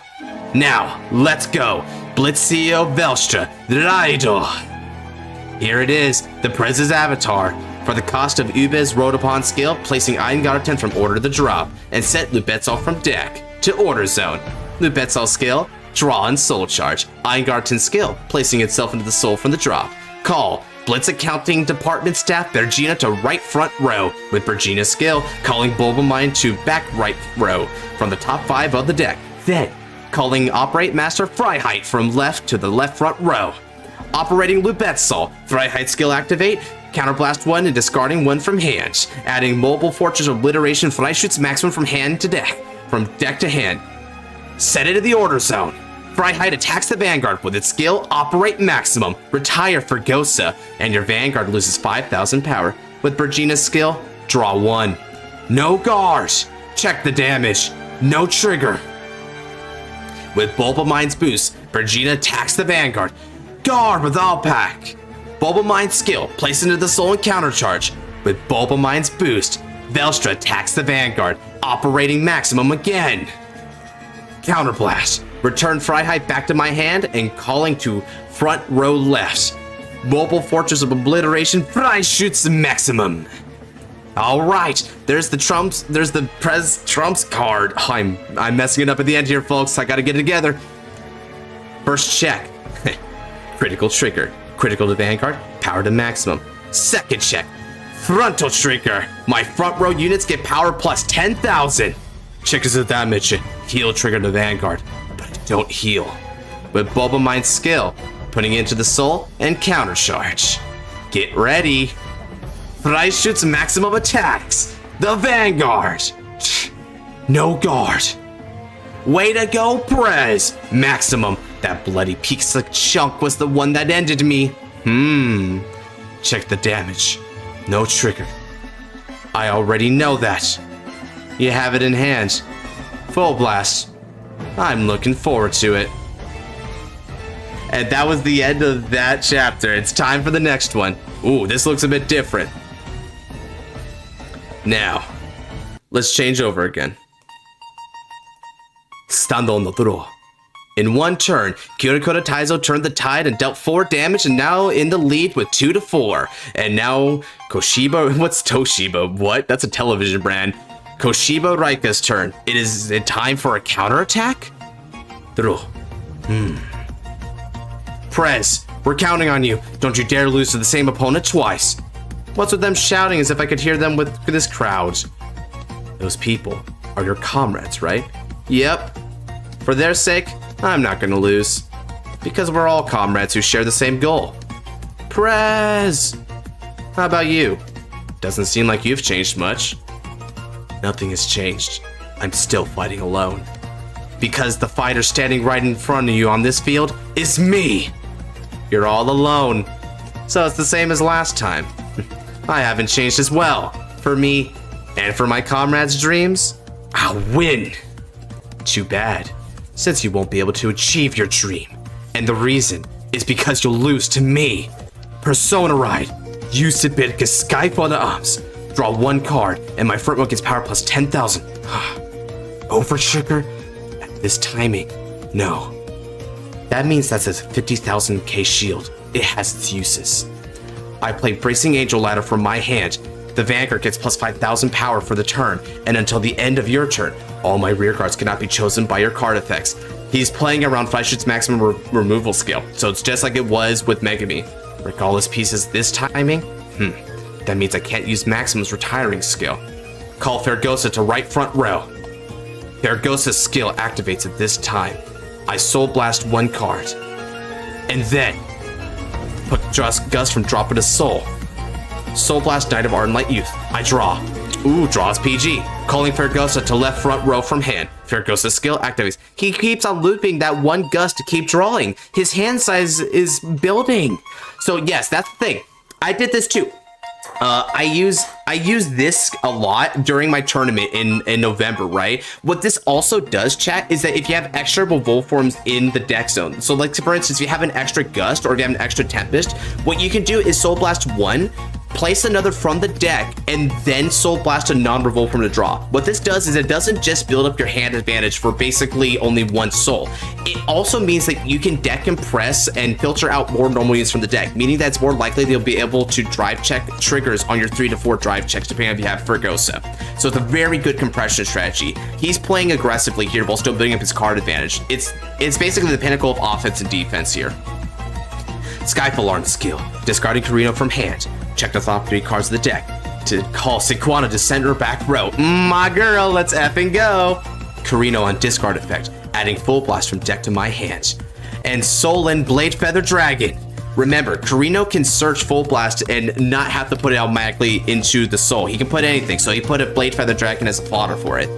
Now, let's go. Blitzio Velstra Raido. Here it is, the Prez's avatar. For the cost of Ube's Road Upon skill, placing Eingarten from order to drop, and set Lubetzel from deck to order zone. Lubetzel skill, draw and soul charge. Eingarten skill, placing itself into the soul from the drop. Call. Blitz accounting department staff Bergina to right front row, with Bergina's skill calling Bulbamine to back right row from the top 5 of the deck. Then calling Operate Master Freiheit from left to the left front row. Operating Lubetzel, Freiheit skill activate, counterblast 1 and discarding 1 from hand. Adding Mobile Fortress Obliteration Freischütz maximum from hand to deck, from deck to hand. Set it in the order zone. Freiheit attacks the Vanguard with its skill Operate Maximum. Retire Fergosa, and your Vanguard loses 5,000 power. With Bergina's skill, draw 1. No guard. Check the damage. No trigger. With Bulbamine's boost, Bergina attacks the Vanguard. Guard with all pack. Bulbamine's skill, place into the soul and countercharge. With Bulbamine's boost, Velstra attacks the Vanguard, operating maximum again. Counterblast. Return Freiheit back to my hand and calling to front row left. Mobile Fortress of Obliteration, Freischütz maximum. All right, there's the trumps. There's the Prez trumps card. I'm messing it up at the end here, folks. I gotta get it together. First check. Critical trigger. Critical to Vanguard. Power to maximum. Second check. Frontal trigger. My front row units get power plus 10,000. Check is the damage. Heal trigger to Vanguard, but I don't heal. With Bulbamine's skill, putting into the soul and countercharge. Get ready. Freischütz maximum attacks. The Vanguard. No guard. Way to go, Prez. Maximum. That bloody pizza chunk was the one that ended me. Check the damage. No trigger. I already know that. You have it in hand. Full blast. I'm looking forward to it. And that was the end of that chapter. It's time for the next one. Ooh, this looks a bit different. Now, let's change over again. Stand on the draw. In one turn, Kirikoda Taizo turned the tide and dealt 4 damage and now in the lead with 2-4. And now Koshiba, what's Toshiba? What? That's a television brand. Koshiba Raika's turn. It is time for a counterattack? Draw. Prez, we're counting on you. Don't you dare lose to the same opponent twice. What's with them shouting as if I could hear them with this crowd? Those people are your comrades, right? Yep. For their sake, I'm not gonna lose. Because we're all comrades who share the same goal. Prez! How about you? Doesn't seem like you've changed much. Nothing has changed. I'm still fighting alone. Because the fighter standing right in front of you on this field is me! You're all alone. So it's the same as last time. I haven't changed as well. For me, and for my comrades' dreams, I'll win. Too bad, since you won't be able to achieve your dream. And the reason is because you'll lose to me. Persona Ride, use Sibirka Skype on the arms. Draw 1 card, and my front row gets power plus 10,000. Over trigger? At this timing, no. That means that's a 50,000k shield. It has its uses. I play Bracing Angel Ladder from my hand. The Vanguard gets plus 5,000 power for the turn, and until the end of your turn, all my rear guards cannot be chosen by your card effects. He's playing around Fleisch's maximum removal skill, so it's just like it was with Megami. Recall his pieces this timing? That means I can't use Maximum's retiring skill. Call Fergosa to right front row. Fergosa's skill activates at this time. I Soul Blast 1 card. And then, put Gus from dropping a soul. Soul Blast Knight of Ardent Light Youth. I draw. Ooh, draws PG. Calling Fergosa to left front row from hand. Fergosa's skill activates. He keeps on looping that 1 Gus to keep drawing. His hand size is building. So yes, that's the thing. I did this too. I use this a lot during my tournament in November, right? What this also does, chat, is that if you have extra Revolve forms in the deck zone, so like for instance, if you have an extra Gust or if you have an extra Tempest, what you can do is Soul Blast 1, place another from the deck, and then Soul Blast a non-Revolve form to draw. What this does is it doesn't just build up your hand advantage for basically only 1 soul. It also means that you can deck compress and filter out more normal units from the deck, meaning that it's more likely they'll be able to drive check triggers on your 3 to 4 drive checks, depending on if you have Fergosa. So it's a very good compression strategy. He's playing aggressively here while still building up his card advantage. It's basically the pinnacle of offense and defense here. Skype Alarm skill, discarding Carino from hand. Check the top 3 cards of the deck to call Sequana to center back row. My girl, let's effing go. Carino on discard effect, adding Full Blast from deck to my hands. And Solon Blade Feather Dragon. Remember, Carino can search Full Blast and not have to put it automatically into the soul. He can put anything, so he put a Blade Feather Dragon as a fodder for it.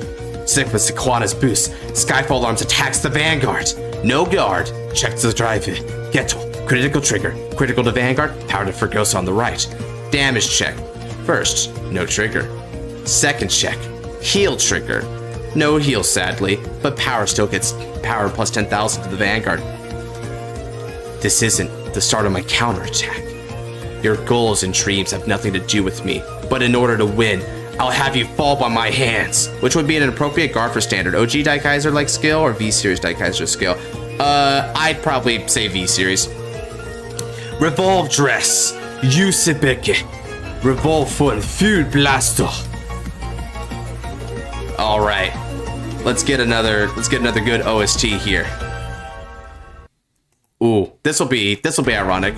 Sick with Sequana's boost, Skyfall Arms attacks the Vanguard. No guard, check the drive it. Geto, critical trigger, critical to Vanguard, power to Fergosa on the right. Damage check. First, no trigger. Second check, heal trigger. No heal sadly, but power still gets power plus 10,000 to the Vanguard. This isn't the start of my counterattack. Your goals and dreams have nothing to do with me, but in order to win, I'll have you fall by my hands, which would be an appropriate guard for standard OG Daikaiser like skill or V-Series Daikaiser skill. I'd probably say V-Series. Revolve Dress, Yusebeke, Revolve Foot, Food Blaster. All right, let's get another good OST here. Ooh, this will be ironic.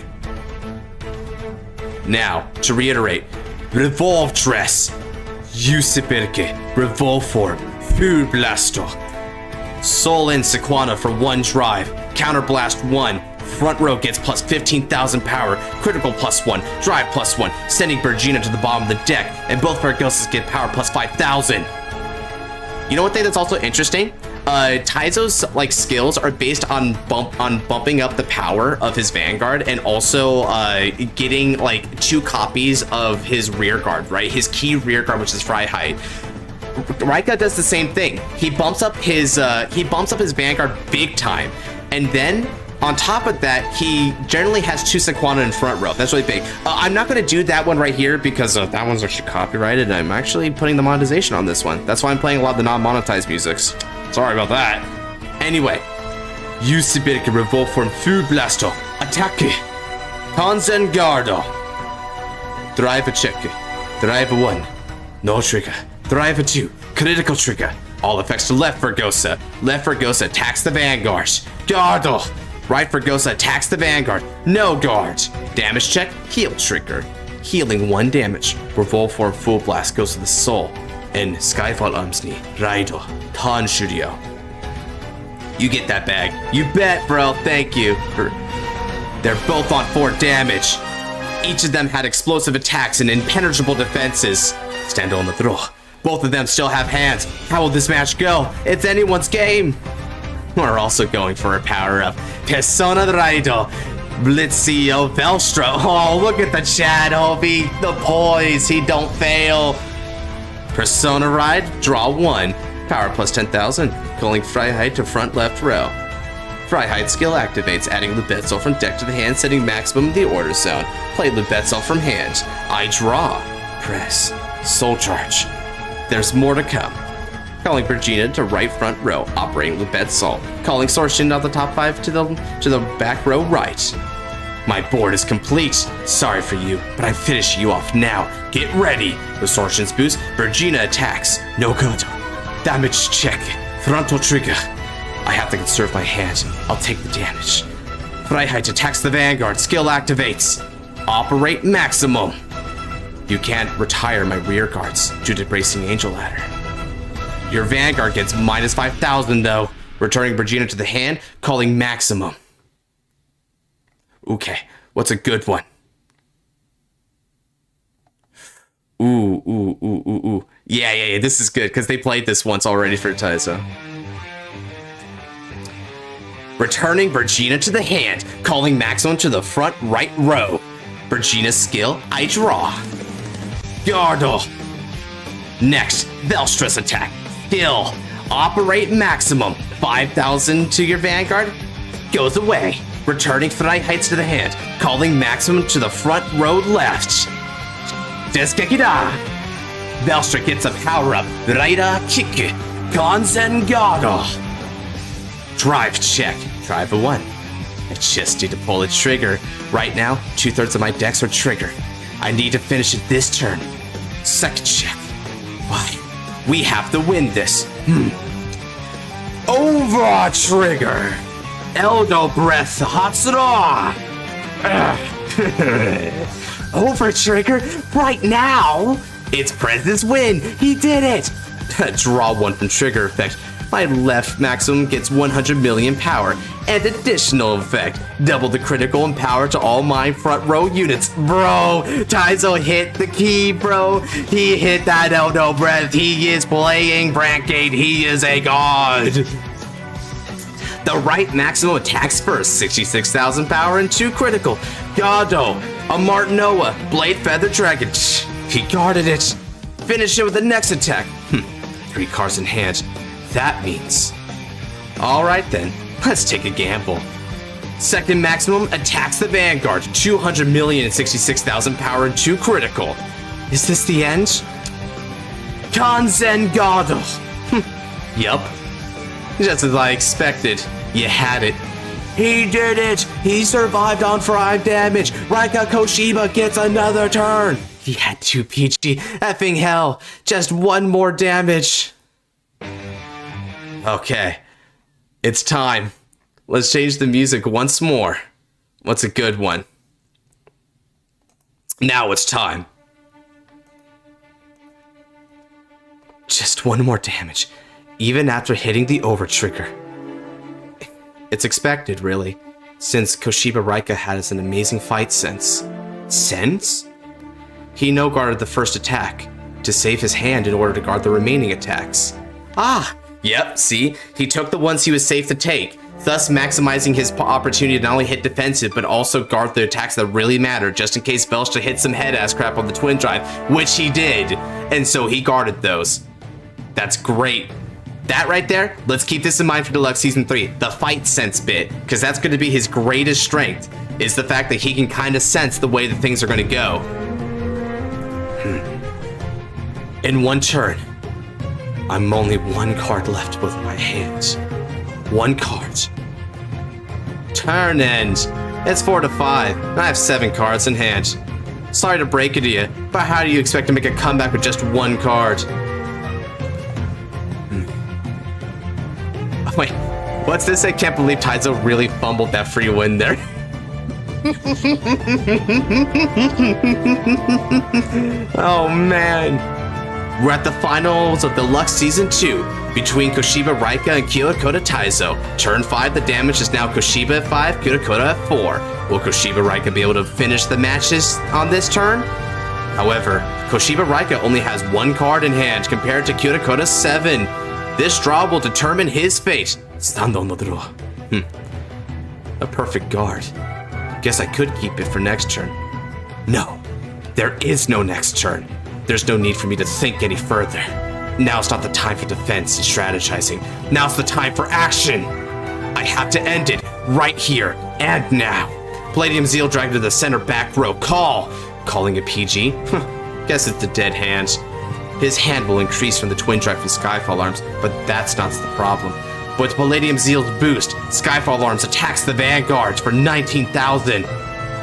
Now, to reiterate, Revolve Dress, Yusebeke, Revolve Form, Food Blaster. Soul in Sequana for 1 drive, Counter Blast 1, front row gets plus 15,000 power, critical plus 1, drive plus 1, sending Bergina to the bottom of the deck, and both Fergosas get power plus 5,000. You know one thing that's also interesting? Taizo's like skills are based on bumping up the power of his Vanguard and also getting like 2 copies of his rear guard, right? His key rear guard, which is Freiheit. Raika does the same thing. He bumps up his Vanguard big time, and then on top of that, he generally has 2 Sequana in front row. That's really big. I'm not going to do that one right here because that one's actually copyrighted, and I'm actually putting the monetization on this one. That's why I'm playing a lot of the non-monetized musics. Sorry about that. Anyway, Yusibirke Revolt from Fu Blasto. Attacke. Kanzen Gardo. Drive a check. Drive a 1. No trigger. Drive a 2. Critical trigger. All effects to left Vergosa. Left Vergosa attacks the Vanguard. Gardo. Right Vergosa attacks the Vanguard. No guard. Damage check. Heal trigger. Healing 1 damage. Revolt form Full Blast goes to the soul. And Skyfall Umsni. Raido. Tan Shuryo. You get that bag. You bet, bro. Thank you. They're both on 4 damage. Each of them had explosive attacks and impenetrable defenses. Stand on the throw. Both of them still have hands. How will this match go? It's anyone's game. We're also going for a power-up. Persona Raido. Blitzio Velstra. Oh, look at the chat, Hobie. The poise. He don't fail. Persona Ride. Draw 1. Power plus 10,000. Calling Freiheit to front left row. Freiheit skill activates, adding Lubetzel from deck to the hand, setting maximum in the order zone. Play Lubetzel from hand. I draw. Press. Soul charge. There's more to come. Calling Virginia to right front row, operating Lubetzel. Calling Sorshin out the top 5 to the back row right. My board is complete. Sorry for you, but I'm finishing you off now. Get ready. With Sorshin's boost, Virginia attacks. No good. Damage check. Frontal trigger. I have to conserve my hand. I'll take the damage. Freiheit attacks the Vanguard. Skill activates. Operate maximum. You can't retire my rear guards due to Bracing Angel Ladder. Your Vanguard gets minus 5,000 though. Returning Virginia to the hand, calling maximum. Okay, what's a good one? Ooh. Yeah, this is good, because they played this once already for Taizo. Returning Virginia to the hand, calling maximum to the front right row. Virginia's skill, I draw. Gardo. Next, Velstra's attack. Skill, operate maximum. 5,000 to your Vanguard, goes away. Returning Freiheit to the hand, calling maximum to the front row left. Deskekida. Velstra gets a power-up. Raida Kick. Ganzen Gardo. Drive check. Drive a 1. I just need to pull a trigger. Right now, 2/3 of my decks are triggered. I need to finish it this turn. Second check. Why? We have to win this. Over trigger. Eldo Breath Hatsura. Over trigger right now. It's President's win. He did it. Draw 1 from trigger effect. My left maximum gets 100 million power. And additional effect. Double the critical and power to all my front row units. Bro, Taizo hit the key, bro. He hit that Eldo Breath. He is playing Brandgate. He is a god. The right maximum attacks first. 66,000 power and 2 critical. Gado, a Martinoa, Blade Feather Dragon. He guarded it. Finish it with the next attack. 3 cards in hand. That means... Alright then, let's take a gamble. Second maximum attacks the Vanguard. 200 million and 66,000 power and 2 critical. Is this the end? Kanzen Gado. Yup. Just as I expected. You had it. He did it! He survived on 5 damage. Raika Koshiba gets another turn. He had 2 PG. Effing hell. Just 1 more damage. Okay. It's time. Let's change the music once more. What's a good one? Now it's time. Just 1 more damage. Even after hitting the over trigger. It's expected, really, since Koshiba Raika has an amazing fight sense. Sense? He no-guarded the first attack, to save his hand in order to guard the remaining attacks. Ah, Yep, see? He took the ones he was safe to take, thus maximizing his opportunity to not only hit defensive, but also guard the attacks that really matter, just in case Velshta hit some head-ass crap on the Twin Drive, which he did, and so he guarded those. That's great. That right there, let's keep this in mind for Deluxe Season 3, the fight sense bit, because that's going to be his greatest strength, is the fact that he can kind of sense the way that things are going to go. In one turn, I'm only one card left with my hands. One card. Turn end. It's 4 to 5, and I have 7 cards in hand. Sorry to break it to you, but how do you expect to make a comeback with just one card? Wait, what's this? I can't believe Taizo really fumbled that free win there. Oh man. We're at the finals of Deluxe Season 2 between Koshiba Raika and Kyokota Taizo. Turn 5, the damage is now Koshiba at 5, Kyokota at 4. Will Koshiba Raika be able to finish the matches on this turn? However, Koshiba Raika only has 1 card in hand compared to Kyotokota's 7. This draw will determine his fate. Stando no draw. A perfect guard. Guess I could keep it for next turn. No, there is no next turn. There's no need for me to think any further. Now's not the time for defense and strategizing. Now's the time for action. I have to end it right here and now. Palladium Zeal dragged to the center back row. Calling a PG? Guess it's the dead hand. His hand will increase from the Twin Drive and Skyfall Arms, but that's not the problem. With Palladium Zeal's boost, Skyfall Arms attacks the Vanguards for 19,000.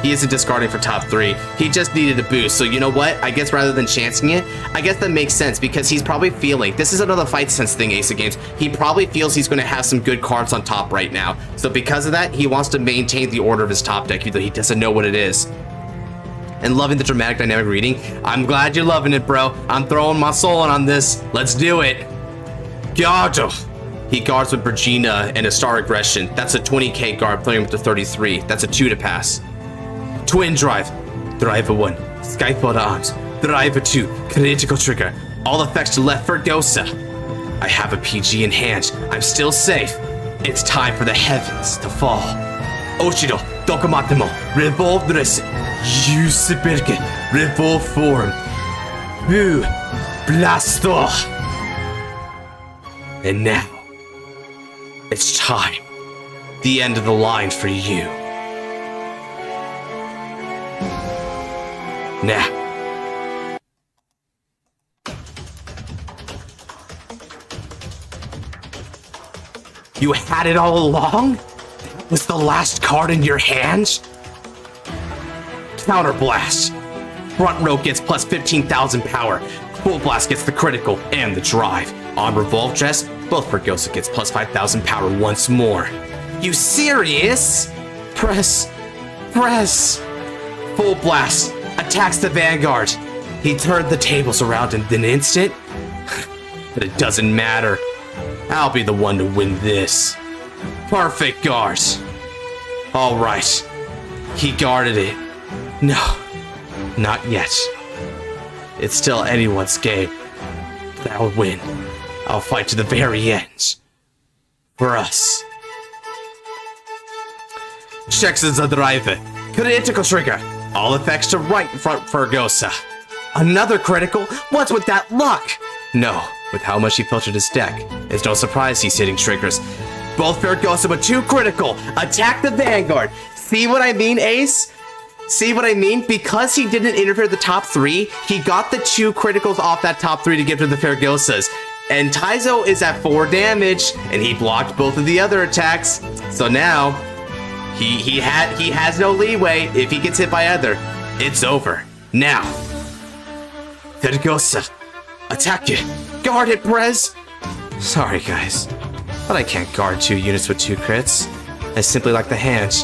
He isn't discarding for top 3. He just needed a boost, so you know what? I guess rather than chancing it, I guess that makes sense because he's probably feeling, this is another fight sense thing, Ace of Games, he probably feels he's going to have some good cards on top right now. So because of that, he wants to maintain the order of his top deck, even though he doesn't know what it is. And loving the dramatic dynamic reading. I'm glad you're loving it, bro. I'm throwing my soul in on this. Let's do it. Yugioh. He guards with Brigina and a Star Aggression. That's a 20k guard, playing with the 33. That's a 2 to pass. Twin Drive. Drive 1. Skyfall Arms. Drive 2. Critical Trigger. All effects to left for Gosa. I have a PG in hand. I'm still safe. It's time for the heavens to fall. Oshido. Dokumatemo. Overdress. Yusuberge. Revolve form. Boo. Blasto. And now, it's time. The end of the line for you. Now. You had it all along? That was the last card in your hand? Counter Blast. Front row gets plus 15,000 power. Full Blast gets the critical and the drive. On Revolve Dress, both Vergosa gets plus 5,000 power once more. You serious? Press. Full Blast attacks the Vanguard. He turned the tables around in an instant. But it doesn't matter. I'll be the one to win this. Perfect guard. Alright. He guarded it. No, not yet. It's still anyone's game. But I'll win. I'll fight to the very end. For us. Checks the driver. Critical trigger. All effects to right in front for Gosa. Another critical? What's with that luck? No, with how much he filtered his deck, it's no surprise he's hitting triggers. Both Vergosa with 2 critical. Attack the Vanguard. See what I mean, Ace? See what I mean? Because he didn't interfere the top 3, he got the 2 criticals off that top 3 to give to the Vergosas. And Taizo is at 4 damage, and he blocked both of the other attacks. So now, he has no leeway. If he gets hit by either, it's over. Now, Vergosa, attack it. Guard it, Prez. Sorry, guys, but I can't guard 2 units with 2 crits. I simply like the hand.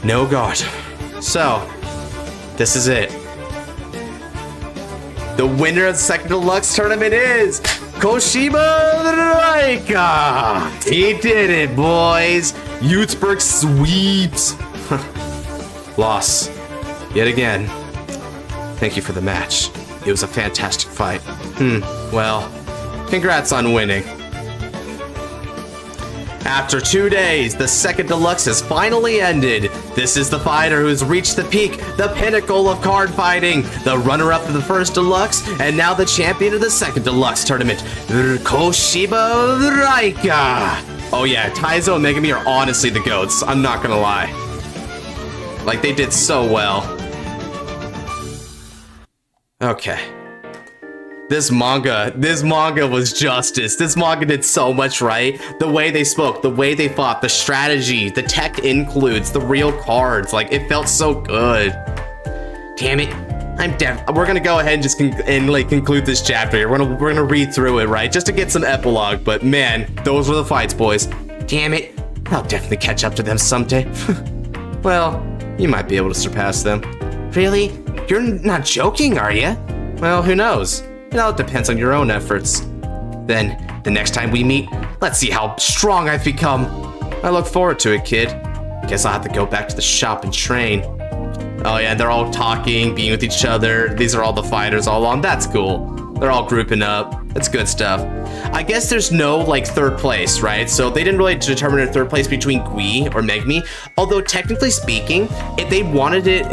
No guard. So, this is it. The winner of the second Deluxe tournament is Koshiba Raika. He did it, boys. Utzberg sweeps. Loss. Yet again. Thank you for the match. It was a fantastic fight. Well, congrats on winning. After 2 days, the second Deluxe has finally ended. This is the fighter who's reached the peak, the pinnacle of card fighting, the runner-up of the first Deluxe, and now the champion of the second Deluxe tournament, Koshiba Raika. Oh yeah, Taizo and Megami are honestly the GOATs, I'm not gonna lie. Like, they did so well. Okay. This manga was justice. This manga did so much right. The way they spoke, the way they fought, the strategy, the tech includes, the real cards. Like, it felt so good. Damn it. We're gonna go ahead and just conclude this chapter here. We're gonna read through it, right? Just to get some epilogue, but man, those were the fights, boys. Damn it. I'll definitely catch up to them someday. Well, you might be able to surpass them. Really? You're not joking, are you? Well, who knows? It all depends on your own efforts. Then, the next time we meet, let's see how strong I've become. I look forward to it, kid. Guess I'll have to go back to the shop and train. Oh yeah, they're all talking, being with each other. These are all the fighters all along. That's cool. They're all grouping up. That's good stuff. I guess there's no, like, third place, right? So they didn't really determine a third place between Gui or Megami. Although, technically speaking, if they wanted to,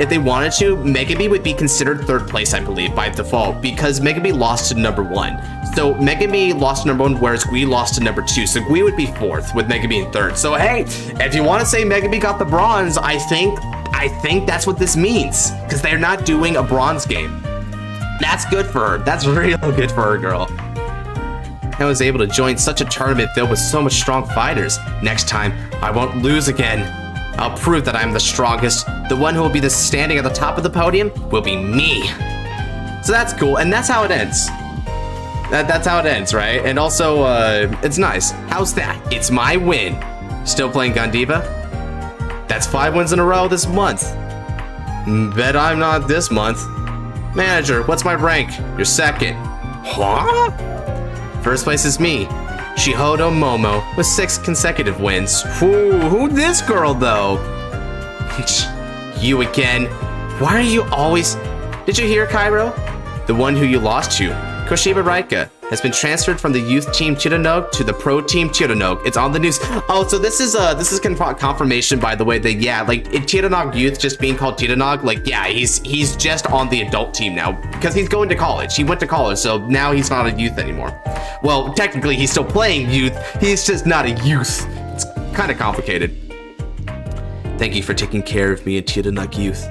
Megami would be considered third place, I believe, by default, because Megami lost to number 1. So Megami lost to number 1, whereas Gui lost to number 2. So Gui would be 4th, with Megami in 3rd. So hey, if you want to say Megami got the bronze, I think that's what this means, because they're not doing a bronze game. That's good for her. That's real good for her, girl. I was able to join such a tournament filled with so much strong fighters. Next time, I won't lose again. I'll prove that I'm the strongest. The one who will be standing at the top of the podium will be me. So that's cool, and that's how it ends. That's how it ends, right? And also, it's nice. How's that? It's my win. Still playing Gandiva? That's 5 wins in a row this month. Bet I'm not this month. Manager, what's my rank? You're second. Huh? First place is me, Shihodo Momo, with 6 consecutive wins. Ooh, who this girl, though? You again. Why are you always... Did you hear, Cairo? The one who you lost to, Koshiba Raika, has been transferred from the youth team Chiranog to the pro team Chiranog. It's on the news. Oh, so this is confirmation, by the way, that yeah, like Chiranog youth just being called Chiranog, like yeah, he's just on the adult team now because he's going to college. He went to college, so now he's not a youth anymore. Well, technically he's still playing youth. He's just not a youth. It's kind of complicated. Thank you for taking care of me at Chiranog youth.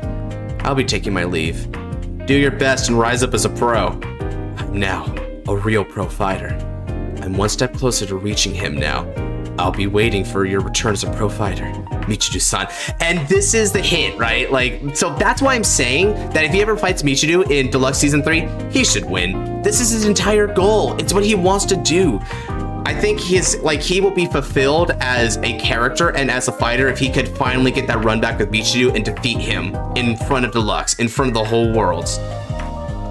I'll be taking my leave. Do your best and rise up as a pro. I'm now a real pro fighter. I'm one step closer to reaching him now. I'll be waiting for your return as a pro fighter, Michiru-san. And this is the hint, right? Like, so that's why I'm saying that if he ever fights Michiru in Deluxe Season 3, he should win. This is his entire goal. It's what he wants to do. I think he will be fulfilled as a character and as a fighter if he could finally get that run back with Michiru and defeat him in front of Deluxe, in front of the whole world.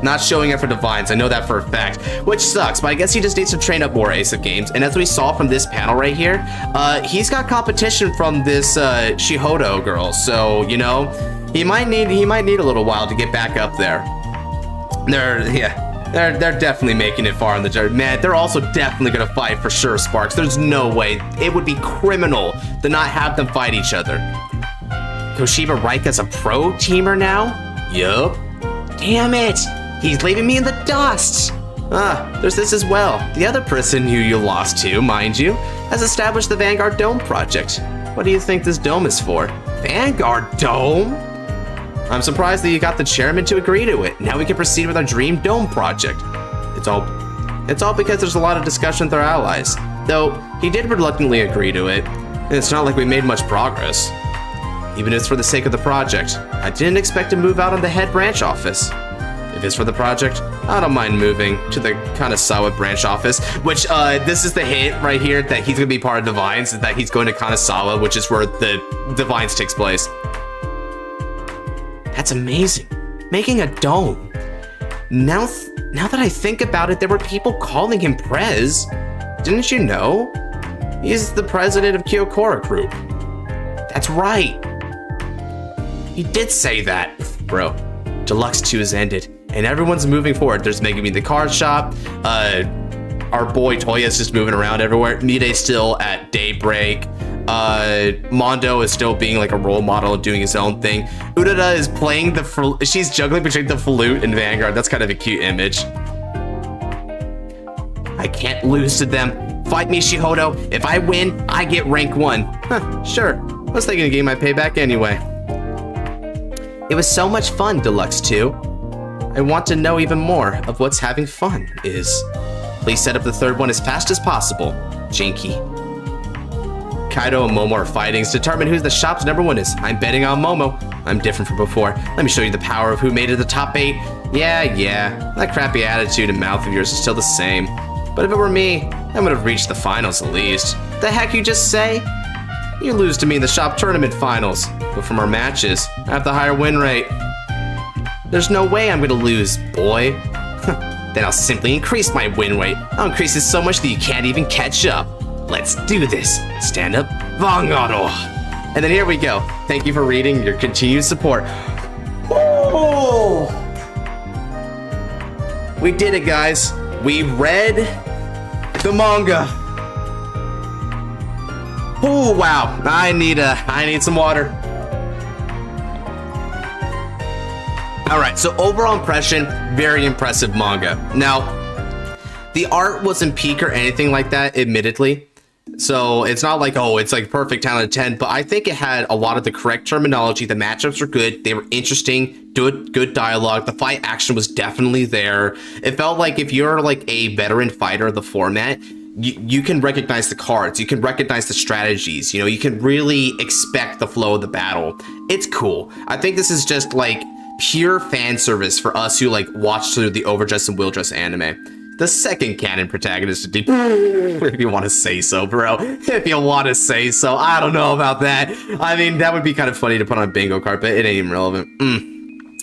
Not showing up for Divinez, I know that for a fact, which sucks, but I guess he just needs to train up more Ace of Games. And as we saw from this panel right here, he's got competition from this Shihodo girl, so you know, he might need a little while to get back up there. They're definitely making it far in the journey. Man, they're also definitely gonna fight for sure, Sparks. There's no way. It would be criminal to not have them fight each other. Koshiba Raika's a pro teamer now? Yup. Damn it! He's leaving me in the dust! There's this as well. The other person who you lost to, mind you, has established the Vanguard Dome project. What do you think this dome is for? Vanguard Dome? I'm surprised that you got the chairman to agree to it. Now we can proceed with our dream dome project. It's all because there's a lot of discussion with our allies. Though, he did reluctantly agree to it. And it's not like we made much progress. Even if it's for the sake of the project, I didn't expect to move out on the head branch office. If it's for the project, I don't mind moving to the Kanazawa branch office, which, this is the hint right here that he's gonna be part of Divinez, that he's going to Kanazawa, which is where the Divinez takes place. That's amazing. Making a dome. Now that I think about it, there were people calling him Prez. Didn't you know? He's the president of Kyokura Group. That's right. He did say that. Bro, Deluxe 2 has ended, and everyone's moving forward. There's Megami the card shop, our boy Toya's just moving around everywhere. Mide's still at Daybreak. Mondo is still being like a role model, doing his own thing. Urara is playing she's juggling between the flute and Vanguard. That's kind of a cute image. I can't lose to them. Fight me, Shihodo. If I win, I get rank 1. Huh, sure. I was thinking of getting my payback anyway. It was so much fun, Deluxe 2. I want to know even more of what's having fun is. Please set up the third one as fast as possible. Jinky. Kaido and Momo are fighting to determine who the shop's #1 is. I'm betting on Momo. I'm different from before. Let me show you the power of who made it the top 8. Yeah. That crappy attitude and mouth of yours is still the same. But if it were me, I would have reached the finals at least. The heck you just say? You lose to me in the shop tournament finals. But from our matches, I have the higher win rate. There's no way I'm gonna lose, boy. Then I'll simply increase my win rate. I'll increase it so much that you can't even catch up. Let's do this. Stand up, Vanguard. And then here we go. Thank you for reading, your continued support. Oh! We did it, guys. We read the manga. Oh wow! I need some water. All right. So overall impression, very impressive manga. Now, the art wasn't peak or anything like that, admittedly. So it's not like, oh, it's like perfect 10 out of 10, but I think it had a lot of the correct terminology. The matchups were good. They were interesting, good dialogue. The fight action was definitely there. It felt like if you're like a veteran fighter of the format, you can recognize the cards. You can recognize the strategies. You know, you can really expect the flow of the battle. It's cool. I think this is just like pure fan service for us who like watch through the Overdress and Wildress anime. The second canon protagonist, if you want to say so, bro. If you want to say so. I don't know about that. I mean, that would be kind of funny to put on a bingo card, but it ain't even relevant.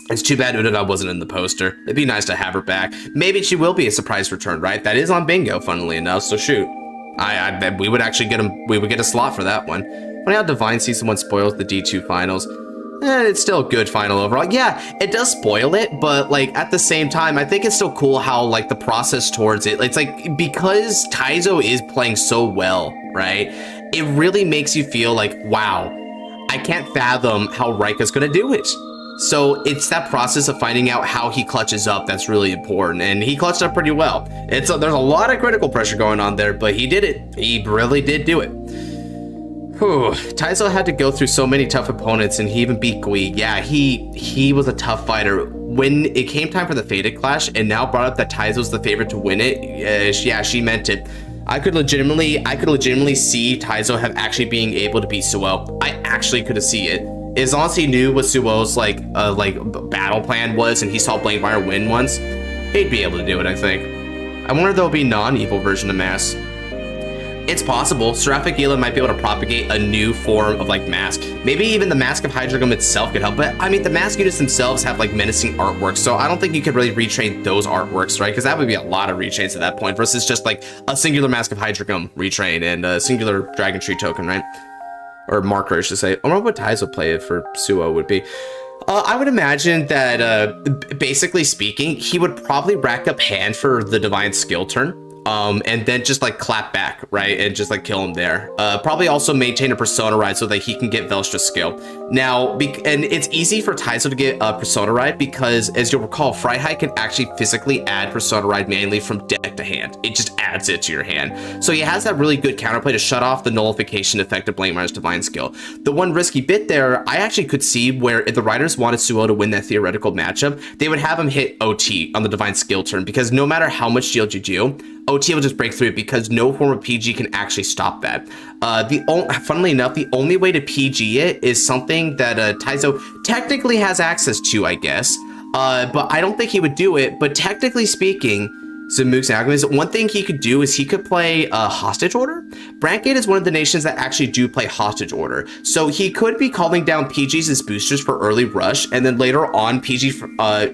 It's too bad Urara wasn't in the poster. It'd be nice to have her back. Maybe she will be a surprise return, right? That is on bingo, funnily enough, so shoot. We would actually get him. We would get a slot for that one. Funny how Divine Season 1 spoils the D2 finals. It's still a good final overall. Yeah, it does spoil it, but like at the same time, I think it's still cool how like the process towards it, it's like because Taizo is playing so well, right? It really makes you feel like, wow, I can't fathom how Rika's gonna do it. So it's that process of finding out how he clutches up that's really important, and he clutched up pretty well. There's a lot of critical pressure going on there, but he did it. He really did do it. Whew, Taizo had to go through so many tough opponents, and he even beat Gui. Yeah, he was a tough fighter. When it came time for the Fated Clash, and now brought up that Taizo's the favorite to win it, yeah, she meant it. I could legitimately see Taizo have actually being able to beat Suo. I actually could have seen it. As long as he knew what Suo's like battle plan was, and he saw Blankmeyer win once, he'd be able to do it, I think. I wonder if there'll be non-evil version of Mask. It's possible. Seraphic Gila might be able to propagate a new form of like mask. Maybe even the Mask of Hydrogum itself could help. But I mean, the mask units themselves have like menacing artwork, so I don't think you could really retrain those artworks, right? Because that would be a lot of retrains at that point versus just like a singular Mask of Hydrogum retrain and a singular Dragon Tree token, right? Or marker, I should say. I wonder what Taizo play for Suo would be. I would imagine that, basically speaking, he would probably rack up hand for the Divine Skill turn. And then just like clap back, right? And just like kill him there. Probably also maintain a Persona Ride so that he can get Velstra's skill. Now, and it's easy for Taizo to get a Persona Ride because, as you'll recall, Freiheit can actually physically add Persona Ride manually from deck to hand. It just adds it to your hand. So he has that really good counterplay to shut off the nullification effect of Blankmeyer's Divine Skill. The one risky bit there, I actually could see where if the writers wanted Suo to win that theoretical matchup, they would have him hit OT on the Divine Skill turn because no matter how much shield you do, OT will just break through it because no form of PG can actually stop that. Funnily enough, the only way to PG it is something that Taizo technically has access to, I guess. But I don't think he would do it. But technically speaking, Zamuk's Alchemist, one thing he could do is he could play Hostage Order. Brandgate is one of the nations that actually do play Hostage Order. So he could be calling down PGs as boosters for early rush, and then later on PG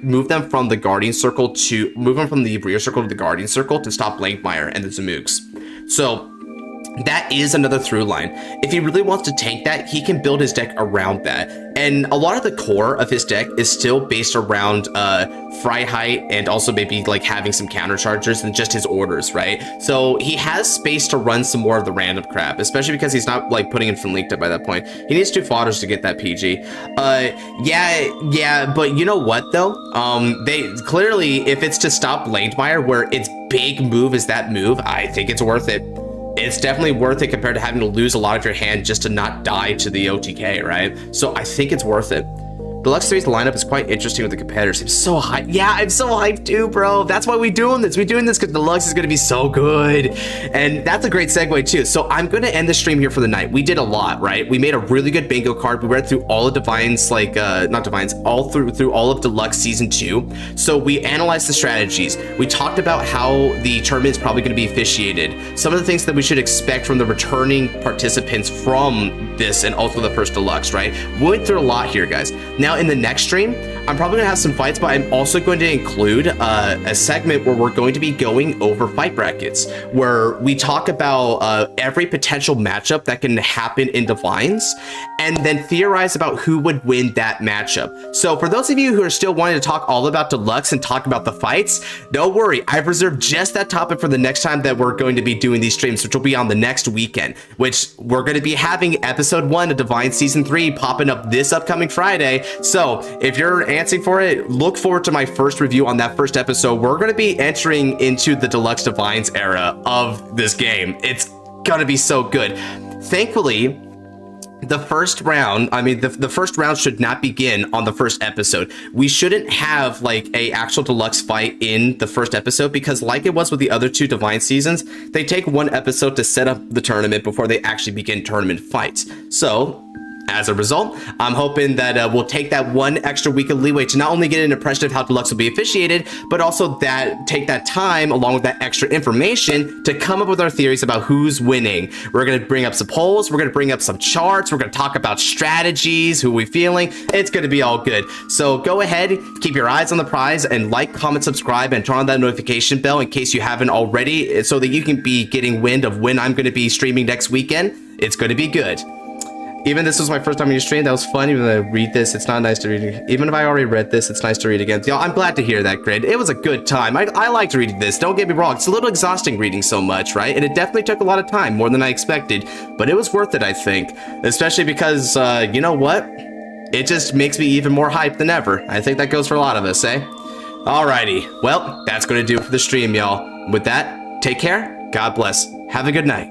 move them from the Guardian Circle to move them from the rear circle to the Guardian Circle to stop Blankmeyer and the Zamuks. So that is another through line. If he really wants to tank that, he can build his deck around that. And a lot of the core of his deck is still based around Freiheit and also maybe like having some counter chargers and just his orders, right? So he has space to run some more of the random crap, especially because he's not like putting in Finlinkta by that point. He needs 2 fodders to get that PG. Yeah, but you know what though? They clearly, if it's to stop Blankmeyer, where its big move is that move, I think it's worth it. It's definitely worth it compared to having to lose a lot of your hand just to not die to the OTK, right? So I think it's worth it. Deluxe 3's lineup is quite interesting with the competitors. I'm so hyped. Yeah, I'm so hyped too, bro. That's why we're doing this. We're doing this because Deluxe is going to be so good. And that's a great segue too. So I'm going to end the stream here for the night. We did a lot, right? We made a really good bingo card. We read through all of Divine's, like, not Divine's, all through all of Deluxe Season 2. So we analyzed the strategies. We talked about how the tournament is probably going to be officiated. Some of the things that we should expect from the returning participants from this and also the first Deluxe, right? We went through a lot here, guys. Now, in the next stream, I'm probably gonna have some fights, but I'm also going to include a segment where we're going to be going over fight brackets, where we talk about every potential matchup that can happen in Divines, and then theorize about who would win that matchup. So for those of you who are still wanting to talk all about Deluxe and talk about the fights, don't worry, I've reserved just that topic for the next time that we're going to be doing these streams, which will be on the next weekend, which we're going to be having episode 1 of Divine Season 3 popping up this upcoming Friday. So if you're answering for it, look forward to my first review on that first episode. We're going to be entering into the Deluxe Divines era of this game. It's going to be so good. Thankfully, the first round, I mean, the first round should not begin on the first episode. We shouldn't have like a actual Deluxe fight in the first episode, because like it was with the other 2 Divine seasons, they take 1 episode to set up the tournament before they actually begin tournament fights. So as a result, I'm hoping that we'll take that 1 extra week of leeway to not only get an impression of how Deluxe will be officiated, but also take that time along with that extra information to come up with our theories about who's winning. We're going to bring up some polls. We're going to bring up some charts. We're going to talk about strategies, who we're feeling. It's going to be all good. So go ahead, keep your eyes on the prize, and like, comment, subscribe, and turn on that notification bell in case you haven't already, so that you can be getting wind of when I'm going to be streaming next weekend. It's going to be good. Even this was my first time in your stream, that was fun. Even though I read this, it's not nice to read. Even if I already read this, it's nice to read again. Y'all, I'm glad to hear that, Grid. It was a good time. I liked reading this. Don't get me wrong. It's a little exhausting reading so much, right? And it definitely took a lot of time, more than I expected. But it was worth it, I think. Especially because, you know what? It just makes me even more hyped than ever. I think that goes for a lot of us, eh? Alrighty. Well, that's going to do it for the stream, y'all. With that, take care. God bless. Have a good night.